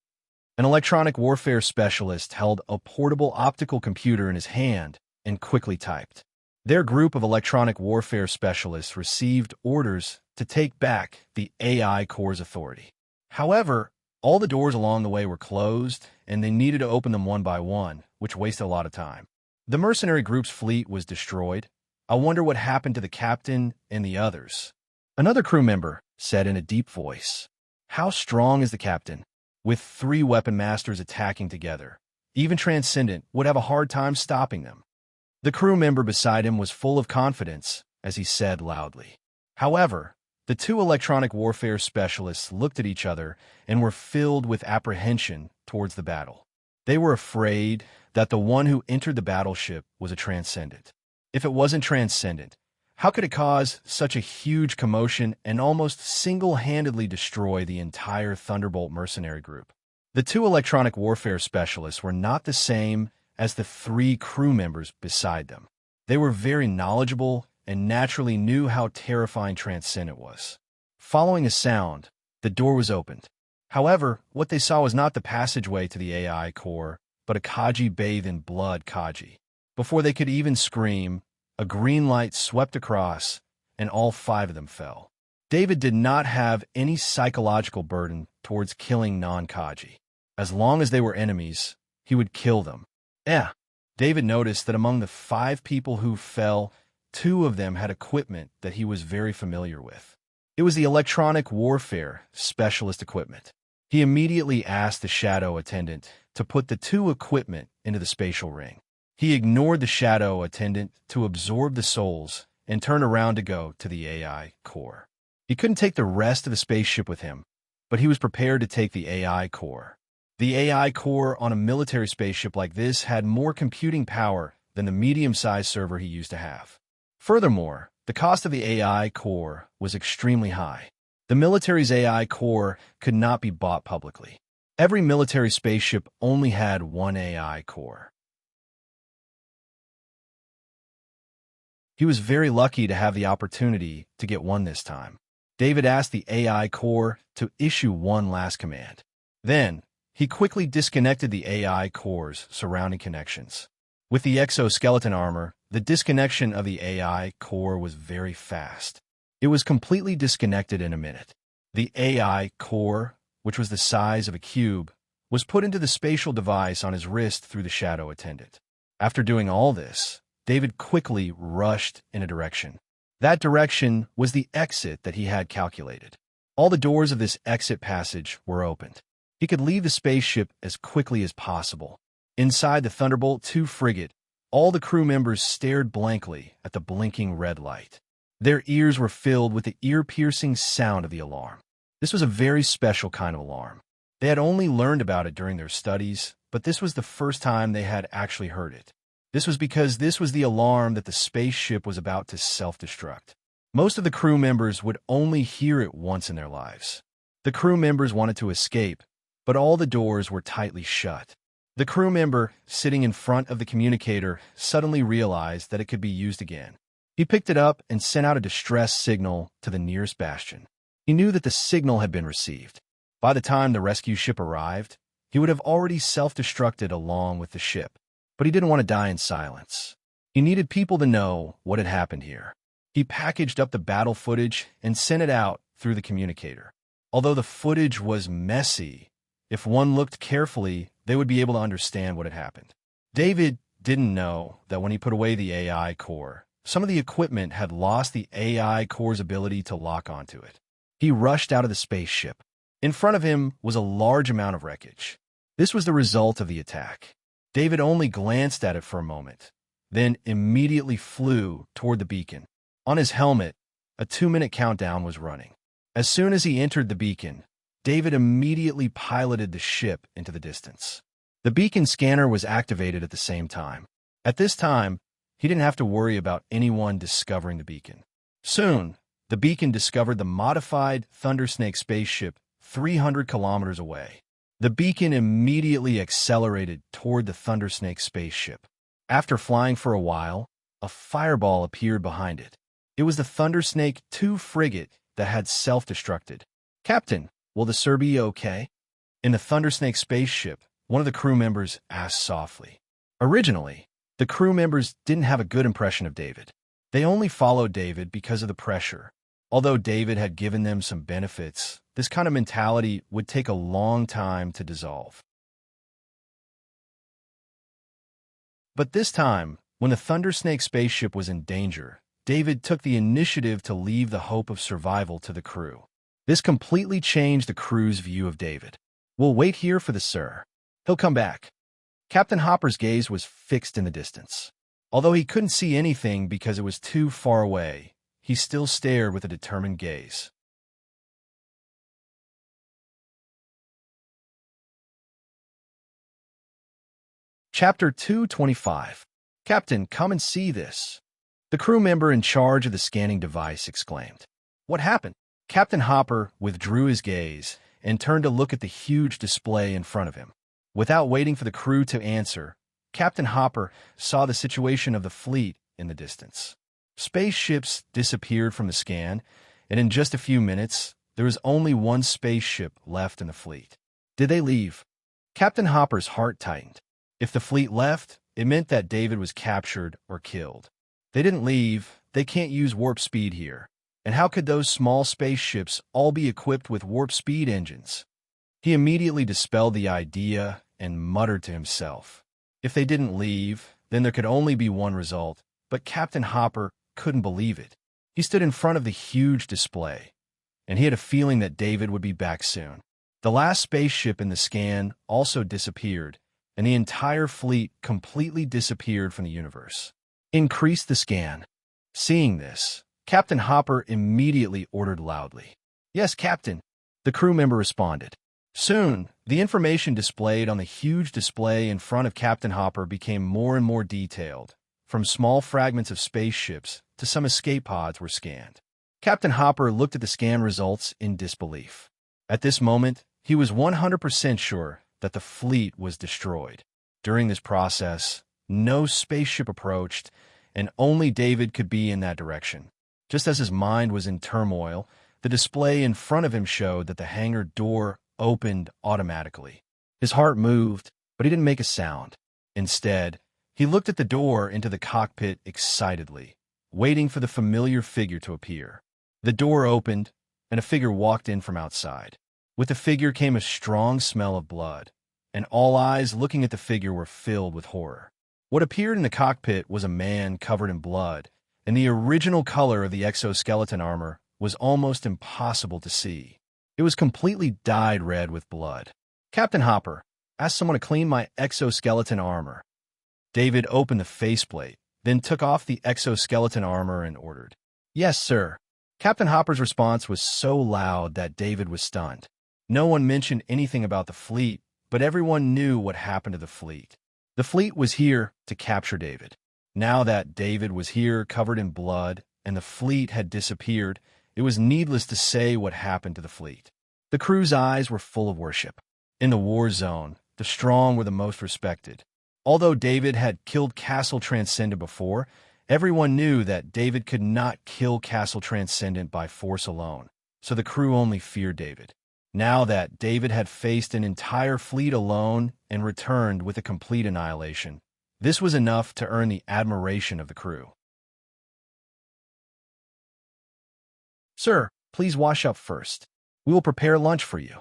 An electronic warfare specialist held a portable optical computer in his hand and quickly typed. Their group of electronic warfare specialists received orders to take back the AI core's authority. However, all the doors along the way were closed, and they needed to open them one by one, which wasted a lot of time. The mercenary group's fleet was destroyed. I wonder what happened to the captain and the others. Another crew member said in a deep voice, "How strong is the captain?" With 3 weapon masters attacking together, even Transcendent would have a hard time stopping them. The crew member beside him was full of confidence, as he said loudly. However, the 2 electronic warfare specialists looked at each other and were filled with apprehension towards the battle. They were afraid that the one who entered the battleship was a Transcendent. If it wasn't Transcendent, how could it cause such a huge commotion and almost single-handedly destroy the entire Thunderbolt mercenary group? The two electronic warfare specialists were not the same as the three crew members beside them. They were very knowledgeable and naturally knew how terrifying Transcendent was. Following a sound, the door was opened. However, what they saw was not the passageway to the AI core, but a Kaji bathed in blood Kaji. Before they could even scream, a green light swept across, and all five of them fell. David did not have any psychological burden towards killing non-Kaji. As long as they were enemies, he would kill them. David noticed that among the 5 people who fell, 2 of them had equipment that he was very familiar with. It was the electronic warfare specialist equipment. He immediately asked the shadow attendant to put the 2 equipment into the spatial ring. He ignored the shadow attendant to absorb the souls and turned around to go to the AI core. He couldn't take the rest of the spaceship with him, but he was prepared to take the AI core. The AI core on a military spaceship like this had more computing power than the medium-sized server he used to have. Furthermore, the cost of the AI core was extremely high. The military's AI core could not be bought publicly. Every military spaceship only had one AI core. He was very lucky to have the opportunity to get one this time. David asked the AI core to issue one last command. Then, he quickly disconnected the AI core's surrounding connections. With the exoskeleton armor, the disconnection of the AI core was very fast. It was completely disconnected in a minute. The AI core, which was the size of a cube, was put into the spatial device on his wrist through the shadow attendant. After doing all this, David quickly rushed in a direction. That direction was the exit that he had calculated. All the doors of this exit passage were opened. He could leave the spaceship as quickly as possible. Inside the Thunderbolt II frigate, all the crew members stared blankly at the blinking red light. Their ears were filled with the ear-piercing sound of the alarm. This was a very special kind of alarm. They had only learned about it during their studies, but this was the first time they had actually heard it. This was because this was the alarm that the spaceship was about to self-destruct. Most of the crew members would only hear it once in their lives. The crew members wanted to escape, but all the doors were tightly shut. The crew member, sitting in front of the communicator, suddenly realized that it could be used again. He picked it up and sent out a distress signal to the nearest bastion. He knew that the signal had been received. By the time the rescue ship arrived, he would have already self-destructed along with the ship, but he didn't want to die in silence. He needed people to know what had happened here. He packaged up the battle footage and sent it out through the communicator. Although the footage was messy, if one looked carefully, they would be able to understand what had happened. David didn't know that when he put away the AI core, some of the equipment had lost the AI core's ability to lock onto it. He rushed out of the spaceship. In front of him was a large amount of wreckage. This was the result of the attack. David only glanced at it for a moment, then immediately flew toward the beacon. On his helmet, a 2-minute countdown was running. As soon as he entered the beacon, David immediately piloted the ship into the distance. The beacon scanner was activated at the same time. At this time, he didn't have to worry about anyone discovering the beacon. Soon, the beacon discovered the modified Thundersnake spaceship 300 kilometers away. The beacon immediately accelerated toward the Thundersnake spaceship. After flying for a while, a fireball appeared behind it. It was the Thundersnake II frigate that had self-destructed. "Captain, will the sir be okay?" In the Thundersnake spaceship, one of the crew members asked softly. Originally, the crew members didn't have a good impression of David. They only followed David because of the pressure. Although David had given them some benefits, this kind of mentality would take a long time to dissolve. But this time, when the Thundersnake spaceship was in danger, David took the initiative to leave the hope of survival to the crew. This completely changed the crew's view of David. "We'll wait here for the sir. He'll come back." Captain Hopper's gaze was fixed in the distance. Although he couldn't see anything because it was too far away, he still stared with a determined gaze. Chapter 225. "Captain, come and see this." The crew member in charge of the scanning device exclaimed. "What happened?" Captain Hopper withdrew his gaze and turned to look at the huge display in front of him. Without waiting for the crew to answer, Captain Hopper saw the situation of the fleet in the distance. Spaceships disappeared from the scan, and in just a few minutes, there was only one spaceship left in the fleet. Did they leave? Captain Hopper's heart tightened. If the fleet left, it meant that David was captured or killed. They didn't leave. They can't use warp speed here. And how could those small spaceships all be equipped with warp speed engines? He immediately dispelled the idea and muttered to himself. If they didn't leave, then there could only be one result, but Captain Hopper couldn't believe it. He stood in front of the huge display, and he had a feeling that David would be back soon. The last spaceship in the scan also disappeared, and the entire fleet completely disappeared from the universe. Increase the scan. Seeing this, Captain Hopper immediately ordered loudly. Yes, Captain, the crew member responded. Soon, the information displayed on the huge display in front of Captain Hopper became more and more detailed. From small fragments of spaceships to some escape pods were scanned. Captain Hopper looked at the scan results in disbelief. At this moment, he was 100% sure that the fleet was destroyed. During this process, no spaceship approached, and only David could be in that direction. Just as his mind was in turmoil, the display in front of him showed that the hangar door opened automatically. His heart moved, but he didn't make a sound. Instead, he looked at the door into the cockpit excitedly, waiting for the familiar figure to appear. The door opened, and a figure walked in from outside. With the figure came a strong smell of blood, and all eyes looking at the figure were filled with horror. What appeared in the cockpit was a man covered in blood, and the original color of the exoskeleton armor was almost impossible to see. It was completely dyed red with blood. Captain Hopper, ask someone to clean my exoskeleton armor. David opened the faceplate, then took off the exoskeleton armor and ordered. Yes, sir. Captain Hopper's response was so loud that David was stunned. No one mentioned anything about the fleet, but everyone knew what happened to the fleet. The fleet was here to capture David. Now that David was here covered in blood and the fleet had disappeared, it was needless to say what happened to the fleet. The crew's eyes were full of worship. In the war zone, the strong were the most respected. Although David had killed Castle Transcendent before, everyone knew that David could not kill Castle Transcendent by force alone, so the crew only feared David. Now that David had faced an entire fleet alone and returned with a complete annihilation, this was enough to earn the admiration of the crew. Sir, please wash up first. We will prepare lunch for you,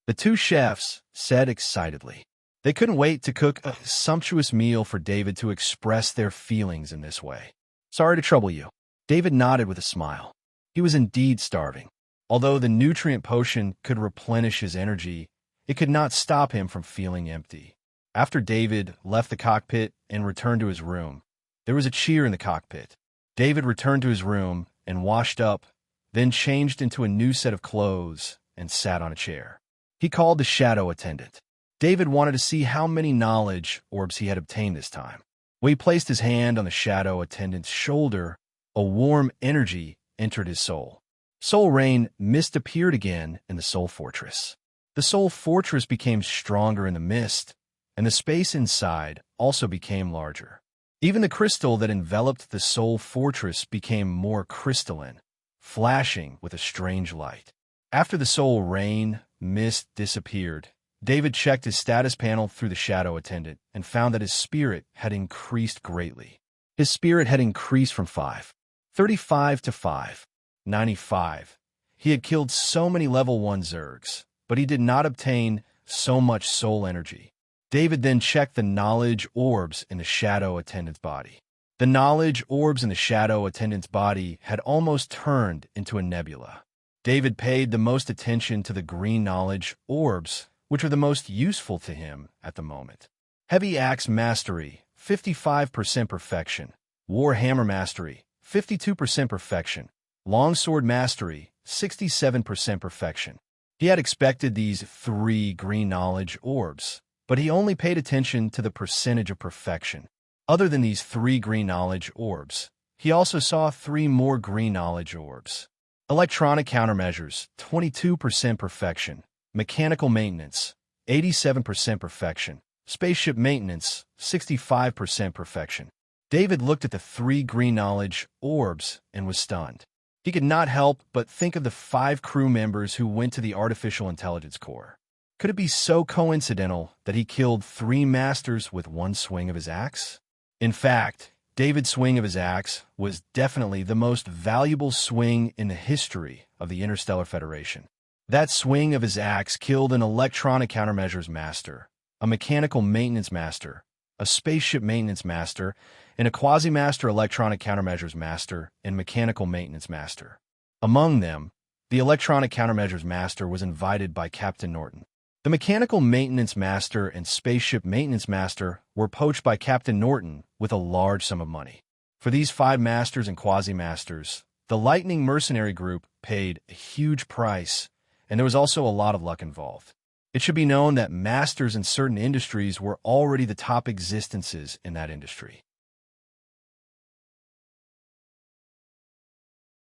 the two chefs said excitedly. They couldn't wait to cook a sumptuous meal for David to express their feelings in this way. Sorry to trouble you. David nodded with a smile. He was indeed starving. Although the nutrient potion could replenish his energy, it could not stop him from feeling empty. After David left the cockpit and returned to his room, there was a cheer in the cockpit. David returned to his room and washed up, then changed into a new set of clothes and sat on a chair. He called the shadow attendant. David wanted to see how many knowledge orbs he had obtained this time. When he placed his hand on the shadow attendant's shoulder, a warm energy entered his soul. Soul Rain mist appeared again in the Soul Fortress. The Soul Fortress became stronger in the mist, and the space inside also became larger. Even the crystal that enveloped the Soul Fortress became more crystalline, flashing with a strange light. After the Soul Rain mist disappeared, David checked his status panel through the shadow attendant and found that his spirit had increased greatly. His spirit had increased from 535 to 595. He had killed so many level 1 Zergs, but he did not obtain so much soul energy. David then checked the knowledge orbs in the shadow attendant's body. The knowledge orbs in the shadow attendant's body had almost turned into a nebula. David paid the most attention to the green knowledge orbs, which were the most useful to him at the moment. Heavy Axe Mastery, 55% perfection. Warhammer Mastery, 52% perfection. Longsword Mastery, 67% perfection. He had expected these 3 green knowledge orbs, but he only paid attention to the percentage of perfection. Other than these 3 green knowledge orbs, he also saw 3 more green knowledge orbs. Electronic Countermeasures, 22% perfection. Mechanical maintenance, 87% perfection. Spaceship maintenance, 65% perfection. David looked at the 3 green knowledge orbs and was stunned. He could not help but think of the 5 crew members who went to the Artificial Intelligence Corps. Could it be so coincidental that he killed 3 masters with one swing of his axe? In fact, David's swing of his axe was definitely the most valuable swing in the history of the Interstellar Federation. That swing of his axe killed an electronic countermeasures master, a mechanical maintenance master, a spaceship maintenance master, and a quasi-master electronic countermeasures master and mechanical maintenance master. Among them, the electronic countermeasures master was invited by Captain Norton. The mechanical maintenance master and spaceship maintenance master were poached by Captain Norton with a large sum of money. For these 5 masters and quasi-masters, the Lightning Mercenary Group paid a huge price, and there was also a lot of luck involved. It should be known that masters in certain industries were already the top existences in that industry.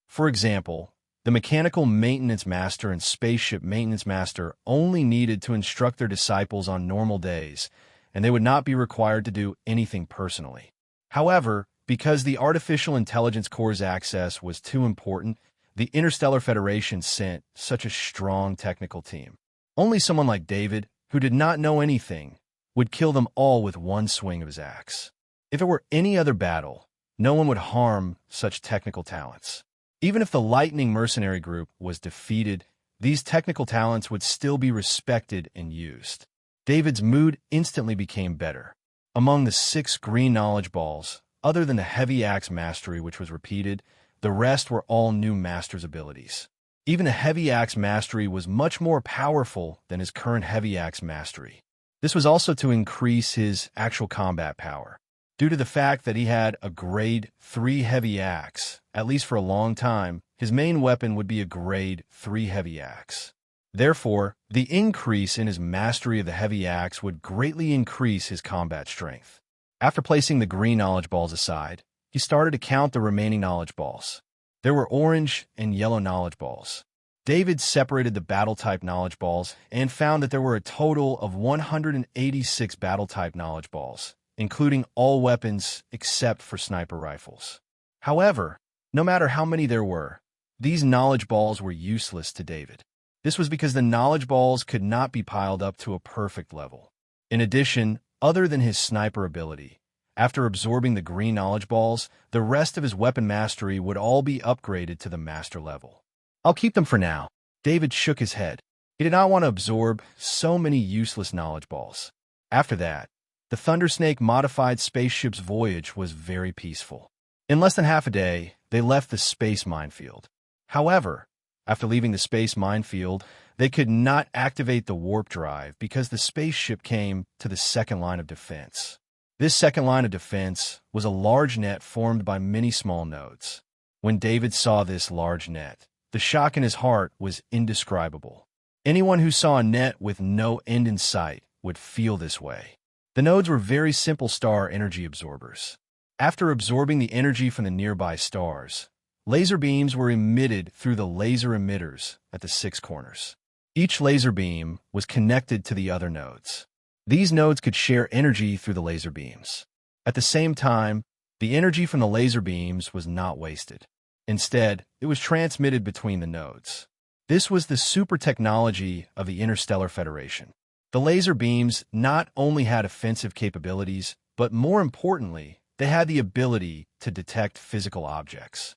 For example, the mechanical maintenance master and spaceship maintenance master only needed to instruct their disciples on normal days, and they would not be required to do anything personally. However, because the Artificial Intelligence Corps' access was too important, the Interstellar Federation sent such a strong technical team. Only someone like David, who did not know anything, would kill them all with one swing of his axe. If it were any other battle, no one would harm such technical talents. Even if the Lightning Mercenary Group was defeated, these technical talents would still be respected and used. David's mood instantly became better. Among the 6 green knowledge balls, other than the heavy axe mastery which was repeated, the rest were all new master's abilities. Even the heavy axe mastery was much more powerful than his current heavy axe mastery. This was also to increase his actual combat power. Due to the fact that he had a grade 3 heavy axe, at least for a long time, his main weapon would be a grade 3 heavy axe. Therefore, the increase in his mastery of the heavy axe would greatly increase his combat strength. After placing the green knowledge balls aside, he started to count the remaining knowledge balls. There were orange and yellow knowledge balls. David separated the battle-type knowledge balls and found that there were a total of 186 battle-type knowledge balls, including all weapons except for sniper rifles. However, no matter how many there were, these knowledge balls were useless to David. This was because the knowledge balls could not be piled up to a perfect level. In addition, other than his sniper ability, after absorbing the green knowledge balls, the rest of his weapon mastery would all be upgraded to the master level. I'll keep them for now. David shook his head. He did not want to absorb so many useless knowledge balls. After that, the Thundersnake modified spaceship's voyage was very peaceful. In less than half a day, they left the space minefield. However, after leaving the space minefield, they could not activate the warp drive because the spaceship came to the second line of defense. This second line of defense was a large net formed by many small nodes. When David saw this large net, the shock in his heart was indescribable. Anyone who saw a net with no end in sight would feel this way. The nodes were very simple star energy absorbers. After absorbing the energy from the nearby stars, laser beams were emitted through the laser emitters at the 6 corners. Each laser beam was connected to the other nodes. These nodes could share energy through the laser beams. At the same time, the energy from the laser beams was not wasted. Instead, it was transmitted between the nodes. This was the super technology of the Interstellar Federation. The laser beams not only had offensive capabilities, but more importantly, they had the ability to detect physical objects.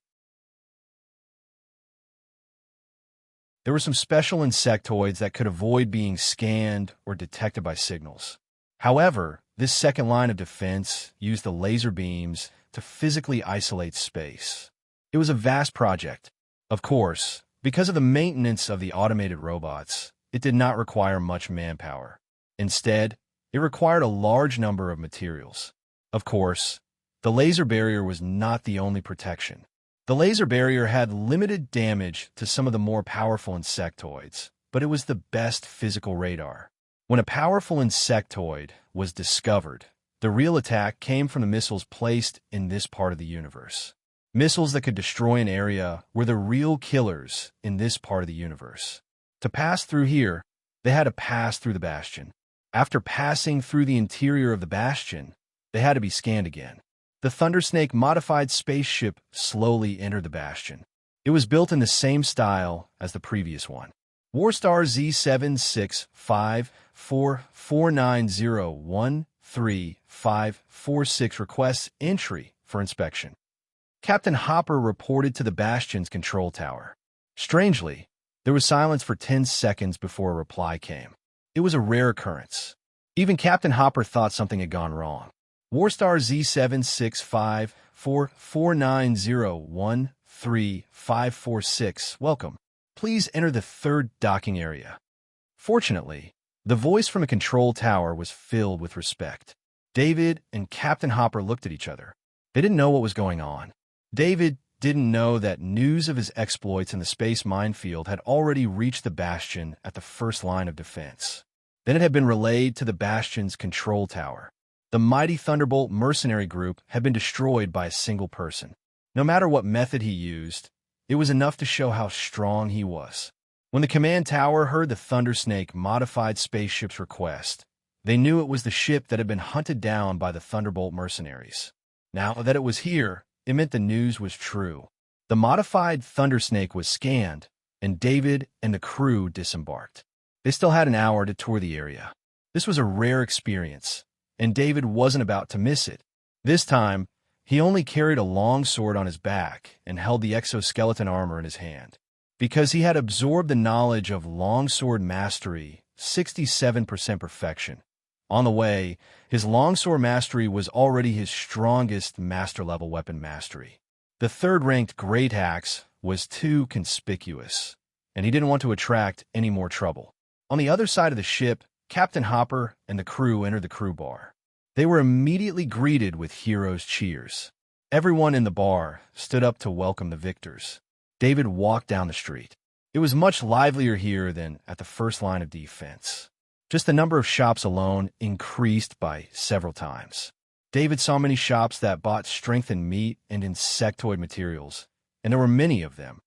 There were some special insectoids that could avoid being scanned or detected by signals. However, this second line of defense used the laser beams to physically isolate space. It was a vast project. Of course, because of the maintenance of the automated robots, it did not require much manpower. Instead, it required a large number of materials. Of course, the laser barrier was not the only protection. The laser barrier had limited damage to some of the more powerful insectoids, but it was the best physical radar. When a powerful insectoid was discovered, the real attack came from the missiles placed in this part of the universe. Missiles that could destroy an area were the real killers in this part of the universe. To pass through here, They had to pass through the bastion. After passing through the interior of the bastion, they had to be scanned again. The Thundersnake modified spaceship slowly entered the bastion. It was built in the same style as the previous one. Warstar Z7654490135546 requests entry for inspection. Captain Hopper reported to the bastion's control tower. Strangely, there was silence for 10 seconds before a reply came. It was a rare occurrence. Even Captain Hopper thought something had gone wrong. Warstar Z7654490135546, welcome. Please enter the third docking area. Fortunately, the voice from the control tower was filled with respect. David and Captain Hopper looked at each other. They didn't know what was going on. David didn't know that news of his exploits in the space minefield had already reached the bastion at the first line of defense. Then it had been relayed to the bastion's control tower. The mighty Thunderbolt mercenary group had been destroyed by a single person. No matter what method he used, it was enough to show how strong he was. When the command tower heard the Thundersnake modified spaceship's request, they knew it was the ship that had been hunted down by the Thunderbolt mercenaries. Now that it was here, it meant the news was true. The modified Thundersnake was scanned, and David and the crew disembarked. They still had an hour to tour the area. This was a rare experience, and David wasn't about to miss it. This time, he only carried a long sword on his back and held the exoskeleton armor in his hand. Because he had absorbed the knowledge of longsword mastery, 67% perfection. On the way, his longsword mastery was already his strongest master-level weapon mastery. The third-ranked great axe was too conspicuous, and he didn't want to attract any more trouble. On the other side of the ship, Captain Hopper and the crew entered the crew bar. They were immediately greeted with heroes' cheers. Everyone in the bar stood up to welcome the victors. David walked down the street. It was much livelier here than at the first line of defense. Just the number of shops alone increased by several times. David saw many shops that bought strengthened meat and insectoid materials, and there were many of them.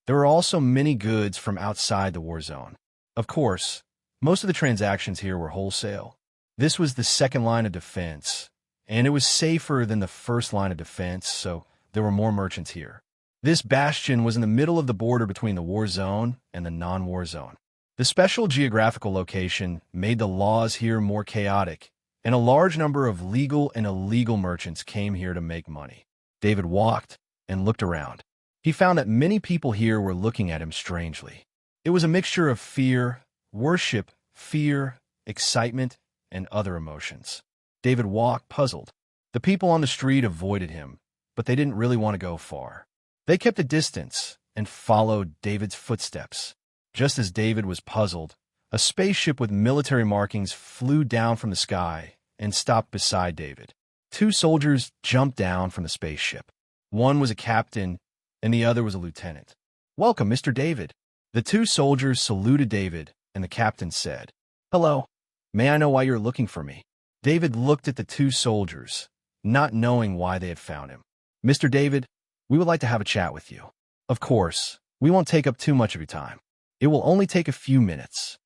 There were also many goods from outside the war zone. Of course, most of the transactions here were wholesale. This was the second line of defense, and it was safer than the first line of defense, so there were more merchants here. This bastion was in the middle of the border between the war zone and the non-war zone. The special geographical location made the laws here more chaotic, and a large number of legal and illegal merchants came here to make money. David walked and looked around. He found that many people here were looking at him strangely. It was a mixture of fear, worship, fear, excitement, and other emotions. David walked puzzled. The people on the street avoided him, but they didn't really want to go far. They kept a distance and followed David's footsteps. Just as David was puzzled, a spaceship with military markings flew down from the sky and stopped beside David. Two soldiers jumped down from the spaceship. One was a captain, and the other was a lieutenant. "Welcome, Mr. David." The two soldiers saluted David, and the captain said, "Hello. May I know why you're looking for me?" David looked at the two soldiers, not knowing why they had found him. "Mr. David, we would like to have a chat with you. Of course, we won't take up too much of your time. It will only take a few minutes."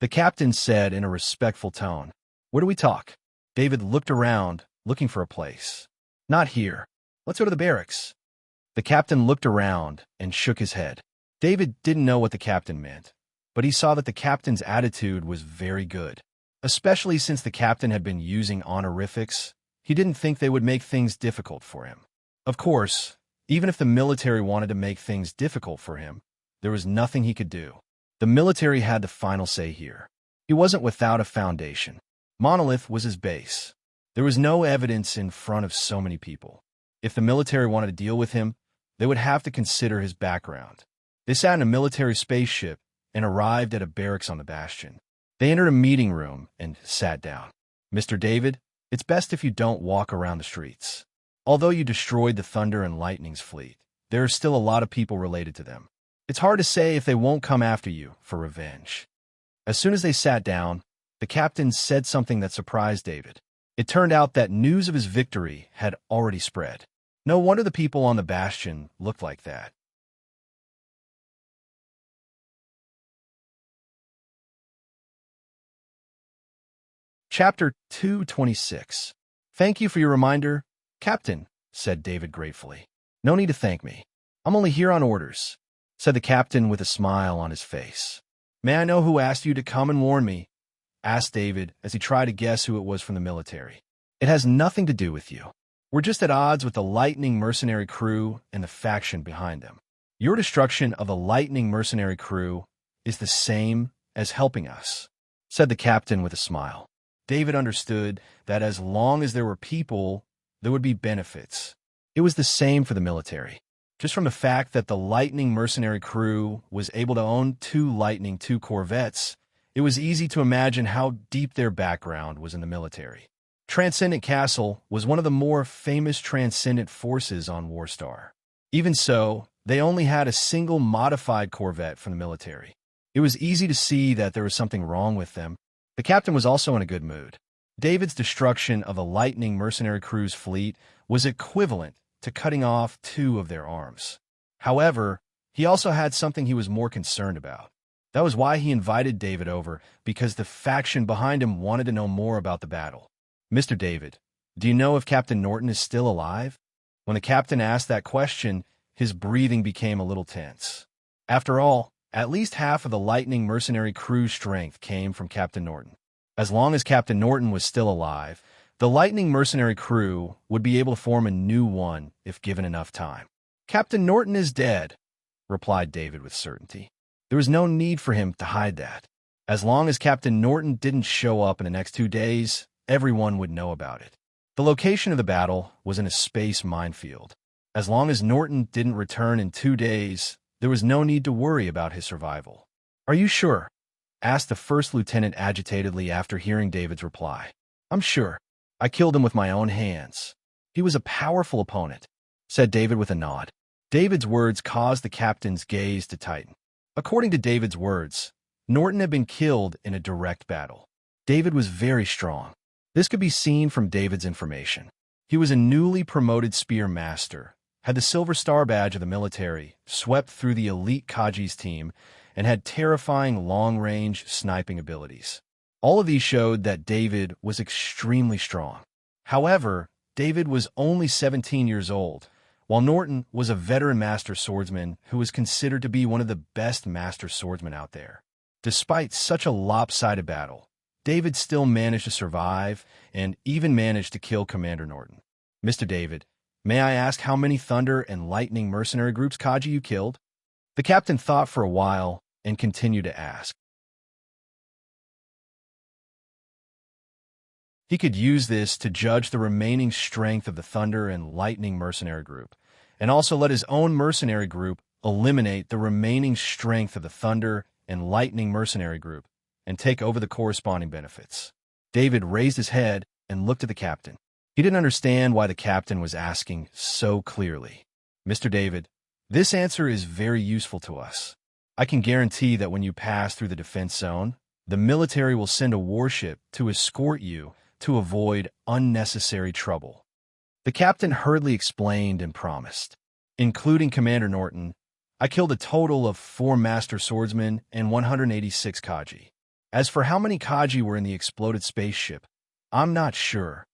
The captain said in a respectful tone, "Where do we talk?" David looked around, looking for a place. "Not here. Let's go to the barracks." The captain looked around and shook his head. David didn't know what the captain meant, but he saw that the captain's attitude was very good. Especially since the captain had been using honorifics, he didn't think they would make things difficult for him. Of course, even if the military wanted to make things difficult for him, there was nothing he could do. The military had the final say here. He wasn't without a foundation. Monolith was his base. There was no evidence in front of so many people. If the military wanted to deal with him, they would have to consider his background. They sat in a military spaceship and arrived at a barracks on the bastion. They entered a meeting room and sat down. "Mr. David, it's best if you don't walk around the streets. Although you destroyed the Thunder and Lightning's fleet, there are still a lot of people related to them. It's hard to say if they won't come after you for revenge." As soon as they sat down, the captain said something that surprised David. It turned out that news of his victory had already spread. No wonder the people on the bastion looked like that. Chapter 226. Thank you for your reminder, Captain, said David gratefully. No need to thank me. I'm only here on orders, said the captain with a smile on his face. May I know who asked you to come and warn me? Asked David as he tried to guess who it was from the military. It has nothing to do with you. We're just at odds with the Lightning mercenary crew and the faction behind them. Your destruction of the Lightning mercenary crew is the same as helping us, said the captain with a smile. David understood that as long as there were people, there would be benefits. It was the same for the military. Just from the fact that the Lightning mercenary crew was able to own 2 Lightning II corvettes, it was easy to imagine how deep their background was in the military. Transcendent Castle was one of the more famous Transcendent forces on Warstar. Even so, they only had a single modified corvette from the military. It was easy to see that there was something wrong with them. The captain was also in a good mood. David's destruction of the Lightning mercenary crew's fleet was equivalent to cutting off 2 of their arms. However, he also had something he was more concerned about. That was why he invited David over, because the faction behind him wanted to know more about the battle. Mr. David, do you know if Captain Norton is still alive? When the captain asked that question, his breathing became a little tense. After all, at least half of the Lightning mercenary crew's strength came from Captain Norton. As long as Captain Norton was still alive, the Lightning mercenary crew would be able to form a new one if given enough time. Captain Norton is dead, replied David with certainty. There was no need for him to hide that. As long as Captain Norton didn't show up in the next 2 days, everyone would know about it. The location of the battle was in a space minefield. As long as Norton didn't return in 2 days, there was no need to worry about his survival. Are you sure? Asked the first lieutenant agitatedly after hearing David's reply. I'm sure. I killed him with my own hands. He was a powerful opponent, said David with a nod. David's words caused the captain's gaze to tighten. According to David's words, Norton had been killed in a direct battle. David was very strong. This could be seen from David's information. He was a newly promoted spear master, had the Silver Star badge of the military, swept through the elite Kaji's team, and had terrifying long-range sniping abilities. All of these showed that David was extremely strong. However, David was only 17 years old, while Norton was a veteran master swordsman who was considered to be one of the best master swordsmen out there. Despite such a lopsided battle, David still managed to survive and even managed to kill Commander Norton. Mr. David, may I ask how many Thunder and Lightning mercenary groups Kaji you killed? The captain thought for a while and continued to ask. He could use this to judge the remaining strength of the Thunder and Lightning mercenary group, and also let his own mercenary group eliminate the remaining strength of the Thunder and Lightning mercenary group and take over the corresponding benefits. David raised his head and looked at the captain. He didn't understand why the captain was asking so clearly. Mr. David, this answer is very useful to us. I can guarantee that when you pass through the defense zone, the military will send a warship to escort you to avoid unnecessary trouble. The captain hurriedly explained and promised. Including Commander Norton, I killed a total of 4 master swordsmen and 186 Kaji. As for how many Kaji were in the exploded spaceship, I'm not sure.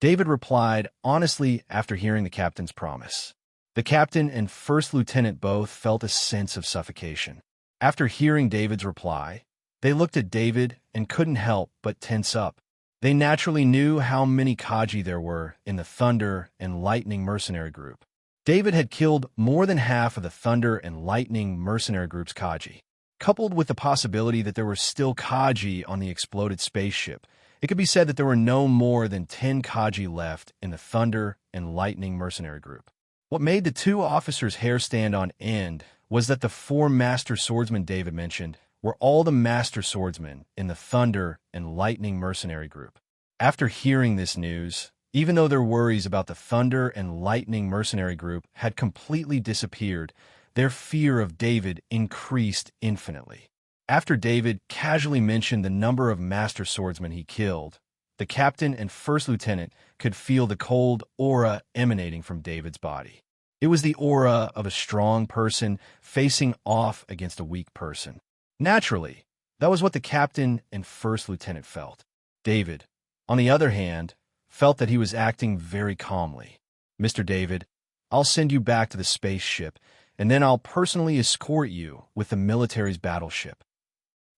David replied honestly after hearing the captain's promise. The captain and first lieutenant both felt a sense of suffocation. After hearing David's reply, they looked at David and couldn't help but tense up. They naturally knew how many Kaji there were in the Thunder and Lightning mercenary group. David had killed more than half of the Thunder and Lightning mercenary group's Kaji. Coupled with the possibility that there were still Kaji on the exploded spaceship, it could be said that there were no more than 10 Kaji left in the Thunder and Lightning mercenary group. What made the 2 officers' hair stand on end was that the 4 master swordsmen David mentioned were all the master swordsmen in the Thunder and Lightning mercenary group. After hearing this news, even though their worries about the Thunder and Lightning mercenary group had completely disappeared, their fear of David increased infinitely. After David casually mentioned the number of master swordsmen he killed, the captain and first lieutenant could feel the cold aura emanating from David's body. It was the aura of a strong person facing off against a weak person. Naturally, that was what the captain and first lieutenant felt. David, on the other hand, felt that he was acting very calmly. "Mr. David, I'll send you back to the spaceship, and then I'll personally escort you with the military's battleship."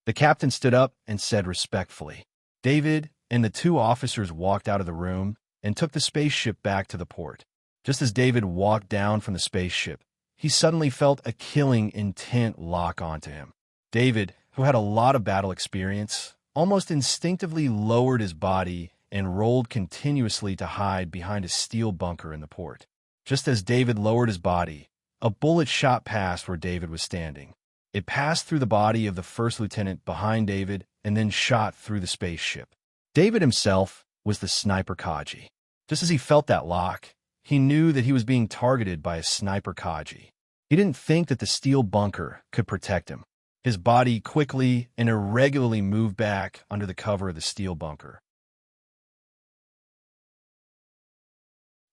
The captain stood up and said respectfully. David and the two officers walked out of the room and took the spaceship back to the port. Just as David walked down from the spaceship, he suddenly felt a killing intent lock onto him. David, who had a lot of battle experience, almost instinctively lowered his body and rolled continuously to hide behind a steel bunker in the port. Just as David lowered his body, a bullet shot past where David was standing. It passed through the body of the first lieutenant behind David and then shot through the spaceship. David himself was the sniper Kaji. Just as he felt that lock, he knew that he was being targeted by a sniper Kaji. He didn't think that the steel bunker could protect him. His body quickly and irregularly moved back under the cover of the steel bunker.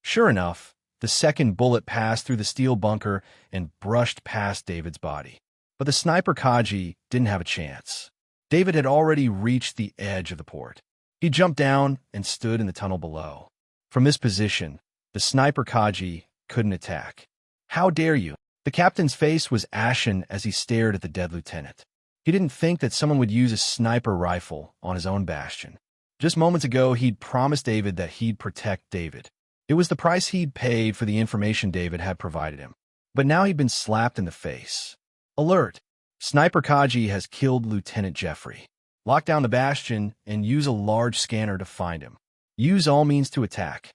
Sure enough, the second bullet passed through the steel bunker and brushed past David's body. But the sniper Kaji didn't have a chance. David had already reached the edge of the port. He jumped down and stood in the tunnel below. From this position, the sniper Kaji couldn't attack. "How dare you?" The captain's face was ashen as he stared at the dead lieutenant. He didn't think that someone would use a sniper rifle on his own bastion. Just moments ago, he'd promised David that he'd protect David. It was the price he'd paid for the information David had provided him. But now he'd been slapped in the face. "Alert! Sniper Kaji has killed Lieutenant Jeffrey. Lock down the bastion and use a large scanner to find him. Use all means to attack."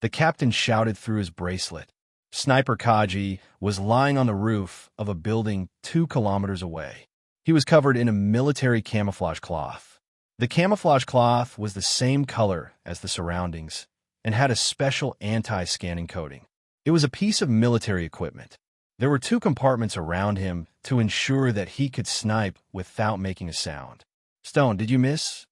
The captain shouted through his bracelet. Sniper Kaji was lying on the roof of a building 2 kilometers away. He was covered in a military camouflage cloth. The camouflage cloth was the same color as the surroundings and had a special anti-scanning coating. It was a piece of military equipment. There were 2 compartments around him to ensure that he could snipe without making a sound. "Stone, did you miss?"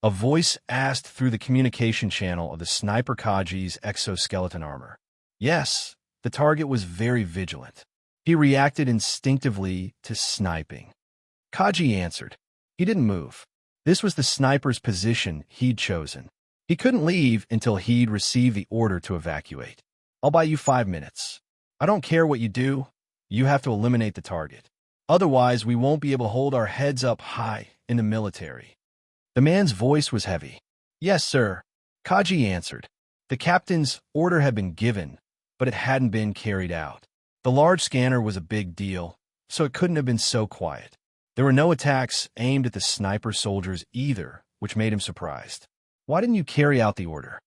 A voice asked through the communication channel of the sniper Kaji's exoskeleton armor. Yes, the target was very vigilant. He reacted instinctively to sniping. Kaji answered. He didn't move. This was the sniper's position he'd chosen. He couldn't leave until he'd received the order to evacuate. "I'll buy you 5 minutes. I don't care what you do. You have to eliminate the target. Otherwise, we won't be able to hold our heads up high in the military." The man's voice was heavy. "Yes, sir," Kaji answered. The captain's order had been given, but it hadn't been carried out. The large scanner was a big deal, so it couldn't have been so quiet. There were no attacks aimed at the sniper soldiers either, which made him surprised. "Why didn't you carry out the order?"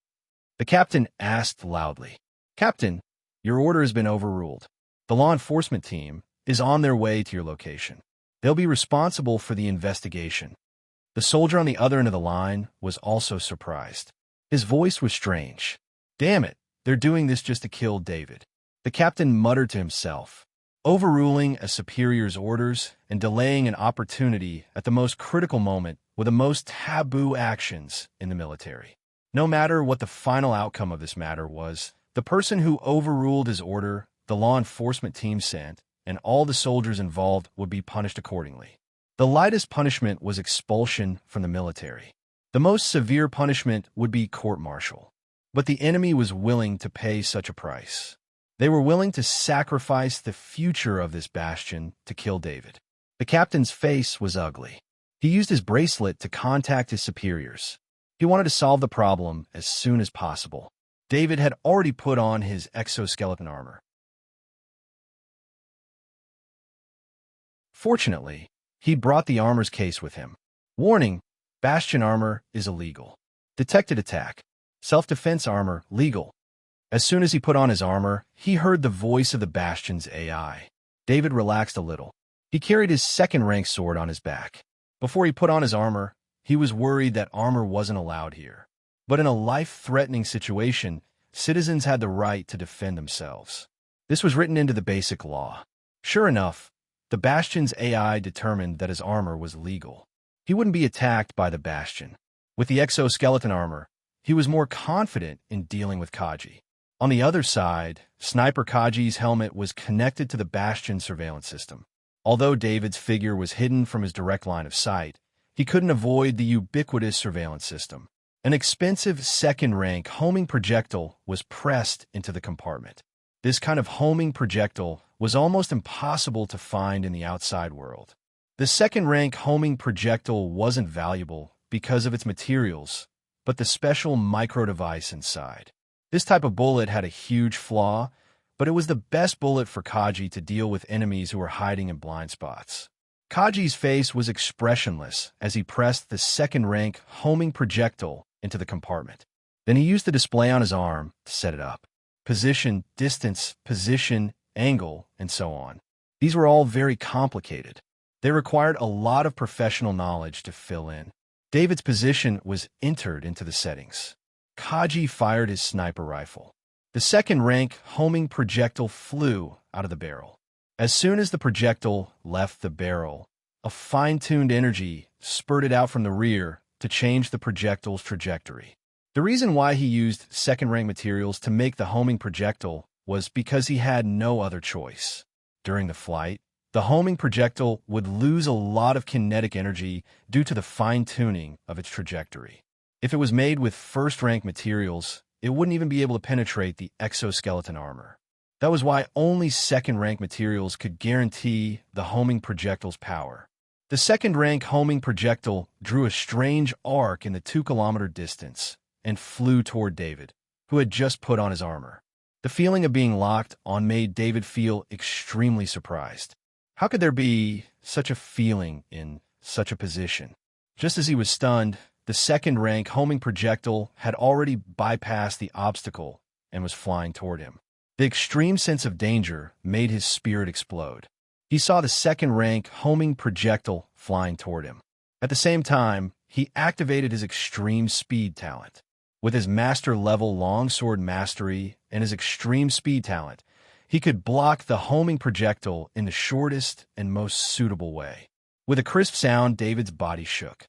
The captain asked loudly. "Captain, your order has been overruled. The law enforcement team is on their way to your location. They'll be responsible for the investigation." The soldier on the other end of the line was also surprised. His voice was strange. "Damn it, they're doing this just to kill David." The captain muttered to himself. Overruling a superior's orders and delaying an opportunity at the most critical moment were the most taboo actions in the military. No matter what the final outcome of this matter was, the person who overruled his order, the law enforcement team sent, and all the soldiers involved would be punished accordingly. The lightest punishment was expulsion from the military. The most severe punishment would be court-martial. But the enemy was willing to pay such a price. They were willing to sacrifice the future of this bastion to kill David. The captain's face was ugly. He used his bracelet to contact his superiors. He wanted to solve the problem as soon as possible. David had already put on his exoskeleton armor. Fortunately, he brought the armor's case with him. Warning: Bastion armor is illegal. Detected attack. Self-defense armor legal. As soon as he put on his armor, he heard the voice of the Bastion's AI. David relaxed a little. He carried his second-rank sword on his back. Before he put on his armor, he was worried that armor wasn't allowed here. But in a life-threatening situation, citizens had the right to defend themselves. This was written into the basic law. Sure enough, the Bastion's AI determined that his armor was legal. He wouldn't be attacked by the Bastion. With the exoskeleton armor, he was more confident in dealing with Kaji. On the other side, Sniper Kaji's helmet was connected to the Bastion surveillance system. Although David's figure was hidden from his direct line of sight, he couldn't avoid the ubiquitous surveillance system. An expensive second-rank homing projectile was pressed into the compartment. This kind of homing projectile was almost impossible to find in the outside world. The second-rank homing projectile wasn't valuable because of its materials, but the special micro-device inside. This type of bullet had a huge flaw, but it was the best bullet for Kaji to deal with enemies who were hiding in blind spots. Kaji's face was expressionless as he pressed the second-rank homing projectile into the compartment. Then he used the display on his arm to set it up. Position, distance, position, angle, and so on. These were all very complicated. They required a lot of professional knowledge to fill in. David's position was entered into the settings. Kaji fired his sniper rifle. The second-rank homing projectile flew out of the barrel. As soon as the projectile left the barrel, a fine-tuned energy spurted out from the rear to change the projectile's trajectory. The reason why he used second-rank materials to make the homing projectile was because he had no other choice. During the flight, the homing projectile would lose a lot of kinetic energy due to the fine-tuning of its trajectory. If it was made with first-rank materials, it wouldn't even be able to penetrate the exoskeleton armor. That was why only second-rank materials could guarantee the homing projectile's power. The second-rank homing projectile drew a strange arc in the 2-kilometer distance and flew toward David, who had just put on his armor. The feeling of being locked on made David feel extremely surprised. How could there be such a feeling in such a position? Just as he was stunned, the second-rank homing projectile had already bypassed the obstacle and was flying toward him. The extreme sense of danger made his spirit explode. He saw the second-rank homing projectile flying toward him. At the same time, he activated his extreme speed talent. With his master-level longsword mastery and his extreme speed talent, he could block the homing projectile in the shortest and most suitable way. With a crisp sound, David's body shook.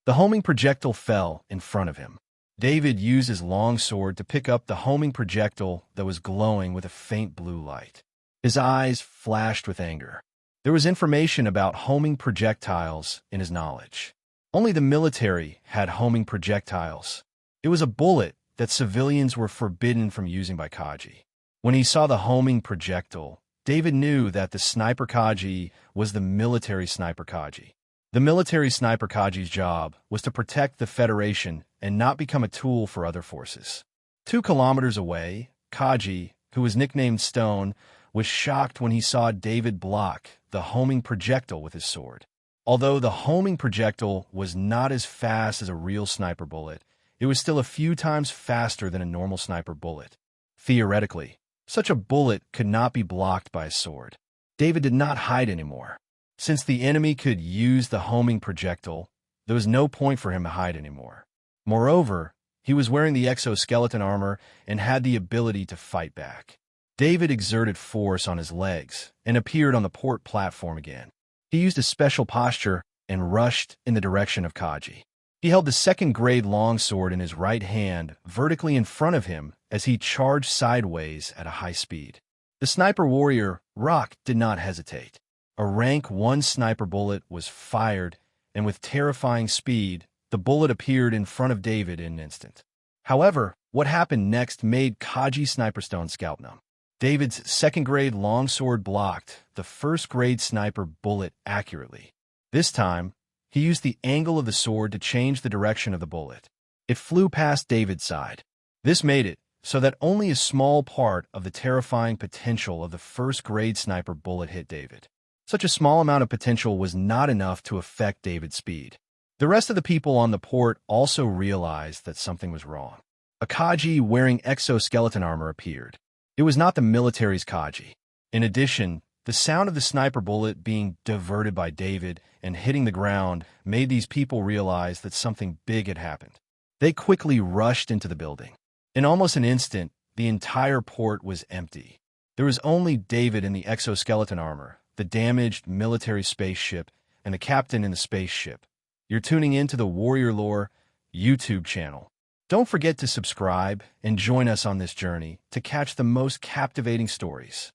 The homing projectile fell in front of him. David used his longsword to pick up the homing projectile that was glowing with a faint blue light. His eyes flashed with anger. There was information about homing projectiles in his knowledge. Only the military had homing projectiles. It was a bullet that civilians were forbidden from using by Kaji. When he saw the homing projectile, David knew that the sniper Kaji was the military sniper Kaji. The military sniper Kaji's job was to protect the Federation and not become a tool for other forces. 2 kilometers away, Kaji, who was nicknamed Stone, was shocked when he saw David block the homing projectile with his sword. Although the homing projectile was not as fast as a real sniper bullet, it was still a few times faster than a normal sniper bullet. Theoretically, such a bullet could not be blocked by a sword. David did not hide anymore. Since the enemy could use the homing projectile, there was no point for him to hide anymore. Moreover, he was wearing the exoskeleton armor and had the ability to fight back. David exerted force on his legs and appeared on the port platform again. He used a special posture and rushed in the direction of Kaji. He held the second-grade longsword in his right hand vertically in front of him as he charged sideways at a high speed. The sniper warrior, Rock, did not hesitate. A rank 1 sniper bullet was fired, and with terrifying speed, the bullet appeared in front of David in an instant. However, what happened next made Kaji Sniperstone scalp numb. David's second-grade longsword blocked the first-grade sniper bullet accurately. This time, he used the angle of the sword to change the direction of the bullet. It flew past David's side. This made it so that only a small part of the terrifying potential of the first-grade sniper bullet hit David. Such a small amount of potential was not enough to affect David's speed. The rest of the people on the port also realized that something was wrong. A Kaji wearing exoskeleton armor appeared. It was not the military's Kaji. In addition, the sound of the sniper bullet being diverted by David and hitting the ground made these people realize that something big had happened. They quickly rushed into the building. In almost an instant, the entire port was empty. There was only David in the exoskeleton armor, the damaged military spaceship, and the captain in the spaceship. You're tuning in to the Warrior Lore YouTube channel. Don't forget to subscribe and join us on this journey to catch the most captivating stories.